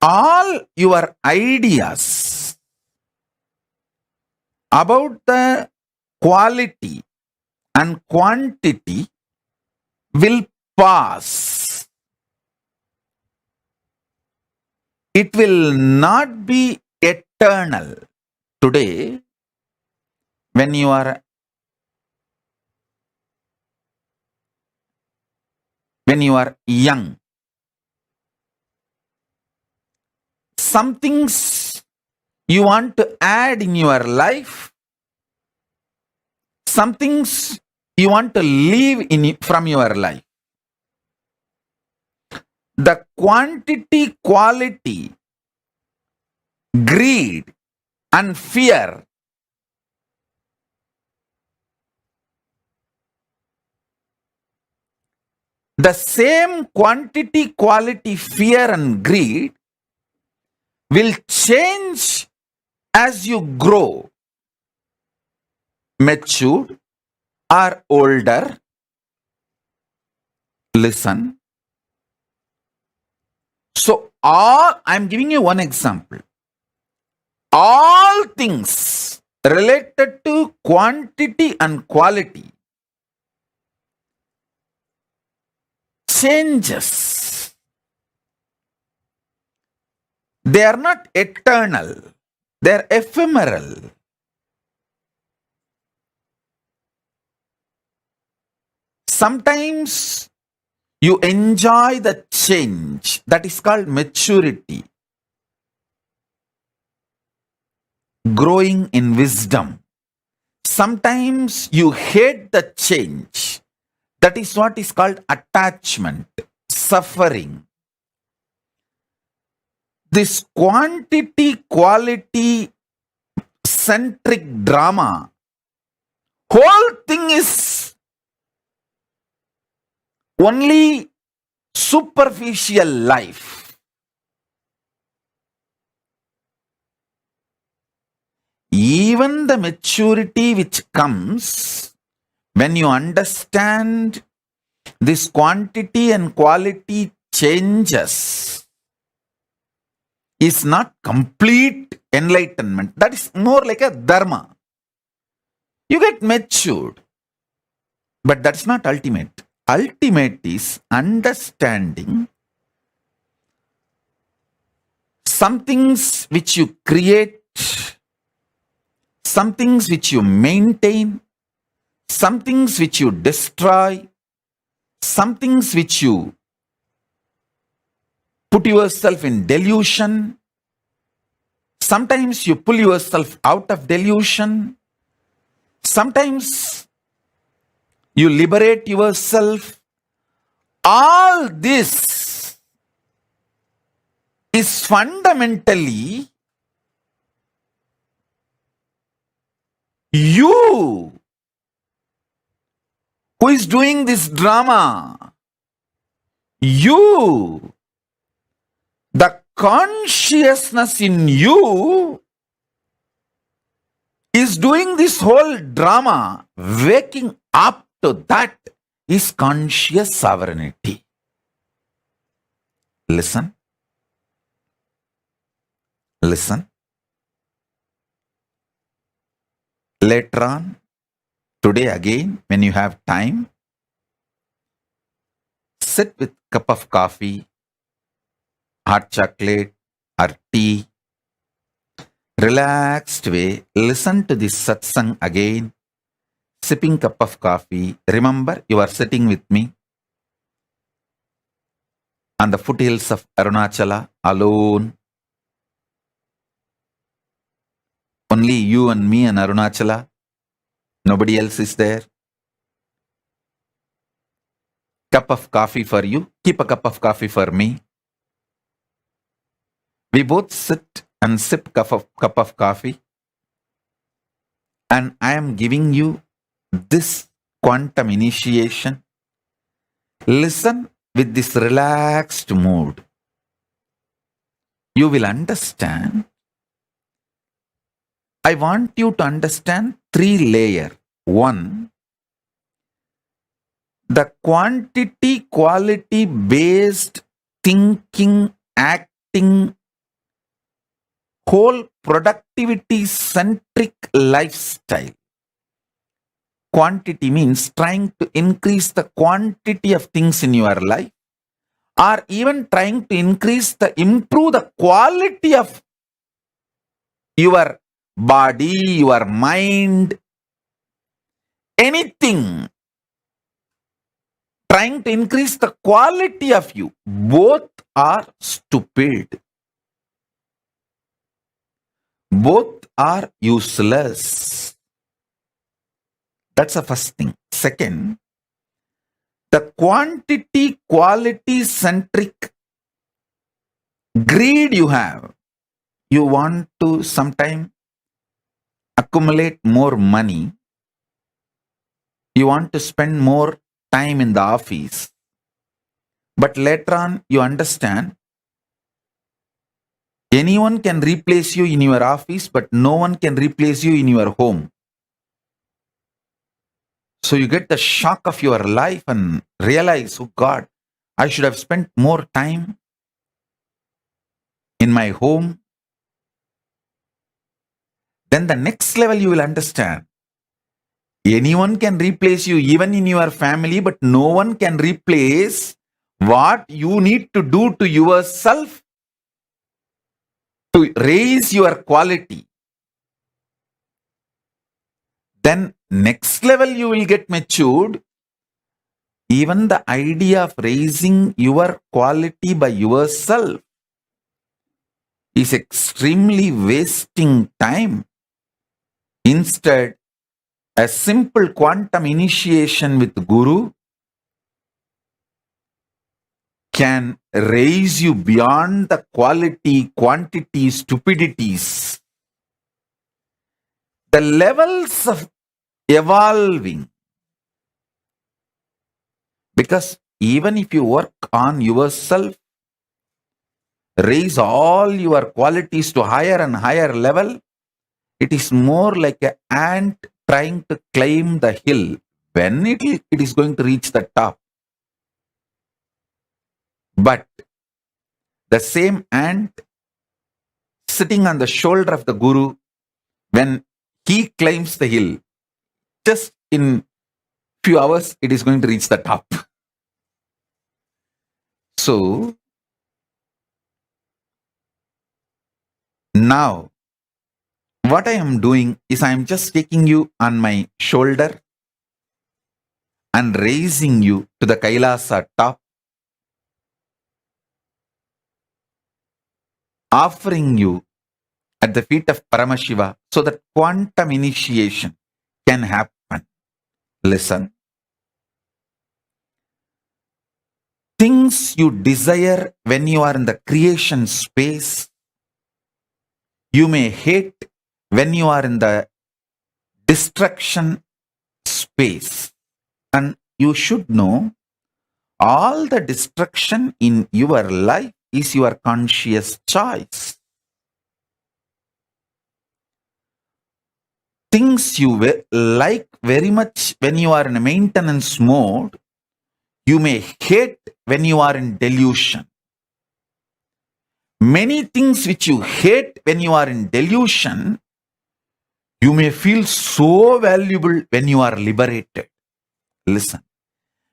All your ideas about the quality and quantity will pass. It will not be eternal. Today, when you are young, some things you want to add in your life, some things you want to leave from your life. The quantity, quality, greed and fear the same quantity, quality, fear and greed will change as you grow, mature or older. Listen. So I'm giving you one example. All things related to quantity and quality changes. They are not eternal. They are ephemeral. Sometimes you enjoy the change. That is called maturity. Growing in wisdom. Sometimes you hate the change. That is what is called attachment, suffering. This quantity quality centric drama, whole thing is only superficial life. Even the maturity which comes when you understand this quantity and quality changes is not complete enlightenment. That is more like a dharma. You get matured, but that's not ultimate. Ultimate is understanding some things which you create, some things which you maintain, some things which you destroy, some things which you put yourself in delusion. Sometimes you pull yourself out of delusion. Sometimes you liberate yourself. All this is fundamentally you who is doing this drama. You, the consciousness in you is doing this whole drama. Waking up to that is conscious sovereignty. Listen. Listen. Later on, today again, when you have time, sit with cup of coffee, hot chocolate or tea, relaxed way, listen to this satsang again, sipping cup of coffee. Remember, you are sitting with me on the foothills of Arunachala alone. Only you and me and Arunachala. Nobody else is there. Cup of coffee for you. Keep a cup of coffee for me. We both sit and sip cup of coffee. And I am giving you this quantum initiation. Listen with this relaxed mood. You will understand. I want you to understand 3 layers. 1, the quantity quality based thinking, acting, whole productivity centric lifestyle. Quantity means trying to increase the quantity of things in your life, or even trying to improve the quality of your body, your mind, anything. Trying to increase the quality of you. Both are stupid. Both are useless. That's the first thing. Second, the quantity quality centric greed you have. You want to sometime accumulate more money. You want to spend more time in the office. But later on, you understand anyone can replace you in your office, but no one can replace you in your home. So you get the shock of your life and realize, oh God, I should have spent more time in my home. Then the next level you will understand. Anyone can replace you even in your family, but no one can replace what you need to do to yourself to raise your quality. Then next level you will get matured. Even the idea of raising your quality by yourself is extremely wasting time. Instead, a simple quantum initiation with Guru can raise you beyond the quality, quantity, stupidities. The levels of evolving. Because even if you work on yourself, raise all your qualities to higher and higher level, it is more like an ant trying to climb the hill. When it is going to reach the top. But the same ant sitting on the shoulder of the Guru, when he climbs the hill, just in few hours, it is going to reach the top. So, now, what I am doing is I am just taking you on my shoulder and raising you to the Kailasa top, offering you at the feet of Paramashiva so that quantum initiation can happen. Listen. Things you desire when you are in the creation space, you may hate when you are in the destruction space. And you should know, all the destruction in your life is your conscious choice. Things you like very much when you are in a maintenance mode, you may hate when you are in delusion. Many things which you hate when you are in delusion, you may feel so valuable when you are liberated. Listen,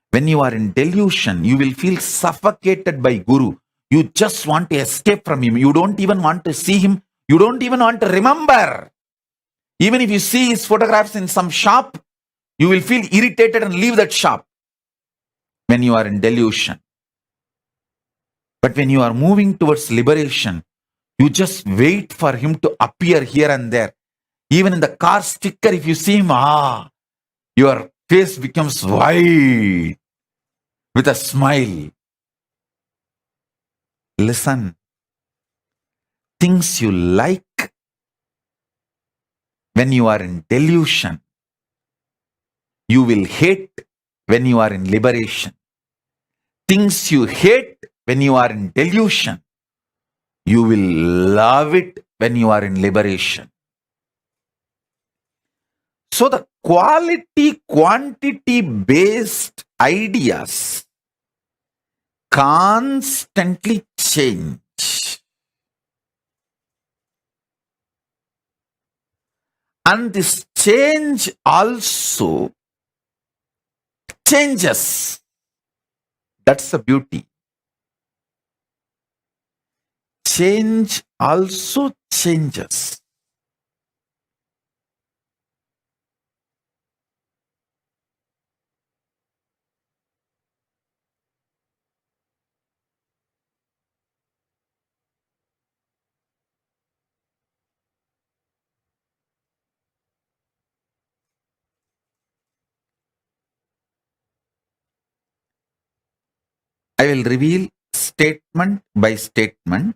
when you are in delusion, you will feel suffocated by Guru. You just want to escape from him. You don't even want to see him. You don't even want to remember. Even if you see his photographs in some shop, you will feel irritated and leave that shop when you are in delusion. But when you are moving towards liberation, you just wait for him to appear here and there. Even in the car sticker, if you see him, your face becomes white with a smile. Listen, things you like when you are in delusion, you will hate when you are in liberation. Things you hate when you are in delusion, you will love it when you are in liberation. So the quality, quantity based ideas constantly change. And this change also changes. That's the beauty. Change also changes. I will reveal statement by statement.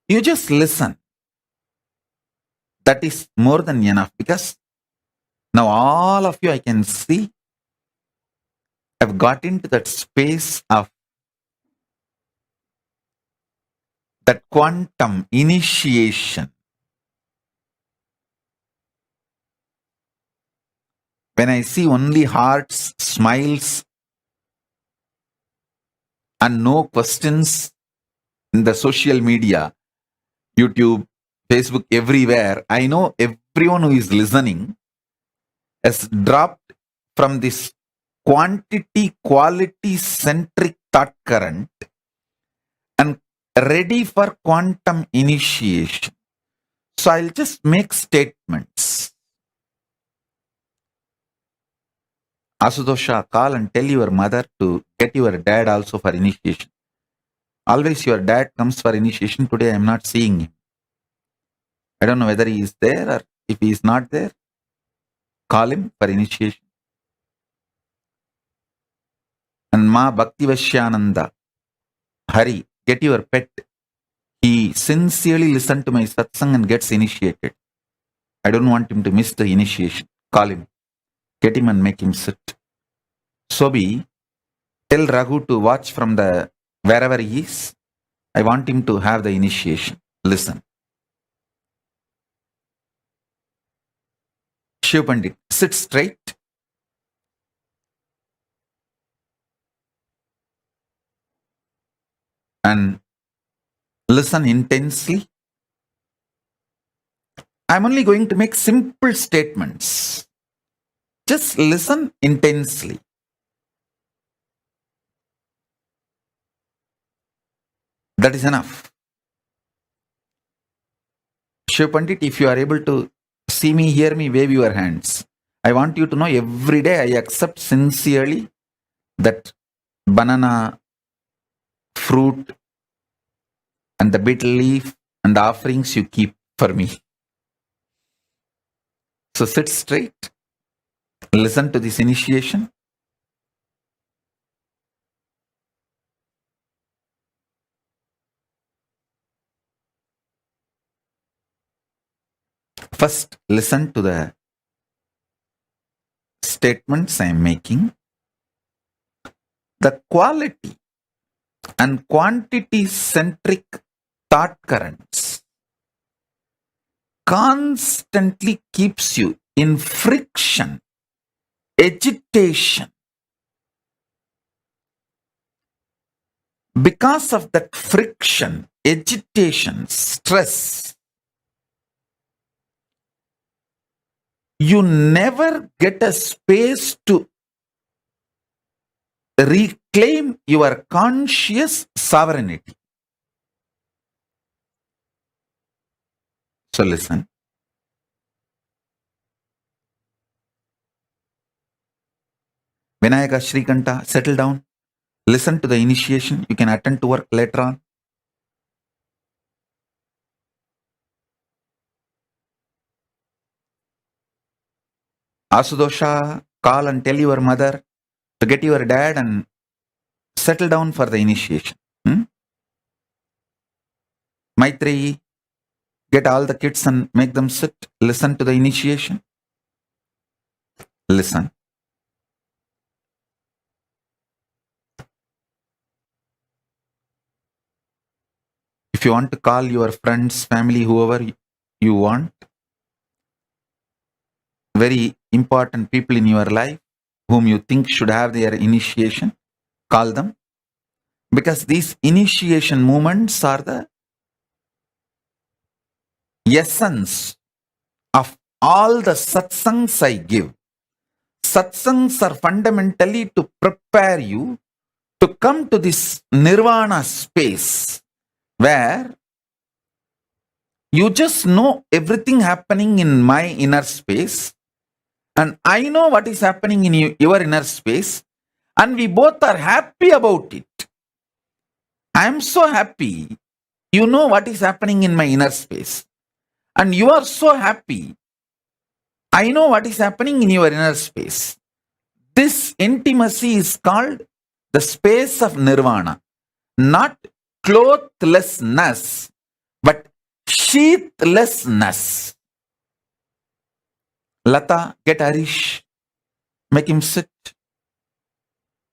You just listen. That is more than enough, because now all of you, I can see, have got into that space of that quantum initiation. When I see only hearts, smiles, and no questions in the social media, YouTube, Facebook, everywhere, I know everyone who is listening has dropped from this quantity, quality centric thought current and ready for quantum initiation. So I'll just make statements. Asudosha, call and tell your mother to get your dad also for initiation. Always your dad comes for initiation. Today I am not seeing him. I don't know whether he is there, or if he is not there, call him for initiation. And Ma Bhaktivashyananda, Hari, get your pet. He sincerely listened to my satsang and gets initiated. I don't want him to miss the initiation. Call him. Get him and make him sit. Sobi, tell Raghu to watch from the wherever he is. I want him to have the initiation. Listen. Shiv Pandit, sit straight. And listen intensely. I'm only going to make simple statements. Just listen intensely. That is enough. Shiv Pandit, if you are able to see me, hear me, wave your hands. I want you to know every day I accept sincerely that banana, fruit, and the betel leaf and the offerings you keep for me. So sit straight. Listen to this initiation. First, listen to the statements I am making. The quality and quantity centric thought currents constantly keeps you in friction, agitation. Because of that friction, agitation, stress, you never get a space to reclaim your conscious sovereignty. So listen. Vinayaka Shrikanta, settle down. Listen to the initiation. You can attend to work later on. Asudosha, call and tell your mother to get your dad and settle down for the initiation. Maitreyi, get all the kids and make them sit. Listen to the initiation. Listen. If you want to call your friends, family, whoever you want, very important people in your life whom you think should have their initiation, call them. Because these initiation moments are the essence of all the satsangs I give. Satsangs are fundamentally to prepare you to come to this nirvana space where you just know everything happening in my inner space and I know what is happening in your inner space and we both are happy about it. I am so happy. You know what is happening in my inner space and you are so happy. I know what is happening in your inner space. This intimacy is called the space of nirvana, not clothlessness, but sheathlessness. Lata, get Harish, make him sit.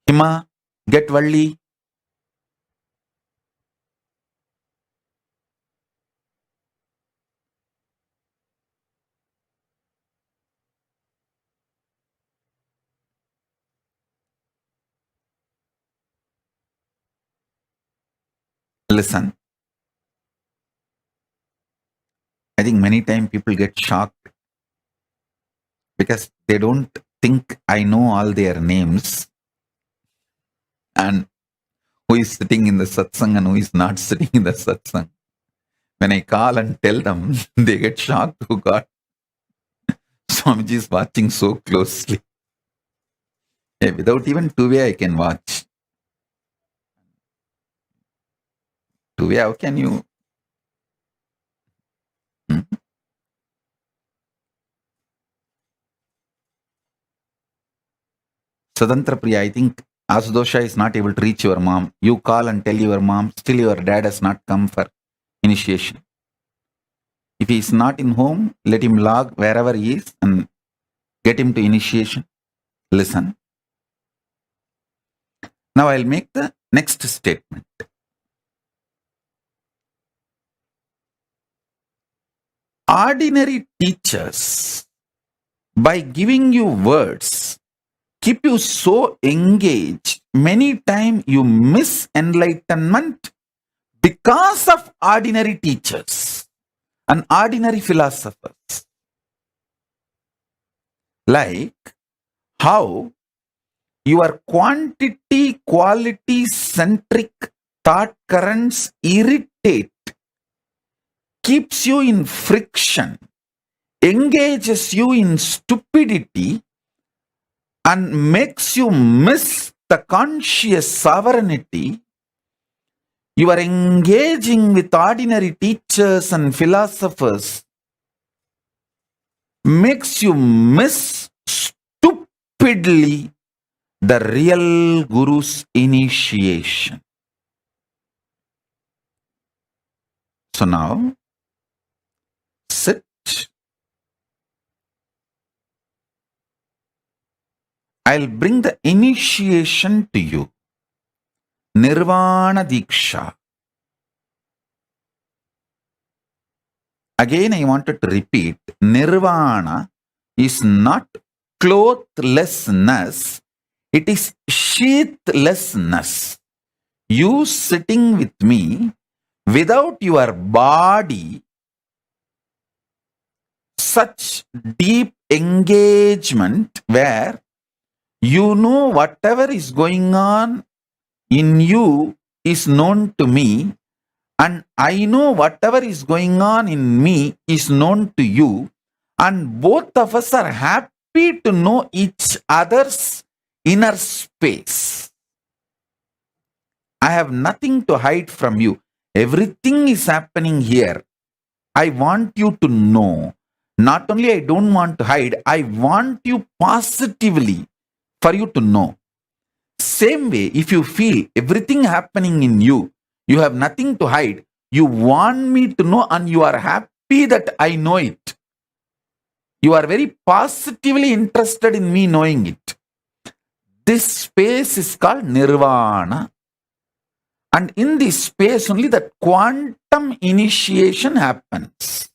Hima, get Valli. Listen. I think many times people get shocked because they don't think I know all their names and who is sitting in the satsang and who is not sitting in the satsang. When I call and tell them, they get shocked. Oh God, Swamiji is watching so closely. Yeah, without even two-way, I can watch. Two-way, how can you? Sadantra Priya, I think Asudosha is not able to reach your mom. You call and tell your mom, still your dad has not come for initiation. If he is not in home, let him log wherever he is and get him to initiation. Listen. Now I'll make the next statement. Ordinary teachers, by giving you words, keep you so engaged, many times you miss enlightenment because of ordinary teachers and ordinary philosophers. Like how your quantity quality centric thought currents irritate, keeps you in friction, engages you in stupidity, and makes you miss the conscious sovereignty. You are engaging with ordinary teachers and philosophers, makes you miss stupidly the real Guru's initiation. So now, sit. I'll bring the initiation to you. Nirvana Diksha. Again, I wanted to repeat, Nirvana is not clothlessness, it is sheathlessness. You sitting with me without your body, such deep engagement where you know whatever is going on in you is known to me, and I know whatever is going on in me is known to you, and both of us are happy to know each other's inner space. I have nothing to hide from you. Everything is happening here. I want you to know. Not only I don't want to hide, I want you positively for you to know. Same way, if you feel everything happening in you, you have nothing to hide, you want me to know and you are happy that I know it. You are very positively interested in me knowing it. This space is called Nirvana. And in this space only the quantum initiation happens.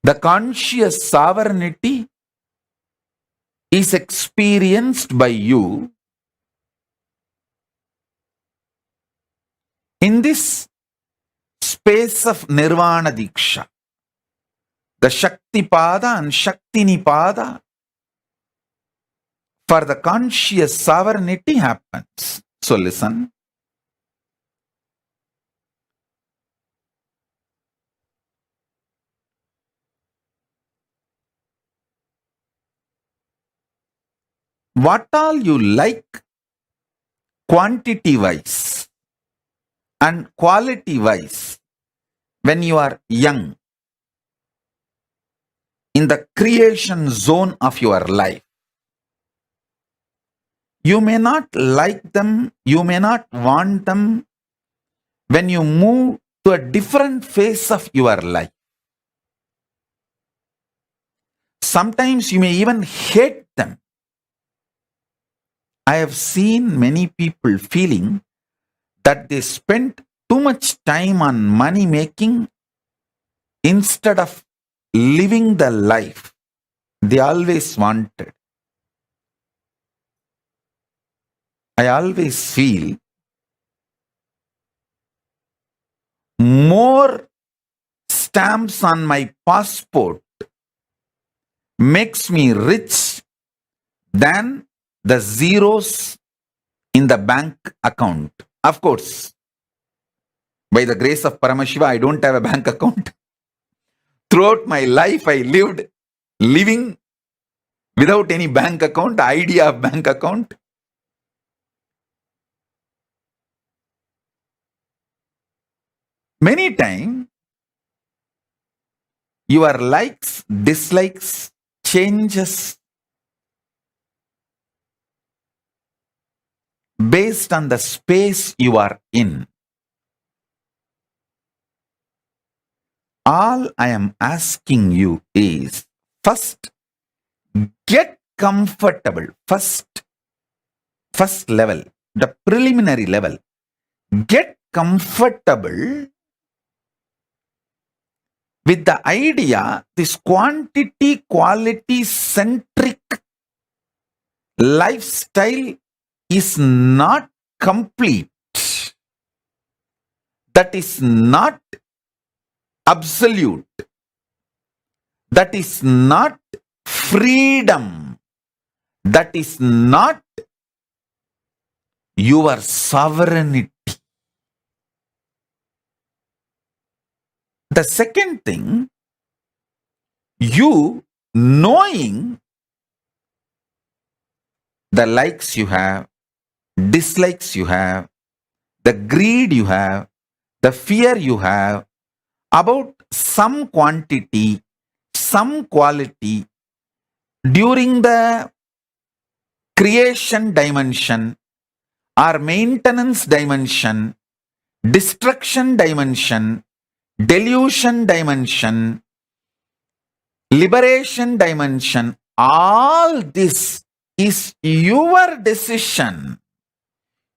The conscious sovereignty is experienced by you. In this space of Nirvana Diksha, the Shakti Pada and Shakti Nipada for the conscious sovereignty happens. So listen. What all you like quantity wise and quality wise when you are young in the creation zone of your life, you may not like them, you may not want them when you move to a different phase of your life. Sometimes you may even hate them. I have seen many people feeling that they spent too much time on money making instead of living the life they always wanted. I always feel more stamps on my passport makes me rich than the zeros in the bank account. Of course, by the grace of Paramashiva, I don't have a bank account. Throughout my life, I lived living without any bank account, idea of bank account. Many times, your likes, dislikes, changes based on the space you are in. All I am asking you is, first, get comfortable. First level, the preliminary level. Get comfortable with the idea this quantity quality centric lifestyle is not complete. That is not absolute. That is not freedom. That is not your sovereignty. The second thing, you knowing the likes you have, dislikes you have, the greed you have, the fear you have about some quantity, some quality during the creation dimension or maintenance dimension, destruction dimension, delusion dimension, liberation dimension, all this is your decision.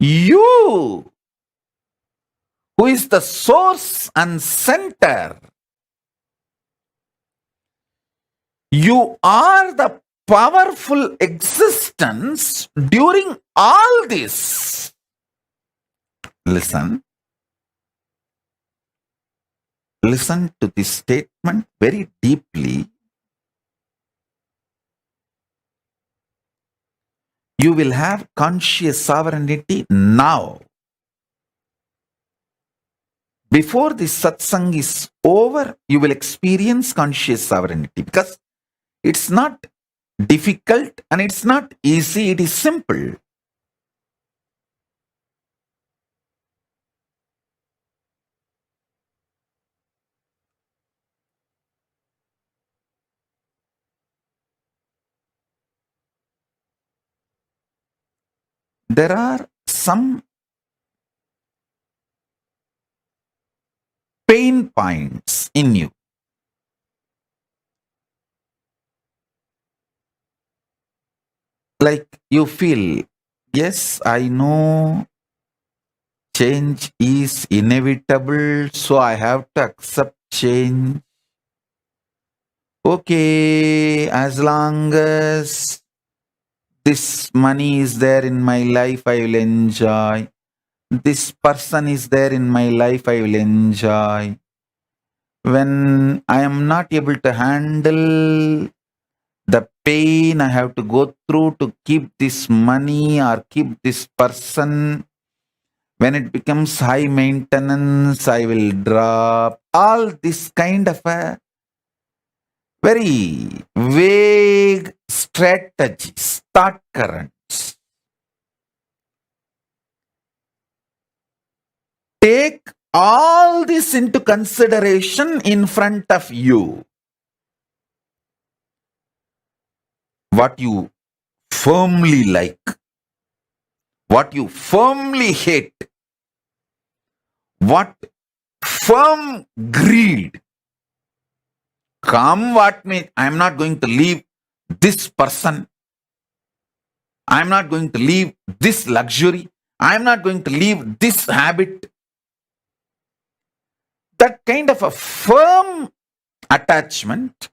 You, who is the source and center, you are the powerful existence during all this. Listen to this statement very deeply. You will have conscious sovereignty now. Before this satsang is over, you will experience conscious sovereignty, because it's not difficult and it's not easy, it is simple. There are some pain points in you. Like you feel, yes, I know change is inevitable, so I have to accept change. Okay, as long as this money is there in my life, I will enjoy. This person is there in my life, I will enjoy. When I am not able to handle the pain I have to go through to keep this money or keep this person, when it becomes high maintenance, I will drop. All this kind of a very vague strategies, thought currents. Take all this into consideration in front of you. What you firmly like, what you firmly hate, what firm greed. Come what may, I am not going to leave this person. I am not going to leave this luxury. I am not going to leave this habit. That kind of a firm attachment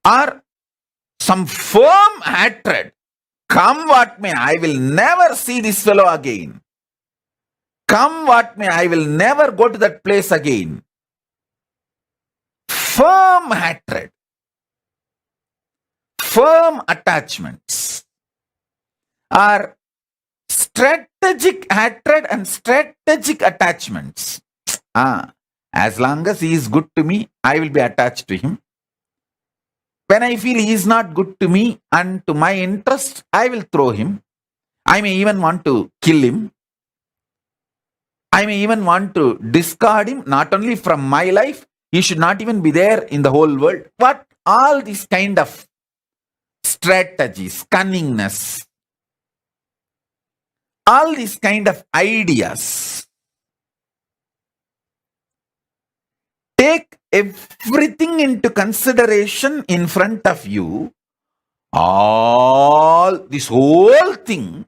or some firm hatred. Come what may, I will never see this fellow again. Come what may, I will never go to that place again. Firm hatred, firm attachments are strategic hatred and strategic attachments. As long as he is good to me, I will be attached to him. When I feel he is not good to me and to my interest, I will throw him. I may even want to kill him. I may even want to discard him, not only from my life, he should not even be there in the whole world. But all these kind of strategies, cunningness, all these kind of ideas. Take everything into consideration in front of you. This whole thing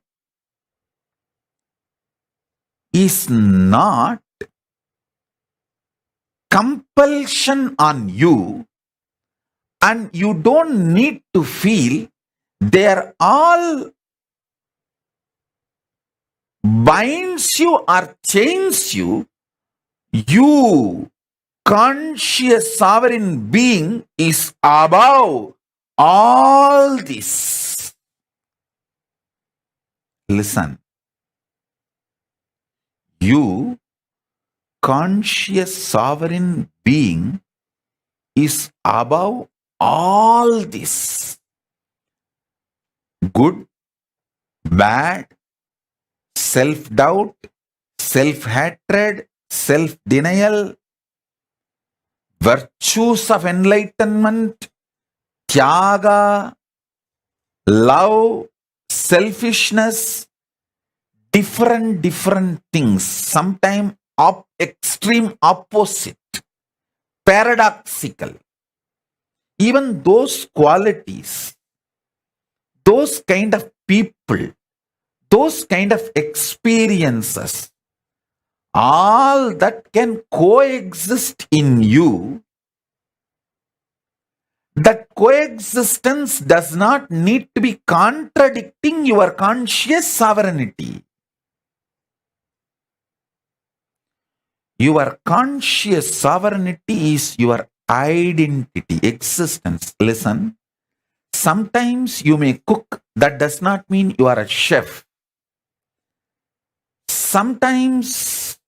is not compulsion on you, and you don't need to feel they are all binds you or chains you. You, conscious sovereign being, is above all this. Listen. You, conscious sovereign being, is above all this. Good, bad, self-doubt, self-hatred, self-denial, virtues of enlightenment, tyaga, love, selfishness, different things, sometimes extreme opposite, paradoxical. Even those qualities, those kind of people, those kind of experiences, all that can coexist in you. That coexistence does not need to be contradicting your conscious sovereignty. Your conscious sovereignty is your identity, existence. Listen, sometimes you may cook, that does not mean you are a chef. Sometimes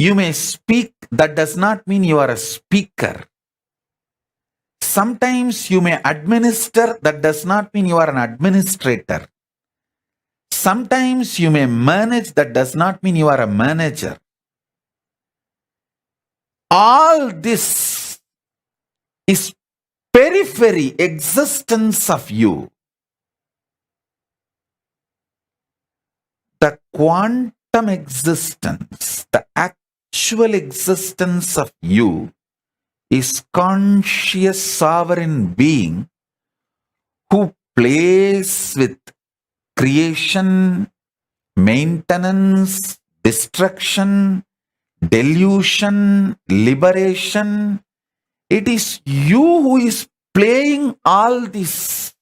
you may speak, that does not mean you are a speaker. Sometimes you may administer, that does not mean you are an administrator. Sometimes you may manage, that does not mean you are a manager. All this is periphery existence of you. The quantum existence, the actual existence of you is conscious sovereign being who plays with creation, maintenance, destruction, delusion, liberation. It is you who is playing all this.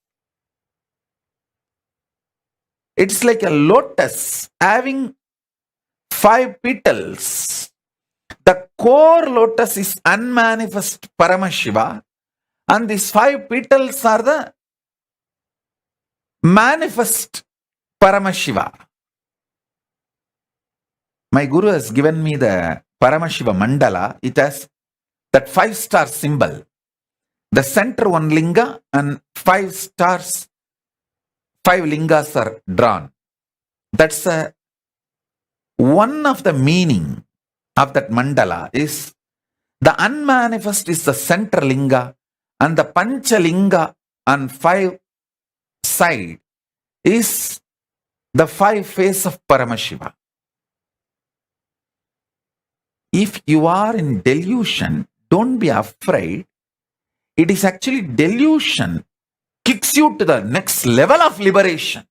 It's like a lotus having 5 petals. The core lotus is unmanifest Paramashiva, and these 5 petals are the manifest Paramashiva. My Guru has given me the Paramashiva mandala. It has that 5-star symbol. The center one linga and 5 stars, 5 lingas are drawn. That's one of the meaning of that mandala is the unmanifest is the center linga, and the pancha linga on 5 side is the 5 face of Paramashiva. If you are in delusion, don't be afraid. It is actually delusion kicks you to the next level of liberation.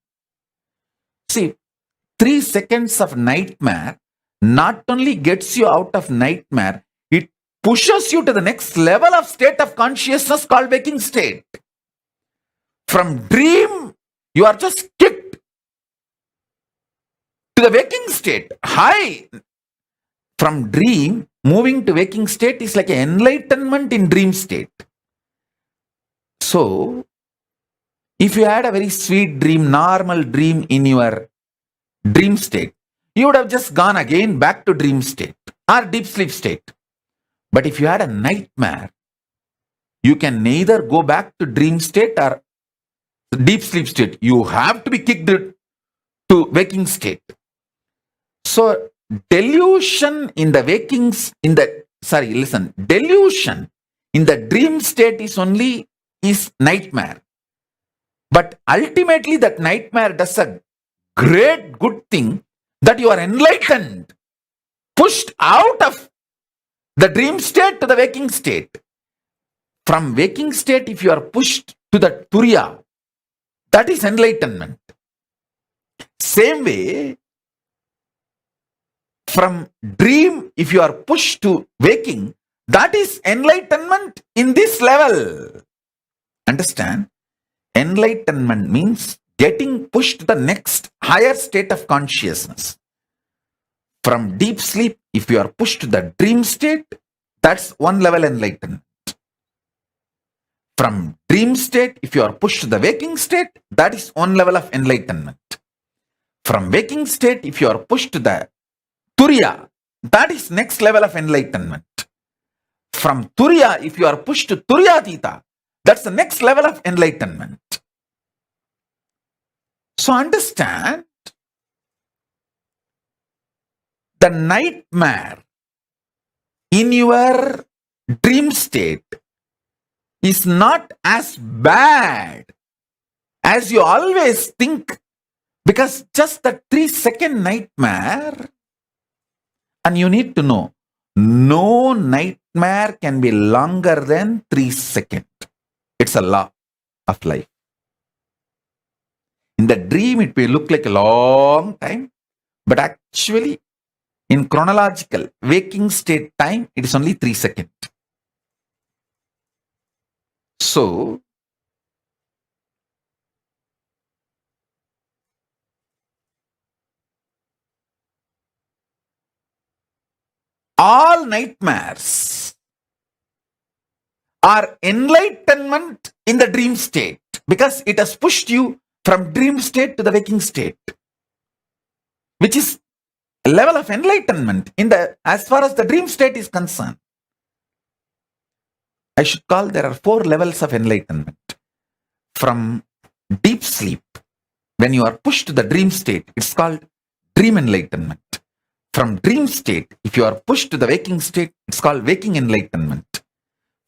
See, 3 seconds of nightmare not only gets you out of nightmare, it pushes you to the next level of state of consciousness called waking state. From dream, you are just kicked to the waking state. High. From dream, moving to waking state is like an enlightenment in dream state. So, if you had a very sweet dream, normal dream in your dream state, you would have just gone again back to dream state or deep sleep state. But if you had a nightmare, you can neither go back to dream state or deep sleep state. You have to be kicked to waking state. So delusion in the delusion in the dream state is nightmare. But ultimately that nightmare does a great good thing, that you are enlightened, pushed out of the dream state to the waking state. From waking state, if you are pushed to the Turiya, that is enlightenment. Same way, from dream, if you are pushed to waking, that is enlightenment in this level. Understand? Enlightenment means getting pushed to the next higher state of consciousness. From deep sleep, if you are pushed to the dream state, that's one level enlightenment. From dream state, if you are pushed to the waking state, that is one level of enlightenment. From waking state, if you are pushed to the Turiya, that is next level of enlightenment. From Turiya, if you are pushed to Turiyatita, that's the next level of enlightenment. So understand, the nightmare in your dream state is not as bad as you always think, because just the 3-second nightmare, and you need to know, no nightmare can be longer than 3 seconds. It's a law of life. In the dream, it may look like a long time, but actually, in chronological waking state time, it is only 3 seconds. So, all nightmares are enlightenment in the dream state, because it has pushed you from dream state to the waking state, which is a level of enlightenment as far as the dream state is concerned. I should call there are 4 levels of enlightenment. From deep sleep, when you are pushed to the dream state, it's called dream enlightenment. From dream state, if you are pushed to the waking state, it's called waking enlightenment.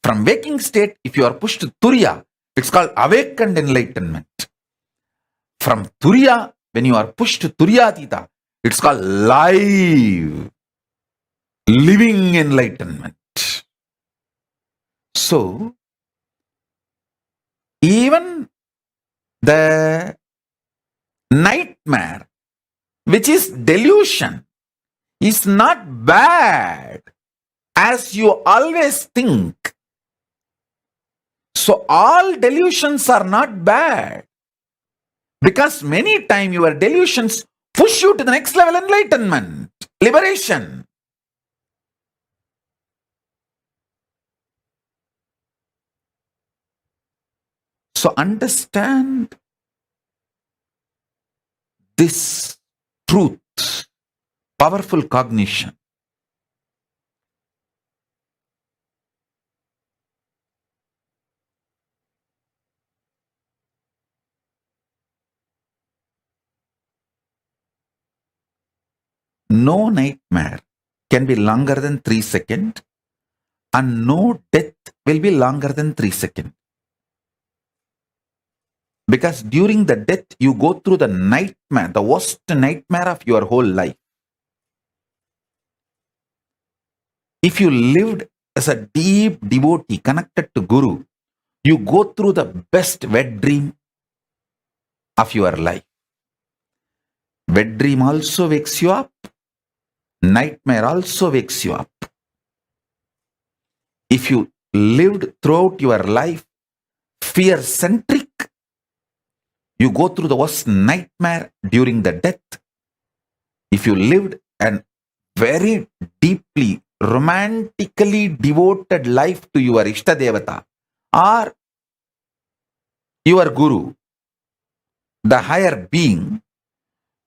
From waking state, if you are pushed to Turiya, it's called awakened enlightenment. From Turiya, when you are pushed to Turiyatita, it's called living enlightenment. So, even the nightmare, which is delusion, is not bad as you always think. So, all delusions are not bad, because many times your delusions push you to the next level enlightenment, liberation. So understand this truth, powerful cognition. No nightmare can be longer than 3 seconds, and no death will be longer than 3 seconds. Because during the death, you go through the nightmare, the worst nightmare of your whole life. If you lived as a deep devotee connected to Guru, you go through the best wet dream of your life. Wet dream also wakes you up. Nightmare also wakes you up. If you lived throughout your life fear-centric, you go through the worst nightmare during the death. If you lived a very deeply, romantically devoted life to your Ishtadevata or your Guru, the higher being,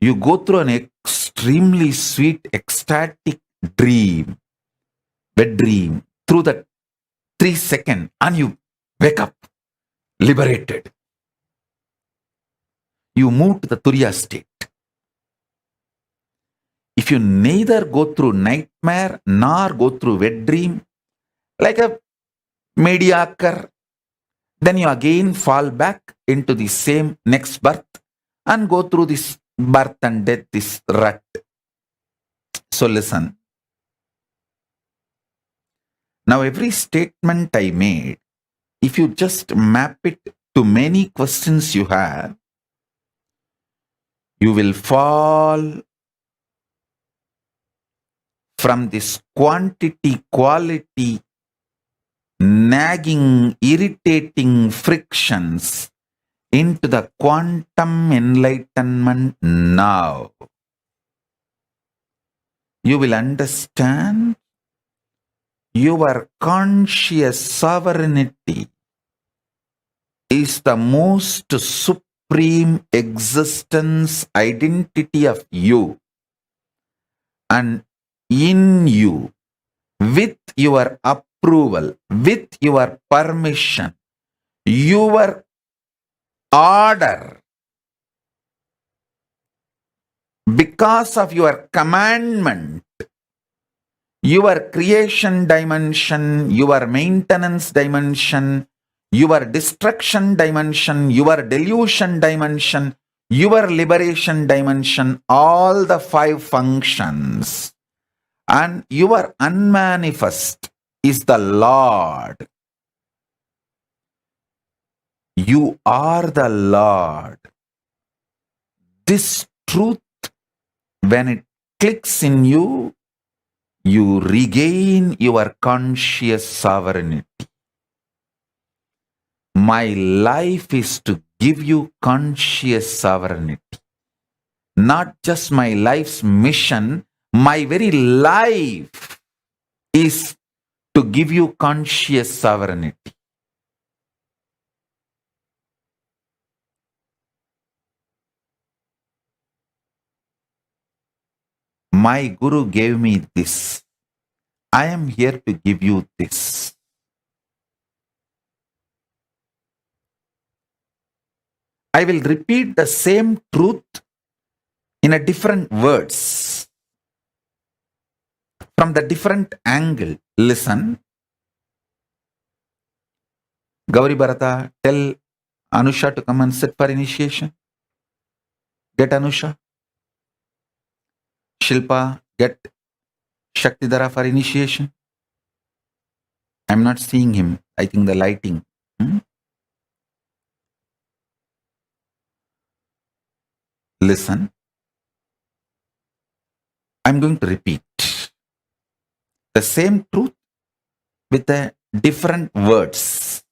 you go through an extremely sweet, ecstatic dream, wet dream, through the 3 seconds, and you wake up, liberated. You move to the Turiya state. if you neither go through nightmare nor go through wet dream, like a mediocre, then you again fall back into the same next birth and go through this birth and death, this rut. So listen. Now every statement I made, if you just map it to many questions you have, you will fall from this quantity, quality, nagging, irritating frictions into the quantum enlightenment now. You will understand your conscious sovereignty is the most supreme existence identity of you, and in you, with your approval, with your permission, your order, because of your commandment, your creation dimension, your maintenance dimension, your destruction dimension, your delusion dimension, your liberation dimension, all the 5 functions, and your unmanifest is the Lord. You are the Lord. This truth, when it clicks in you, you regain your conscious sovereignty. My life is to give you conscious sovereignty. Not just my life's mission, my very life is to give you conscious sovereignty. My Guru gave me this. I am here to give you this. I will repeat the same truth in a different words, from the different angle. Listen. Gauri Bharata, tell Anusha to come and sit for initiation. Get Anusha. Shilpa, get Shaktidhara for initiation. I'm not seeing him. I think the lighting. Listen. I'm going to repeat the same truth with the different words.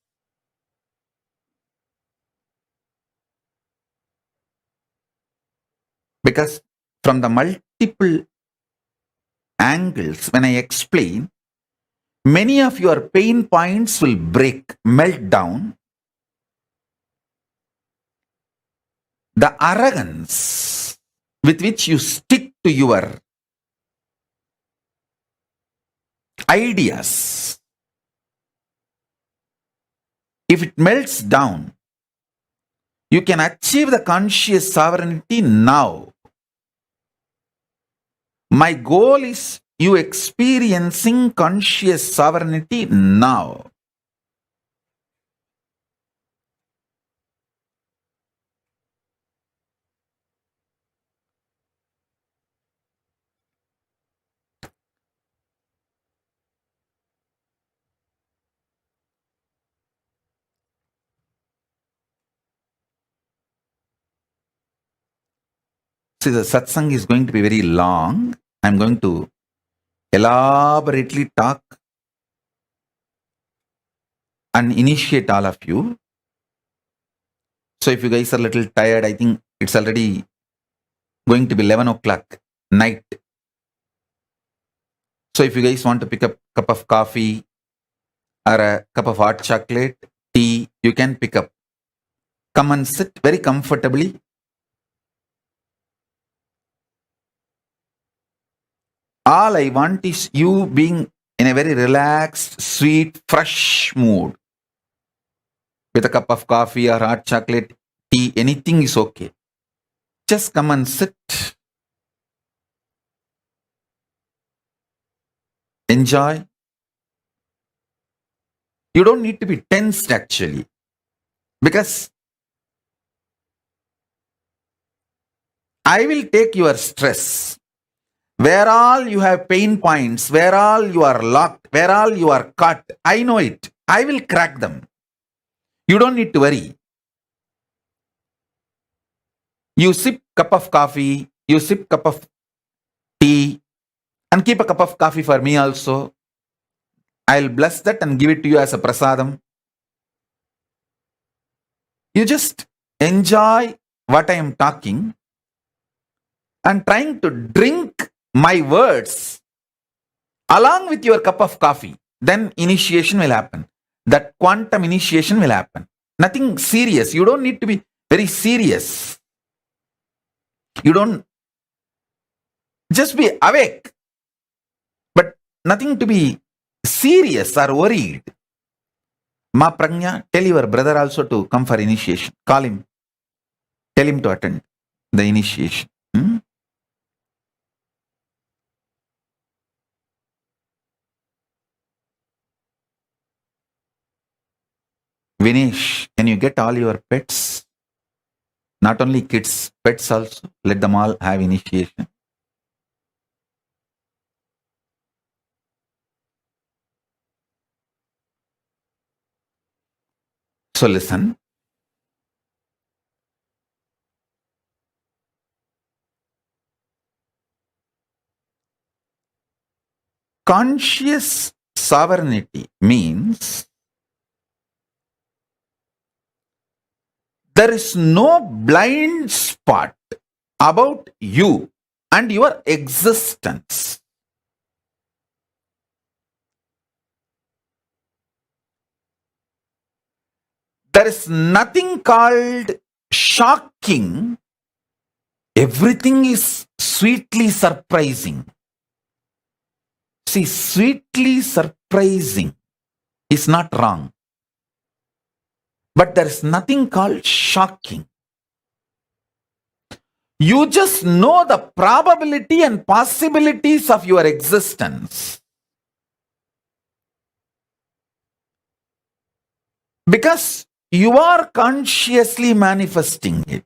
Because from the multiple angles, when I explain, many of your pain points will break, melt down. The arrogance with which you stick to your ideas, if it melts down, you can achieve the conscious sovereignty now. My goal is you experiencing conscious sovereignty now. See, the satsang is going to be very long. I'm going to elaborately talk and initiate all of you. So if you guys are a little tired, I think it's already going to be 11 o'clock night. So if you guys want to pick up a cup of coffee or a cup of hot chocolate, tea, you can pick up. Come and sit very comfortably. All I want is you being in a very relaxed, sweet, fresh mood. With a cup of coffee or hot chocolate, tea, anything is okay. Just come and sit. enjoy. You don't need to be tensed actually, because I will take your stress. Where all you have pain points, where all you are locked, where all you are caught, I know it. I will crack them. You don't need to worry. You sip cup of coffee, you sip cup of tea, and keep a cup of coffee for me also. I'll bless that and give it to you as a prasadam. You just enjoy what I am talking and trying to drink my words along with your cup of coffee. Then initiation will happen. That quantum initiation will happen. Nothing serious. You don't need to be very serious. You don't just be awake, but nothing to be serious or worried. Ma Pragnya, tell your brother also to come for initiation. Call him. Tell him to attend the initiation. Vinesh, can you get all your pets? Not only kids, pets also. Let them all have initiation. So listen. Conscious sovereignty means there is no blind spot about you and your existence. There is nothing called shocking. Everything is sweetly surprising. See, sweetly surprising is not wrong. But there is nothing called shocking. You just know the probability and possibilities of your existence. Because you are consciously manifesting it.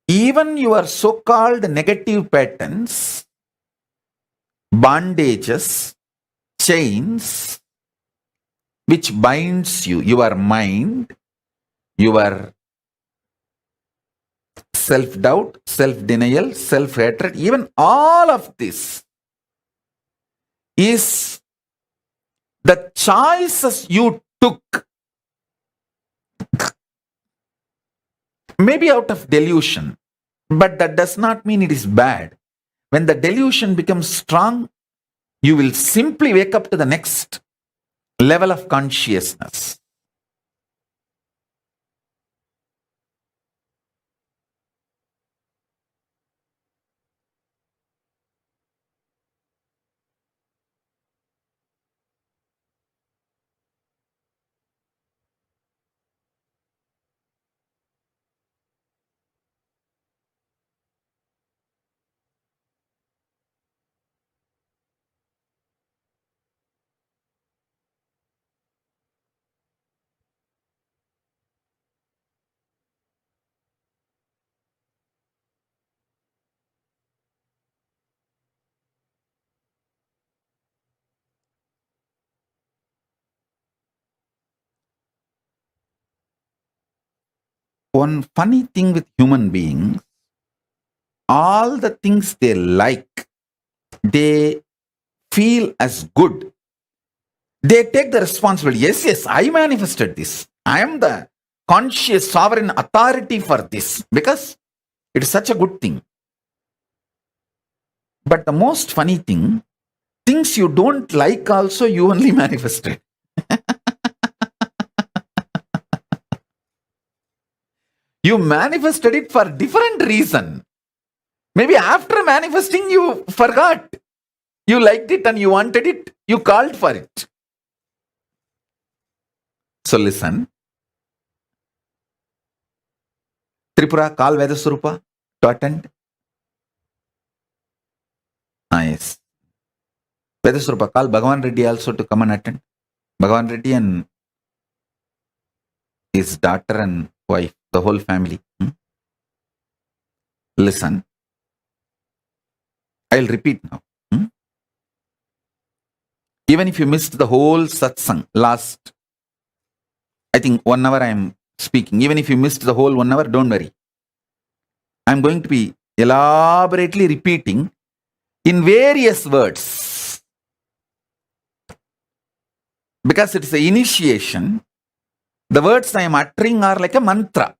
Even your so-called negative patterns, bondages, chains, which binds you, your mind, your self-doubt, self-denial, self-hatred, even all of this is the choices you took, maybe out of delusion, but that does not mean it is bad. When the delusion becomes strong, you will simply wake up to the next level of consciousness. One funny thing with human beings, all the things they like, they feel as good. They take the responsibility. Yes, I manifested this. I am the conscious sovereign authority for this because it is such a good thing. But the most funny thing, things you don't like also you only manifested. You manifested it for different reason. Maybe after manifesting you forgot. You liked it and you wanted it. You called for it. So listen. Tripura, call Vedaswarupa to attend. Yes. Vedaswarupa, call Bhagavan Reddy also to come and attend. Bhagavan Reddy and his daughter and wife, the whole family. Listen. I'll repeat now. Even if you missed the whole satsang last, I think 1 hour I am speaking. Even if you missed the whole 1 hour, don't worry. I'm going to be elaborately repeating in various words. Because it's an initiation, the words I am uttering are like a mantra.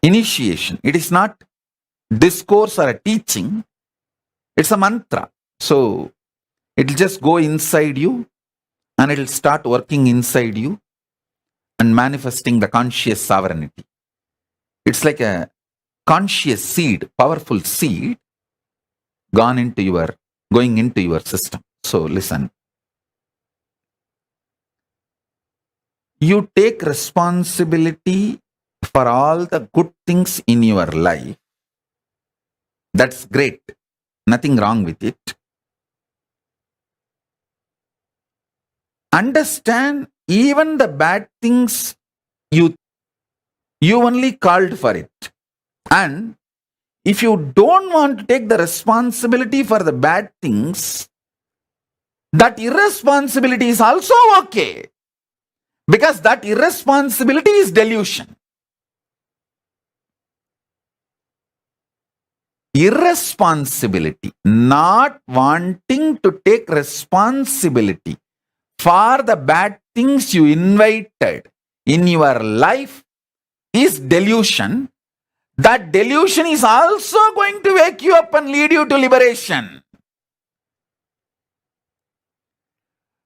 Initiation. It is not discourse or a teaching. It's a mantra. So, it will just go inside you and it will start working inside you and manifesting the conscious sovereignty. It's like a conscious seed, powerful seed going into your system. So listen. You take responsibility for all the good things in your life. That's great. Nothing wrong with it. Understand, even the bad things, you only called for it. And if you don't want to take the responsibility for the bad things, that irresponsibility is also okay. Because that irresponsibility is delusion. Irresponsibility, not wanting to take responsibility for the bad things you invited in your life is delusion. That delusion is also going to wake you up and lead you to liberation.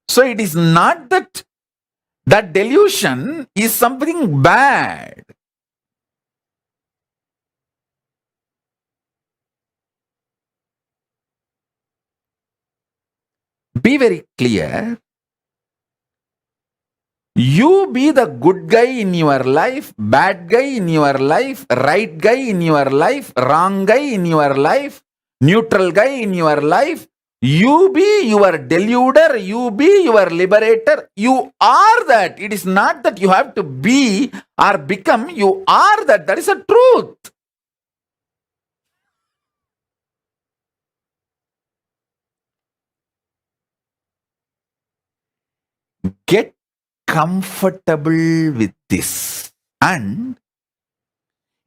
So it is not that delusion is something bad. Be very clear. You be the good guy in your life, bad guy in your life, right guy in your life, wrong guy in your life, neutral guy in your life. You be your deluder, you be your liberator. You are that. It is not that you have to be or become. You are that. That is a truth. Get comfortable with this. And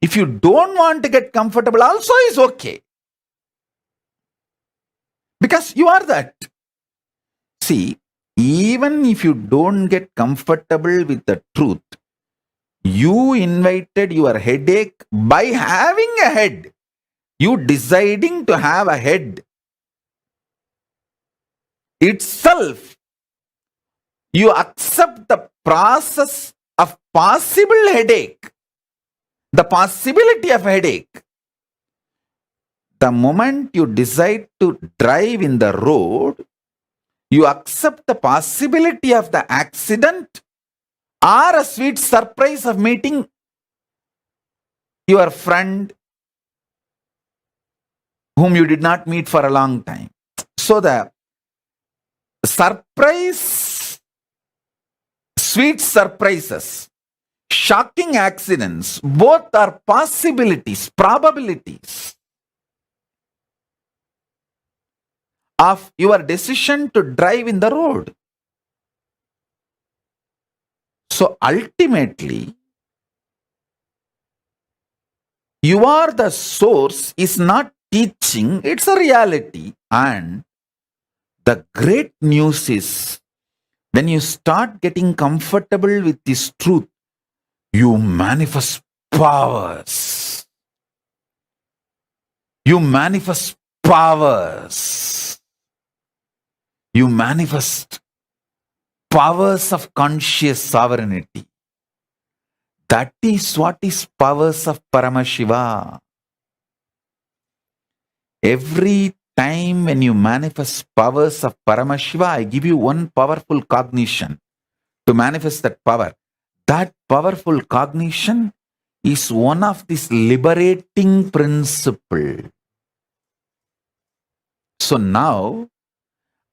if you don't want to get comfortable, also is okay. Because you are that. See, even if you don't get comfortable with the truth, you invited your headache by having a head. You deciding to have a head itself. You accept the process of possible headache, the possibility of headache. The moment you decide to drive in the road, you accept the possibility of the accident or a sweet surprise of meeting your friend whom you did not meet for a long time. So the surprise, sweet surprises, shocking accidents, both are possibilities, probabilities of your decision to drive in the road. So ultimately, you are the source is not teaching, it's a reality. And the great news is, when you start getting comfortable with this truth, you manifest powers. You manifest powers. You manifest powers of conscious sovereignty. That is what is powers of Paramashiva. Every time when you manifest powers of Paramashiva, I give you one powerful cognition to manifest that power. That powerful cognition is one of this liberating principle. So now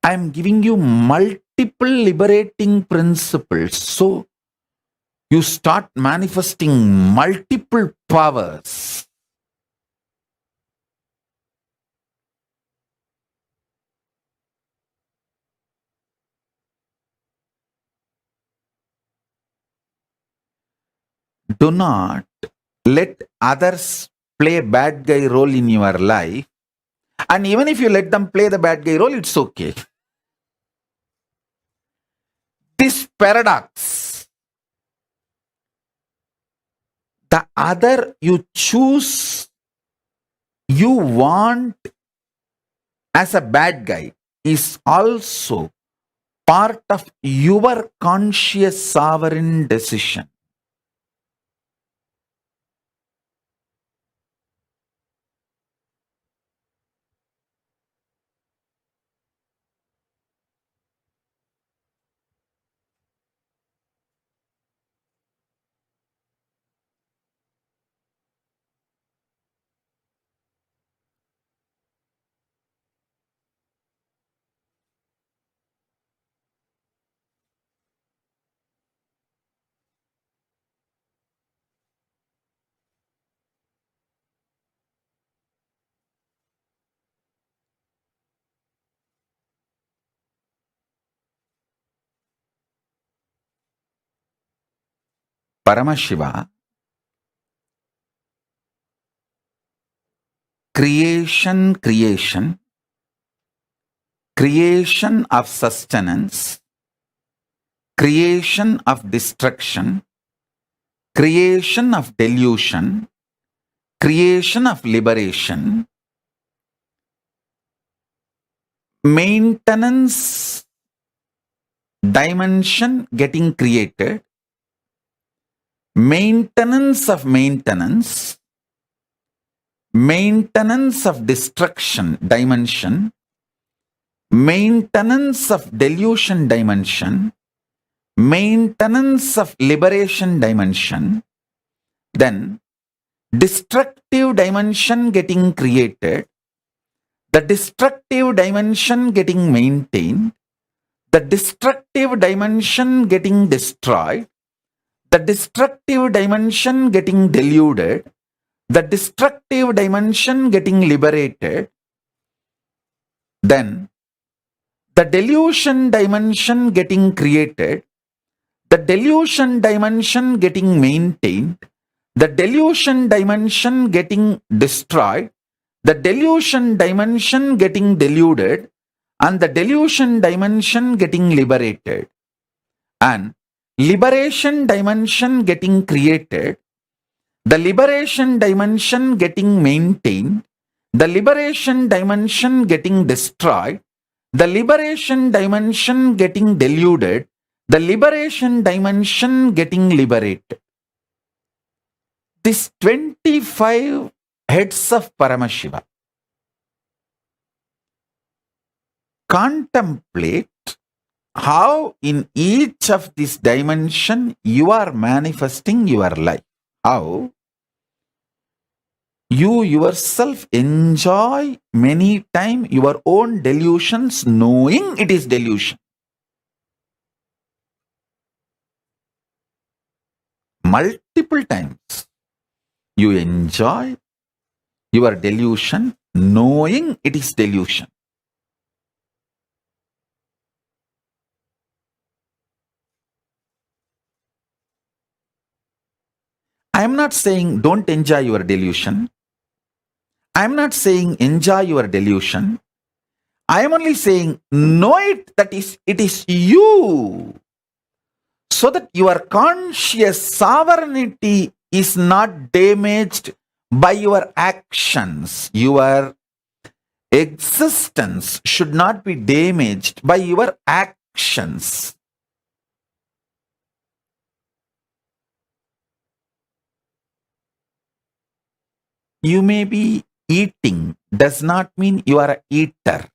I am giving you multiple liberating principles. So you start manifesting multiple powers. Do not let others play bad guy role in your life. And even if you let them play the bad guy role, it's okay. This paradox, the other you choose, you want as a bad guy, is also part of your conscious sovereign decision. Paramashiva, creation, creation of sustenance, creation of destruction, creation of delusion, creation of liberation, maintenance dimension getting created, maintenance of maintenance, maintenance of destruction dimension, maintenance of delusion dimension, maintenance of liberation dimension, then destructive dimension getting created, the destructive dimension getting maintained, the destructive dimension getting destroyed, the destructive dimension getting deluded, the destructive dimension getting liberated, then the delusion dimension getting created, the delusion dimension getting maintained, the delusion dimension getting destroyed, the delusion dimension getting deluded, and the delusion dimension getting liberated, and liberation dimension getting created, the liberation dimension getting maintained, the liberation dimension getting destroyed, the liberation dimension getting deluded, the liberation dimension getting liberated. These 25 heads of Paramashiva contemplate how in each of these dimension you are manifesting your life. How you yourself enjoy many times your own delusions knowing it is delusion. Multiple times you enjoy your delusion knowing it is delusion. I am not saying don't enjoy your delusion. I am not saying enjoy your delusion. I am only saying know it that it is you, so that your conscious sovereignty is not damaged by your actions. Your existence should not be damaged by your actions. You may be eating, does not mean you are an eater.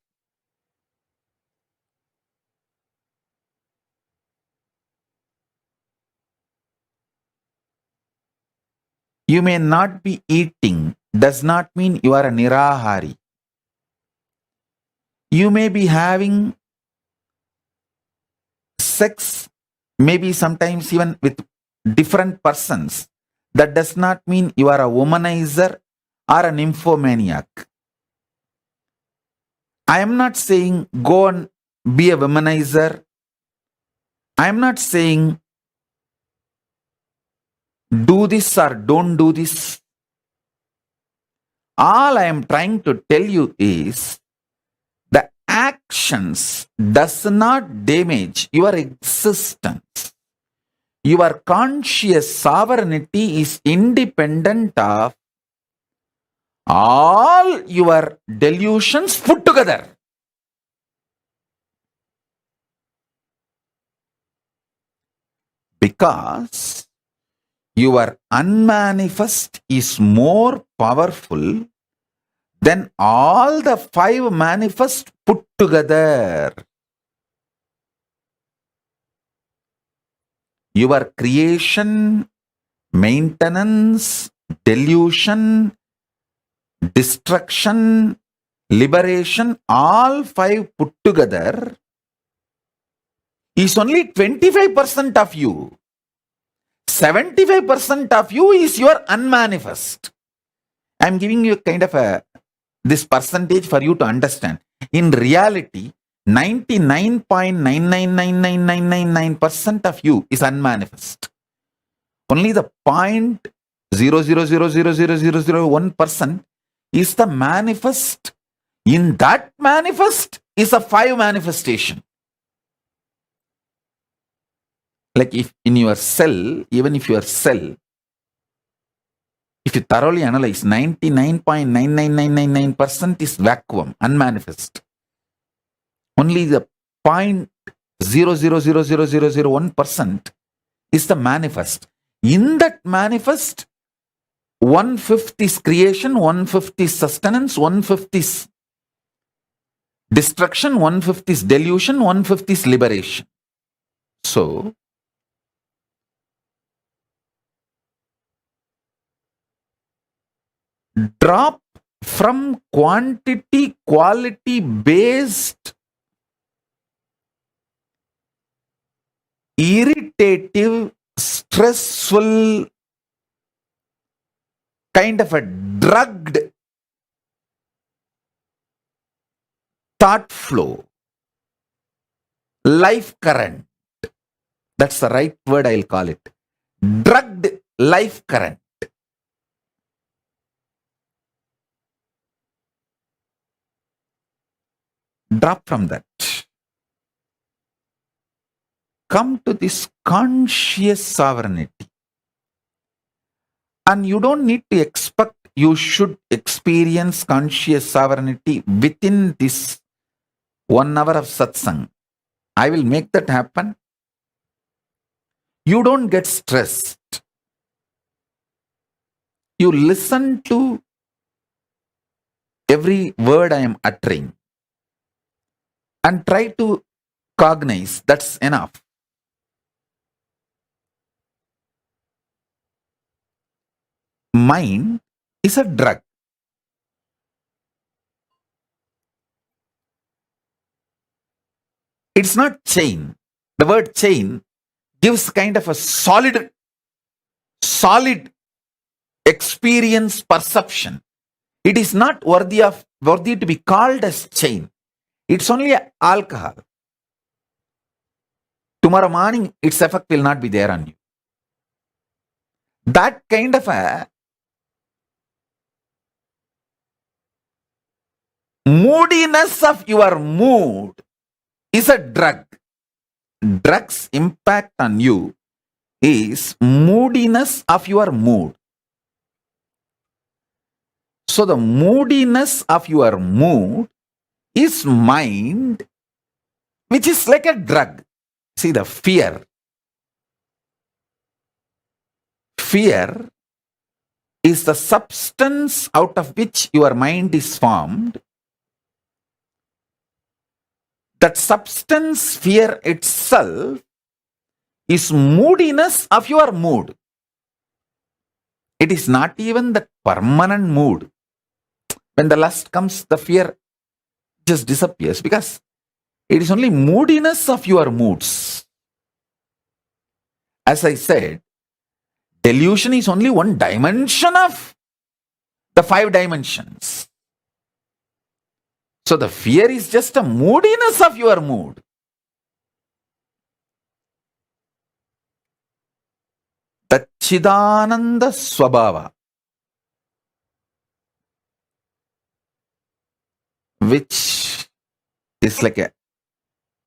You may not be eating, does not mean you are a nirahari. You may be having sex, maybe sometimes even with different persons. That does not mean you are a womanizer or a nymphomaniac. I am not saying go and be a womanizer. I am not saying do this or don't do this. All I am trying to tell you is the actions does not damage your existence. Your conscious sovereignty is independent of all your delusions put together. Because your unmanifest is more powerful than all the 5 manifest put together. Your creation, maintenance, delusion, destruction, liberation, all 5 put together is only 25% of you. 75% of you is your unmanifest. I am giving you kind of this percentage for you to understand. In reality, 99.999999% of you is unmanifest. Only the 0.0000001% is the manifest. In that manifest is a 5 manifestation. Like if in your cell, even if your cell, if you thoroughly analyze, 99.99999% is vacuum, unmanifest. Only the 0.0000001% is the manifest. In that manifest, 1/5 is creation, 1/5 is sustenance, 1/5 is destruction, 1/5 is delusion, 1/5 is liberation. So, drop from quantity quality based irritative, stressful, kind of a drugged thought flow, life current. That's the right word, I'll call it. Drugged life current. Drop from that. Come to this conscious sovereignty. And you don't need to expect you should experience conscious sovereignty within this 1 hour of satsang. I will make that happen. You don't get stressed. You listen to every word I am uttering and try to cognize. That's enough. Mind is a drug. It's not chain. The word chain gives kind of a solid experience perception. It is not worthy to be called as chain. It's only alcohol. Tomorrow morning, its effect will not be there on you. That kind of a moodiness of your mood is a drug. Drug's impact on you is moodiness of your mood. So the moodiness of your mood is mind, which is like a drug. See, the fear. Fear is the substance out of which your mind is formed. That substance, fear itself, is moodiness of your mood. It is not even the permanent mood. When the lust comes, the fear just disappears because it is only moodiness of your moods. As I said, delusion is only one dimension of the 5 dimensions. So the fear is just a moodiness of your mood. The Chidananda Swabhava, which is like a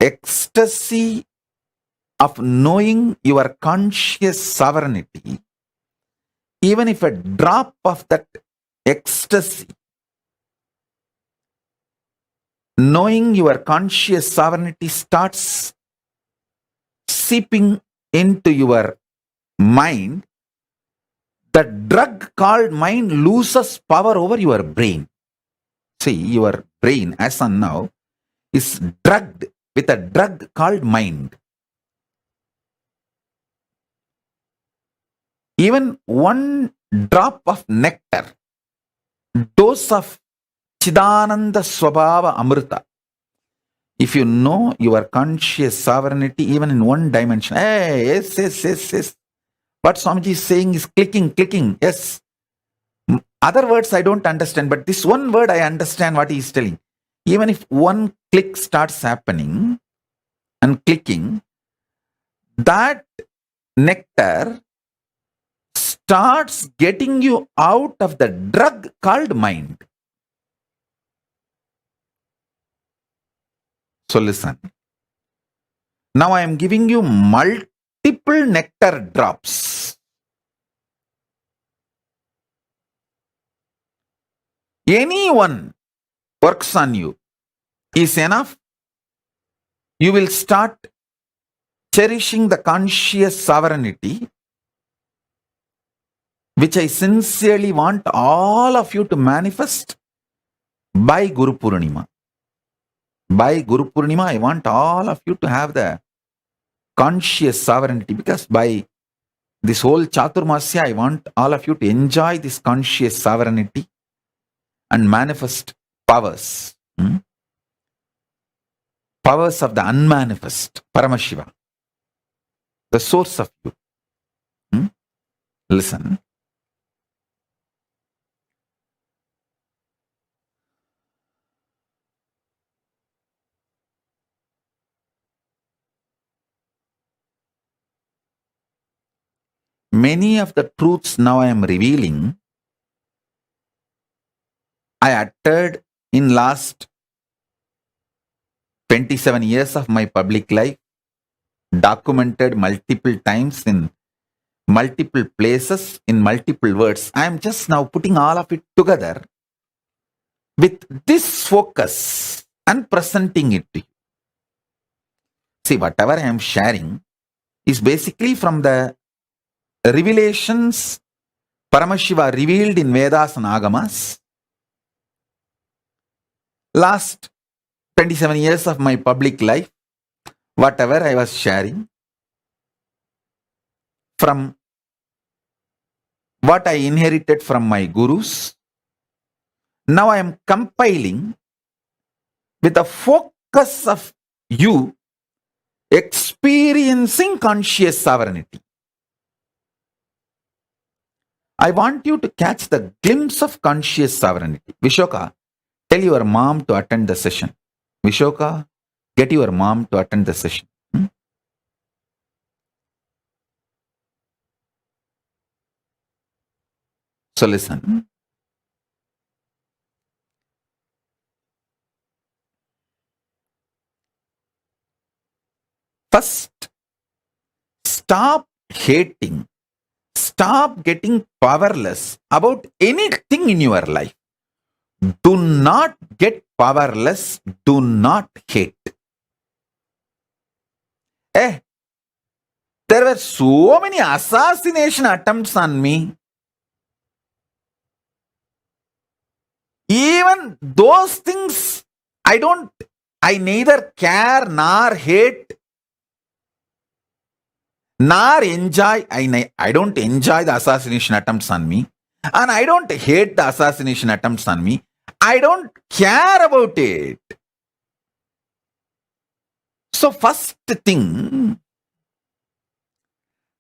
ecstasy of knowing your conscious sovereignty, even if a drop of that ecstasy, knowing your conscious sovereignty starts seeping into your mind, the drug called mind loses power over your brain. See, your brain as on now is drugged with a drug called mind. Even one drop of nectar, dose of Chidananda Swabhava Amrita, if you know your conscious sovereignty even in one dimension, hey, yes. What Swamiji is saying is clicking, yes. Other words I don't understand, but this one word I understand what he is telling. Even if one click starts happening and clicking, that nectar starts getting you out of the drug called mind. So listen. Now I am giving you multiple nectar drops. Anyone works on you is enough. You will start cherishing the conscious sovereignty, which I sincerely want all of you to manifest by Guru Purnima. By Guru Purnima, I want all of you to have the conscious sovereignty, because by this whole Chaturmasya, I want all of you to enjoy this conscious sovereignty and manifest powers. Powers of the unmanifest, Paramashiva, the source of you. Listen. Many of the truths now I am revealing, I uttered in last 27 years of my public life, documented multiple times in multiple places, in multiple words. I am just now putting all of it together with this focus and presenting it to you. See, whatever I am sharing is basically from the revelations Paramashiva revealed in Vedas and Agamas. Last 27 years of my public life, whatever I was sharing, from what I inherited from my gurus, now I am compiling with the focus of you experiencing conscious sovereignty. I want you to catch the glimpse of conscious sovereignty. Vishoka, tell your mom to attend the session. Vishoka, get your mom to attend the session. So listen. First, stop hating. Stop getting powerless about anything in your life. Do not get powerless. Do not hate. There were so many assassination attempts on me. Even those things, I neither care nor hate. nor enjoy, I don't enjoy the assassination attempts on me, and I don't hate the assassination attempts on me. I don't care about it. So first thing,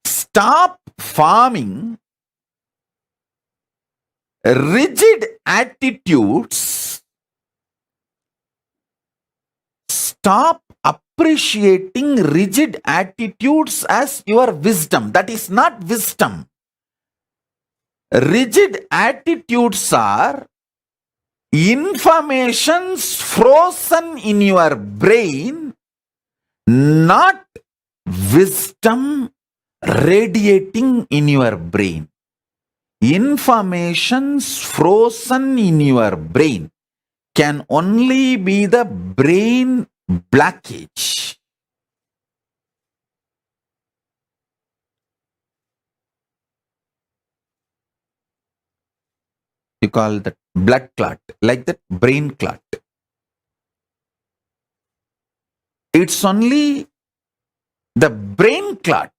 stop forming rigid attitudes. Stop appreciating rigid attitudes as your wisdom. That is not wisdom. Rigid attitudes are informations frozen in your brain, not wisdom radiating in your brain. Informations frozen in your brain can only be the brain blockage. You call that blood clot, like that brain clot. It's only the brain clot.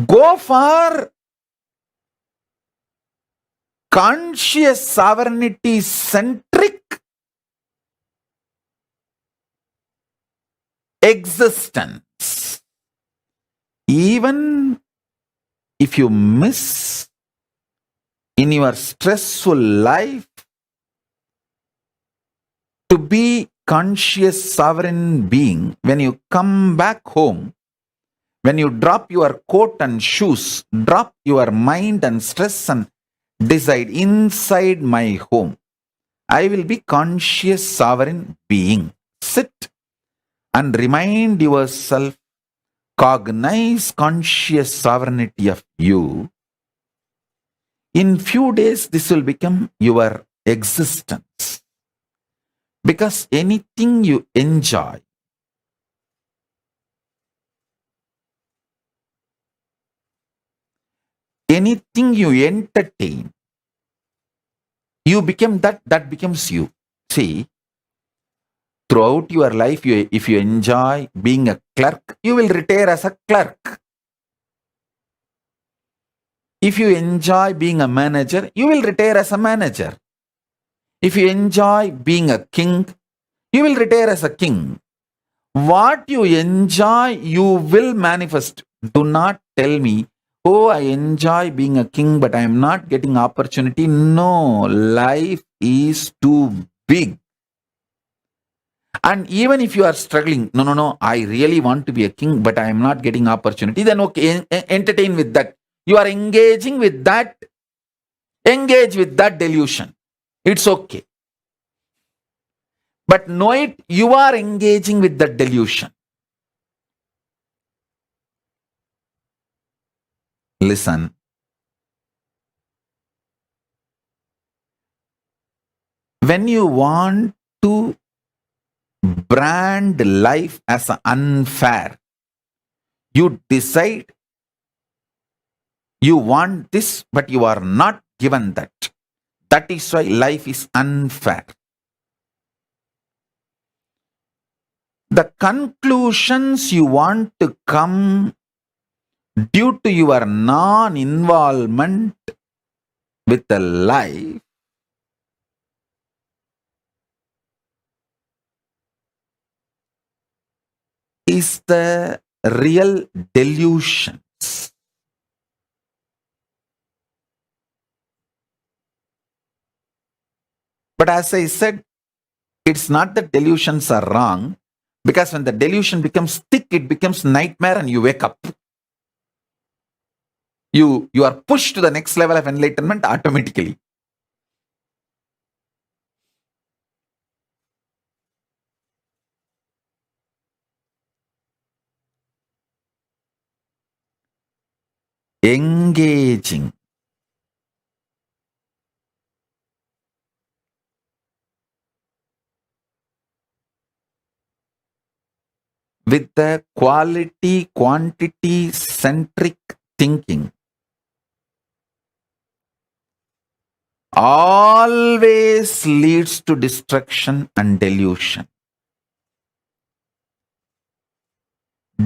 Go for conscious sovereignty centric existence. Even if you miss in your stressful life to be conscious sovereign being, when you come back home, when you drop your coat and shoes, drop your mind and stress and decide, inside my home, I will be conscious sovereign being. Sit and remind yourself, cognize conscious sovereignty of you. In few days, this will become your existence. Because anything you enjoy, anything you entertain, you become that becomes you. See, throughout your life, if you enjoy being a clerk, you will retire as a clerk. If you enjoy being a manager, you will retire as a manager. If you enjoy being a king, you will retire as a king. What you enjoy, you will manifest. Do not tell me, oh, I enjoy being a king, but I am not getting opportunity. No, life is too big. And even if you are struggling, no, I really want to be a king, but I am not getting opportunity, then okay, entertain with that. You are engaging with that. Engage with that delusion. It's okay. But know it, you are engaging with that delusion. Listen. When you want to brand life as unfair, you decide you want this, but you are not given that. That is why life is unfair. The conclusions you want to come due to your non-involvement with the life is the real delusions. But as I said, it's not that delusions are wrong, because when the delusion becomes thick, it becomes nightmare and you wake up. You are pushed to the next level of enlightenment automatically. Engaging with the quality, quantity centric thinking always leads to destruction and delusion.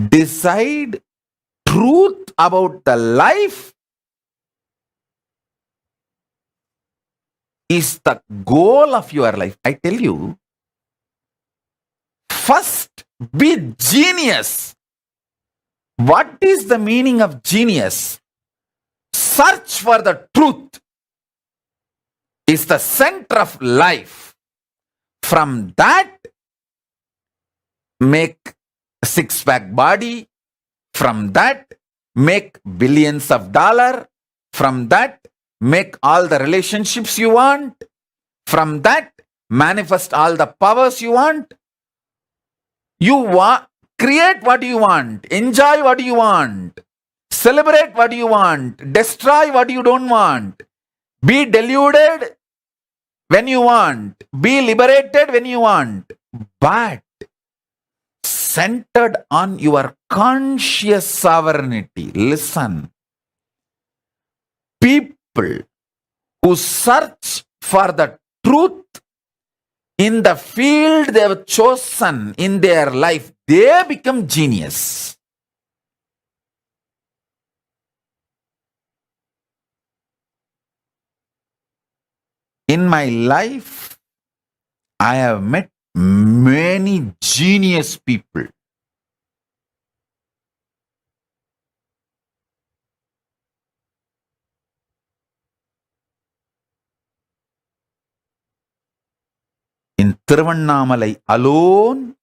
decide truth about the life is the goal of your life. I tell you, first be genius. What is the meaning of genius? Search for the truth is the center of life. From that, make a six-pack body. From that, make billions of dollars. From that, make all the relationships you want. From that, manifest all the powers you want. You want, create what you want, enjoy what you want, celebrate what you want, destroy what you don't want. Be deluded when you want, be liberated when you want, but centered on your conscious sovereignty. Listen, people who search for the truth in the field they have chosen in their life, they become genius. In my life, I have met many genius people. In Tiruvannamalai alone,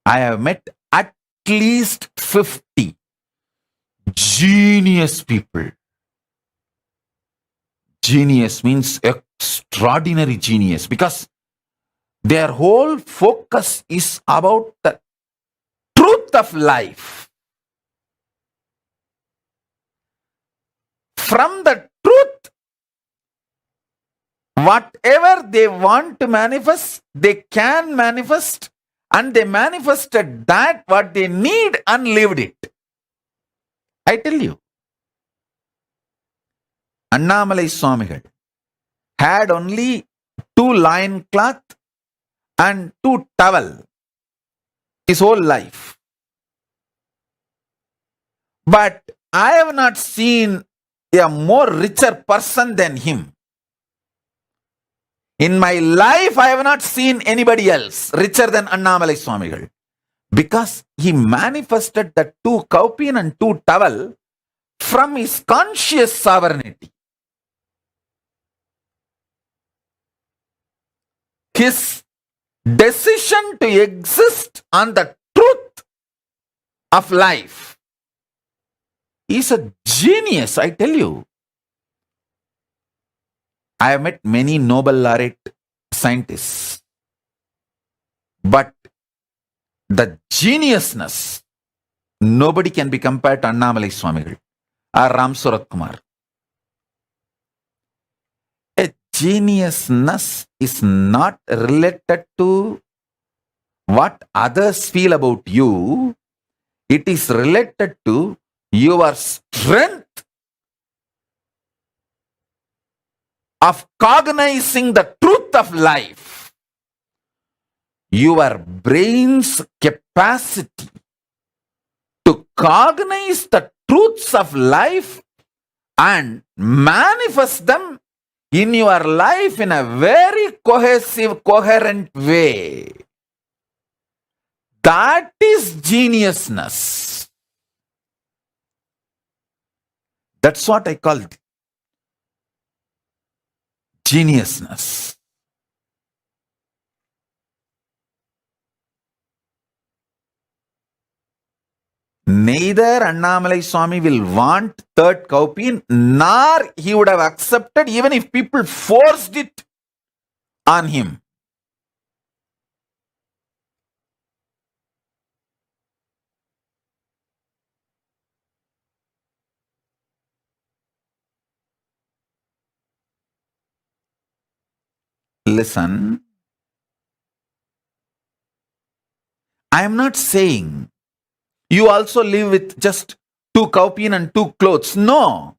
I have met at least 50 genius people. Genius means extraordinary genius because their whole focus is about the truth of life. From the truth, whatever they want to manifest, they can manifest, and they manifested that what they need and lived it. I tell you, Annamalai Swamigal had only 2 loin cloth and 2 towel his whole life. But I have not seen a more richer person than him. In my life, I have not seen anybody else richer than Annamalai Swamigal because he manifested the 2 kaupin and 2 towel from his conscious sovereignty. His decision to exist on the truth of life is a genius, I tell you. I have met many Nobel laureate scientists, but the geniusness, nobody can be compared to Annamalai Swamigal or Ram Surat Kumar. A geniusness is not related to what others feel about you. It is related to your strength of cognizing the truth of life. Your brain's capacity to cognize the truths of life and manifest them in your life in a very cohesive, coherent way. That is geniusness. That's what I call geniusness. Neither Annamalai Swami will want 3rd kaupin, nor he would have accepted even if people forced it on him. Listen, I am not saying you also live with just 2 kaupin and 2 clothes. No.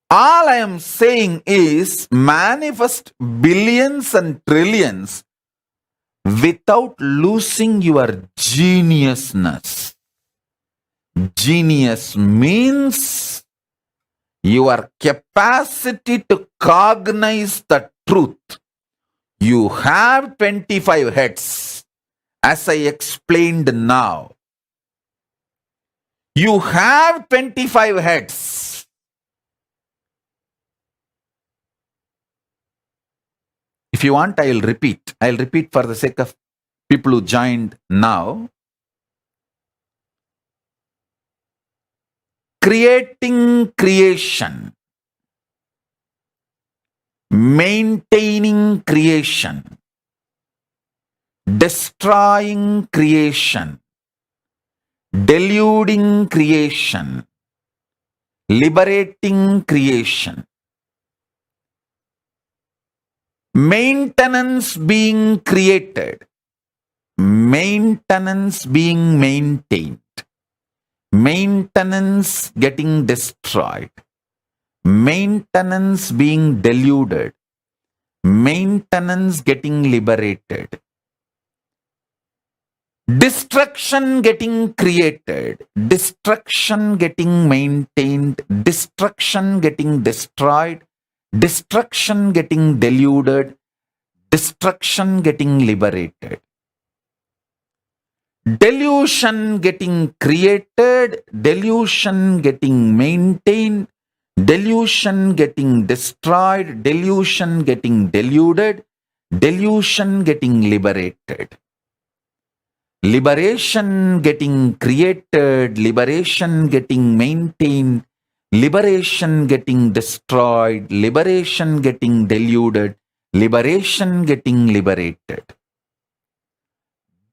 All I am saying is manifest billions and trillions without losing your geniusness. Genius means your capacity to cognize the truth. You have 25 heads, as I explained now. You have 25 heads. If you want, I'll repeat. I'll repeat for the sake of people who joined now. Creating creation. Maintaining creation. Destroying creation. Deluding creation. Liberating creation. Maintenance being created. Maintenance being maintained. Maintenance getting destroyed. Maintenance being deluded. Maintenance getting liberated. Destruction getting created. Destruction getting maintained. Destruction getting destroyed. Destruction getting deluded. Destruction getting liberated. Delusion getting created. Delusion getting maintained. Delusion getting destroyed. Delusion getting deluded. Delusion getting liberated. Liberation getting created. Liberation getting maintained. Liberation getting destroyed. Liberation getting deluded. Liberation getting liberated.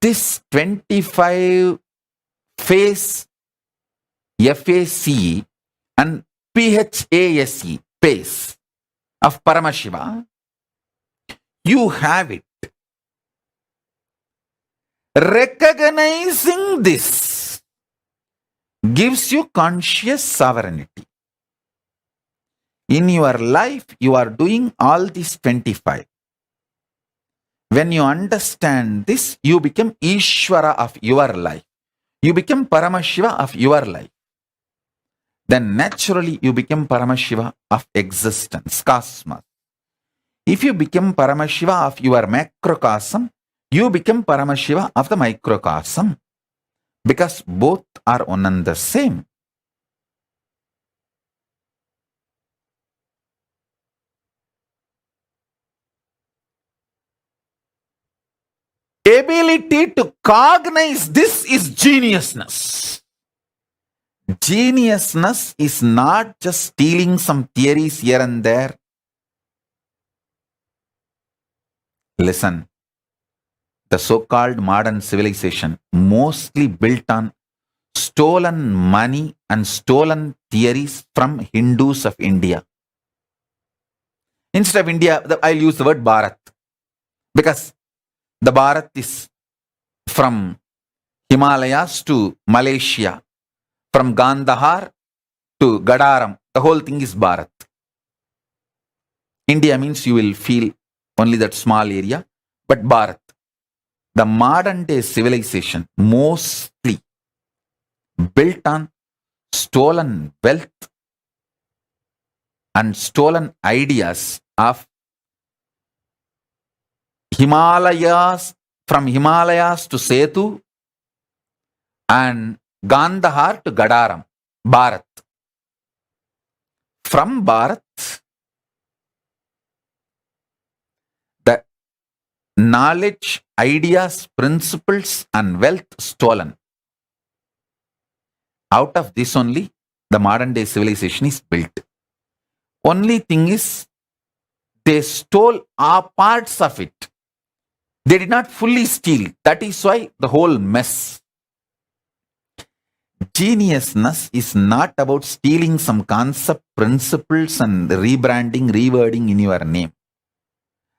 This 25 phase, FAC and PHASE, pace of Paramashiva, you have it. Recognizing this gives you conscious sovereignty. In your life, you are doing all these 25. When you understand this, you become Ishvara of your life. You become Paramashiva of your life. Then naturally you become Paramashiva of existence, cosmos. If you become Paramashiva of your macrocosm, you become Paramashiva of the microcosm. Because both are one and the same. Ability to cognize this is geniusness. Geniusness is not just stealing some theories here and there. Listen, the so-called modern civilization mostly built on stolen money and stolen theories from Hindus of India. Instead of India, I'll use the word Bharat. Because the Bharat is from Himalayas to Malaysia, from Gandhar to Gadaram. The whole thing is Bharat. India means you will feel only that small area, but Bharat. The modern day civilization mostly built on stolen wealth and stolen ideas of Himalayas, from Himalayas to Setu and Gandhar to Gadaram, Bharat. From Bharat, the knowledge, ideas, principles and wealth stolen. Out of this only, the modern day civilization is built. Only thing is, they stole parts of it. They did not fully steal. That is why the whole mess. Geniusness is not about stealing some concept, principles and rebranding, rewording in your name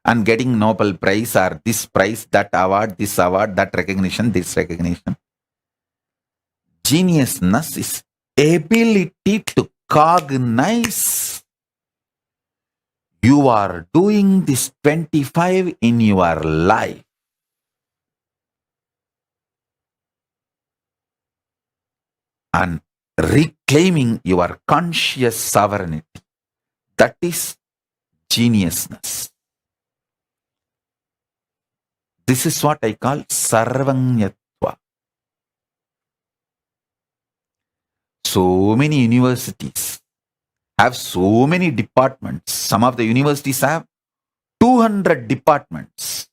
and getting Nobel Prize or this prize, that award, this award, that recognition, this recognition. Geniusness is ability to cognize. You are doing this 25 in your life. and reclaiming your conscious sovereignty. That is geniusness. This is what I call sarvanyatva. So many universities have so many departments. Some of the universities have 200 departments.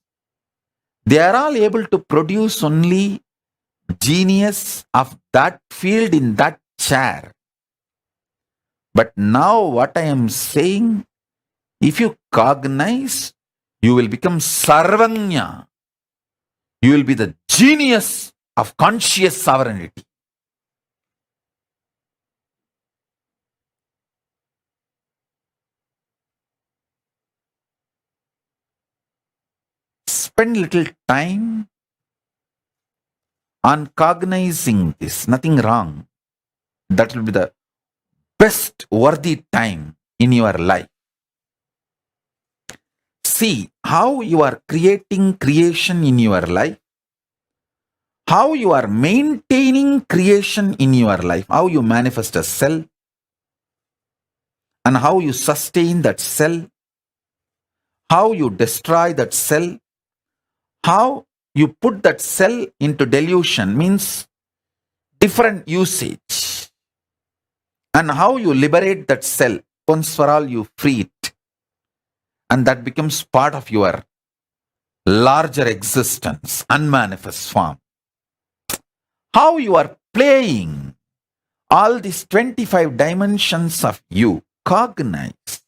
They are all able to produce only genius of that field in that chair. But now what I am saying, if you cognize, you will become sarvanya. You will be the genius of conscious sovereignty. Spend little time on cognizing this. Nothing wrong. That will be the best worthy time in your life. See how you are creating creation in your life, how you are maintaining creation in your life, how you manifest a cell, and how you sustain that cell, how you destroy that cell, how you put that cell into delusion, means different usage, and how you liberate that cell. Once for all, you free it, and that becomes part of your larger existence, unmanifest form. How you are playing all these 25 dimensions of you, cognize.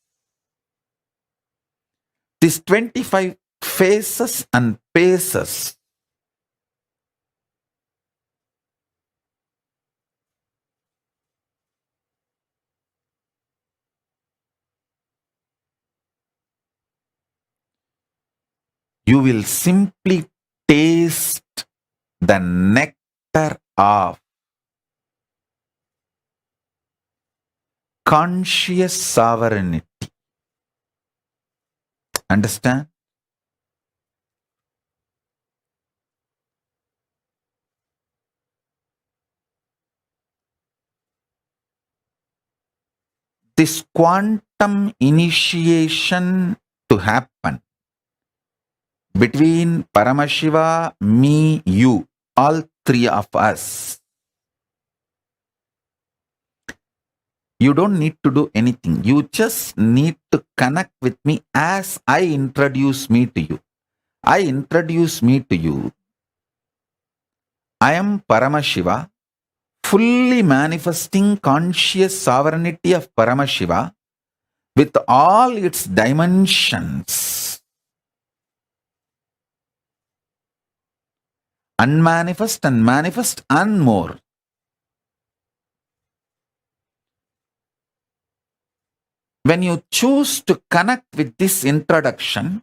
These 25 phases and paces. You will simply taste the nectar of conscious sovereignty. Understand? This quantum initiation to happen between Paramashiva, me, you, all three of us. You don't need to do anything. You just need to connect with me as I introduce me to you. I introduce me to you. I am Paramashiva, fully manifesting conscious sovereignty of Paramashiva with all its dimensions. Unmanifest and manifest and more. When you choose to connect with this introduction,